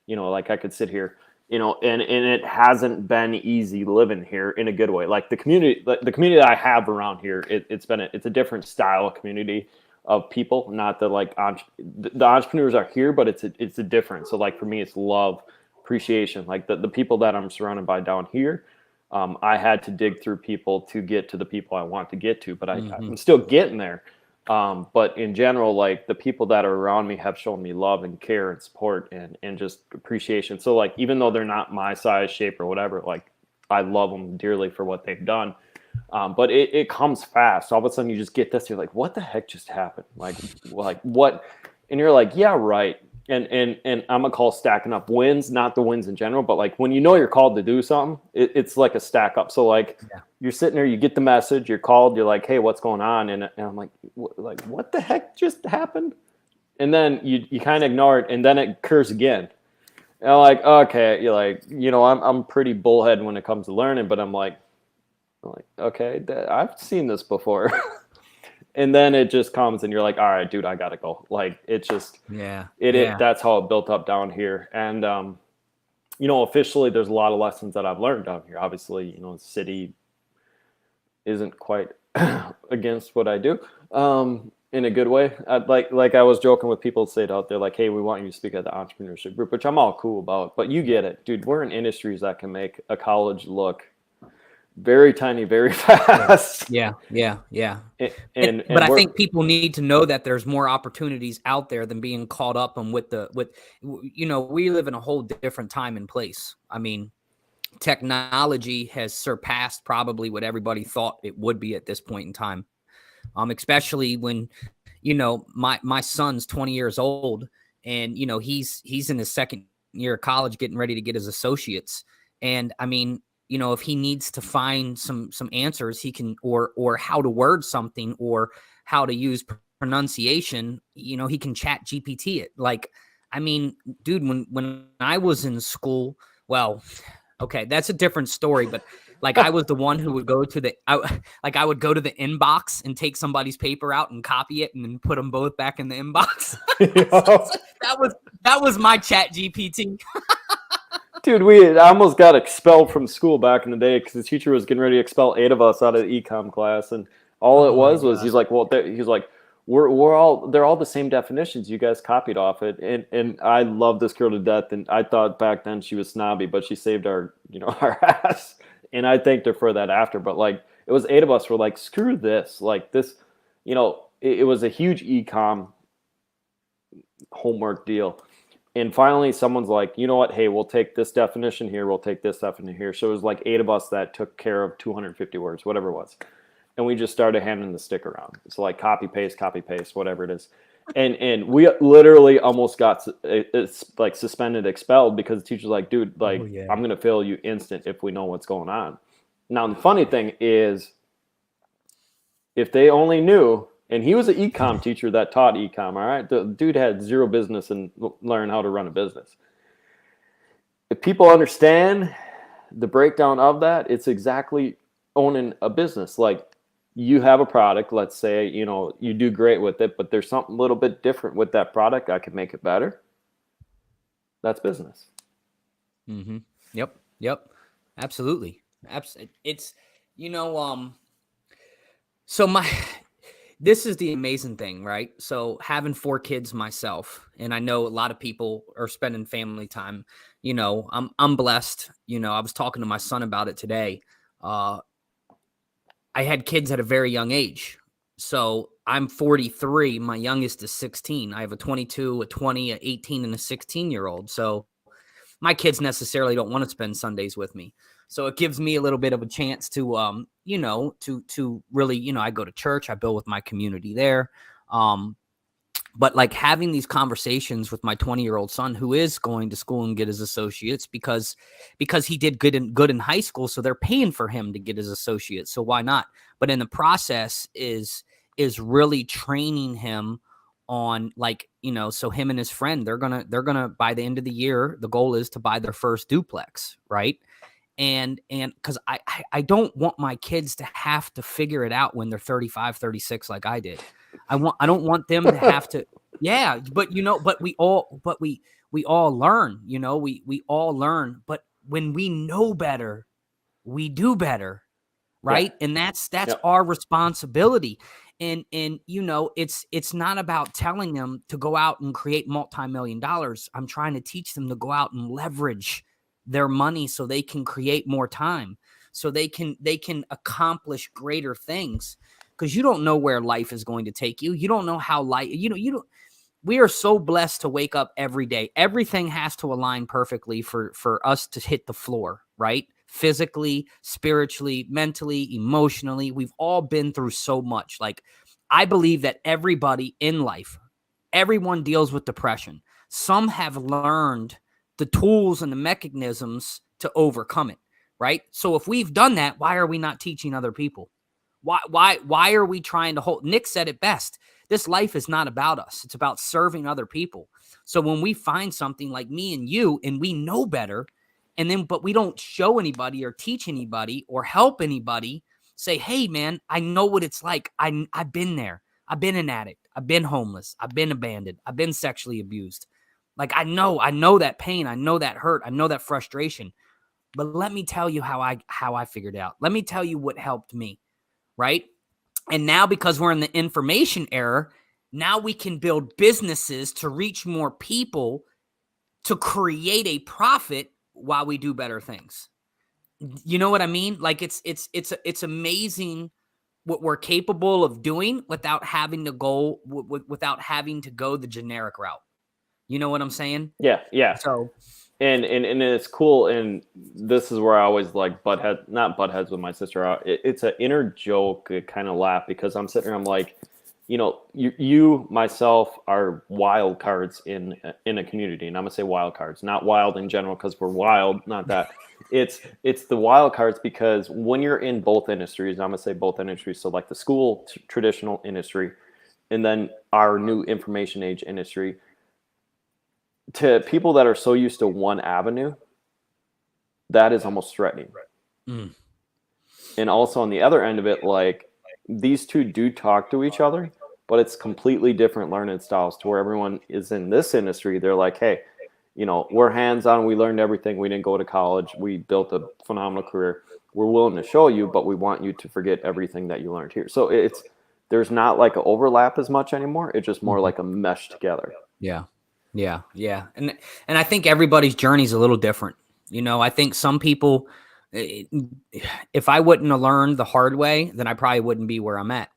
You know, like I could sit here. You know, and it hasn't been easy living here in a good way. Like the community that I have around here, it's a different style of community of people. Not that like the entrepreneurs are here, but it's a difference. So like for me, it's love, appreciation. Like the people that I'm surrounded by down here, I had to dig through people to get to the people I want to get to, but I'm still getting there. But in general, like the people that are around me have shown me love and care and support and just appreciation. So like, even though they're not my size, shape, or whatever, like I love them dearly for what they've done. But it comes fast. All of a sudden you just get this, you're like, what the heck just happened? Like what? And you're like, yeah, right. and I'm gonna call stacking up wins, not the wins in general, but like when you know you're called to do something, it's like a stack up. So like you're sitting there, you get the message, you're called, you're like, hey, what's going on? And I'm like, what the heck just happened? And then you kind of ignore it, and then it occurs again. And I'm like, okay, you're like, I'm pretty bullhead when it comes to learning, but I'm like, okay, I've seen this before. And then it just comes and you're like, all right, dude, I gotta go. Like it's just that's how it built up down here. And officially there's a lot of lessons that I've learned down here. Obviously, the city isn't quite against what I do. In a good way. Like I was joking with people say it out there, like, hey, we want you to speak at the entrepreneurship group, which I'm all cool about, but you get it, dude. We're in industries that can make a college look very tiny, very fast.
Yeah.
And
but I think people need to know that there's more opportunities out there than being caught up on we live in a whole different time and place. I mean, technology has surpassed probably what everybody thought it would be at this point in time. Especially when, my son's 20 years old and, he's in his second year of college getting ready to get his associates. And I mean, if he needs to find some answers, he can, or how to word something or how to use pronunciation, he can chat GPT it. Like, I mean, dude, when I was in school, well, okay, that's a different story, but like I was the one who would go to I would go to the inbox and take somebody's paper out and copy it and then put them both back in the inbox. that was my chat GPT.
Dude, I almost got expelled from school back in the day because the teacher was getting ready to expel 8 of us out of the econ class, and all it was he's like, well, he's like, they're all the same definitions. You guys copied off it, and I love this girl to death, and I thought back then she was snobby, but she saved our our ass, and I thanked her for that after. But like, it was 8 of us were like, screw this, like this, it was a huge econ homework deal. And finally, someone's like, you know what? Hey, we'll take this definition here. We'll take this definition here. So it was like 8 of us that took care of 250 words, whatever it was. And we just started handing the stick around. It's like copy, paste, whatever it is. And we literally almost got it's like suspended, expelled because the teacher's like, dude, like, I'm going to fail you instant if we know what's going on. Now, the funny thing is, if they only knew, and he was an ecom teacher that taught ecom, all right? The dude had zero business and learn how to run a business. If people understand the breakdown of that, it's exactly owning a business. Like, you have a product, let's say, you do great with it, but there's something a little bit different with that product. I could make it better. That's business.
Mm-hmm. Yep. Absolutely. It's, so this is the amazing thing, right? So having 4 kids myself, and I know a lot of people are spending family time, I'm blessed. I was talking to my son about it today. I had kids at a very young age. So I'm 43. My youngest is 16. I have a 22, a 20, a 18, and a 16-year-old. So my kids necessarily don't want to spend Sundays with me. So it gives me a little bit of a chance to, to really, I go to church, I build with my community there. But like having these conversations with my 20-year-old son, who is going to school and get his associates because he did good in high school. So they're paying for him to get his associates. So why not? But in the process is really training him on, like, so him and his friend, they're gonna by the end of the year, the goal is to buy their first duplex, right? And because I don't want my kids to have to figure it out when they're 35, 36 like I did. I don't want them to have to. Yeah, but we all learn. We all learn. But when we know better, we do better, right? Yeah. And that's our responsibility. And it's not about telling them to go out and create multi-million dollars. I'm trying to teach them to go out and leverage their money so they can create more time, so they can accomplish greater things, because you don't know where life is going to take you. You don't know how life, we are so blessed to wake up every day. Everything has to align perfectly for us to hit the floor, right? Physically, spiritually, mentally, emotionally. We've all been through so much. Like, I believe that everybody in life everyone deals with depression. Some have learned the tools and the mechanisms to overcome it, right? So if we've done that, why are we not teaching other people? Why are we trying to hold? Nick said it best. This life is not about us. It's about serving other people. So when we find something like me and you, and we know better, but we don't show anybody or teach anybody or help anybody, say, hey man, I know what it's like. I've been there. I've been an addict. I've been homeless. I've been abandoned. I've been sexually abused. Like I know that pain. I know that hurt. I know that frustration. But let me tell you how I figured it out. Let me tell you what helped me, right? And now because we're in the information era, now we can build businesses to reach more people to create a profit while we do better things. You know what I mean? Like it's amazing what we're capable of doing without having to go the generic route. You know what I'm saying?
Yeah.
So
and it's cool, and this is where I always like not butt heads with my sister. It's an inner joke, kind of laugh, because I'm sitting there, I'm like, you know, you myself are wild cards in a community, and I'm gonna say wild cards, not wild in general because we're wild, not that. It's the wild cards because when you're in both industries, I'm gonna say both industries, so like the school traditional industry, and then our new information age industry. To people that are so used to one avenue, that is almost threatening.
Mm.
And also on the other end of it, like these two do talk to each other, but it's completely different learning styles to where everyone is in this industry. They're like, hey, you know, we're hands-on. We learned everything. We didn't go to college. We built a phenomenal career. We're willing to show you, but we want you to forget everything that you learned here. So there's not like an overlap as much anymore. It's just more like a mesh together.
Yeah. And I think everybody's journey is a little different. You know, I think some people, if I wouldn't have learned the hard way, then I probably wouldn't be where I'm at.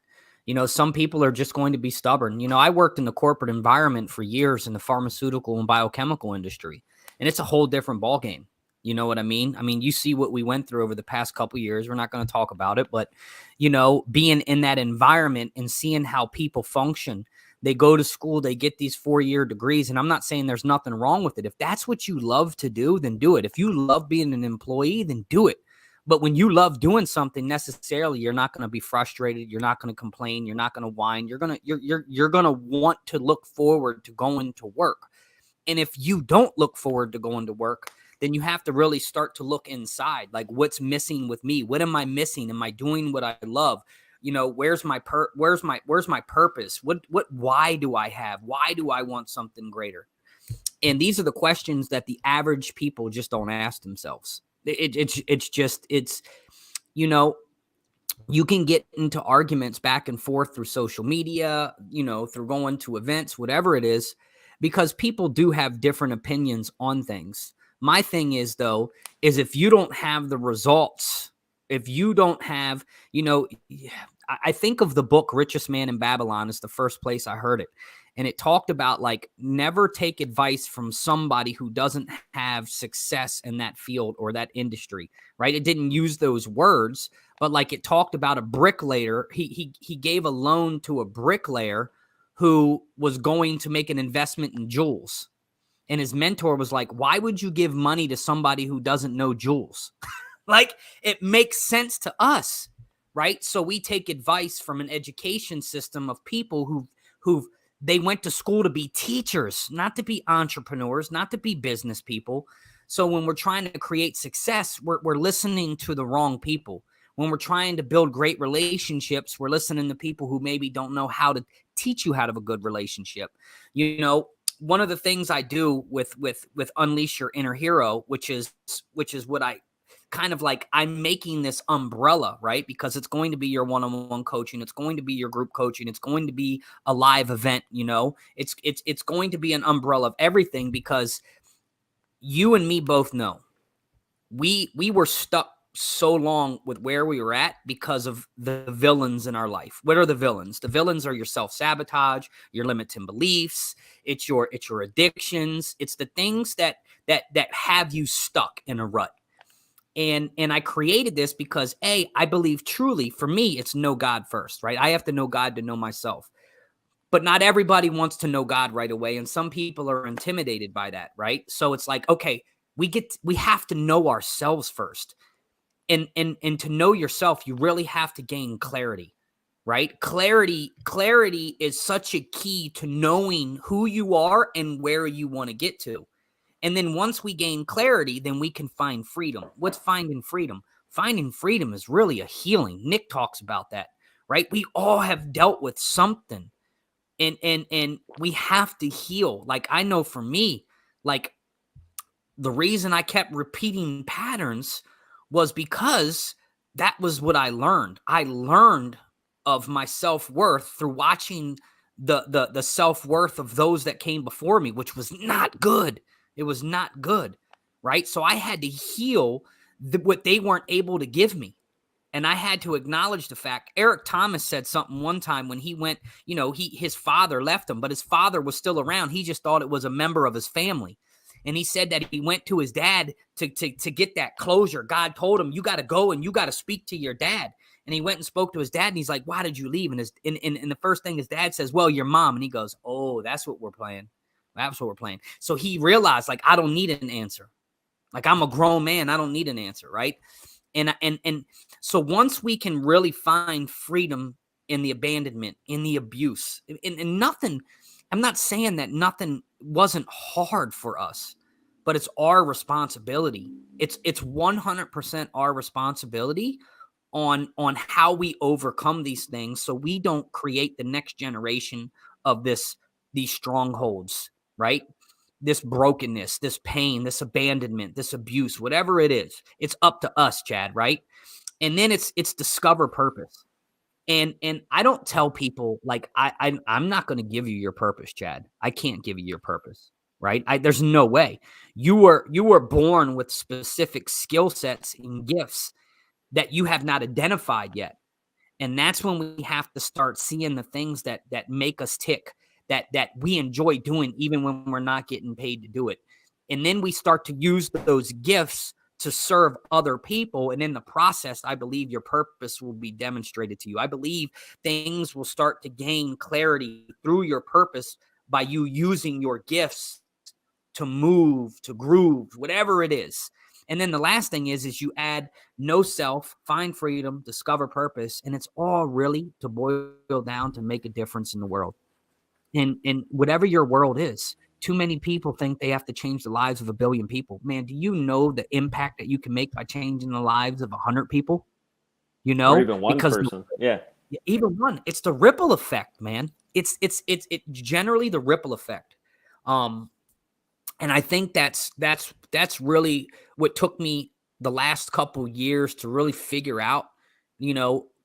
You know, some people are just going to be stubborn. You know, I worked in the corporate environment for years in the pharmaceutical and biochemical industry, and it's a whole different ballgame. You know what I mean? I mean, you see what we went through over the past couple of years. We're not going to talk about it, but, you know, being in that environment and seeing how people function. They go to school, they get these 4-year degrees. And I'm not saying there's nothing wrong with it. If that's what you love to do, then do it. If you love being an employee, then do it. But when you love doing something, necessarily, you're not going to be frustrated. You're not going to complain. You're not going to whine. You're going to want to look forward to going to work. And if you don't look forward to going to work, then you have to really start to look inside. Like, what's missing with me? What am I missing? Am I doing what I love? You know, where's my purpose? Why do I have? Why do I want something greater? And these are the questions that the average people just don't ask themselves. It's you know, you can get into arguments back and forth through social media, you know, through going to events, whatever it is, because people do have different opinions on things. My thing is, though, is if you don't have the results, if you don't have, you know, I think of the book Richest Man in Babylon is the first place I heard it. And it talked about, like, never take advice from somebody who doesn't have success in that field or that industry, right? It didn't use those words, but like it talked about a bricklayer. He gave a loan to a bricklayer who was going to make an investment in jewels. And his mentor was like, why would you give money to somebody who doesn't know jewels? Like, it makes sense to us, right? So we take advice from an education system of people who've they went to school to be teachers, not to be entrepreneurs, not to be business people. So when we're trying to create success, we're listening to the wrong people. When we're trying to build great relationships, we're listening to people who maybe don't know how to teach you how to have a good relationship. You know, one of the things I do with Unleash Your Inner Hero, which is what I kind of like, I'm making this umbrella, right? Because it's going to be your one-on-one coaching. It's going to be your group coaching. It's going to be a live event. You know, it's going to be an umbrella of everything, because you and me both know we were stuck so long with where we were at because of the villains in our life. What are the villains? The villains are your self-sabotage, your limiting beliefs. It's your addictions. It's the things that have you stuck in a rut. And I created this because, I believe truly, for me, it's know God first, right? I have to know God to know myself. but not everybody wants to know God right away. And some people are intimidated by that, right? So it's like, okay, we have to know ourselves first. And to know yourself, you really have to gain clarity, right? Clarity is such a key to knowing who you are and where you want to get to. And then once we gain clarity, then we can find freedom. What's finding freedom? Finding freedom is really a healing. Nick talks about that, right? We all have dealt with something, and we have to heal. Like, I know for me, like, the reason I kept repeating patterns was because that was what I learned. I learned of my self-worth through watching the self-worth of those that came before me, which was not good. It was not good, right? So I had to heal what they weren't able to give me. And I had to acknowledge the fact. Eric Thomas said something one time when he went, his father left him, but his father was still around. He just thought it was a member of his family. And he said that he went to his dad to get that closure. God told him, you got to go and you got to speak to your dad. And he went and spoke to his dad, and he's like, why did you leave? And the first thing his dad says, well, your mom. And he goes, oh, that's what we're playing. That's what we're playing. So he realized, like, I don't need an answer. Like, I'm a grown man. I don't need an answer, right? And so once we can really find freedom in the abandonment, in the abuse, and nothing, I'm not saying that nothing wasn't hard for us, but it's our responsibility. It's 100% our responsibility on how we overcome these things, so we don't create the next generation of these strongholds, right? This brokenness, this pain, this abandonment, this abuse, whatever it is, it's up to us, Chad, right? And then it's discover purpose. And I don't tell people, like, I'm not going to give you your purpose, Chad. I can't give you your purpose, right? There's no way. You were born with specific skill sets and gifts that you have not identified yet. And that's when we have to start seeing the things that make us tick, that we enjoy doing, even when we're not getting paid to do it. And then we start to use those gifts to serve other people. And in the process, I believe your purpose will be demonstrated to you. I believe things will start to gain clarity through your purpose by you using your gifts to move, to groove, whatever it is. And then the last thing is you add know self, find freedom, discover purpose. And it's all really to boil down to make a difference in the world. And whatever your world is, too many people think they have to change the lives of 1 billion people. Man, do you know the impact that you can make by changing the lives of 100 people?
Or even one person. Yeah.
Even one. It's the ripple effect, man. It's generally the ripple effect. And I think that's really what took me the last couple years to really figure out,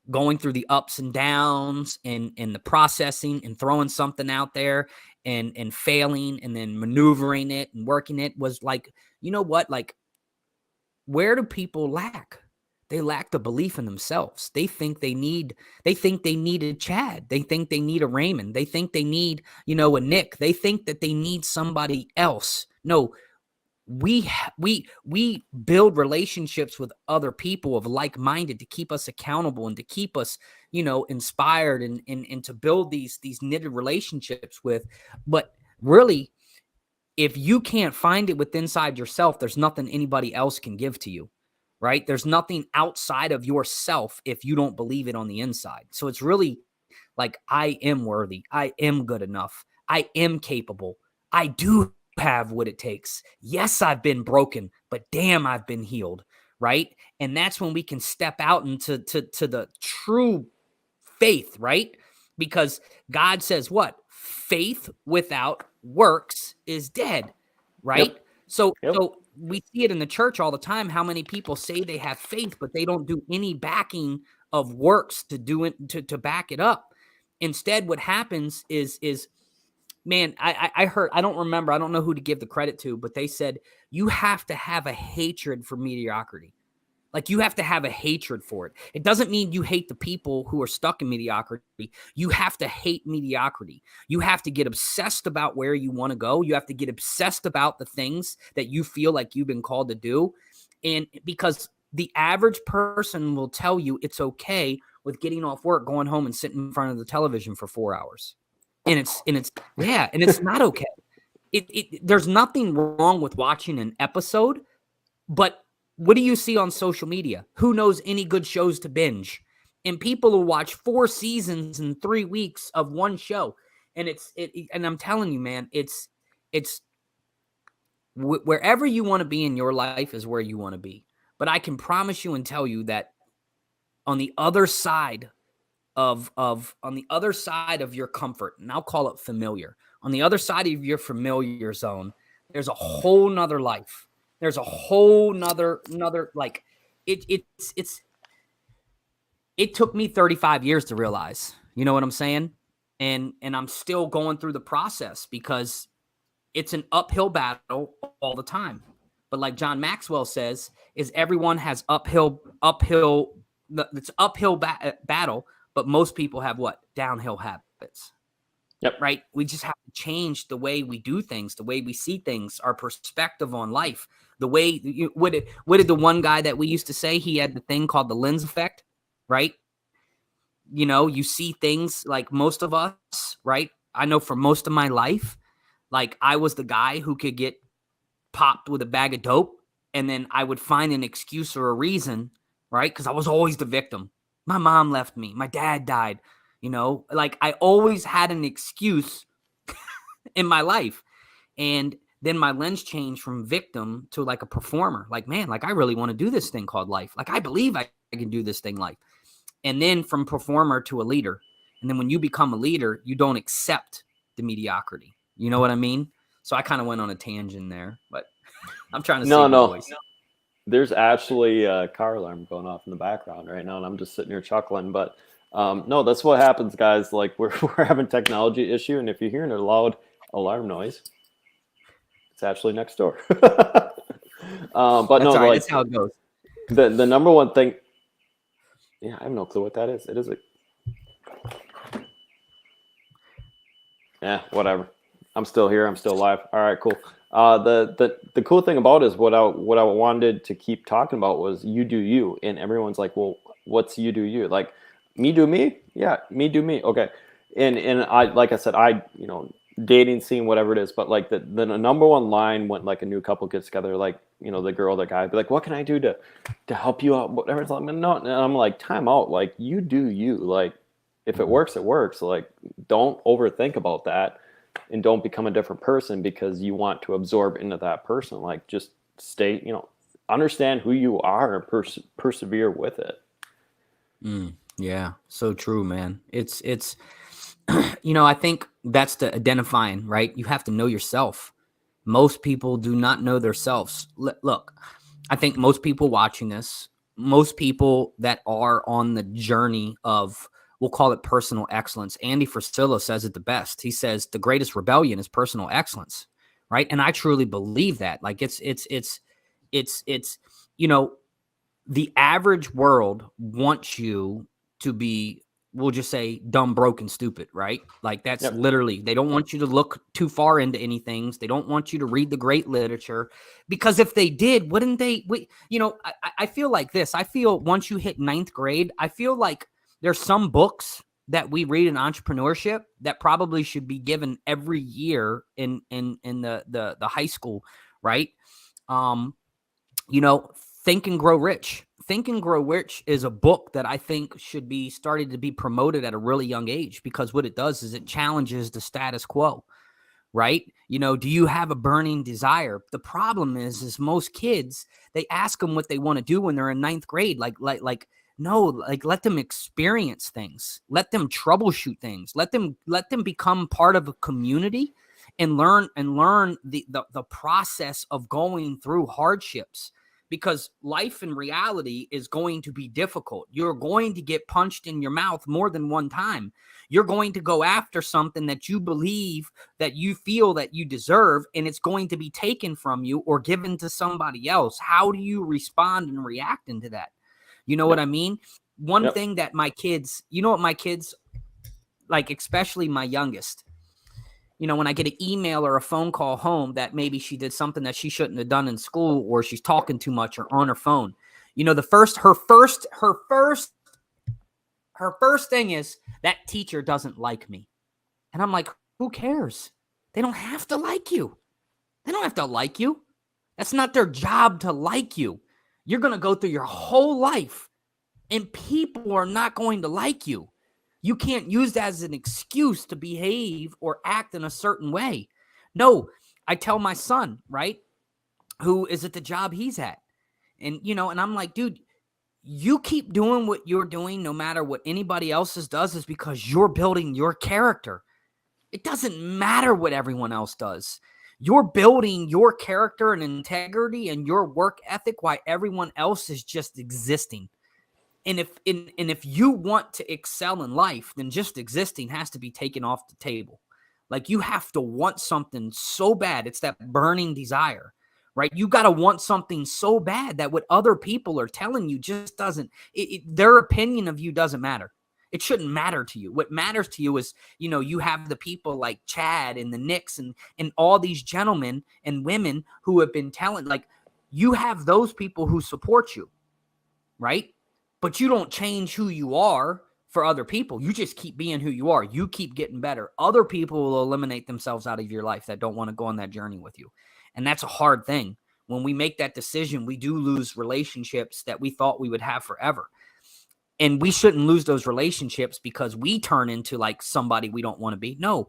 going through the ups and downs and the processing and throwing something out there and failing and then maneuvering it and working it was like, you know what? Like, where do people lack? They lack the belief in themselves. They think they need a Chad. They think they need a Raymond. They think they need, a Nick. They think that they need somebody else. No, we build relationships with other people of like-minded to keep us accountable and to keep us, inspired and to build these knitted relationships with. But really, if you can't find it within inside yourself, there's nothing anybody else can give to you. Right? There's nothing outside of yourself if you don't believe it on the inside. So it's really like, I am worthy. I am good enough. I am capable. I do have what it takes. Yes, I've been broken, but damn, I've been healed. Right? And that's when we can step out into the true faith, right? Because God says what? Faith without works is dead. Right?
Yep.
So we see it in the church all the time, how many people say they have faith, but they don't do any backing of works to do it, to back it up. Instead, what happens is man, I heard, I don't remember, I don't know who to give the credit to, but they said you have to have a hatred for mediocrity. Like, you have to have a hatred for it. It doesn't mean you hate the people who are stuck in mediocrity. You have to hate mediocrity. You have to get obsessed about where you want to go. You have to get obsessed about the things that you feel like you've been called to do. And because the average person will tell you it's okay with getting off work, going home and sitting in front of the television for 4 hours. and it's not okay. There's nothing wrong with watching an episode, but what do you see on social media? Who knows any good shows to binge? And people will watch 4 seasons in 3 weeks of one show. And and I'm telling you, man, it's wherever you want to be in your life is where you want to be. But I can promise you and tell you that on the other side of your comfort, and I'll call it familiar, on the other side of your familiar zone, there's a whole nother life. There's a whole nother like it took me 35 years to realize, you know what I'm saying? And I'm still going through the process because it's an uphill battle all the time. But like John Maxwell says, is everyone has it's uphill battle, but most people have what? Downhill habits.
Yep.
Right. We just have to change the way we do things, the way we see things, our perspective on life, the way what did the one guy that we used to say, he had the thing called the lens effect, right? You know, you see things like most of us, right? I know for most of my life, like I was the guy who could get popped with a bag of dope and then I would find an excuse or a reason, right? Because I was always the victim. My mom left me. My dad died. You know, like I always had an excuse in my life. And then my lens changed from victim to like a performer. Like, man, like I really want to do this thing called life. Like I believe I can do this thing life. And then from performer to a leader. And then when you become a leader, you don't accept the mediocrity. You know what I mean? So I kind of went on a tangent there, but I'm trying to save my voice.
There's actually a car alarm going off in the background right now, and I'm just sitting here chuckling. But no, that's what happens, guys. Like we're having technology issue, and if you're hearing a loud alarm noise, it's actually next door. But
that's
no,
right.
like
That's how it goes.
the number one thing. Yeah, I have no clue what that is. It is yeah, whatever. I'm still here. I'm still live. All right, cool. The cool thing about it is what I wanted to keep talking about was you do you, and everyone's like, well, what's you do you? Like, me do me? Yeah, me do me. Okay, and I, like I said, you know, dating scene, whatever it is, but like the number one line when like a new couple gets together, like, you know, the girl, the guy, be like, what can I do to help you out? Whatever. It's like, no, and I'm like, time out. Like, you do you. Like, if it works, it works. Like, don't overthink about that. And don't become a different person because you want to absorb into that person. Like, just stay, you know, understand who you are and persevere with it.
Yeah, so true, man. It's you know, I think that's the identifying, right? You have to know yourself. Most people do not know themselves. Look, I think most people watching this, most people that are on the journey of, we'll call it personal excellence. Andy Frisella says it the best. He says the greatest rebellion is personal excellence, right? And I truly believe that. Like it's you know, the average world wants you to be, we'll just say dumb, broken, stupid, right? Like that's literally, they don't want you to look too far into anything. They don't want you to read the great literature, because if they did, wouldn't they, you know, I feel like this. I feel once you hit 9th grade, I feel like there's some books that we read in entrepreneurship that probably should be given every year in the high school, right? You know, Think and Grow Rich. Think and Grow Rich is a book that I think should be started to be promoted at a really young age, because what it does is it challenges the status quo, right? You know, do you have a burning desire? The problem is most kids, they ask them what they want to do when they're in 9th grade. No, like let them experience things, let them troubleshoot things, let them become part of a community and learn the process of going through hardships, because life in reality is going to be difficult. You're going to get punched in your mouth more than one time. You're going to go after something that you believe, that you feel that you deserve, and it's going to be taken from you or given to somebody else. How do you respond and react into that? You know what I mean? One thing that my kids, you know what my kids, like especially my youngest, you know, when I get an email or a phone call home that maybe she did something that she shouldn't have done in school, or she's talking too much or on her phone, you know, her first thing is that teacher doesn't like me. And I'm like, who cares? They don't have to like you. They don't have to like you. That's not their job to like you. You're going to go through your whole life and people are not going to like you. You can't use that as an excuse to behave or act in a certain way. No, I tell my son, right, who is at the job he's at. And, you know, and I'm like, dude, you keep doing what you're doing no matter what anybody else's does is because you're building your character. It doesn't matter what everyone else does. You're building your character and integrity and your work ethic while everyone else is just existing. And if you want to excel in life, then just existing has to be taken off the table. Like you have to want something so bad. It's that burning desire, right? You got to want something so bad that what other people are telling you just doesn't, their opinion of you doesn't matter. It shouldn't matter to you. What matters to you is, you know, you have the people like Chad and the Knicks and all these gentlemen and women who have been telling, like, you have those people who support you, right? But you don't change who you are for other people. You just keep being who you are. You keep getting better. Other people will eliminate themselves out of your life that don't want to go on that journey with you. And that's a hard thing. When we make that decision, we do lose relationships that we thought we would have forever. And we shouldn't lose those relationships because we turn into like somebody we don't want to be. No,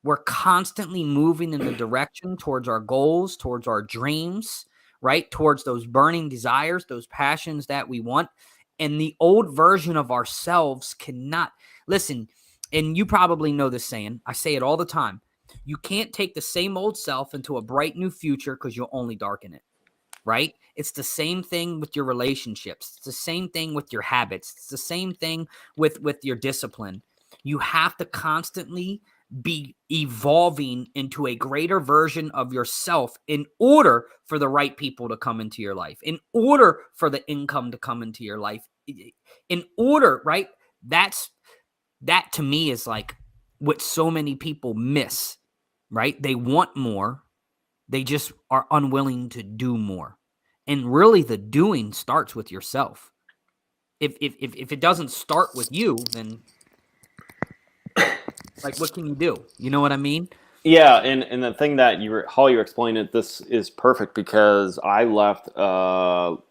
we're constantly moving in the direction towards our goals, towards our dreams, right? Towards those burning desires, those passions that we want. And the old version of ourselves cannot, listen, and you probably know this saying, I say it all the time. You can't take the same old self into a bright new future because you'll only darken it, right? It's the same thing with your relationships. It's the same thing with your habits. It's the same thing with your discipline. You have to constantly be evolving into a greater version of yourself in order for the right people to come into your life, in order for the income to come into your life, in order, right? That to me is like what so many people miss, right? They want more. They just are unwilling to do more. And really the doing starts with yourself. If it doesn't start with you, then like, what can you do? You know what I mean?
Yeah, and the thing that how you explain it, this is perfect because I left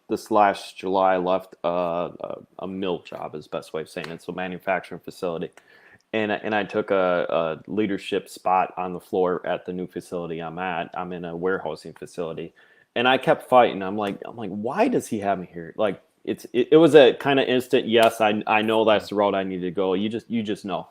this last July. I left a mill job is the best way of saying it. It's a manufacturing facility, and I took a leadership spot on the floor at the new facility I'm at. I'm in a warehousing facility, and I kept fighting. I'm like, why does he have me here? Like, it was a kind of instant yes. I know that's the road I need to go. You just know.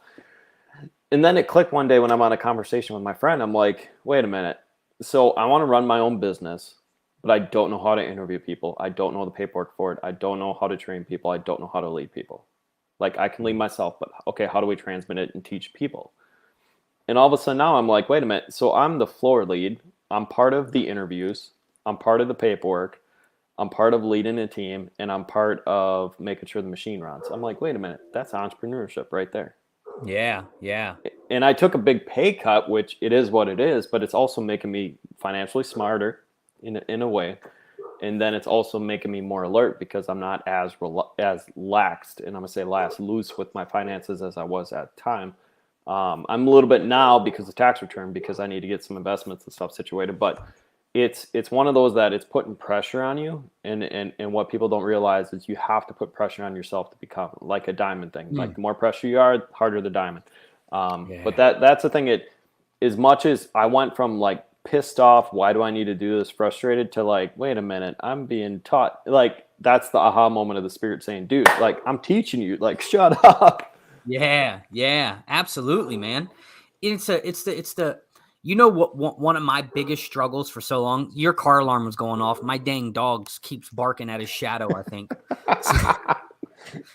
And then it clicked one day when I'm on a conversation with my friend. I'm like, wait a minute. So I want to run my own business, but I don't know how to interview people. I don't know the paperwork for it. I don't know how to train people. I don't know how to lead people. Like, I can lead myself, but okay, how do we transmit it and teach people? And all of a sudden now I'm like, wait a minute. So I'm the floor lead. I'm part of the interviews. I'm part of the paperwork. I'm part of leading a team, and I'm part of making sure the machine runs. I'm like, wait a minute. That's entrepreneurship right there.
Yeah, yeah.
And I took a big pay cut, which it is what it is, but it's also making me financially smarter in a way. And then it's also making me more alert because I'm not as laxed, and I'm going to say loose with my finances as I was at the time. I'm a little bit now because of tax return, because I need to get some investments and stuff situated. But it's one of those that it's putting pressure on you. And what people don't realize is you have to put pressure on yourself to become like a diamond thing. Like, the more pressure you are, the harder the diamond. But that's the thing. As much as I went from like pissed off, why do I need to do this, frustrated, to like, wait a minute, I'm being taught. Like, that's the aha moment of the spirit saying, dude, like, I'm teaching you, like, shut up.
Yeah, absolutely, man. It's the you know what, one of my biggest struggles for so long, your car alarm was going off. My dang dog keeps barking at his shadow, I think.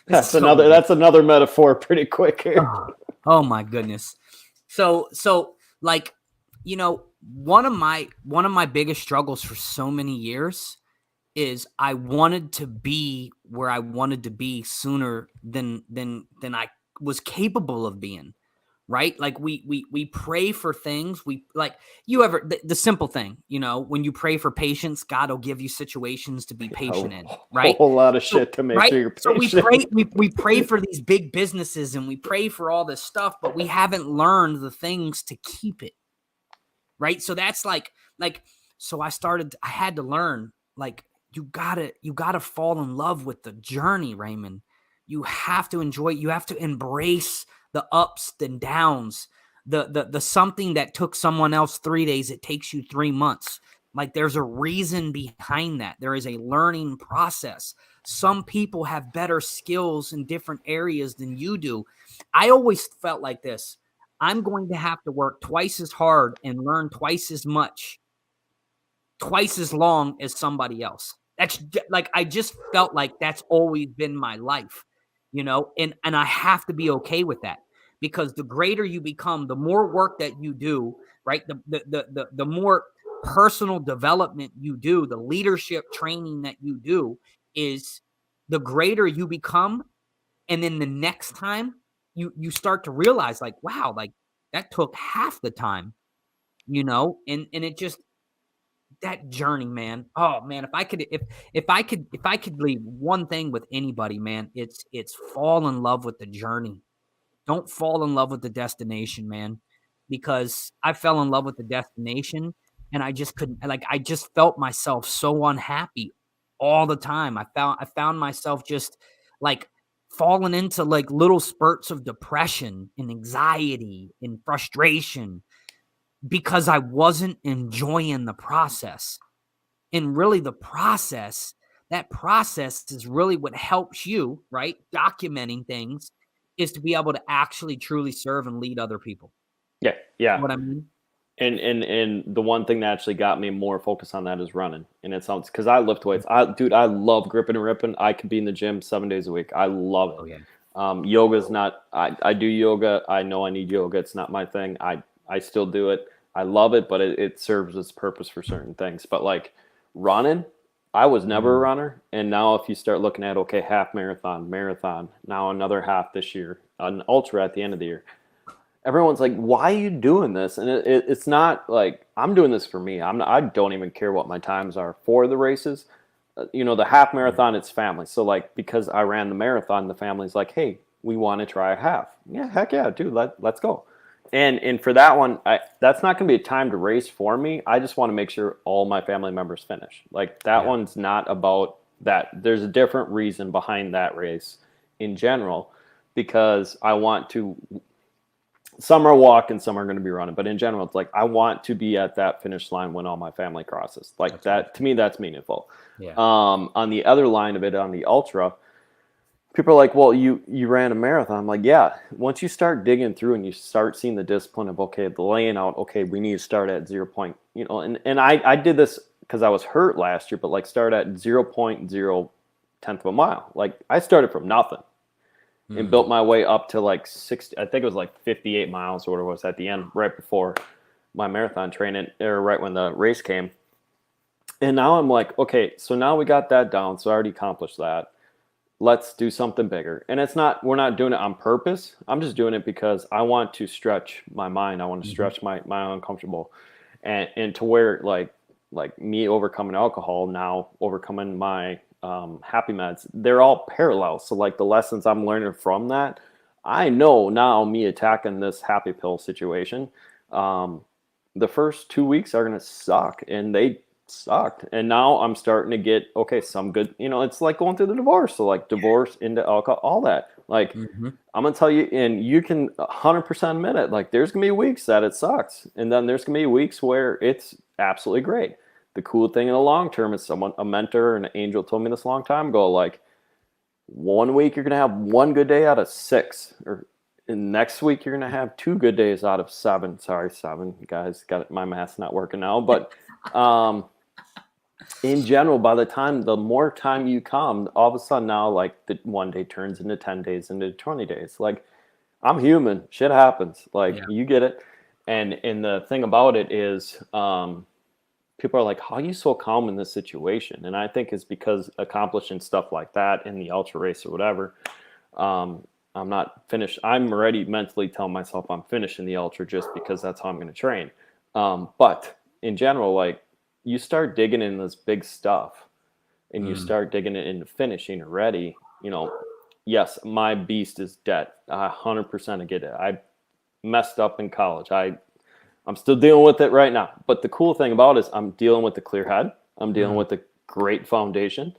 That's another metaphor pretty quick here.
Oh my goodness. So like, you know, one of my biggest struggles for so many years is I wanted to be where I wanted to be sooner than I was capable of being. right? Like we pray for things. We like you ever the simple thing, you know, when you pray for patience, God will give you situations to be patient in, right?
Whole lot of
So,
shit to make
right?
sure you're
So
patient.
we pray for these big businesses and we pray for all this stuff, but we haven't learned the things to keep it. Right? So that's like so I had to learn like you gotta fall in love with the journey, Raymond. You have to enjoy it. You have to embrace the ups and downs. The something that took someone else 3 days, it takes you 3 months. Like there's a reason behind that. There is a learning process. Some people have better skills in different areas than you do. I always felt like this. I'm going to have to work twice as hard and learn twice as much, twice as long as somebody else. That's like, I just felt like that's always been my life, you know, and I have to be okay with that because the greater you become, the more work that you do, right? The more personal development you do, the leadership training that you do is the greater you become. And then the next time you start to realize like, wow, like that took half the time, you know, and it just that journey, man. Oh man, if I could leave one thing with anybody, man, it's fall in love with the journey. Don't fall in love with the destination, man, because I fell in love with the destination and I just couldn't like I just felt myself so unhappy all the time. I found myself just like falling into like little spurts of depression and anxiety and frustration because I wasn't enjoying the process. And really that process is really what helps you, right? Documenting things is to be able to actually truly serve and lead other people.
Yeah,
You
yeah.
know what I mean?
And the one thing that actually got me more focused on that is running. And it sounds because I lift weights. I love gripping and ripping. I could be in the gym 7 days a week. I love it.
Oh yeah.
Yoga's not. I do yoga. I know I need yoga. It's not my thing. I still do it. I love it, but it serves its purpose for certain things. But like running, I was never a runner, and now if you start looking at half marathon, now another half this year, an ultra at the end of the year. Everyone's like, why are you doing this? And it's not like I'm doing this for me. I don't even care what my times are for the races. The half marathon, it's family. So like, because I ran the marathon, the family's like, hey, we want to try a half. Yeah, heck yeah, dude, let's go. And for that one, that's not going to be a time to race for me. I just want to make sure all my family members finish. Like that one's not about that. There's a different reason behind that race in general, because I want to. Some are walking, some are going to be running, but in general, it's like I want to be at that finish line when all my family crosses. Like that's that to me, that's meaningful.
Yeah.
On the other line of it, on the ultra, people are like, "Well, you ran a marathon." I'm like, "Yeah." Once you start digging through and you start seeing the discipline of the laying out, we need to start at 0. And I did this because I was hurt last year, but like start at 0.0 tenth of a mile. Like I started from nothing. And built my way up to like 60. I think it was like 58 miles or whatever it was at the end, right before my marathon training, or right when the race came. And now I'm like, okay, so now we got that down. So I already accomplished that. Let's do something bigger. And we're not doing it on purpose. I'm just doing it because I want to stretch my mind. I want to stretch my uncomfortable, and to where like me overcoming alcohol, now overcoming my happy meds, they're all parallel. So like the lessons I'm learning from that, I know now me attacking this happy pill situation, the first 2 weeks are going to suck, and they sucked. And now I'm starting to get, some good, it's like going through the divorce. So like divorce into alcohol, all that. Like I'm going to tell you, and you can 100% admit it. Like there's going to be weeks that it sucks. And then there's going to be weeks where it's absolutely great. The cool thing in the long term is a mentor, an angel told me this a long time ago, like 1 week, you're going to have 1 good day out of 6, or next week, you're going to have 2 good days out of 7. Sorry, 7 guys, my math's not working now. But in general, by the more time you come, all of a sudden now, like the 1 day turns into 10 days, into 20 days. Like I'm human, shit happens. Like you get it. And the thing about it is, people are like, how are you so calm in this situation? And I think it's because accomplishing stuff like that in the ultra race or whatever, I'm not finished. I'm already mentally telling myself I'm finishing the ultra just because that's how I'm going to train. But in general, like you start digging in this big stuff and you start digging it into finishing already, you know, yes, my beast is dead. 100% I get it. I messed up in college. I'm still dealing with it right now. But the cool thing about it is I'm dealing with the clear head. I'm dealing with a great foundation.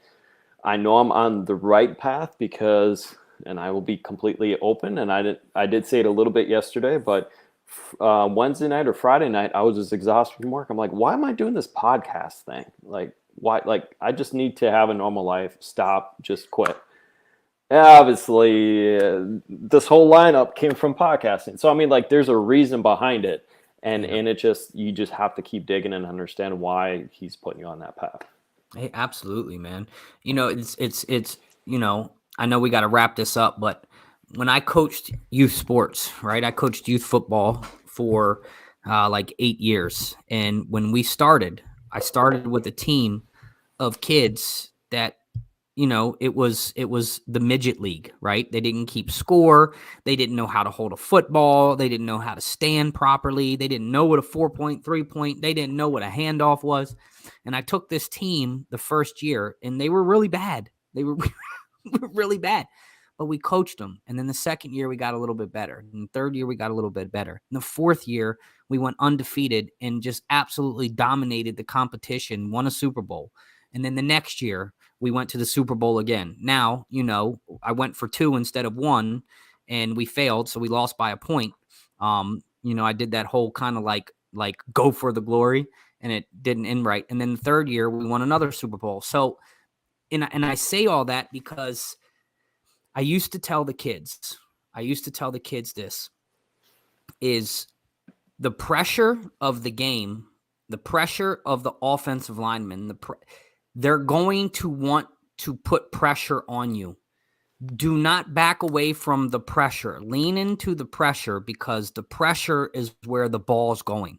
I know I'm on the right path because, and I will be completely open, and I did say it a little bit yesterday, but Wednesday night or Friday night, I was just exhausted from work. I'm like, why am I doing this podcast thing? Like, why? Like, I just need to have a normal life. Stop, just quit. Obviously, this whole lineup came from podcasting. So, I mean, like, there's a reason behind it. And it just, you just have to keep digging and understand why he's putting you on that path.
Hey, absolutely, man. You know, it's, you know, I know we got to wrap this up, but when I coached youth sports, right, I coached youth football for like 8 years. And when we started, I started with a team of kids that, you know, it was the midget league, right? They didn't keep score. They didn't know how to hold a football. They didn't know how to stand properly. They didn't know what a 4-point, 3-point. They didn't know what a handoff was. And I took this team the first year, and they were really bad. They were really bad. But we coached them. And then the second year, we got a little bit better. And the third year, we got a little bit better. And the fourth year, we went undefeated and just absolutely dominated the competition, won a Super Bowl. And then the next year, we went to the Super Bowl again. Now, you know, I went for 2 instead of 1, and we failed, so we lost by a point. You know, I did that whole kind of like go for the glory, and it didn't end right. And then the third year, we won another Super Bowl. So, and I say all that because I used to tell the kids this is the pressure of the game, the pressure of the offensive lineman, they're going to want to put pressure on you. Do not back away from the pressure. Lean into the pressure because the pressure is where the ball's going.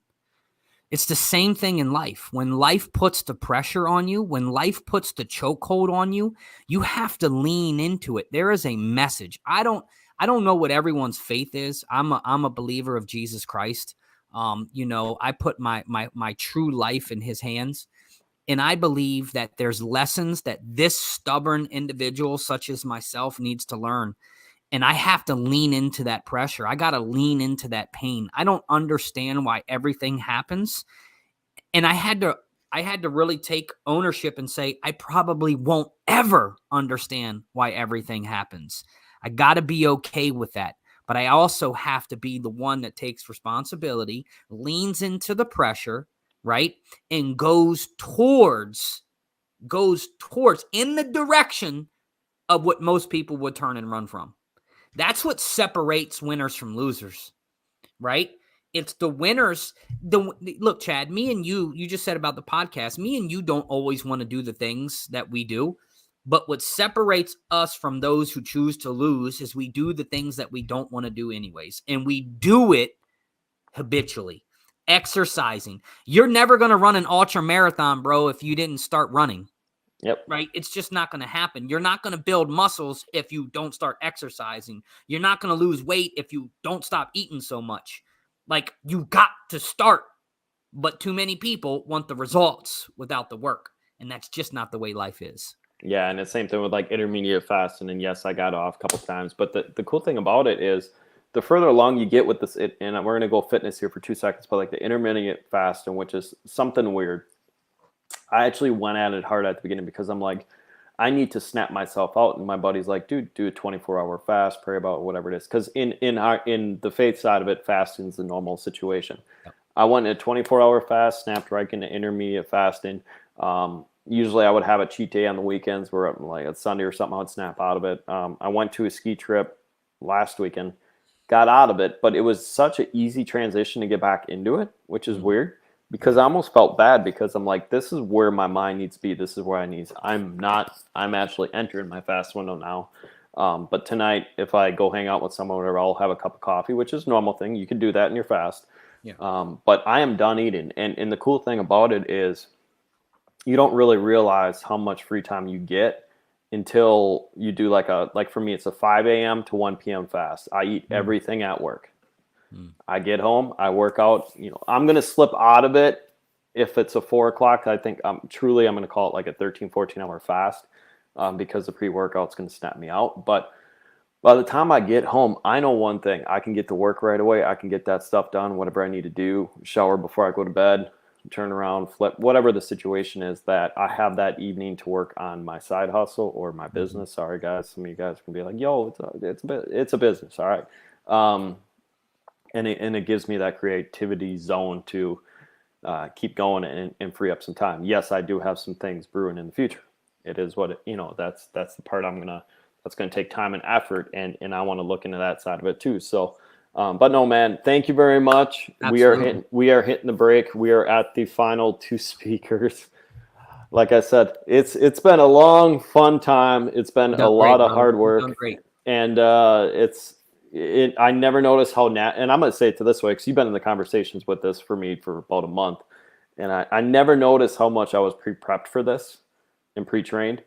It's the same thing in life. When life puts the pressure on you, when life puts the chokehold on you, you have to lean into it. There is a message. I don't know what everyone's faith is. I'm a believer of Jesus Christ. You know, I put my true life in his hands. And I believe that there's lessons that this stubborn individual, such as myself, needs to learn. And I have to lean into that pressure. I got to lean into that pain. I don't understand why everything happens. And I had to really take ownership and say, I probably won't ever understand why everything happens. I got to be okay with that. But I also have to be the one that takes responsibility, leans into the pressure, right? And goes towards in the direction of what most people would turn and run from. That's what separates winners from losers, right? It's the winners. Look, Chad, me and you just said about the podcast, me and you don't always want to do the things that we do. But what separates us from those who choose to lose is we do the things that we don't want to do anyways. And we do it habitually. Exercising. You're never going to run an ultra marathon, bro, if you didn't start running.
Yep.
Right? It's just not going to happen. You're not going to build muscles if you don't start exercising. You're not going to lose weight if you don't stop eating so much. Like, you got to start. But too many people want the results without the work. And that's just not the way life is.
Yeah, and the same thing with like intermediate fasting. And yes, I got off a couple times. But the cool thing about it is the further along you get with this, and we're going to go fitness here for 2 seconds, but like the intermediate fasting, which is something weird. I actually went at it hard at the beginning because I'm like, I need to snap myself out. And my buddy's like, dude, do a 24-hour fast, pray about whatever it is. Because in the faith side of it, fasting is the normal situation. Yep. I went a 24-hour fast, snapped right into intermediate fasting. Usually I would have a cheat day on the weekends where like a Sunday or something, I would snap out of it. I went to a ski trip last weekend, got out of it, but it was such an easy transition to get back into it, which is weird because I almost felt bad because I'm like, this is where my mind needs to be. This is where I need. I'm actually entering my fast window now. But tonight, if I go hang out with someone, whatever, I'll have a cup of coffee, which is a normal thing. You can do that in your fast. Yeah. But I am done eating. And the cool thing about it is you don't really realize how much free time you get until you do like for me, it's a 5 a.m. to 1 p.m. fast. I eat everything at work. I get home, I work out. I'm going to slip out of it if it's a 4 o'clock. I think I'm going to call it like a 13, 14 hour fast because the pre-workout's going to snap me out. But by the time I get home, I know one thing. I can get to work right away. I can get that stuff done, whatever I need to do, shower before I go to bed, turn around, flip, whatever the situation is, that I have that evening to work on my side hustle or my business. Sorry, guys. Some of you guys can be like, yo, it's a business. All right. And it gives me that creativity zone to keep going and free up some time. Yes, I do have some things brewing in the future. It is what that's the part that's going to take time and effort. And I want to look into that side of it too. So, but no, man, thank you very much.
Absolutely.
We are hitting the break. We are at the final 2 speakers. Like I said, it's been a long, fun time. It's been a lot of hard work, and I never noticed how and I'm going to say it to this way, because you've been in the conversations with this for me for about a month, and I never noticed how much I was pre-prepped for this and pre-trained,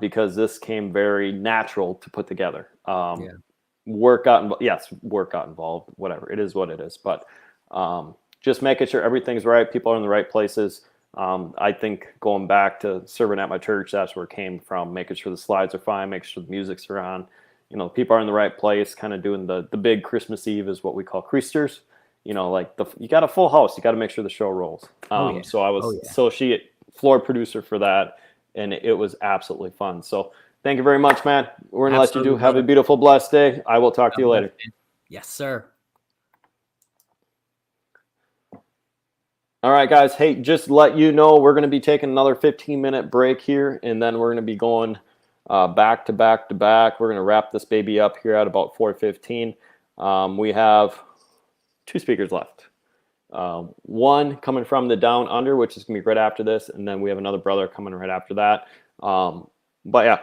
because this came very natural to put together. Workout involved, whatever. It is what it is. But just making sure everything's right, people are in the right places. I think going back to serving at my church, that's where it came from, making sure the slides are fine, making sure the music's around, people are in the right place, kind of doing the big Christmas Eve is what we call Creasters. Like you got a full house, you got to make sure the show rolls. So I was floor producer for that, and it was absolutely fun. So thank you very much, man. We're going to let you have a beautiful, blessed day. I will talk to you later.
Yes, sir.
All right, guys. Hey, just let you know, we're going to be taking another 15-minute break here, and then we're going to be going back to back to back. We're going to wrap this baby up here at about 4:15. We have 2 speakers left. One coming from the Down Under, which is going to be right after this, and then we have another brother coming right after that. But yeah,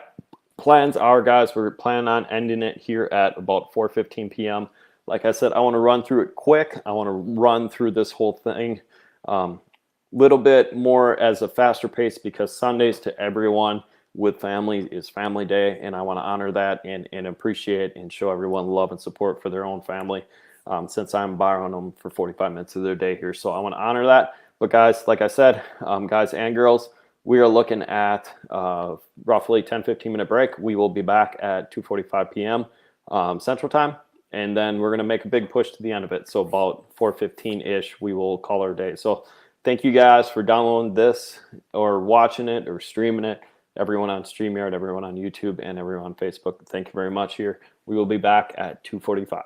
plans are, guys, we're planning on ending it here at about 4:15 p.m. Like I said, I want to run through it quick. I want to run through this whole thing little bit more as a faster pace, because Sundays to everyone with family is family day, and I want to honor that and appreciate and show everyone love and support for their own family, since I'm borrowing them for 45 minutes of their day here. So I want to honor that. But guys, like I said, guys and girls, we are looking at roughly 10-15 minute break. We will be back at 2:45 p.m. Central Time, and then we're going to make a big push to the end of it. So about 4:15-ish, we will call our day. So thank you guys for downloading this or watching it or streaming it. Everyone on StreamYard, everyone on YouTube, and everyone on Facebook, thank you very much here. We will be back at 2:45.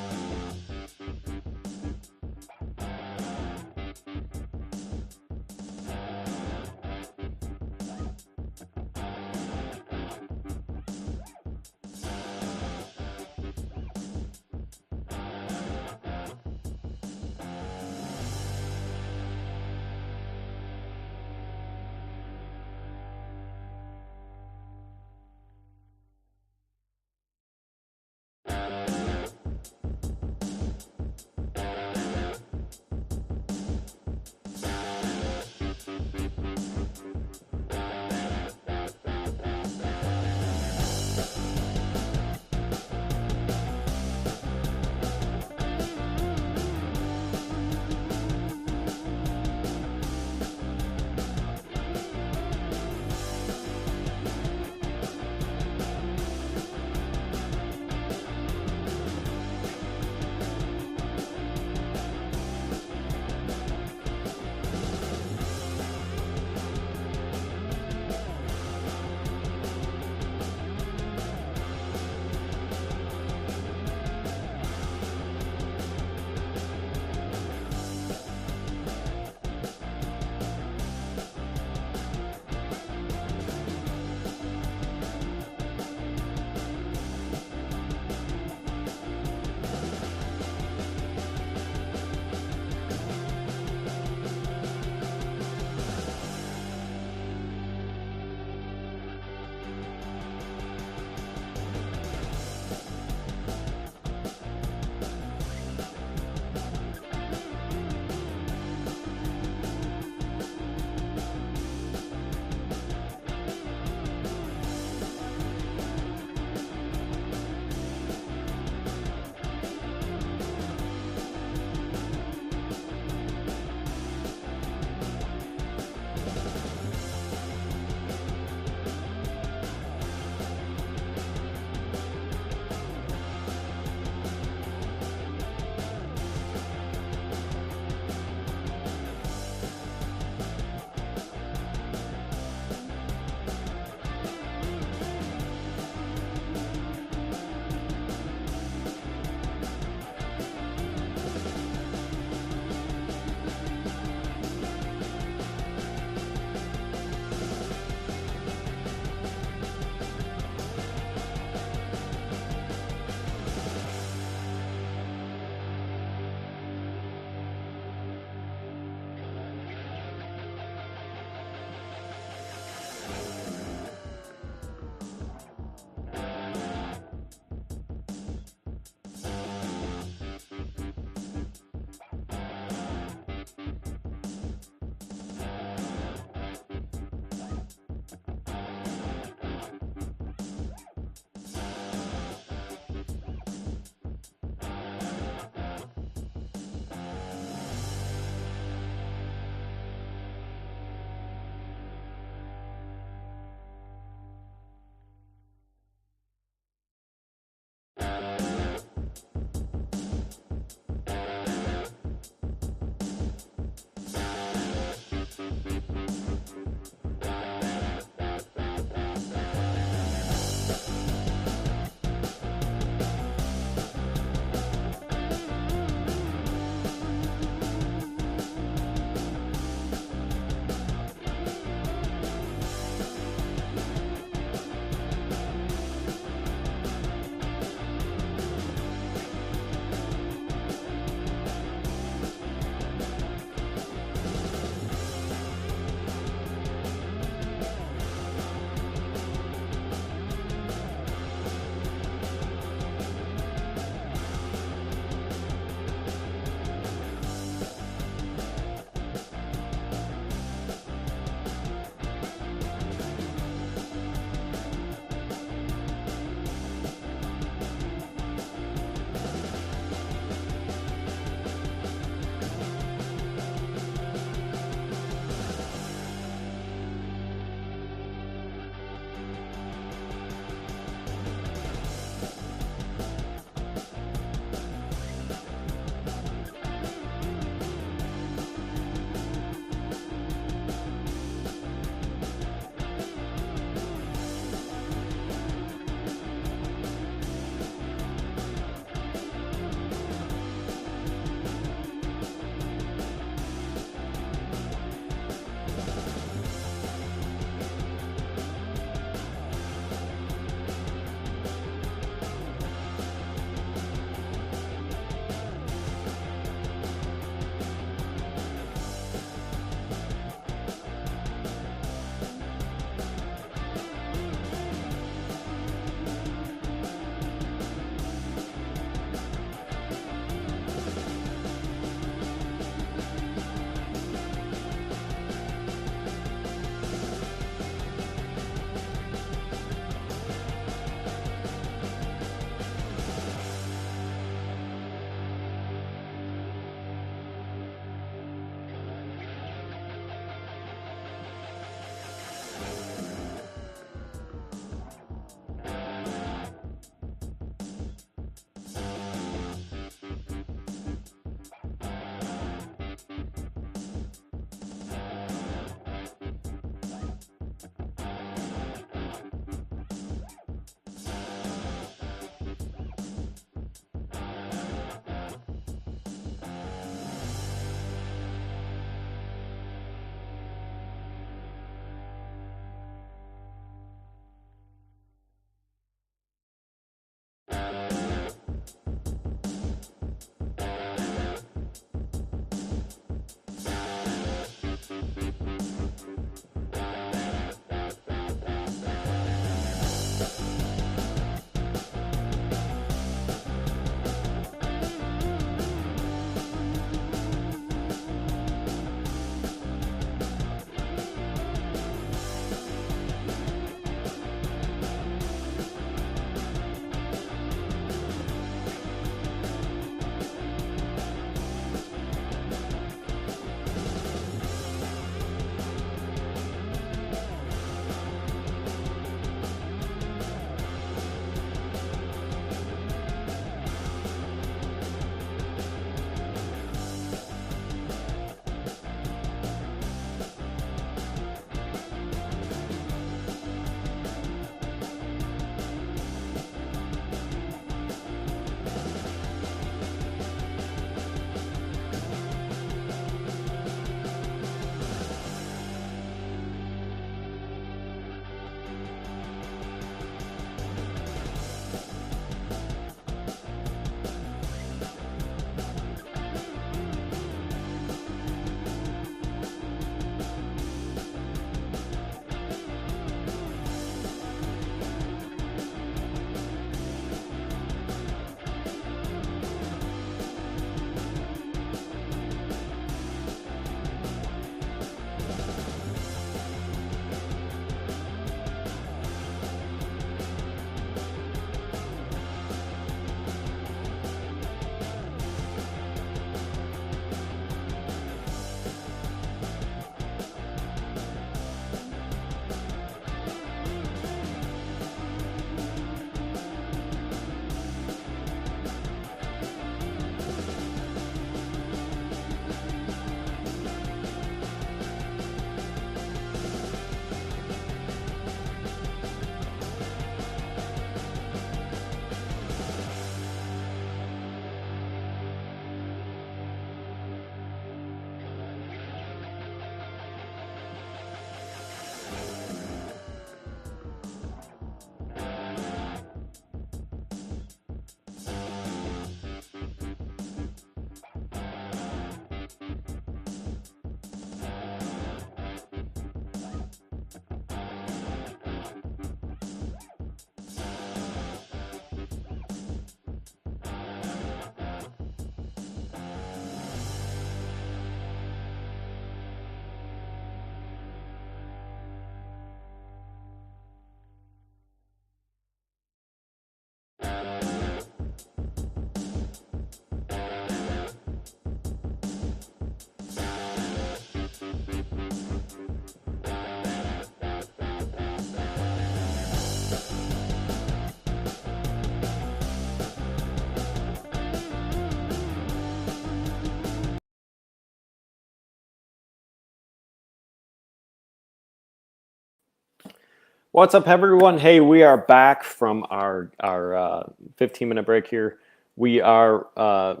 What's up, everyone? Hey, we are back from our 15-minute break here. We are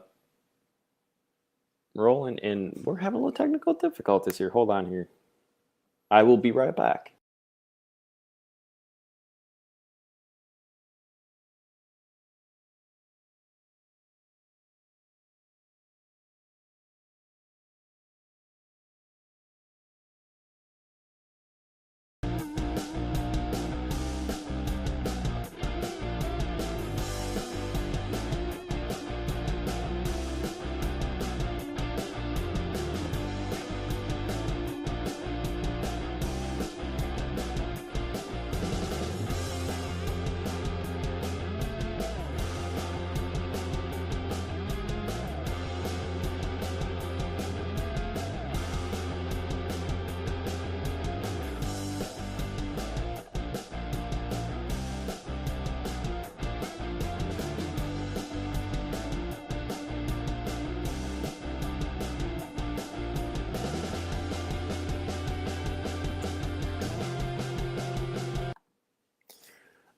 rolling, and we're having a little technical difficulties here. Hold on here. I will be right back.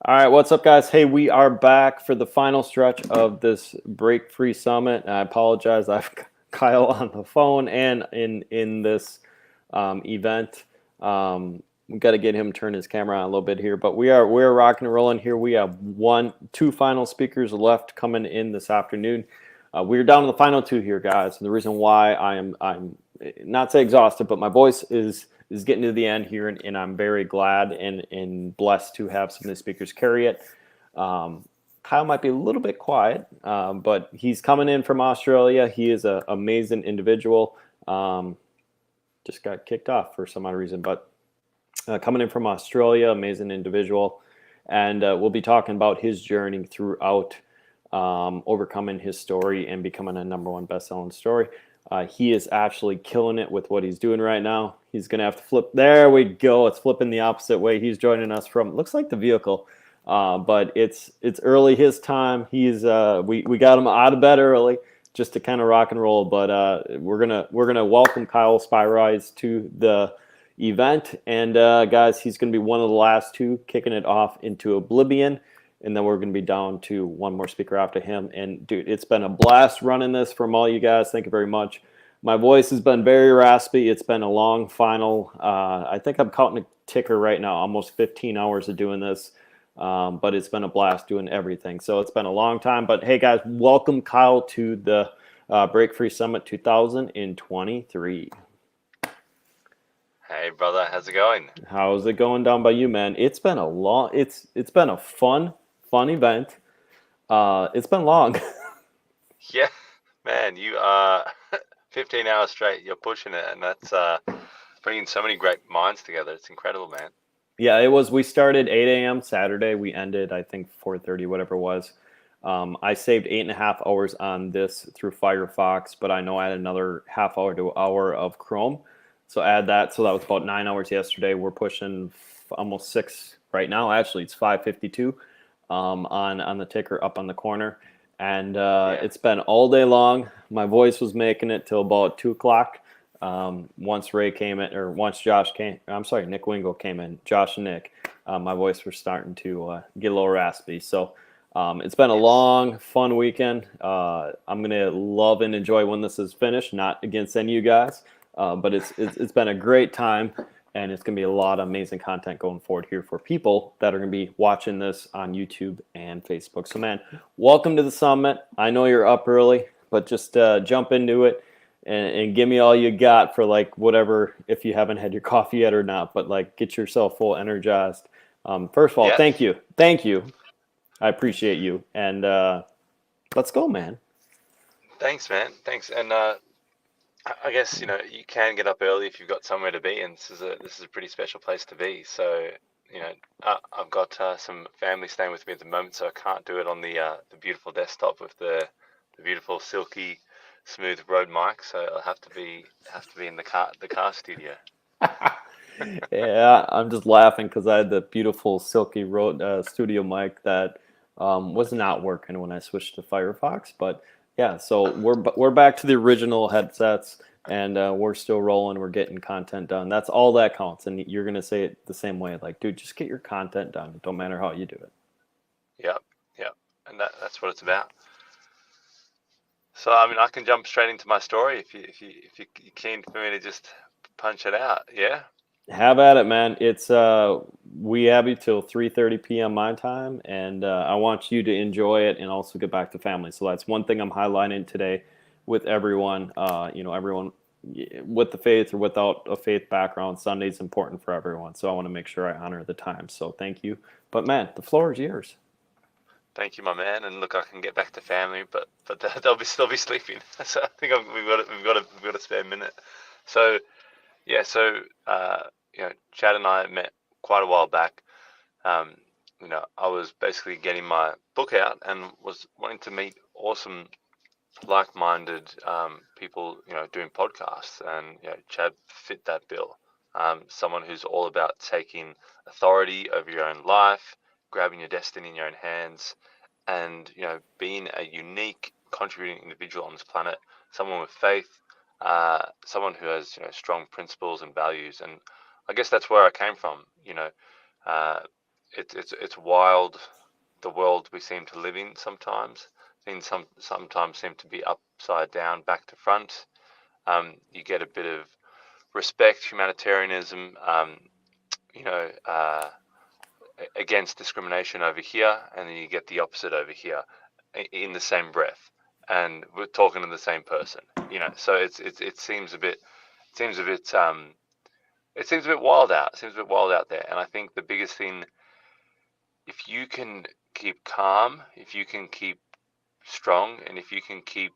All right, what's up, guys? Hey, we are back for the final stretch of this Break Free Summit. I apologize, I've Kyle on the phone and in this event. We got to get him turn his camera on a little bit here, but we're rocking and rolling here. We have two final speakers left coming in this afternoon. We're down to the final two here, guys. And the reason why I'm not say exhausted, but my voice is getting to the end here, and I'm very glad and blessed to have some of the speakers carry it. Kyle might be a little bit quiet, but he's coming in from Australia. He is an amazing individual. Just got kicked off for some odd reason, but coming in from Australia, amazing individual. And we'll be talking about his journey throughout overcoming his story and becoming a #1 best-selling story. He is actually killing it with what he's doing right now. He's going to have to flip. There we go. It's flipping the opposite way. He's joining us from, looks like the vehicle, but it's early his time. He's we got him out of bed early just to kind of rock and roll. But we're gonna welcome Kyle Spyrise to the event. And guys, he's going to be one of the last two, kicking it off into oblivion. And then we're going to be down to one more speaker after him. And dude, it's been a blast running this from all you guys. Thank you very much. My voice has been very raspy. It's been a long final. I think I'm counting a ticker right now, almost 15 hours of doing this. But it's been a blast doing everything. So it's been a long time. But hey, guys, welcome Kyle to the Break Free Summit 2023.
Hey brother, how's it going?
How's it going down by you, man? It's been a long. It's been a fun event. It's been long.
Yeah, man, you are 15 hours straight. You're pushing it, and that's bringing so many great minds together. It's incredible, man.
Yeah, it was. We started 8 a.m. Saturday. We ended, I think, 4:30, whatever it was. I saved 8.5 hours on this through Firefox, but I know I had another half hour to hour of Chrome. So add that. So that was about 9 hours yesterday. We're pushing almost 6 right now. Actually, it's 5:52 on the ticker up on the corner. And it's been all day long. My voice was making it till about 2 o'clock. Once Ray came in, or once Josh came, I'm sorry, Nick Wingo came in, Josh and Nick, my voice was starting to get a little raspy. So it's been a long, fun weekend. I'm going to love and enjoy when this is finished, not against any of you guys. But it's been a great time, and it's going to be a lot of amazing content going forward here for people that are going to be watching this on YouTube and Facebook. So, man, welcome to the summit. I know you're up early, but just jump into it and give me all you got for like whatever, if you haven't had your coffee yet or not, but like get yourself full energized. First of all, thank you. I appreciate you. And let's go, man.
Thanks, man. Thanks. And I guess, you can get up early if you've got somewhere to be, and this is a pretty special place to be. So, I've got some family staying with me at the moment, so I can't do it on the beautiful desktop with the beautiful silky smooth Rode mic. So I'll have to be in the car studio.
Yeah, I'm just laughing because I had the beautiful silky Rode studio mic that was not working when I switched to Firefox, but. Yeah, so we're back to the original headsets. and we're still rolling. We're getting content done. That's all that counts. And you're gonna say it the same way, like, dude, just get your content done. It don't matter how you do it.
Yep, yep, and that's what it's about. So I mean, I can jump straight into my story if you're keen for me to just punch it out. Yeah.
Have at it, man. It's we have you till 3:30 p.m. my time, and I want you to enjoy it and also get back to family. So that's one thing I'm highlighting today with everyone. Everyone with the faith or without a faith background, Sunday's important for everyone. So I want to make sure I honor the time. So thank you. But man, the floor is yours.
Thank you, my man. And look, I can get back to family, but they'll still be sleeping. So I think we've got a spare minute. So yeah, so Chad and I met quite a while back. I was basically getting my book out and was wanting to meet awesome, like-minded people, doing podcasts, and Chad fit that bill. Someone who's all about taking authority over your own life, grabbing your destiny in your own hands, and being a unique, contributing individual on this planet. Someone with faith, someone who has strong principles and values. And I guess that's where I came from. It's wild, the world we seem to live in sometimes. Things sometimes seem to be upside down, back to front. You get a bit of respect, humanitarianism, against discrimination over here, and then you get the opposite over here in the same breath, and we're talking to the same person. So it seems a bit wild out. It seems a bit wild out there. And I think the biggest thing, if you can keep calm, if you can keep strong, and if you can keep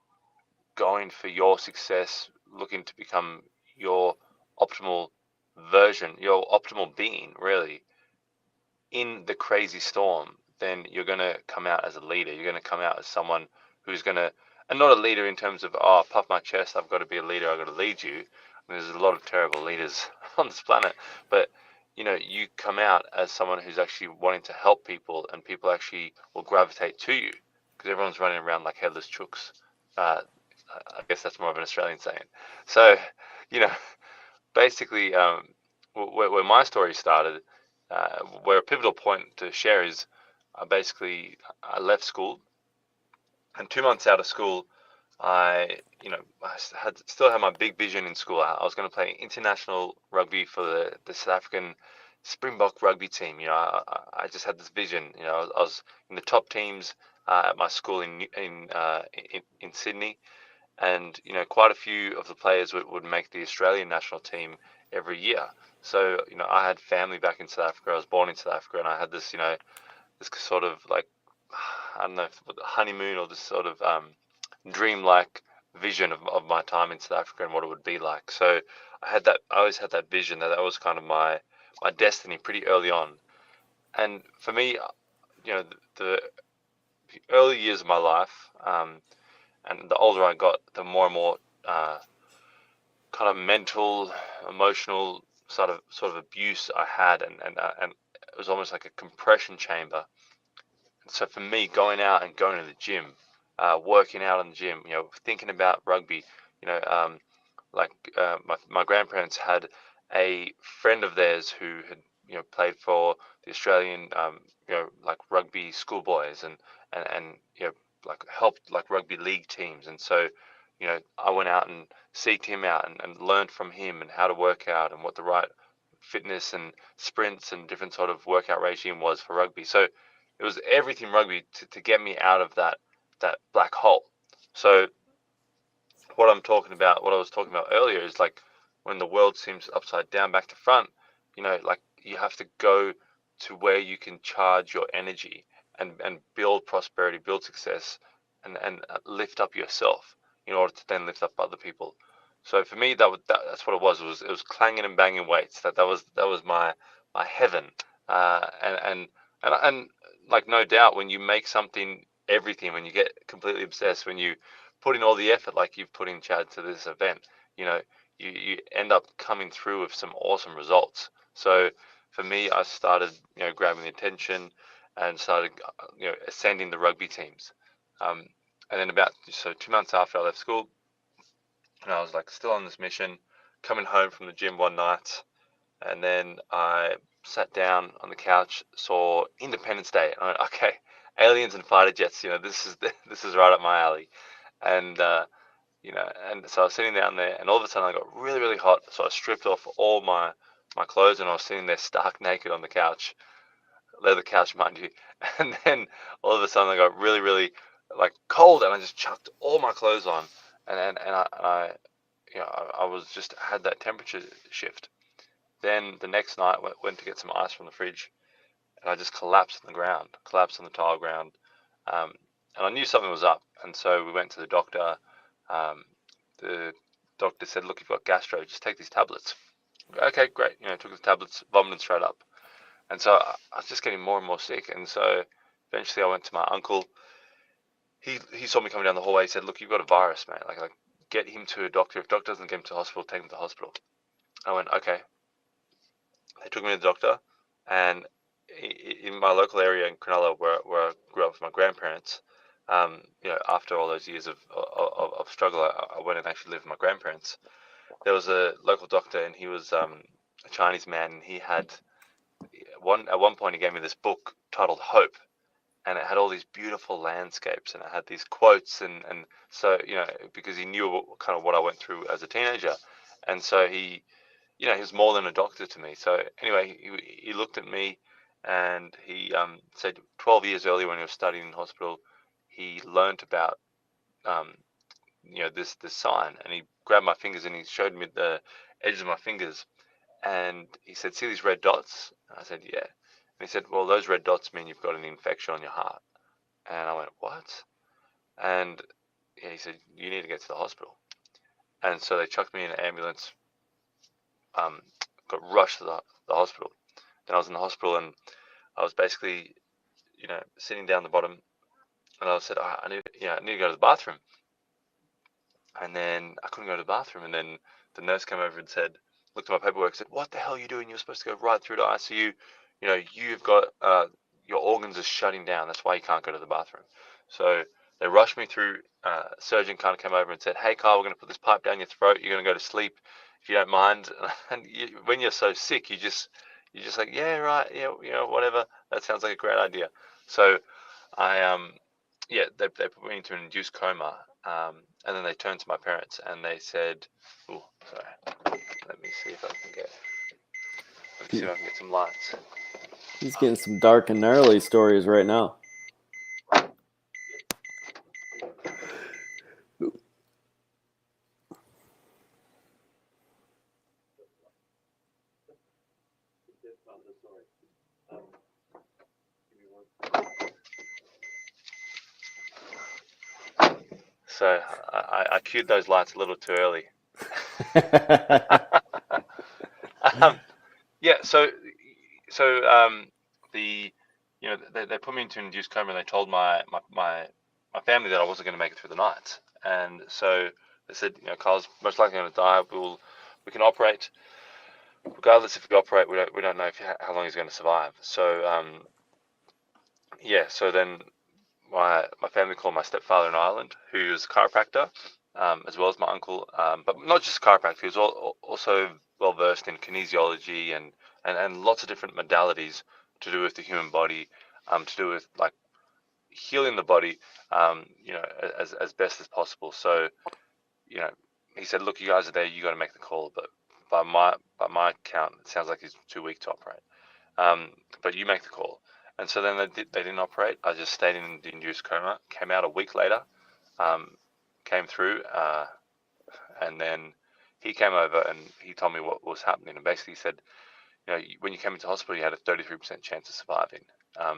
going for your success, looking to become your optimal version, your optimal being, really, in the crazy storm, then you're going to come out as a leader. You're going to come out as someone who's going to, and not a leader in terms of, puff my chest, I've got to be a leader, I've got to lead you. I mean, there's a lot of terrible leaders on this planet, but you come out as someone who's actually wanting to help people, and people actually will gravitate to you because everyone's running around like headless chooks. I guess that's more of an Australian saying. So, basically, where my story started, where a pivotal point to share is, I left school, and 2 months out of school, I still had my big vision in school. I was going to play international rugby for the South African Springbok rugby team. I just had this vision. I was in the top teams at my school in Sydney, and quite a few of the players would make the Australian national team every year. So I had family back in South Africa. I was born in South Africa, and I had this this sort of, like, I don't know if honeymoon or this sort of dreamlike vision of my time in South Africa and what it would be like. So I always had that vision that was kind of my destiny pretty early on. And for me, the early years of my life, and the older I got, the more and more kind of mental, emotional sort of abuse I had, and it was almost like a compression chamber. So for me, going out and going to the gym, working out in the gym, thinking about rugby, my grandparents had a friend of theirs who had played for the Australian like rugby schoolboys, and like helped like rugby league teams. And so I went out and seeked him out and learned from him and how to work out and what the right fitness and sprints and different sort of workout regime was for rugby. So it was everything rugby to get me out of that black hole. So what I was talking about earlier is, like, when the world seems upside down, back to front, like, you have to go to where you can charge your energy and build prosperity, build success, and lift up yourself in order to then lift up other people. So for me, that's what it was. It was clanging and banging weights. That was my heaven. And like, no doubt, when you make something everything, when you get completely obsessed, when you put in all the effort like you've put in, Chad, to this event, you end up coming through with some awesome results. So for me, I started grabbing the attention and started ascending the rugby teams. And then 2 months after I left school, and I was like still on this mission, coming home from the gym one night, and then I sat down on the couch, saw Independence Day, and I went, okay, aliens and fighter jets, this is this is right up my alley, and and so I was sitting down there, and all of a sudden I got really, really hot, so I stripped off all my clothes, and I was sitting there stark naked on the couch, leather couch, mind you, and then all of a sudden I got really, really like cold, and I just chucked all my clothes on, and I I was just had that temperature shift. Then the next night went to get some ice from the fridge, and I just collapsed on the ground, collapsed on the tile ground, and I knew something was up, and so we went to the doctor. The doctor said, "Look, you've got gastro. Just take these tablets." Okay, great. Took the tablets, vomited straight up, and so I was just getting more and more sick. And so eventually, I went to my uncle. He saw me coming down the hallway. He said, "Look, you've got a virus, mate. Like get him to a doctor. If doctor doesn't get him to the hospital, take him to the hospital." I went, "Okay." They took me to the doctor, and in my local area in Cronulla, where I grew up with my grandparents, after all those years of struggle, I went and actually lived with my grandparents. There was a local doctor, and he was a Chinese man, and he had at one point he gave me this book titled Hope, and it had all these beautiful landscapes, and it had these quotes, and so because he knew kind of what I went through as a teenager, and so he was more than a doctor to me. So anyway, he looked at me, and he said 12 years earlier when he was studying in hospital, he learned about this sign, and he grabbed my fingers and he showed me the edges of my fingers, and he said, "See these red dots?" And I said, "Yeah." And he said, "Well, those red dots mean you've got an infection on your heart." And I went, "What?" And yeah, he said, "You need to get to the hospital." And so they chucked me in an ambulance, got rushed to the hospital. Then I was in the hospital, and I was basically sitting down the bottom, and I said, I need to go to the bathroom. And then I couldn't go to the bathroom, and then the nurse came over and said, looked at my paperwork, said, "What the hell are you doing? You're supposed to go right through to ICU. You've got your organs are shutting down. That's why you can't go to the bathroom." So they rushed me through. Surgeon kind of came over and said, "Hey, Carl, we're going to put this pipe down your throat. You're going to go to sleep if you don't mind." And when you're so sick, you're just like, "Yeah, right, yeah, whatever. That sounds like a great idea." So I they put me into an induced coma, and then they turned to my parents and they said, "Oh, sorry. Let me see if I can get some lights."
He's getting some dark and gnarly stories right now.
So I cued those lights a little too early. Yeah, so the they put me into an induced coma, and they told my family that I wasn't going to make it through the night, and so they said, "Carl's most likely going to die. We can operate, regardless if we operate. We don't know how long he's going to survive." So so then my family called my stepfather in Ireland, who's a chiropractor, as well as my uncle, but not just a chiropractor. He was also well versed in kinesiology and lots of different modalities to do with the human body, to do with like healing the body, as best as possible. So, he said, "Look, you guys are there. You got to make the call." But by my count, it sounds like he's too weak to operate. But you make the call. And so then they didn't operate. I just stayed in the induced coma. Came out a week later. Came through, and then he came over and he told me what was happening. And basically he said, when you came into hospital, you had a 33% chance of surviving.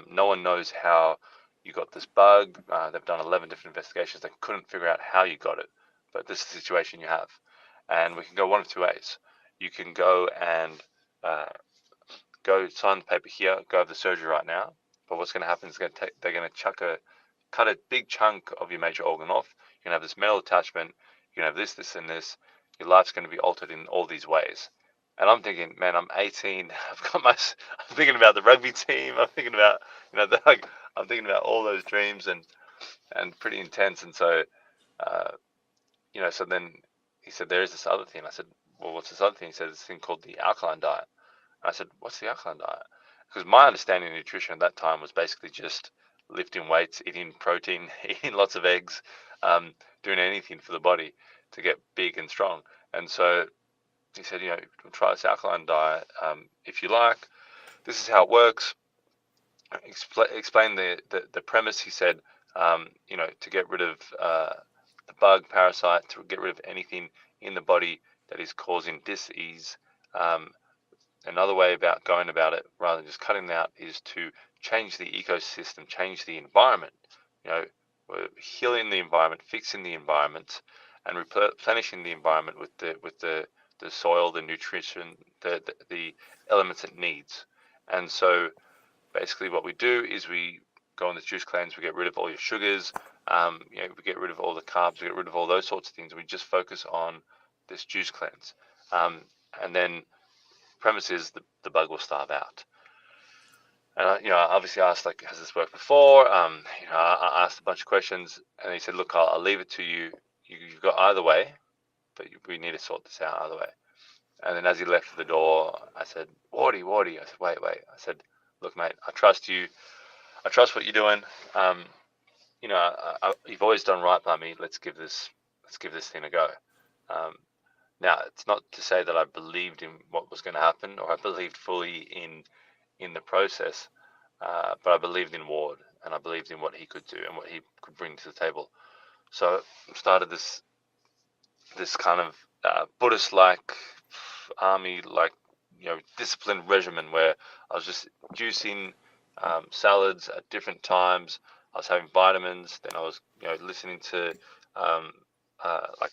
No one knows how you got this bug. They've done 11 different investigations. They couldn't figure out how you got it. But this is the situation you have. And we can go one of two ways. You can go and go sign the paper here, go have the surgery right now. But what's going to happen is they're going to cut a big chunk of your major organ off. You're going to have this metal attachment. You're going to have this, and this. Your life's going to be altered in all these ways. And I'm thinking, man, I'm 18. I'm thinking about the rugby team. I'm thinking about, I'm thinking about all those dreams and pretty intense. And so, so then he said, there is this other thing. I said, well, what's this other thing? He said, this thing called the alkaline diet. And I said, what's the alkaline diet? Because my understanding of nutrition at that time was basically just lifting weights, eating protein, eating lots of eggs, doing anything for the body to get big and strong. And so he said, try this alkaline diet if you like. This is how it works. Explain the premise. He said, to get rid of the bug parasite, to get rid of anything in the body that is causing dis-ease. Another way about going about it, rather than just cutting it out, is to change the ecosystem, change the environment. We're healing the environment, fixing the environment, and replenishing the environment with the soil, the nutrition, the elements it needs. And so basically what we do is we go on this juice cleanse, we get rid of all your sugars, we get rid of all the carbs, we get rid of all those sorts of things. We just focus on this juice cleanse. And then premise is the bug will starve out. And I obviously asked, like, has this worked before? I asked a bunch of questions, and he said, look, I'll leave it to you. You've got either way, but we need to sort this out either way. And then as he left for the door, I said, Wardy. I said, wait. I said, look, mate, I trust you. I trust what you're doing. You've always done right by me. Let's give this thing a go. Now, it's not to say that I believed in what was going to happen, or I believed fully in the process, but I believed in Ward, and I believed in what he could do and what he could bring to the table. So I started this kind of Buddhist-like army, disciplined regimen where I was just juicing salads at different times. I was having vitamins. Then I was, listening to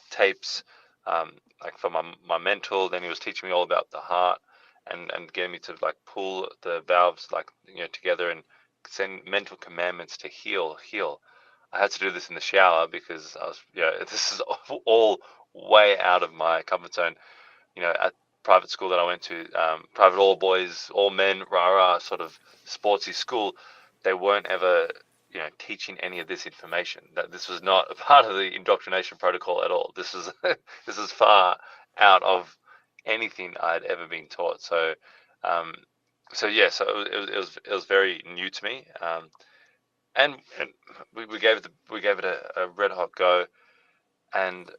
tapes, for my mental. Then he was teaching me all about the heart and getting me to pull the valves together and send mental commandments to heal. I had to do this in the shower because I was, this is all way out of my comfort zone. At private school that I went to, private all boys, all men, rah-rah sort of sportsy school, they weren't ever, teaching any of this information. That this was not a part of the indoctrination protocol at all. This is this is far out of anything I'd ever been taught. So it was very new to me. And we gave it a red hot go, and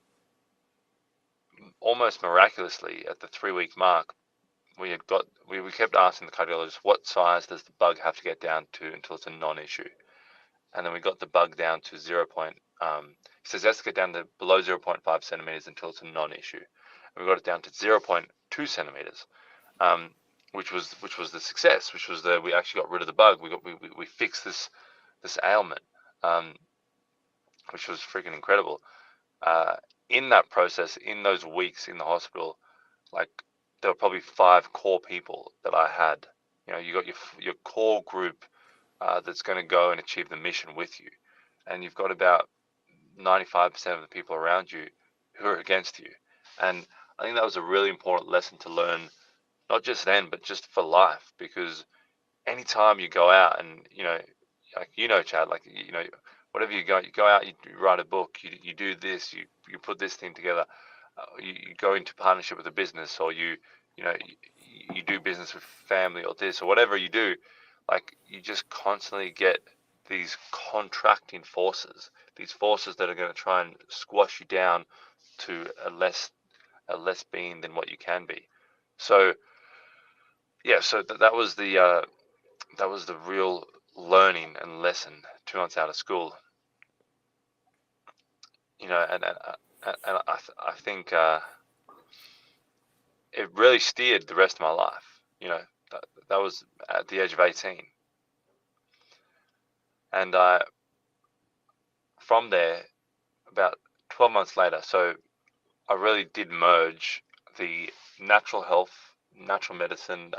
almost miraculously at the 3-week mark, we kept asking the cardiologist, what size does the bug have to get down to until it's a non-issue? And then we got the bug down to he says it has to get down to below 0.5 centimeters until it's a non-issue. And we got it down to 0.2 centimeters, which was the success, we actually got rid of the bug. We fixed this ailment, which was freaking incredible. In that process, in those weeks in the hospital, there were probably 5 core people that I had. You got your core group that's going to go and achieve the mission with you, and you've got about 95% of the people around you who are against you. And I think that was a really important lesson to learn, not just then, but just for life, because anytime you go out and Chad, whatever you go out, you write a book, you do this, you put this thing together, you go into partnership with a business, or you do business with family, or this, or whatever you do, you just constantly get these contracting forces, these forces that are going to try and squash you down to a less being than what you can be. So that was the real learning and lesson 2 months out of school. And I think it really steered the rest of my life. That was at the age of 18, and from there, about 12 months later, so I really did merge the natural health, natural medicine,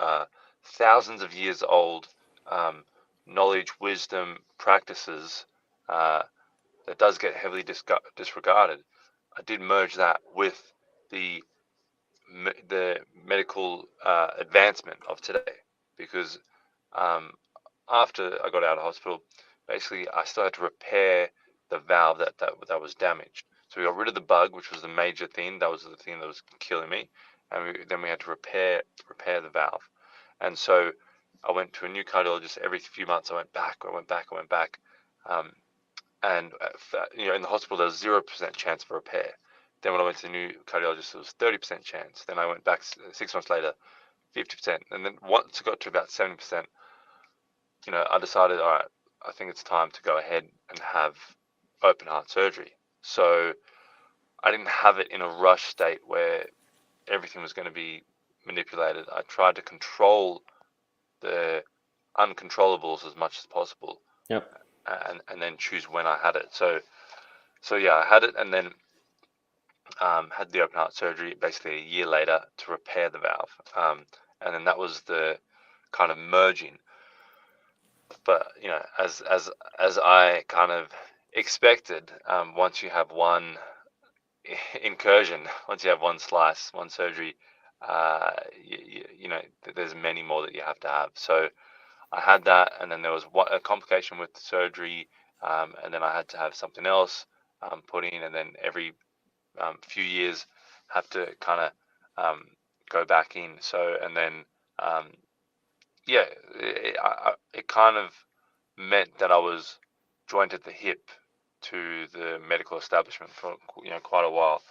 thousands of years old knowledge, wisdom, practices that does get heavily disregarded. I did merge that with the medical advancement of today, because after I got out of hospital, basically I still had to repair the valve that was damaged. So So we got rid of the bug, which was the major thing. That was the thing that was killing me, and then we had to repair the valve. And so I went to a new cardiologist every few months. I went back. And in the hospital there was 0% chance of repair. Then when I went to the new cardiologist, it was 30% chance. Then I went back 6 months later, 50%, and then once it got to about 70%, I decided, all right, I think it's time to go ahead and have open heart surgery. So I didn't have it in a rush state where everything was going to be manipulated. I tried to control the uncontrollables as much as possible.
Yep.
And then choose when I had it. So yeah, I had it, and then had the open heart surgery basically a year later to repair the valve. And then that was the kind of merging. But as I kind of expected, once you have one incursion, once you have one slice, one surgery, there's many more that you have to have. So I had that, and then there was a complication with the surgery, and then I had to have something else put in, and then every few years have to kind of go back in. So, and then it kind of meant that I was joined at the hip to the medical establishment for quite a while.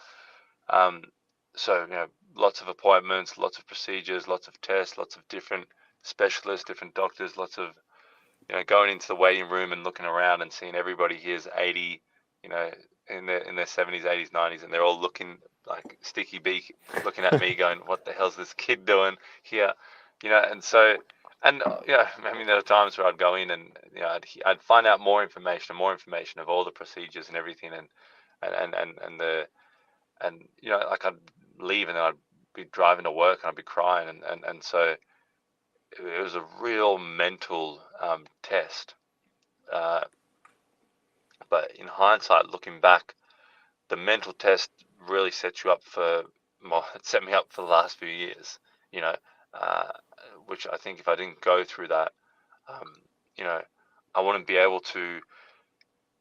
So lots of appointments, lots of procedures, lots of tests, lots of different specialists, different doctors, lots of going into the waiting room and looking around and seeing everybody here's 80, in their 70s, 80s, 90s, and they're all looking like sticky beak, looking at me, going, "What the hell's this kid doing here?" And so, and I mean, there are times where I'd go in and I'd find out more information of all the procedures and everything, and like I'd leave and then I'd be driving to work and I'd be crying, and so it was a real mental test. But in hindsight, looking back, the mental test really set you up set me up for the last few years, which I think if I didn't go through that, I wouldn't be able to,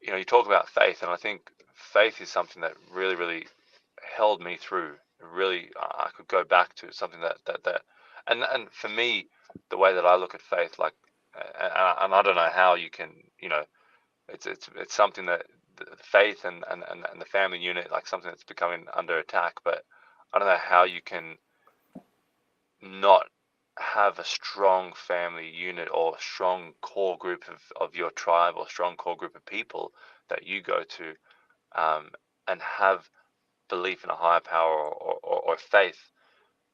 you talk about faith, and I think faith is something that really, really held me through. Really, I could go back to something and for me, the way that I look at faith, like, and I don't know how you can, it's something that the faith and the family unit, like something that's becoming under attack, but I don't know how you can not have a strong family unit or a strong core group of your tribe or strong core group of people that you go to, and have belief in a higher power or faith,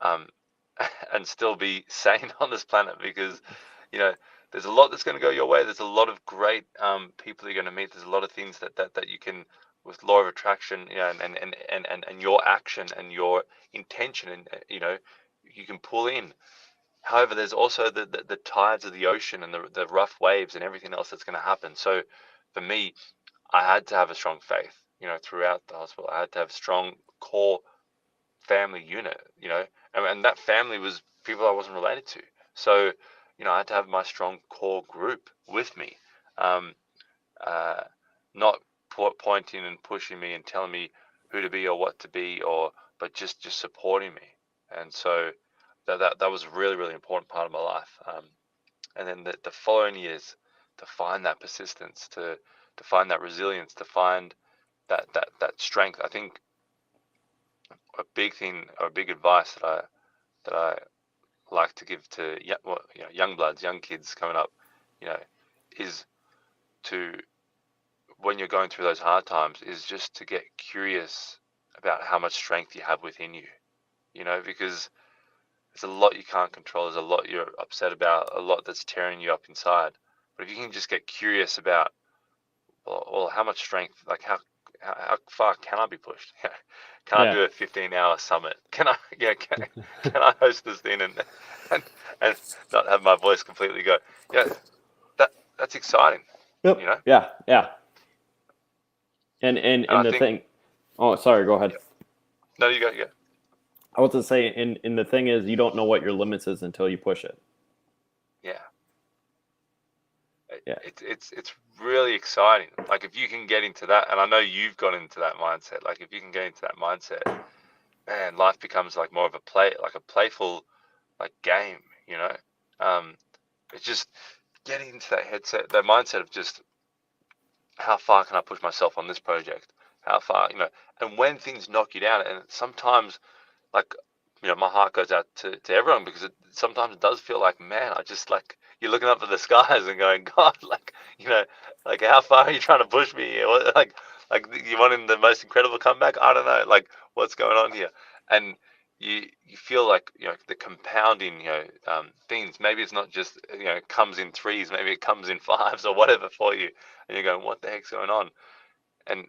and still be sane on this planet, because there's a lot that's going to go your way. There's a lot of great people you're going to meet. There's a lot of things that you can, with law of attraction, and your action and your intention, and you can pull in. However, there's also the tides of the ocean and the rough waves and everything else that's going to happen. So for me, I had to have a strong faith, throughout the hospital. I had to have a strong core family unit, and that family was people I wasn't related to. So, I had to have my strong core group with me, not pointing and pushing me and telling me who to be or what to be, but just supporting me. And so that was a really, really important part of my life. And then the following years, to find that persistence, to find that resilience, to find that strength. I think a big thing, or big advice that I like to give to young bloods, young kids coming up, is to, when you're going through those hard times, is just to get curious about how much strength you have within you, because there's a lot you can't control. There's a lot you're upset about, a lot that's tearing you up inside. But if you can just get curious about, well, how much strength, like how far can I be pushed? Can I do a 15-hour summit? Can I, can I host this thing and not have my voice completely go? That's exciting.
Yep. Yeah. And the thing. Oh, sorry. Go ahead.
No, you go.
I was to say, and the thing is, you don't know what your limits is until you push it.
Yeah.
Yeah.
it's really exciting. Like if you can get into that, and I know you've got into that mindset. Like if you can get into that mindset, man, life becomes like more of a playful like game. You know, it's just getting into that mindset of just how far can I push myself on this project? How far, and when things knock you down, and sometimes, like, my heart goes out to everyone because sometimes it does feel like, man, I just like, you're looking up at the skies and going, God, like, like how far are you trying to push me here? Like you wanting the most incredible comeback? I don't know, like what's going on here? And you feel like, the compounding, things, maybe it's not just, comes in threes, maybe it comes in fives or whatever for you. And you're going, what the heck's going on? And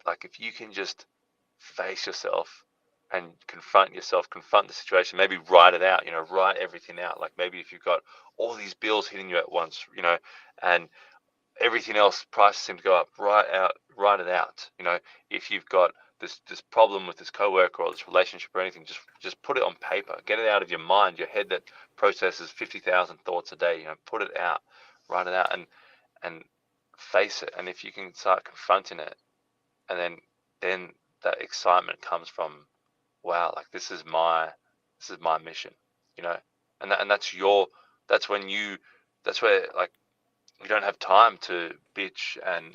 like, if you can just face yourself and confront the situation, maybe write it out, write everything out. Like maybe if you've got all these bills hitting you at once, and everything else, prices seem to go up, write it out. If you've got this problem with this coworker or this relationship or anything, just put it on paper, get it out of your mind, your head that processes 50,000 thoughts a day, put it out, write it out, and face it. And if you can start confronting it, and then that excitement comes from, wow, like this is my mission, and that's where like you don't have time to bitch and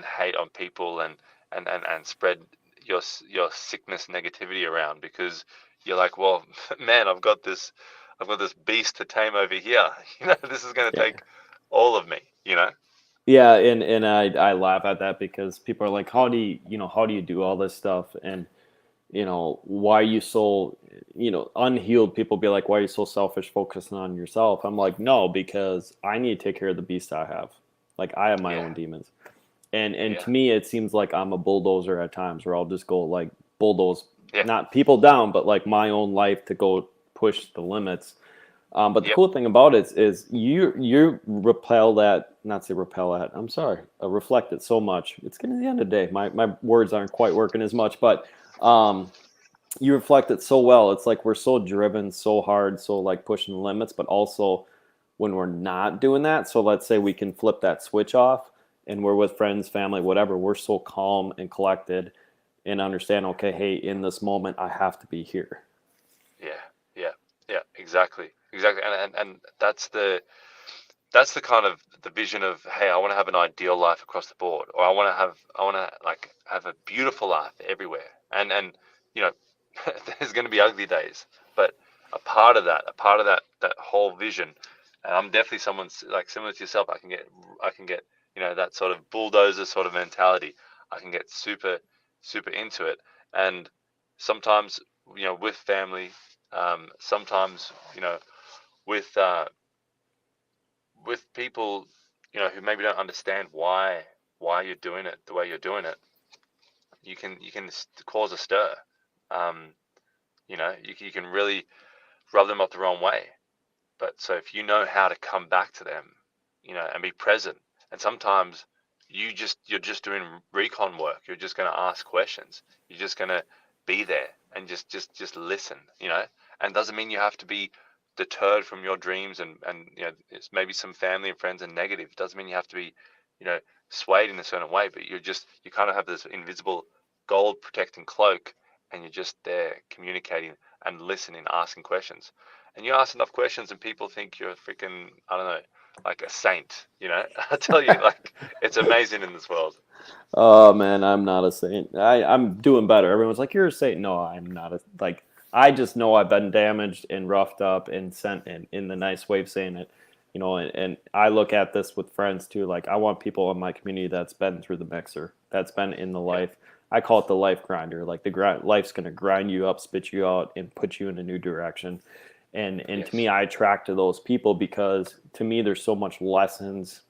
hate on people and spread your sickness negativity around, because you're like, well, man, I've got this beast to tame over here. This is going to take all of me.
Yeah, and I laugh at that because people are like, how do you do all this stuff? And why are you so, unhealed people be like, why are you so selfish, focusing on yourself? I'm like, no, because I need to take care of the beast I have. Like I have my own demons. And to me, it seems like I'm a bulldozer at times, where I'll just go like bulldoze, not people down, but like my own life to go push the limits. But the cool thing about it is you repel that, not say repel at, I'm sorry, reflect it so much. It's getting to the end of the day. My words aren't quite working as much, but you reflect it so well. It's like we're so driven, so hard, so like pushing the limits, but also when we're not doing that. So let's say we can flip that switch off and we're with friends, family, whatever. We're so calm and collected and understand, okay, hey, in this moment, I have to be here.
Yeah, exactly. And that's the kind of the vision of, hey, I want to have an ideal life across the board, or I want to like have a beautiful life everywhere. And there's going to be ugly days, but a part of that whole vision, and I'm definitely someone like similar to yourself. I can get that sort of bulldozer sort of mentality. I can get super into it, and sometimes with family, sometimes with people who maybe don't understand why you're doing it the way you're doing it. You can cause a stir. You can really rub them up the wrong way. But so if you know how to come back to them, and be present, and sometimes you're just doing recon work. You're just going to ask questions. You're just going to be there and just listen, and it doesn't mean you have to be deterred from your dreams and it's maybe some family and friends are negative. It doesn't mean you have to be, swayed in a certain way, but you kind of have this invisible gold protecting cloak, and you're just there communicating and listening, asking questions. And you ask enough questions and people think you're freaking, I don't know, like a saint, I tell you, like, it's amazing in this world.
Oh man, I'm not a saint. I'm doing better. Everyone's like, you're a saint. No, I'm not I just know I've been damaged and roughed up and sent in the nice way of saying it, and I look at this with friends too. Like I want people in my community that's been through the mixer, that's been in the life. I call it the life grinder. Like life's going to grind you up, spit you out, and put you in a new direction. And to me, I attract to those people because to me, there's so much lessons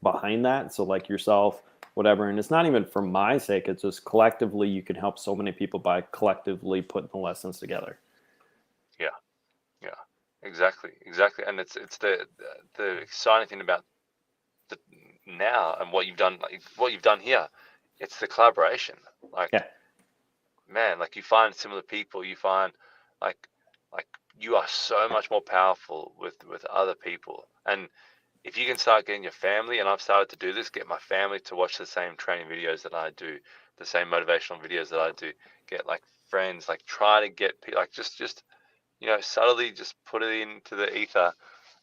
behind that. So like yourself, whatever, and it's not even for my sake. It's just collectively, you can help so many people by collectively putting the lessons together.
Yeah, exactly. And it's the exciting thing about now and what you've done here. It's the collaboration. Like, man, like you find similar people. You find like you are so much more powerful with other people, and if you can start getting your family, and I've started to do this, get my family to watch the same training videos that I do, the same motivational videos that I do, get like friends, like try to get people, like just subtly just put it into the ether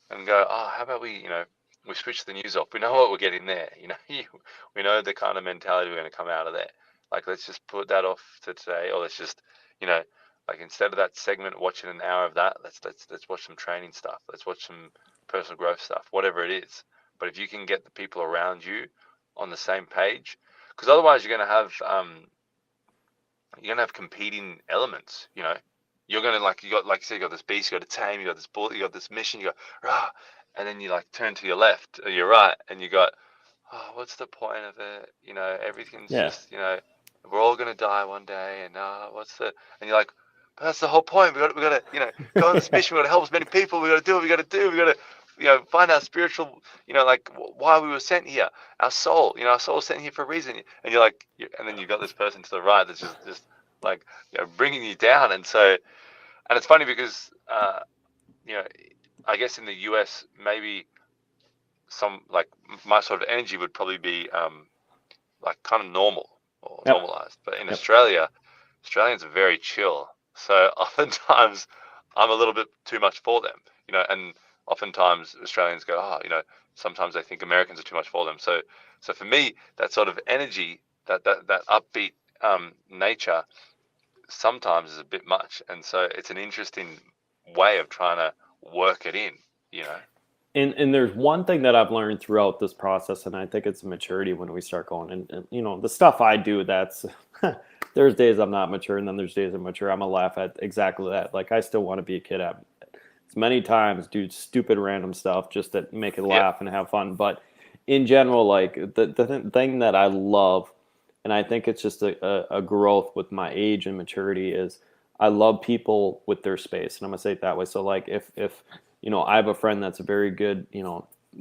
and go, oh, how about we we switch the news off. We know what we're getting there. We know the kind of mentality we're going to come out of there. Like, let's just put that off to today, or let's just, like, instead of that segment, watching an hour of that, let's watch some training stuff. Let's watch some personal growth stuff, whatever it is. But if you can get the people around you on the same page, because otherwise you're going to have competing elements. You're going to like you said, you got this beast, you got a tame, you got this bullet, you got this mission, you got rah, and then you like turn to your left or your right, and you got, oh, what's the point of it? Everything's just, we're all gonna die one day, and and you're like, but that's the whole point. We got to, go on this mission. We got to help as many people. We got to do what we got to do. We got to, find our spiritual, like why we were sent here. Our soul, our soul was sent here for a reason. And you're like, and then you got this person to the right that's just like, bringing you down. And so, and it's funny because, I guess in the US, maybe some like my sort of energy would probably be like kind of normal or normalized, but in Australia, Australians are very chill. So oftentimes I'm a little bit too much for them, and oftentimes Australians go, oh, sometimes they think Americans are too much for them. So for me, that sort of energy, that upbeat nature sometimes is a bit much. And so it's an interesting way of trying to work it in.
And there's one thing that I've learned throughout this process, and I think it's maturity when we start going. And the stuff I do, that's there's days I'm not mature, and then there's days I'm mature. I'm gonna laugh at exactly that. Like, I still want to be a kid. As many times do stupid random stuff just to make it laugh and have fun. But in general, like the thing that I love, and I think it's just a growth with my age and maturity, is I love people with their space, and I'm gonna say it that way. So like if I have a friend that's a very good,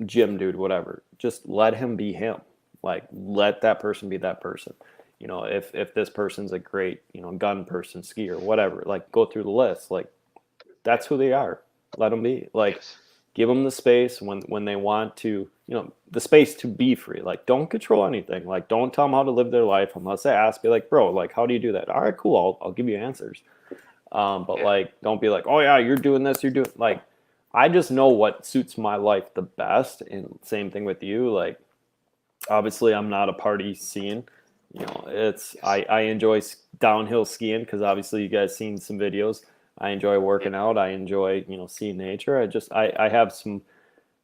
gym dude, whatever, just let him be him. Like, let that person be that person. If this person's a great, gun person, skier, whatever, like, go through the list. Like, that's who they are. Let them be. Like, give them the space when they want to, the space to be free. Like, don't control anything. Like, don't tell them how to live their life unless they ask. Be like, bro, like, how do you do that? All right, cool. I'll give you answers. But like, don't be like, oh yeah, you're doing this. You're doing, like, I just know what suits my life the best. And same thing with you. Like, obviously I'm not a party scene. I enjoy downhill skiing because obviously you guys seen some videos. I enjoy working out. I enjoy, seeing nature. I have some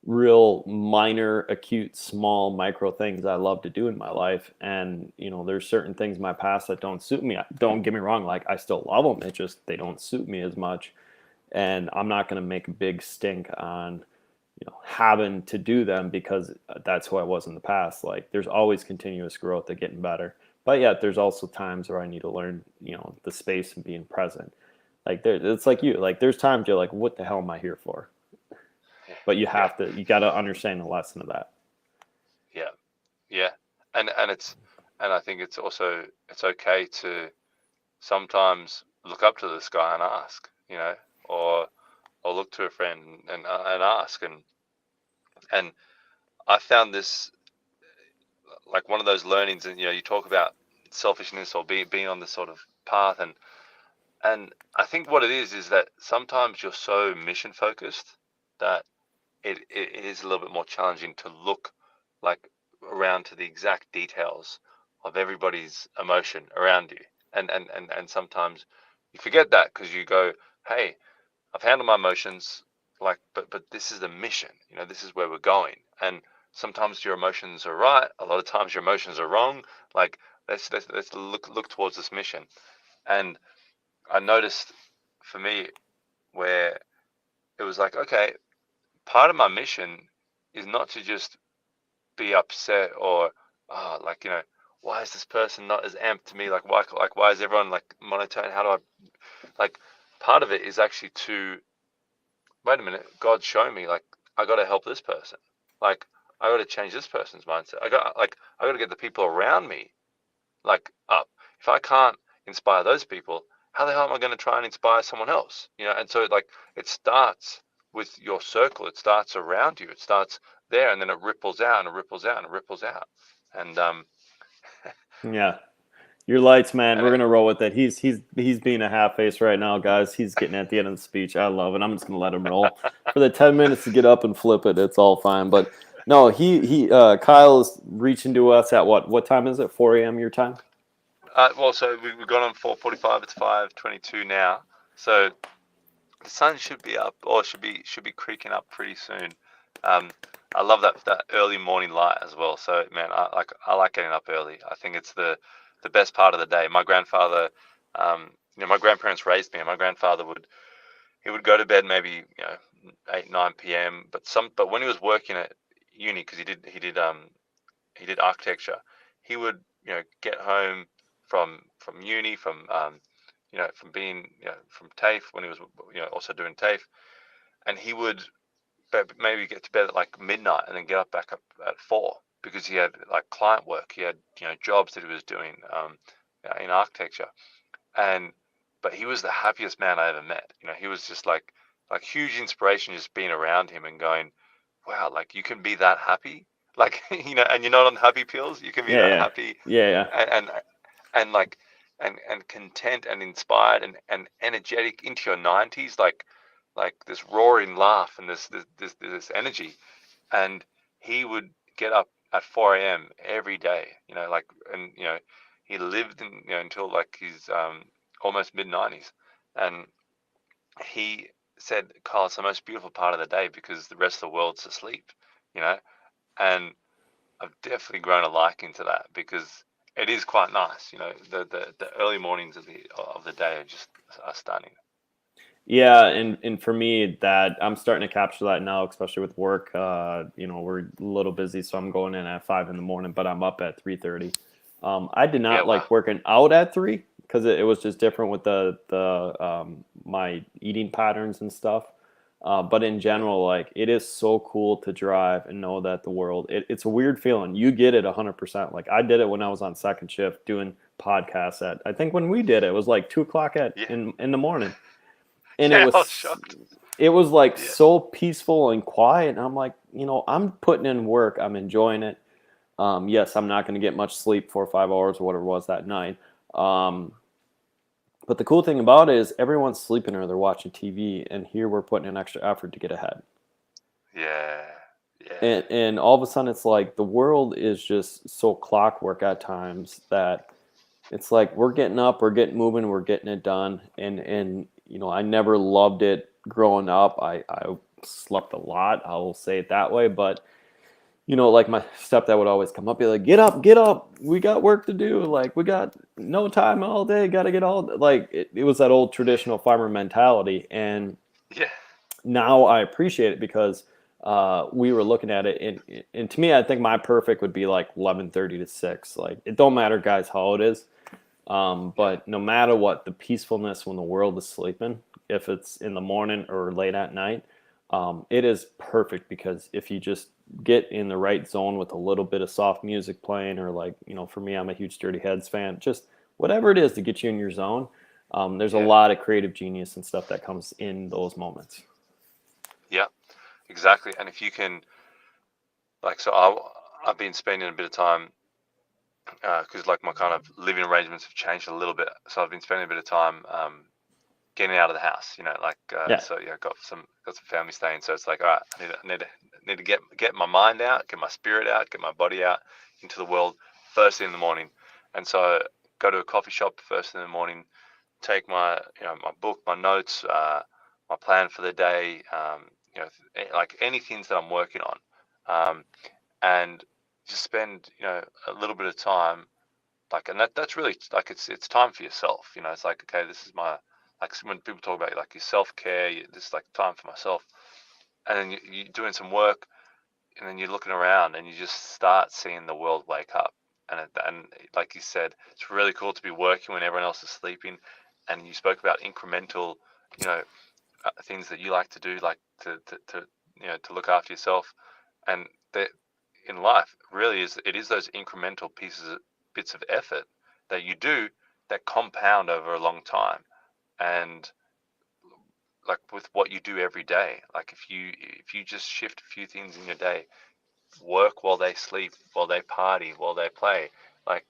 real minor, acute, small, micro things I love to do in my life. And, there's certain things in my past that don't suit me. Don't get me wrong. Like, I still love them. It just, they don't suit me as much. And I'm not going to make a big stink on, having to do them because that's who I was in the past. Like, there's always continuous growth of getting better. But yeah, there's also times where I need to learn, the space and being present. Like, it's like you. Like, there's times you're like, what the hell am I here for? But you got to understand the lesson of that.
Yeah. And I think it's okay to sometimes look up to this guy and ask, or look to a friend and ask. And I found this like one of those learnings, and you talk about selfishness or being on this sort of path, and I think what it is that sometimes you're so mission focused that it is a little bit more challenging to look like around to the exact details of everybody's emotion around you, and sometimes you forget that because you go, hey, I've handled my emotions, like, but this is the mission, this is where we're going. And sometimes your emotions are right, a lot of times your emotions are wrong. Like, let's look towards this mission. And I noticed for me where it was like, okay, part of my mission is not to just be upset or why is this person not as amped to me? Like, why is everyone like monotone? How do I, like, part of it is actually to, wait a minute, God's showing me, like, I got to help this person. Like, I got to change this person's mindset. I got to get the people around me, like, up. If I can't inspire those people, how the hell am I going to try and inspire someone else? And so, like, it starts with your circle. It starts around you. It starts there, and then it ripples out and it ripples out and it ripples out. And
Yeah. Your lights, man.
and
We're
it,
gonna roll with it. He's being a half face right now, guys. He's getting at the end of the speech. I love it. I'm just gonna let him roll for the 10 minutes to get up and flip it. It's all fine. But no, Kyle is reaching to us at what time is it? 4 a.m. your time?
well, so we've gone on 4:45. It's 5:22 now. So the sun should be up, or should be creaking up pretty soon. I love that early morning light as well. So man, I like getting up early. I think it's the best part of the day. My grandfather, my grandparents raised me, and my grandfather would go to bed maybe 8-9 p.m. But when he was working at uni, because he did architecture, he would get home from uni, from from being from TAFE, when he was also doing TAFE, and he would maybe get to bed at like midnight and then get up back up at 4, because he had like client work. He had jobs that he was doing in architecture, but he was the happiest man I ever met. He was just like huge inspiration, just being around him and going, wow, like you can be that happy, like and you're not on happy pills. You can be that happy,
Yeah.
and like and content and inspired and energetic into your 90s, like this roaring laugh and this energy. And he would get up at 4 a.m. every day, and he lived until like his almost mid-90s. And he said, Kyle, it's the most beautiful part of the day because the rest of the world's asleep, and I've definitely grown a liking to that, because it is quite nice. The early mornings of the day are stunning.
Yeah, and for me, that I'm starting to capture that now, especially with work. We're a little busy, so I'm going in at 5 in the morning, but I'm up at 3:30. I did not like working out at 3 because it was just different with the my eating patterns and stuff. But in general, like it is so cool to drive and know that the world. It's a weird feeling. You get it 100%. Like I did it when I was on second shift doing podcasts at. I think when we did it, it was like 2 o'clock in the morning. And
I was shocked.
It was like so peaceful and quiet. And I'm like, I'm putting in work. I'm enjoying it. Yes, I'm not going to get much sleep, 4 or 5 hours or whatever it was that night. But the cool thing about it is everyone's sleeping or they're watching TV. And here we're putting in extra effort to get ahead.
Yeah.
And all of a sudden it's like the world is just so clockwork at times that it's like we're getting up, we're getting moving, we're getting it done. And I never loved it growing up. I slept a lot, I will say it that way. But, like my stepdad would always come up, be like, get up. We got work to do. Like, we got no time all day. Got to get all, like, it was that old traditional farmer mentality. And now I appreciate it because we were looking at it. And to me, I think my perfect would be like 11:30 to 6. Like, it don't matter, guys, how it is. But no matter what, the peacefulness when the world is sleeping, if it's in the morning or late at night, it is perfect, because if you just get in the right zone with a little bit of soft music playing, or like, for me, I'm a huge Dirty Heads fan, just whatever it is to get you in your zone. There's a lot of creative genius and stuff that comes in those moments.
Yeah, exactly. And if you can, like, so I've been spending a bit of time, because like my kind of living arrangements have changed a little bit. So I've been spending a bit of time getting out of the house, So I've got some family staying. So it's like, all right, I need to get my mind out, get my spirit out, get my body out into the world first thing in the morning. And so go to a coffee shop first thing in the morning, take my my book, my notes, my plan for the day, like anything that I'm working on, and just spend a little bit of time, like, and that's really like it's time for yourself. It's like, okay, this is my, like, when people talk about like your self-care, this is like time for myself. And then you're doing some work, and then you're looking around and you just start seeing the world wake up. And like you said, it's really cool to be working when everyone else is sleeping. And you spoke about incremental things that you like to do, like to look after yourself. And that in life really is those incremental bits of effort that you do that compound over a long time. And like with what you do every day, like if you just shift a few things in your day, work while they sleep, while they party, while they play, like,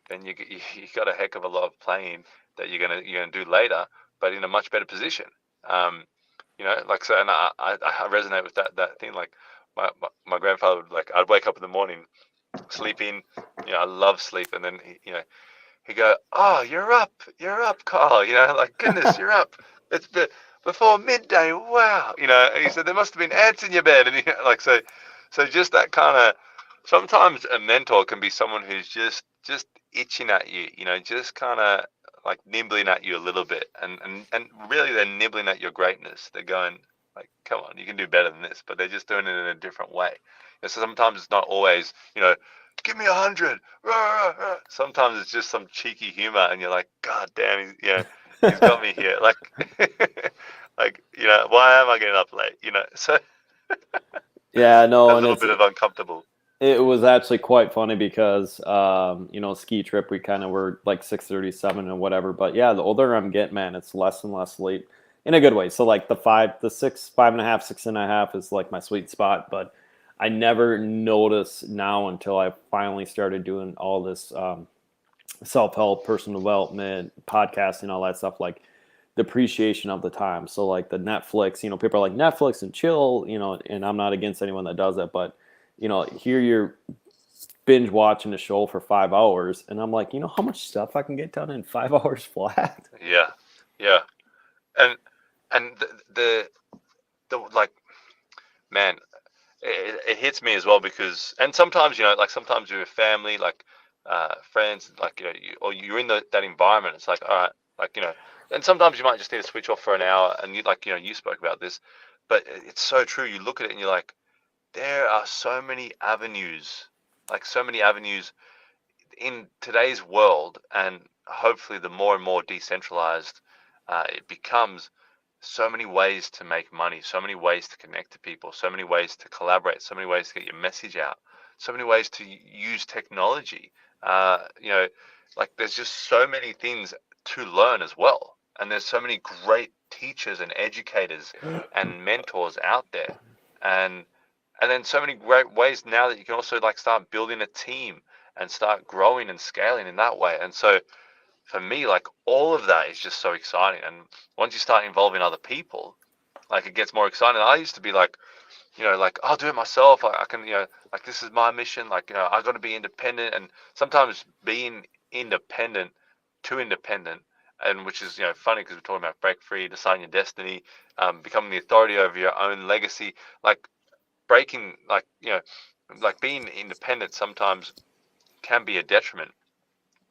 then you got a heck of a lot of playing that you're gonna do later, but in a much better position. Like, so, and I resonate with that thing. Like my grandfather would, like, I'd wake up in the morning, sleep in, I love sleep, and then he'd go, "Oh, you're up, Carl." Like, goodness, you're up. It's before midday. Wow. And he said there must have been ants in your bed, and like, so just that kind of. Sometimes a mentor can be someone who's just itching at you, just kind of like nibbling at you a little bit, and really they're nibbling at your greatness. They're going like, "Come on, you can do better than this," but they're just doing it in a different way. And so sometimes it's not always, "Give me 100." Sometimes it's just some cheeky humor, and you're like, "God damn, he's got me here." Like, like, why am I getting up late? So
Yeah, no,
a
and
little bit of uncomfortable.
it was actually quite funny because ski trip, we kind of were like 6:37 and whatever. But yeah, the older I'm getting, man, it's less and less sleep in a good way. So like the 5.5, 6.5 is like my sweet spot. But I never noticed now until I finally started doing all this self-help, personal development, podcasting, all that stuff, like the appreciation of the time. So like the Netflix, people are like Netflix and chill, and I'm not against anyone that does it, but here you're binge watching a show for 5 hours, and I'm like, how much stuff I can get done in 5 hours flat?
Yeah, and the like, man, it hits me as well because, and sometimes like sometimes you're with family, like friends, like or you're in that environment. It's like, all right, like and sometimes you might just need to switch off for an hour, and you spoke about this, but it's so true. You look at it and you're like, there are so many avenues in today's world, and hopefully the more and more decentralized it becomes, so many ways to make money, so many ways to connect to people, so many ways to collaborate, so many ways to get your message out, so many ways to use technology. Like, there's just so many things to learn as well, and there's so many great teachers and educators and mentors out there, and then so many great ways now that you can also like start building a team and start growing and scaling in that way. And so for me, like, all of that is just so exciting. And once you start involving other people, like, it gets more exciting. I used to be like, like, I'll do it myself. I can, like, this is my mission. Like, I got to be independent. And sometimes being independent, too independent, and which is, funny because we're talking about break free, deciding your destiny, becoming the authority over your own legacy, like breaking, like, like being independent sometimes can be a detriment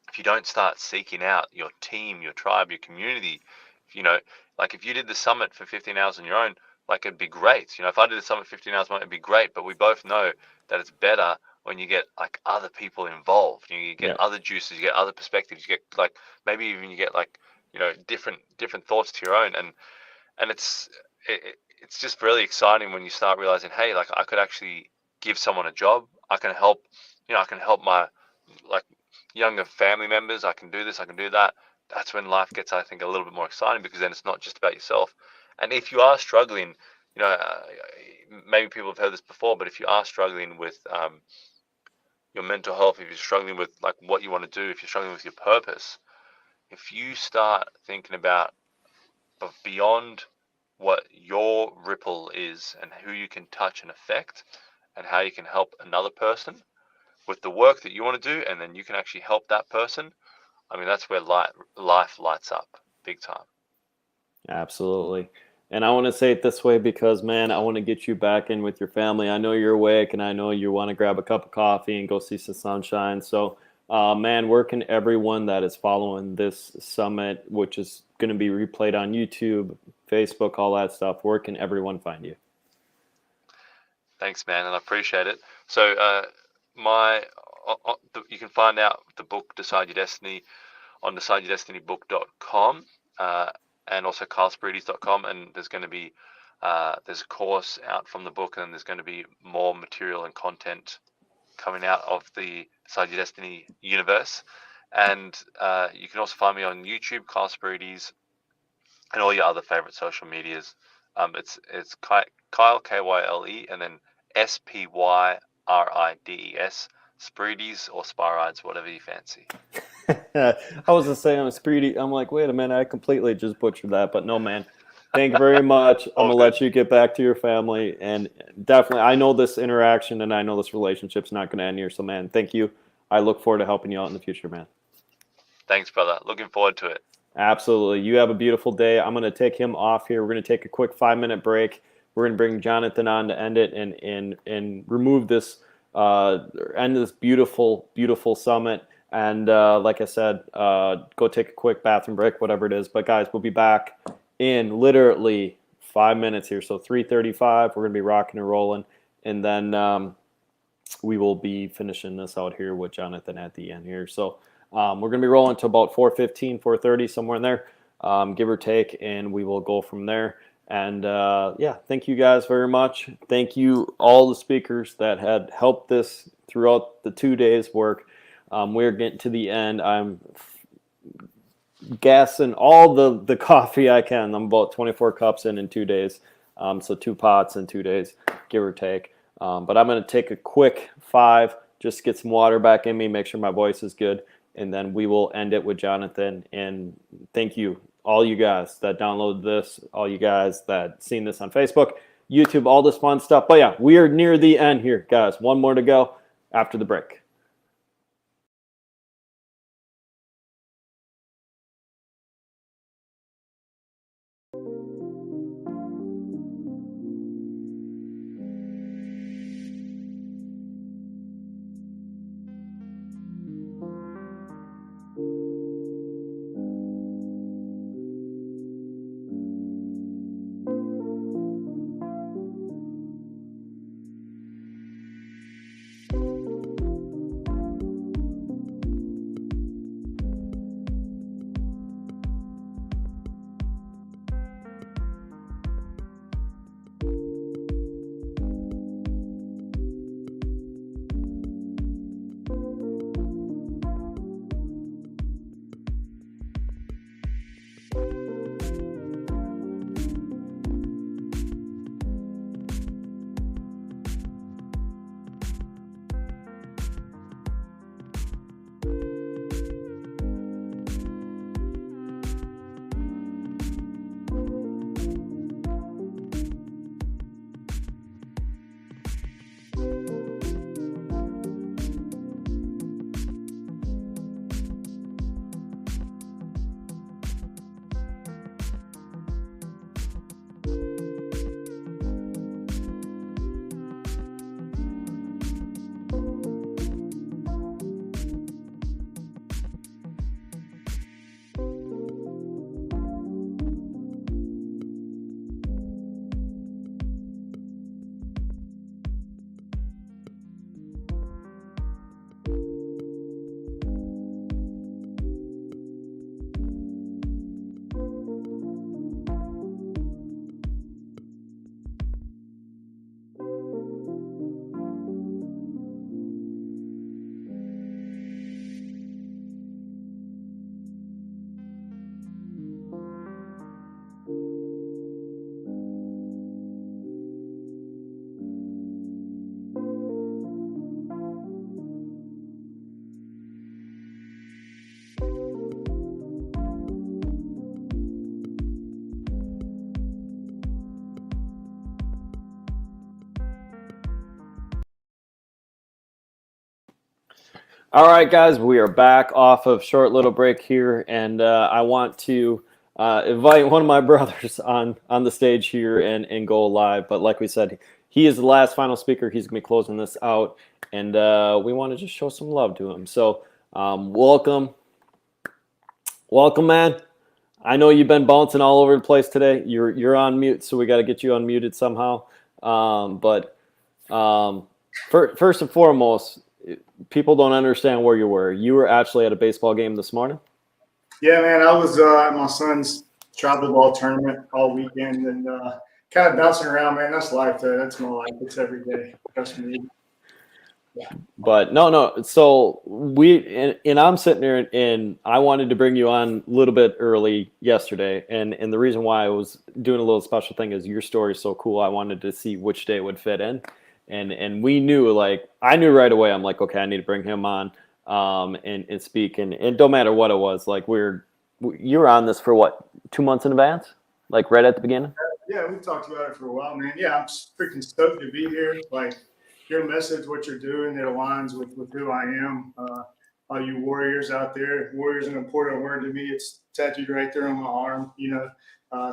if you don't start seeking out your team, your tribe, your community. Like, if you did the summit for 15 hours on your own, like, it'd be great. If I did the summit 15 hours on my own, it'd be great. But we both know that it's better when you get like other people involved. You get other juices, you get other perspectives, you get like maybe even you get like different thoughts to your own, and it's just really exciting when you start realizing, hey, like, I could actually give someone a job. I can help. I can help my like younger family members. I can do this. I can do that. That's when life gets, I think, a little bit more exciting, because then it's not just about yourself. And if you are struggling, maybe people have heard this before, but if you are struggling with your mental health, if you're struggling with like what you want to do, if you're struggling with your purpose, if you start thinking about beyond what your ripple is and who you can touch and affect and how you can help another person with the work that you want to do, and then you can actually help that person, I mean, that's where life lights up big time.
Absolutely. And I want to say it this way because, man, I want to get you back in with your family. I know you're awake, and I know you want to grab a cup of coffee and go see some sunshine. So, man, where can everyone that is following this summit, which is going to be replayed on YouTube, Facebook, all that stuff, where can everyone find you?
Thanks, man, and I appreciate it. So, you can find out the book Decide Your Destiny on decideyourdestinybook.com, and also carlspirides.com, and there's going to be there's a course out from the book, and there's going to be more material and content coming out of the Decide Your Destiny universe. And you can also find me on YouTube, Carl Spirides, and all your other favorite social medias. It's Kyle, Kyle, Kyle, and then SPYRIDES. Spreedies or Sparides, whatever you fancy.
I was just saying, I'm Spreedy. I'm like, wait a minute, I completely just butchered that. But no, man. Thank you very much. I'm going to let you get back to your family. And definitely, I know this interaction and I know this relationship's not going to end here. So, man, thank you. I look forward to helping you out in the future, man.
Thanks, brother. Looking forward to it.
Absolutely. You have a beautiful day. I'm going to take him off here. We're going to take a quick 5-minute break. We're going to bring Jonathan on to end it and remove this, end this beautiful, beautiful summit. And like I said, go take a quick bathroom break, whatever it is. But guys, we'll be back in literally 5 minutes here. So 3:35, we're going to be rocking and rolling. And then we will be finishing this out here with Jonathan at the end here. So we're going to be rolling to about 4:15, 4:30, somewhere in there, give or take. And we will go from there. And yeah, thank you guys very much. Thank you all the speakers that had helped this throughout the 2 days work. We're getting to the end. I'm gassing all the coffee I can. I'm about 24 cups in 2 days. So 2 pots in 2 days, give or take. But I'm going to take a quick 5, just get some water back in me, make sure my voice is good. And then we will end it with Jonathan. And thank you, all you guys that downloaded this, all you guys that seen this on Facebook, YouTube, all this fun stuff. But yeah, we are near the end here, guys. One more to go after the break. All right, guys, we are back off of short little break here, and I want to invite one of my brothers on the stage here and go live. But like we said, he is the last final speaker. He's going to be closing this out, and we want to just show some love to him. So welcome, man. I know you've been bouncing all over the place today. You're on mute, so we got to get you unmuted somehow. But first and foremost, people don't understand where you were. You were actually at a baseball game this morning?
Yeah, man. I was at my son's travel ball tournament all weekend and kind of bouncing around, man. That's life. That's my life. It's every day. Trust me. Yeah.
But no. So and I'm sitting there and I wanted to bring you on a little bit early yesterday. And the reason why I was doing a little special thing is your story is so cool. I wanted to see which day it would fit in. and we knew, like, I knew right away. I'm like, okay, I need to bring him on and speak, and don't matter what it was. Like, you were on this for what, 2 months in advance, like right at the beginning.
Yeah, we've talked about it for a while, man. Yeah, I'm freaking stoked to be here. Like, your message, what you're doing, it aligns with who I am. All you warriors out there, warriors an important word to me. It's tattooed right there on my arm, you know.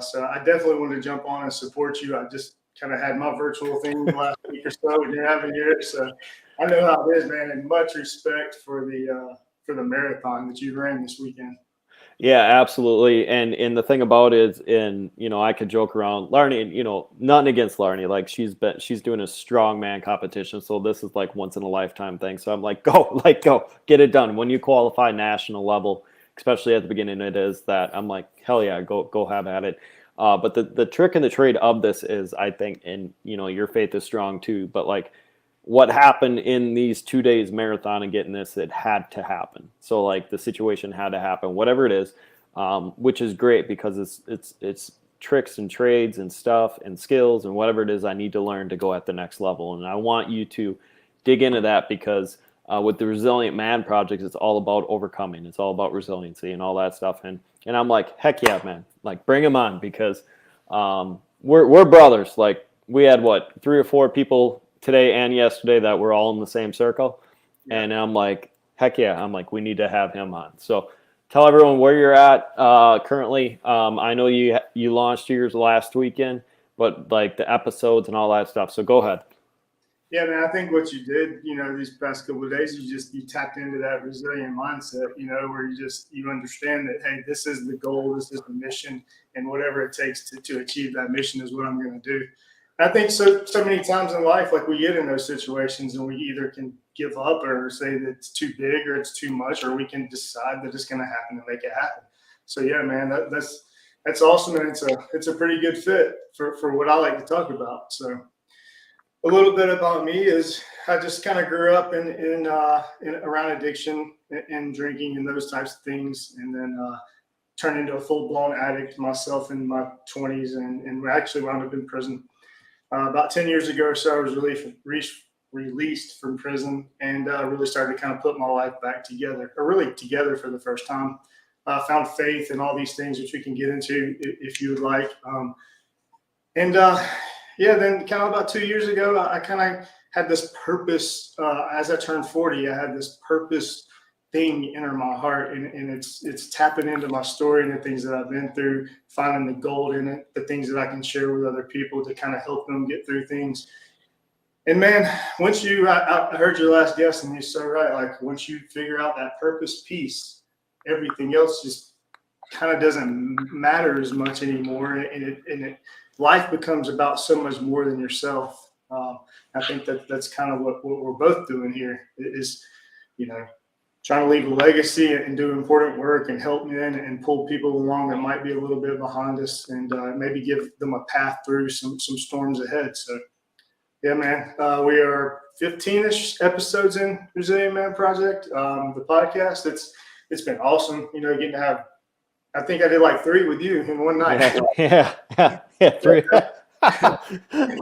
So I definitely want to jump on and support you. I just kind of had my virtual thing last week or so, and you're having yours. So I know how it is, man. And much respect for the marathon that you ran this weekend.
Yeah, absolutely. And the thing about it is, I could joke around Larney, nothing against Larney. Like, she's doing a strongman competition. So this is like once in a lifetime thing. So I'm like, go, get it done. When you qualify national level, especially at the beginning, it is that I'm like, hell yeah, go have at it. But the trick and the trade of this is, I think, and your faith is strong too, but like, what happened in these 2 days marathon and getting this, it had to happen. So like, the situation had to happen, whatever it is, which is great, because it's tricks and trades and stuff and skills and whatever it is I need to learn to go at the next level. And I want you to dig into that, because with the Resilient Man Project, it's all about overcoming. It's all about resiliency and all that stuff. And I'm like, heck yeah, man, like, bring him on, because we're brothers. Like, we had 3 or 4 people today and yesterday that were all in the same circle. Yeah. And I'm like, heck yeah. I'm like, we need to have him on. So tell everyone where you're at currently. I know you launched yours last weekend, but like the episodes and all that stuff. So go ahead.
Yeah, man, I think what you did, these past couple of days, you tapped into that resilient mindset, where you understand that, hey, this is the goal, this is the mission, and whatever it takes to achieve that mission is what I'm going to do. I think so many times in life, like, we get in those situations and we either can give up or say that it's too big or it's too much, or we can decide that it's going to happen and make it happen. So yeah, man, that's awesome, and it's a pretty good fit for what I like to talk about. So a little bit about me is I just kind of grew up in around addiction and drinking and those types of things, and then turned into a full-blown addict myself in my 20s, and actually wound up in prison. About 10 years ago or so, I was released from prison, and really started to kind of put my life back together, or really together for the first time. Found faith in all these things, which we can get into if you would like. Then kind of about 2 years ago, I kind of had this purpose. As I turned 40, I had this purpose thing enter my heart, and it's tapping into my story and the things that I've been through, finding the gold in it, the things that I can share with other people to kind of help them get through things. And man, once I heard your last guest, and you're so right. Like, once you figure out that purpose piece, everything else just kind of doesn't matter as much anymore, and life becomes about so much more than yourself. I think that's kind of what we're both doing here is, trying to leave a legacy and do important work and help men and pull people along that might be a little bit behind us, and maybe give them a path through some storms ahead. So yeah, man, we are 15-ish episodes in Resilient Man Project, the podcast. It's been awesome, getting to have, I think I did like 3 with you in one night.
Yeah, 3.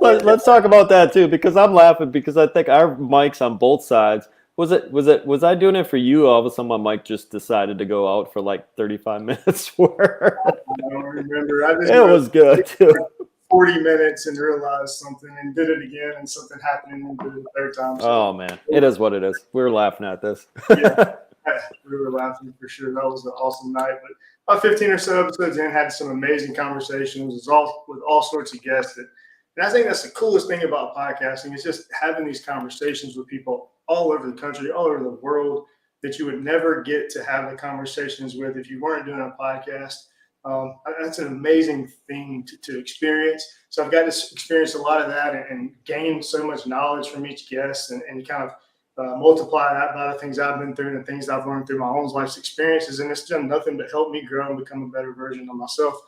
Let's talk about that too, because I'm laughing because I think our mics on both sides. Was I doing it for you? All of a sudden, my mic just decided to go out for like 35 minutes.
I don't remember.
It was good too.
40 minutes and realized something and did it again, and something happened and did it the third time. So,
oh man, it is what it is. We were laughing at this.
Yeah, we were laughing for sure. That was an awesome night. But about 15 or so episodes in, had some amazing conversations with all sorts of guests. And I think that's the coolest thing about podcasting is just having these conversations with people all over the country, all over the world, that you would never get to have the conversations with if you weren't doing a podcast. That's an amazing thing to experience. So I've got to experience a lot of that and gain so much knowledge from each guest, and kind of multiply that by the things I've been through and the things I've learned through my own life's experiences. And it's done nothing but help me grow and become a better version of myself.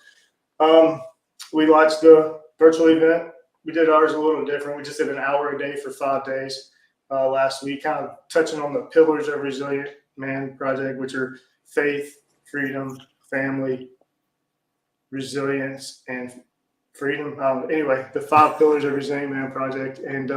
We launched a virtual event. We did ours a little different. We just did an hour a day for 5 days last week, kind of touching on the pillars of Resilient Man Project, which are faith, freedom, family, resilience, and freedom. Anyway, the 5 pillars of Resilient Man Project. And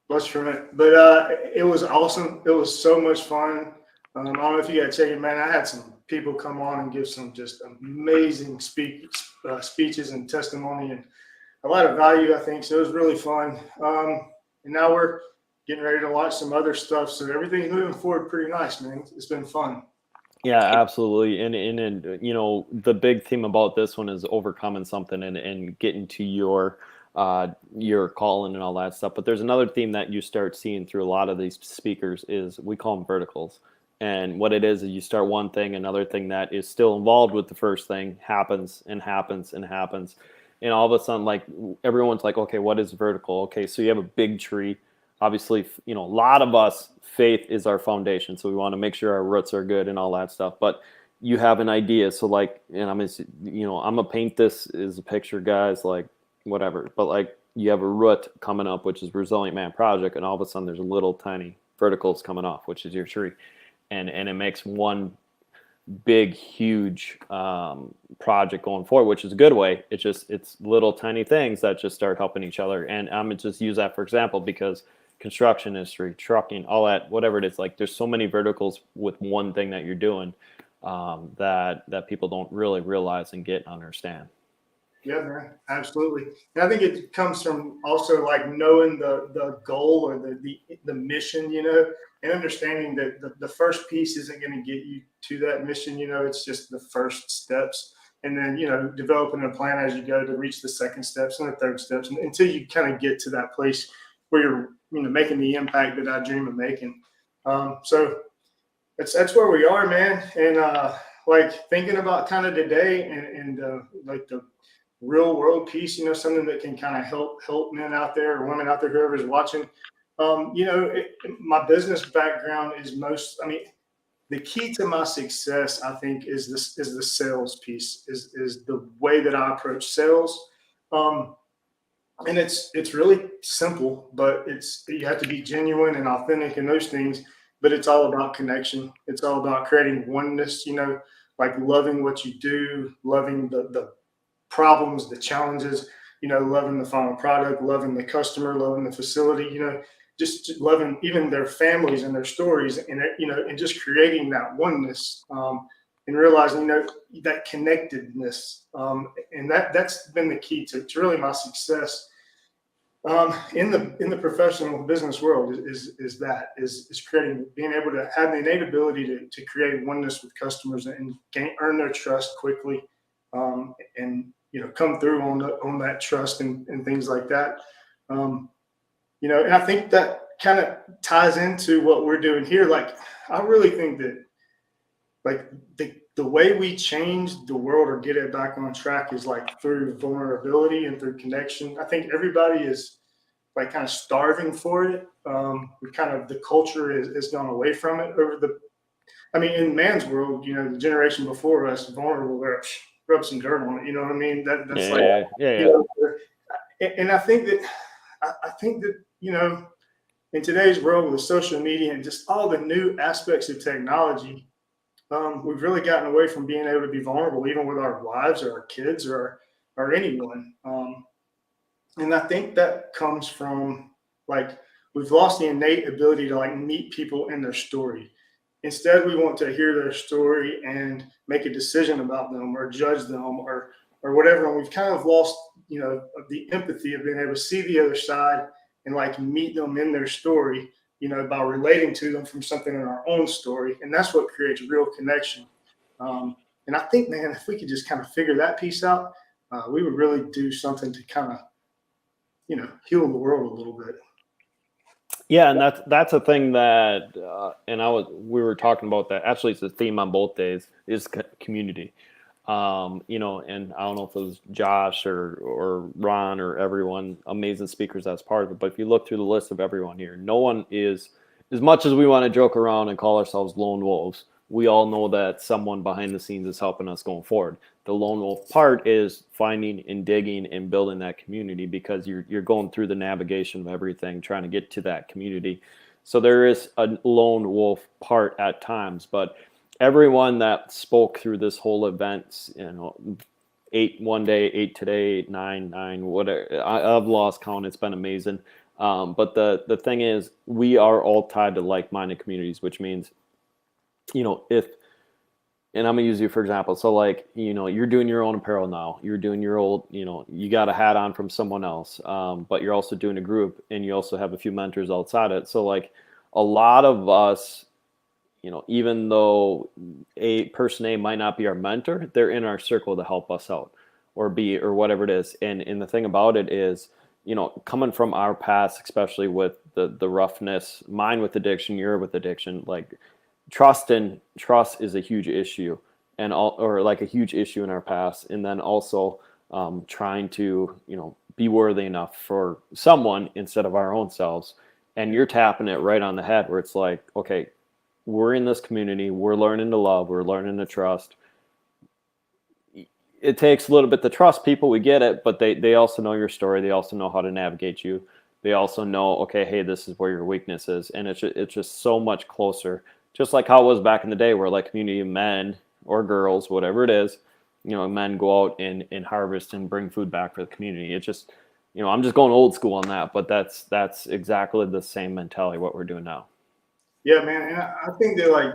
Much from it, but it was awesome. It was so much fun. I don't know if you got to check it, man. I had some people come on and give some just amazing speeches and testimony and a lot of value, I think. So it was really fun. And now we're getting ready to launch some other stuff. So everything's moving forward pretty nice, man. It's been fun.
Yeah, absolutely. And you know, the big theme about this one is overcoming something and getting to your calling and all that stuff. But there's another theme that you start seeing through a lot of these speakers is we call them verticals. And what it is you start one thing, another thing that is still involved with the first thing happens and happens and happens. And all of a sudden, like everyone's like, okay, what is vertical? Okay, so you have a big tree. Obviously, you know, a lot of us, faith is our foundation. So we want to make sure our roots are good and all that stuff. But you have an idea. So like, and I'm gonna paint this as a picture, guys, like whatever. But like you have a root coming up, which is Resilient Man Project. And all of a sudden there's a little tiny verticals coming off, which is your tree. And it makes one big, huge project going forward, which is a good way. It's little tiny things that just start helping each other. And I'm gonna just use that for example, because construction industry, trucking, all that, whatever it is, like there's so many verticals with one thing that you're doing that people don't really realize and get and understand.
Yeah, man, absolutely. And I think it comes from also like knowing the goal or the mission, you know, and understanding that the first piece isn't going to get you to that mission, you know, it's just the first steps. And then, you know, developing a plan as you go to reach the second steps and the third steps until you kind of get to that place where you're, you know, making the impact that I dream of making. So that's where we are, man. And like thinking about kind of today and like the real world piece, you know, something that can kind of help men out there or women out there, whoever's watching. You know, my business background is the key to my success, I think, is the sales piece, is the way that I approach sales. And it's really simple, but you have to be genuine and authentic and those things, but it's all about connection. It's all about creating oneness, you know, like loving what you do, loving the problems, the challenges, you know, loving the final product, loving the customer, loving the facility, you know, just loving even their families and their stories and, you know, and just creating that oneness and realizing, you know, that connectedness. And that's been the key to really my success in the professional business world is creating, being able to have the innate ability to create oneness with customers and earn their trust quickly and, you know, come through on that trust and things like that. You know, and I think that kind of ties into what we're doing here. Like, I really think that like the way we change the world or get it back on track is like through vulnerability and through connection. I think everybody is like kind of starving for it. The culture has gone away from it in man's world, you know, the generation before us, vulnerable, rub some dirt on it. You know what I mean? That's
yeah.
You know, and I think that, you know, in today's world with social media and just all the new aspects of technology, we've really gotten away from being able to be vulnerable, even with our wives or our kids or anyone. And I think that comes from like, we've lost the innate ability to like meet people in their story. Instead, we want to hear their story and make a decision about them or judge them or whatever. And we've kind of lost, you know, the empathy of being able to see the other side and like meet them in their story, you know, by relating to them from something in our own story. And that's what creates real connection. And I think, man, if we could just kind of figure that piece out, we would really do something to kind of, you know, heal the world a little bit.
Yeah, and that's a thing that, we were talking about that. Actually, it's a theme on both days is community. You know, and I don't know if it was Josh or Ron or everyone, amazing speakers that's part of it. But if you look through the list of everyone here, no one is, as much as we want to joke around and call ourselves lone wolves, we all know that someone behind the scenes is helping us going forward. The lone wolf part is finding and digging and building that community because you're going through the navigation of everything, trying to get to that community. So there is a lone wolf part at times, but everyone that spoke through this whole event, you know, 8 one day, 8 today, 9, 9, whatever. I've lost count. It's been amazing. But the thing is, we are all tied to like-minded communities, which means, and I'm gonna use you for example. So like, you're doing your own apparel now. You're doing your old, you got a hat on from someone else, but you're also doing a group, and you also have a few mentors outside it. So like, a lot of us, even though a person A might not be our mentor, they're in our circle to help us out, or whatever it is. And the thing about it is, coming from our past, especially with the roughness, mine with addiction, your with addiction, like trust is a huge issue, or like a huge issue in our past. And then also trying to, be worthy enough for someone instead of our own selves. And you're tapping it right on the head, where it's like, okay, we're in this community, we're learning to love, we're learning to trust. It takes a little bit to trust people, we get it, but they also know your story. They also know how to navigate you. They also know, okay, hey, this is where your weakness is. And it's just so much closer, just like how it was back in the day, where like community men or girls, whatever it is, men go out and harvest and bring food back for the community. It's just, I'm just going old school on that, but that's exactly the same mentality what we're doing now.
Yeah, man. And I think that, like,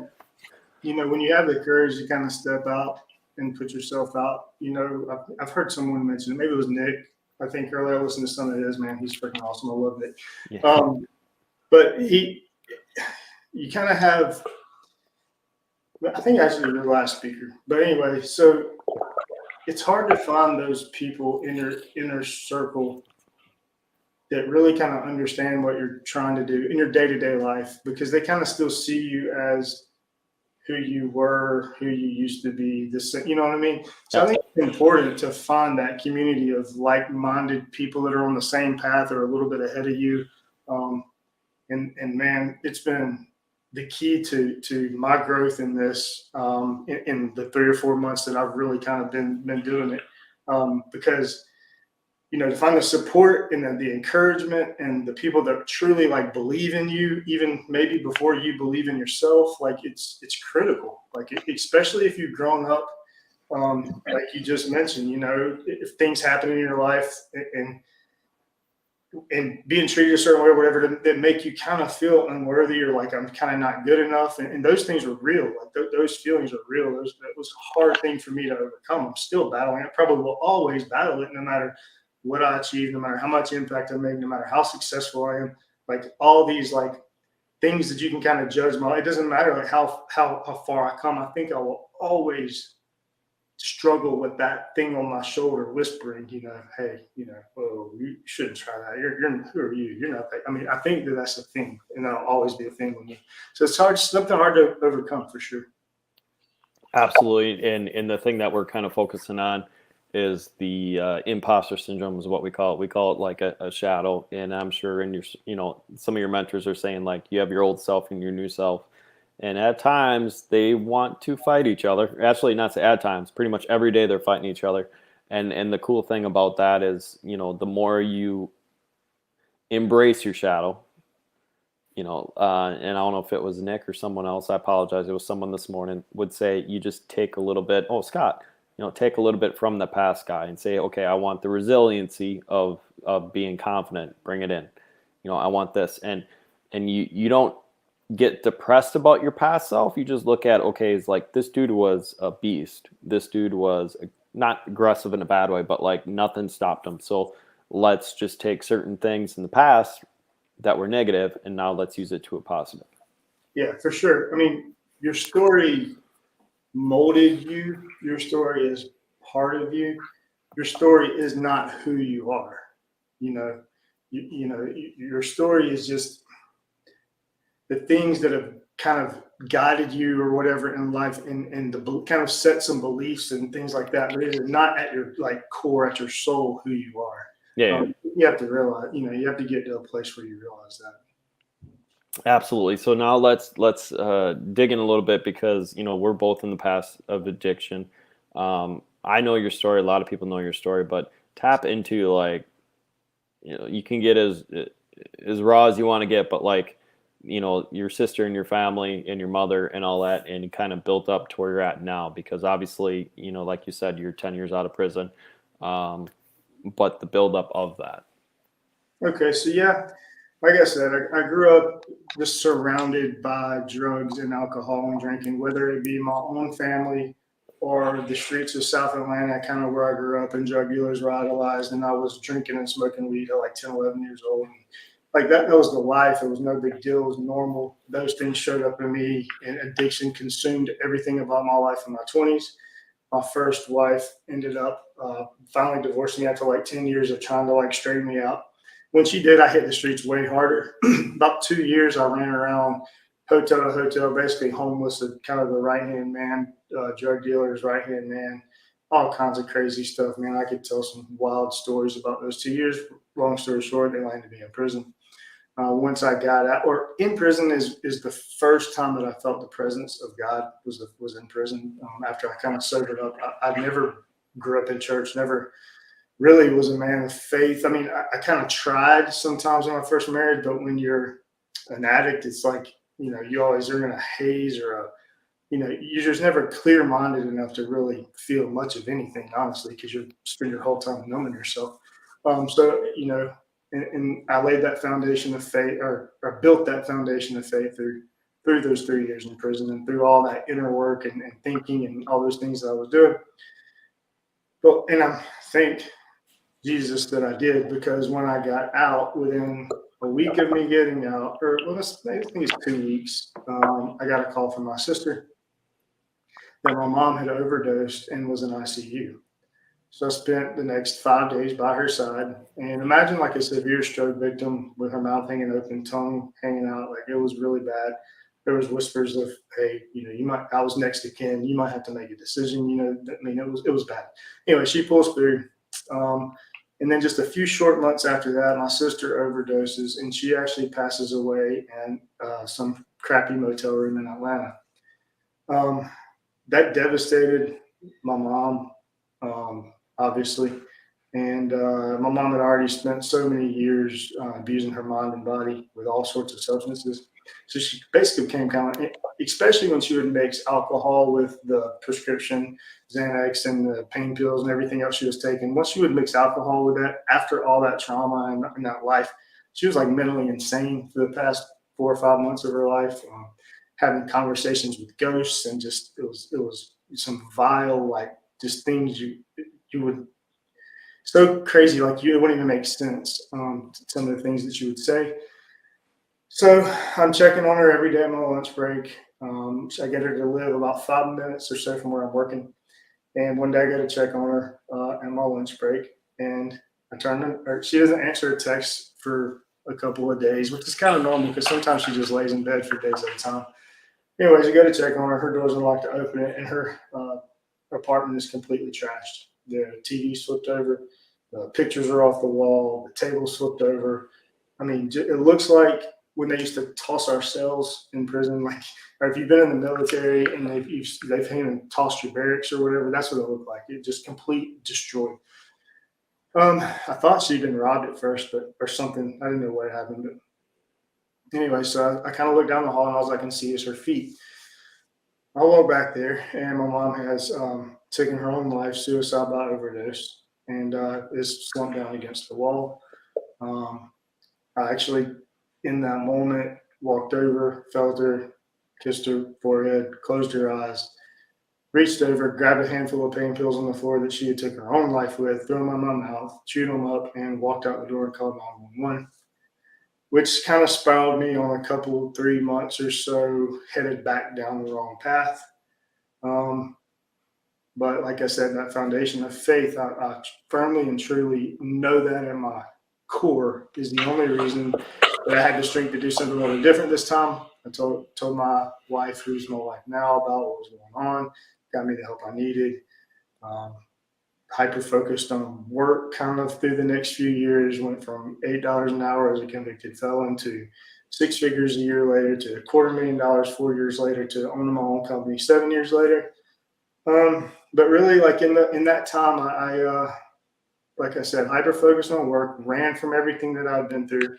when you have the courage to kind of step out and put yourself out, I've heard someone mention it. Maybe it was Nick. I think earlier I listened to some of his, man. He's freaking awesome. I love it.
Yeah.
But you kind of have, I think actually the last speaker. But anyway, so it's hard to find those people in your inner circle that really kind of understand what you're trying to do in your day-to-day life, because they kind of still see you as who you were, who you used to be, you know what I mean? So I think it's important to find that community of like-minded people that are on the same path or a little bit ahead of you. And man, it's been the key to my growth in this, in the 3 or 4 months that I've really kind of been doing it, because to find the support and the encouragement and the people that truly like believe in you, even maybe before you believe in yourself, like it's critical. Like especially if you've grown up, like you just mentioned, if things happen in your life and being treated a certain way or whatever that make you kind of feel unworthy, or like I'm kind of not good enough, and those things are real. Like those feelings are real. That was a hard thing for me to overcome. I'm still battling. I probably will always battle it, no matter what I achieve, no matter how much impact I make, no matter how successful I am. Like all these like things that you can kind of judge it doesn't matter like how far I come. I think I will always struggle with that thing on my shoulder whispering, hey, oh, you shouldn't try that. You're who are you? You're not that. I mean, I think that's a thing, and that'll always be a thing with me. So it's something hard to overcome for sure.
Absolutely. And the thing that we're kind of focusing on is the imposter syndrome is what we call it. We call it like a shadow. And I'm sure in your, some of your mentors are saying like you have your old self and your new self. And at times they want to fight each other. Actually, not at times, pretty much every day they're fighting each other. And the cool thing about that is, the more you embrace your shadow, and I don't know if it was Nick or someone else, I apologize. It was someone this morning would say, you just take a little bit, Scott, take a little bit from the past guy and say, okay, I want the resiliency of being confident, bring it in. I want this. And you don't get depressed about your past self. You just look at, okay, it's like this dude was a beast. This dude was not aggressive in a bad way, but like nothing stopped him. So let's just take certain things in the past that were negative and now let's use it to a positive.
Yeah, for sure. I mean, your story molded you. Your story is part of you. Your story is not who you are. Your story is just the things that have kind of guided you or whatever in life, and the kind of set some beliefs and things like that. But it is not at your core, at your soul, who you are.
Yeah.
You have to realize. You have to get to a place where you realize that.
Absolutely. So now let's dig in a little bit, because we're both in the past of addiction. I know your story. A lot of people know your story, but tap into you can get as raw as you want to get, but your sister and your family and your mother and all that, and kind of built up to where you're at now? Because obviously, like you said, you're 10 years out of prison, but the buildup of that.
Okay, so yeah, like I said, I grew up just surrounded by drugs and alcohol and drinking, whether it be my own family or the streets of South Atlanta, kind of where I grew up, and drug dealers were idolized, and I was drinking and smoking weed at like 10, 11 years old. Like that was the life. It was no big deal. It was normal. Those things showed up in me, and addiction consumed everything about my life in my 20s. My first wife ended up finally divorcing me after like 10 years of trying to like straighten me out. When she did, I hit the streets way harder. About 2 years, I ran around hotel to hotel, basically homeless, kind of the right-hand man, drug dealer's right-hand man, all kinds of crazy stuff, man. I could tell some wild stories about those 2 years. Long story short, they landed me in prison. Once I got out, or in prison is the first time that I felt the presence of God was in prison. After I kind of sobered up, I never grew up in church, never really was a man of faith. I mean, I kind of tried sometimes when I first married, but when you're an addict, it's like, you always are in a haze or you're just never clear-minded enough to really feel much of anything, honestly, because you spend your whole time numbing yourself. And I laid that foundation of faith, or built that foundation of faith through those 3 years in prison, and through all that inner work and thinking and all those things that I was doing. But, and I thank Jesus that I did, because when I got out, within a week of me getting out, or I think it's 2 weeks, I got a call from my sister that my mom had overdosed and was in ICU. So I spent the next 5 days by her side, and imagine like a severe stroke victim with her mouth hanging open, tongue hanging out. Like, it was really bad. There was whispers of, hey, I was next to kin, you might have to make a decision. It was bad. Anyway, she pulls through. And then just a few short months after that, my sister overdoses, and she actually passes away in some crappy motel room in Atlanta. That devastated my mom, obviously. And my mom had already spent so many years abusing her mind and body with all sorts of substances. So she basically became kind of, especially when she would mix alcohol with the prescription Xanax and the pain pills and everything else she was taking. Once she would mix alcohol with that, after all that trauma and that life, she was like mentally insane for the past 4 or 5 months of her life, having conversations with ghosts, and just it was some vile, like, just things you would, so crazy, like, it wouldn't even make sense, some of the things that she would say. So I'm checking on her every day on my lunch break. I get her to live about 5 minutes or so from where I'm working. And one day I go to check on her on my lunch break, and she doesn't answer a text for a couple of days, which is kind of normal because sometimes she just lays in bed for days at a time. Anyways, I go to check on her. Her door's unlocked to open it, and her apartment is completely trashed. The TV's flipped over. The pictures are off the wall. The table's flipped over. I mean, it looks like when they used to toss our cells in prison, like, or if you've been in the military and they've even tossed your barracks or whatever, that's what it looked like. It just complete destroyed. I thought she'd been robbed at first, or something. I didn't know what happened, but anyway, so I kind of looked down the hall, and all I can see is her feet. I walk back there, and my mom has taken her own life, suicide by overdose, and is slumped down against the wall. I actually, in that moment, walked over, felt her, kissed her forehead, closed her eyes, reached over, grabbed a handful of pain pills on the floor that she had taken her own life with, threw them in my mouth, chewed them up, and walked out the door and called 911, which kind of spiraled me on a couple, 3 months or so, headed back down the wrong path. But like I said, that foundation of faith, I firmly and truly know that in my core is the only reason that I had the strength to do something a little different this time. I told my wife, who's my wife now, about what was going on, got me the help I needed. Hyper focused on work kind of through the next few years, went from $8 an hour as a convicted felon to 6 figures a year later, to $250,000 4 years later, to owning my own company 7 years later. But really, like in that time, I like I said, hyper focused on work, ran from everything that I've been through.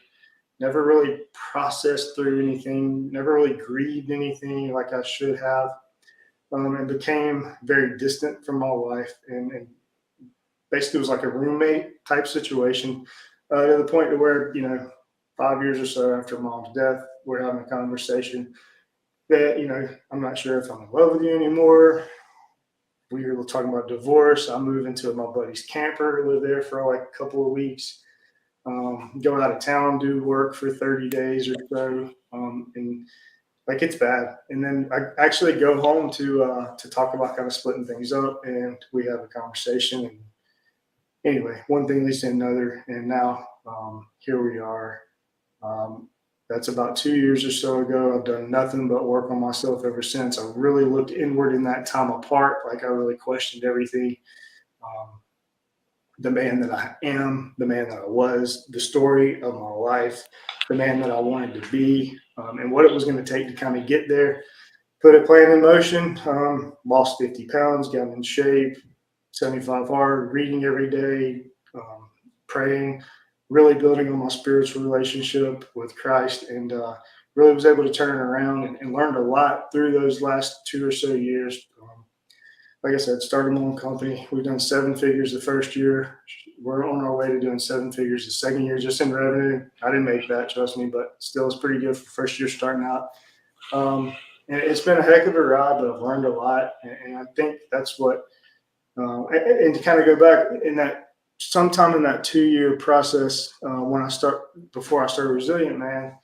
never really processed through anything, never really grieved anything like I should have, and became very distant from my wife. And basically, it was like a roommate type situation, to the point to where, 5 years or so after mom's death, we're having a conversation that, I'm not sure if I'm in love with you anymore. We were talking about divorce. I moved into my buddy's camper, live there for like a couple of weeks, go out of town, do work for 30 days or so. And like, it's bad. And then I actually go home to talk about kind of splitting things up, and we have a conversation. And anyway, one thing leads to another. And now here we are. That's about 2 years or so ago. I've done nothing but work on myself ever since. I really looked inward in that time apart. Like, I really questioned everything. The man that I am, the man that I was, the story of my life, the man that I wanted to be, and what it was going to take to kind of get there. Put a plan in motion, lost 50 pounds, got in shape, 75 hard, reading every day, praying, really building on my spiritual relationship with Christ, and really was able to turn it around and learned a lot through those last 2 or so years. Like I said, started my own company. We've done 7 figures the first year. We're on our way to doing 7 figures the second year, just in revenue. I didn't make that, trust me, but still it's pretty good for first year starting out. And it's been a heck of a ride, but I've learned a lot. And I think that's what, and to kind of go back in that, sometime in that 2-year process, before I started Resilient Man,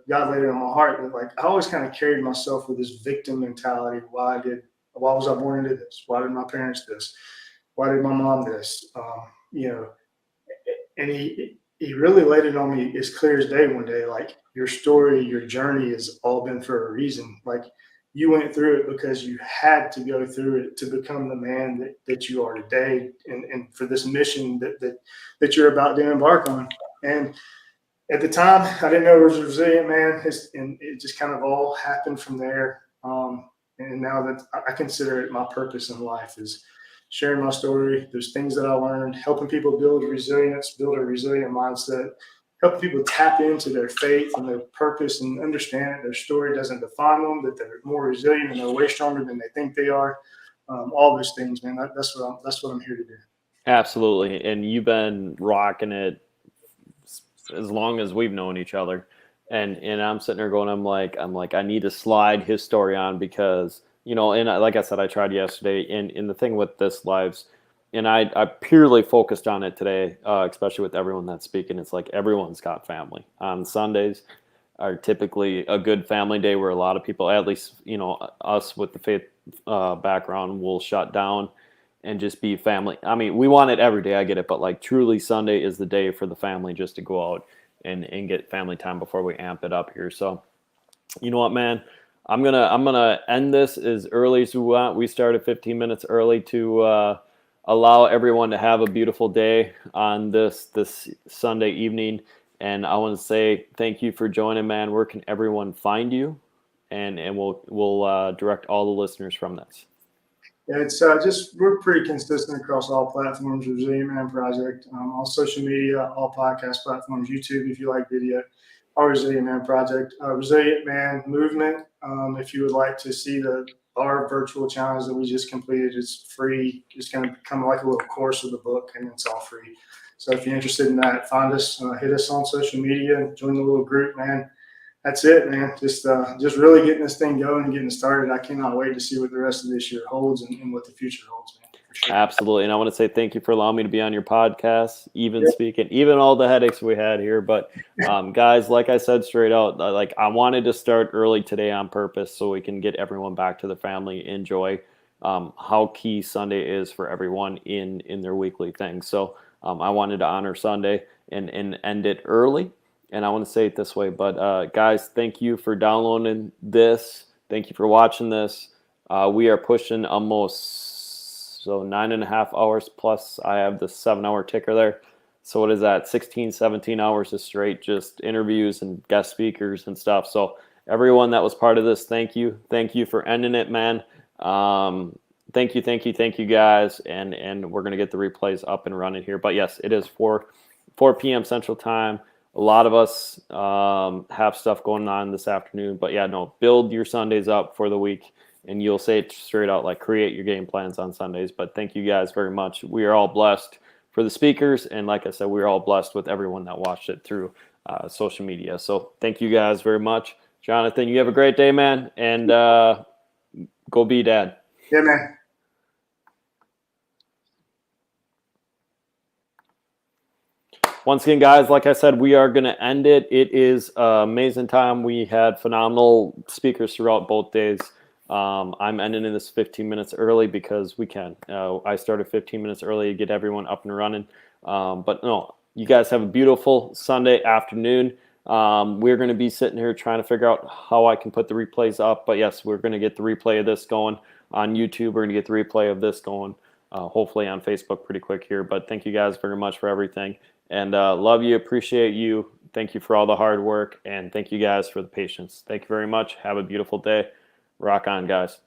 God laid it on my heart that, like, I always kind of carried myself with this victim mentality. Why was I born into this? Why did my parents this? Why did my mom this? And he really laid it on me as clear as day one day. Like, your story, your journey has all been for a reason. Like, you went through it because you had to go through it to become the man that you are today, and for this mission that you're about to embark on. And at the time, I didn't know it was Resilient Man, and it just kind of all happened from there. And now that I consider it my purpose in life is sharing my story. There's things that I learned, helping people build resilience, build a resilient mindset, helping people tap into their faith and their purpose and understand that their story doesn't define them, that they're more resilient and they're way stronger than they think they are. All those things, man. That's what I'm here to do.
Absolutely. And you've been rocking it as long as we've known each other. And I'm sitting there going, I'm like, I need to slide his story on because, and like I said, I tried yesterday, and the thing with this lives, and I purely focused on it today, especially with everyone that's speaking. It's like everyone's got family. On Sundays are typically a good family day where a lot of people, at least, us with the faith background, will shut down and just be family. I mean, we want it every day, I get it, but like truly Sunday is the day for the family just to go out and get family time before we amp it up here. So, you know what, man? I'm gonna end this as early as we want. We started 15 minutes early to allow everyone to have a beautiful day on this Sunday evening. And I want to say thank you for joining, man. Where can everyone find you? And we'll direct all the listeners from this.
Yeah, it's we're pretty consistent across all platforms. Resilient Man Project, all social media, all podcast platforms, YouTube if you like video. Our Resilient Man Project, Resilient Man Movement. If you would like to see our virtual challenge that we just completed, it's free. It's going to become like a little course of the book, and it's all free. So if you're interested in that, find us, hit us on social media, join the little group, man. That's it, man. Just really getting this thing going and getting started. I cannot wait to see what the rest of this year holds and what the future holds, man. For sure.
Absolutely. And I want to say thank you for allowing me to be on your podcast, even all the headaches we had here. But guys, like I said straight out, like I wanted to start early today on purpose so we can get everyone back to the family, enjoy how key Sunday is for everyone in their weekly thing. So I wanted to honor Sunday and end it early. And I want to say it this way, but guys, thank you for downloading this. Thank you for watching this. We are pushing almost 9.5 hours plus. I have the 7-hour ticker there. So what is that? 16, 17 hours of straight just interviews and guest speakers and stuff. So everyone that was part of this, thank you. Thank you for ending it, man. Thank you, guys. And we're going to get the replays up and running here. But yes, it is 4 p.m. Central Time, A lot of us have stuff going on this afternoon, but yeah, no, build your Sundays up for the week, and you'll say it straight out, like create your game plans on Sundays. But thank you guys very much. We are all blessed for the speakers, and like I said, we're all blessed with everyone that watched it through social media. So thank you guys very much. Jonathan, you have a great day, man, and go be dad.
Yeah, man.
Once again, guys, like I said, we are going to end it. It is amazing time. We had phenomenal speakers throughout both days. I'm ending this 15 minutes early because we can. I started 15 minutes early to get everyone up and running. But no, you guys have a beautiful Sunday afternoon. We're going to be sitting here trying to figure out how I can put the replays up. But yes, we're going to get the replay of this going on YouTube. We're going to get the replay of this going hopefully on Facebook pretty quick here. But thank you guys very much for everything. And love you, appreciate you. Thank you for all the hard work. And thank you guys for the patience. Thank you very much. Have a beautiful day. Rock on, guys.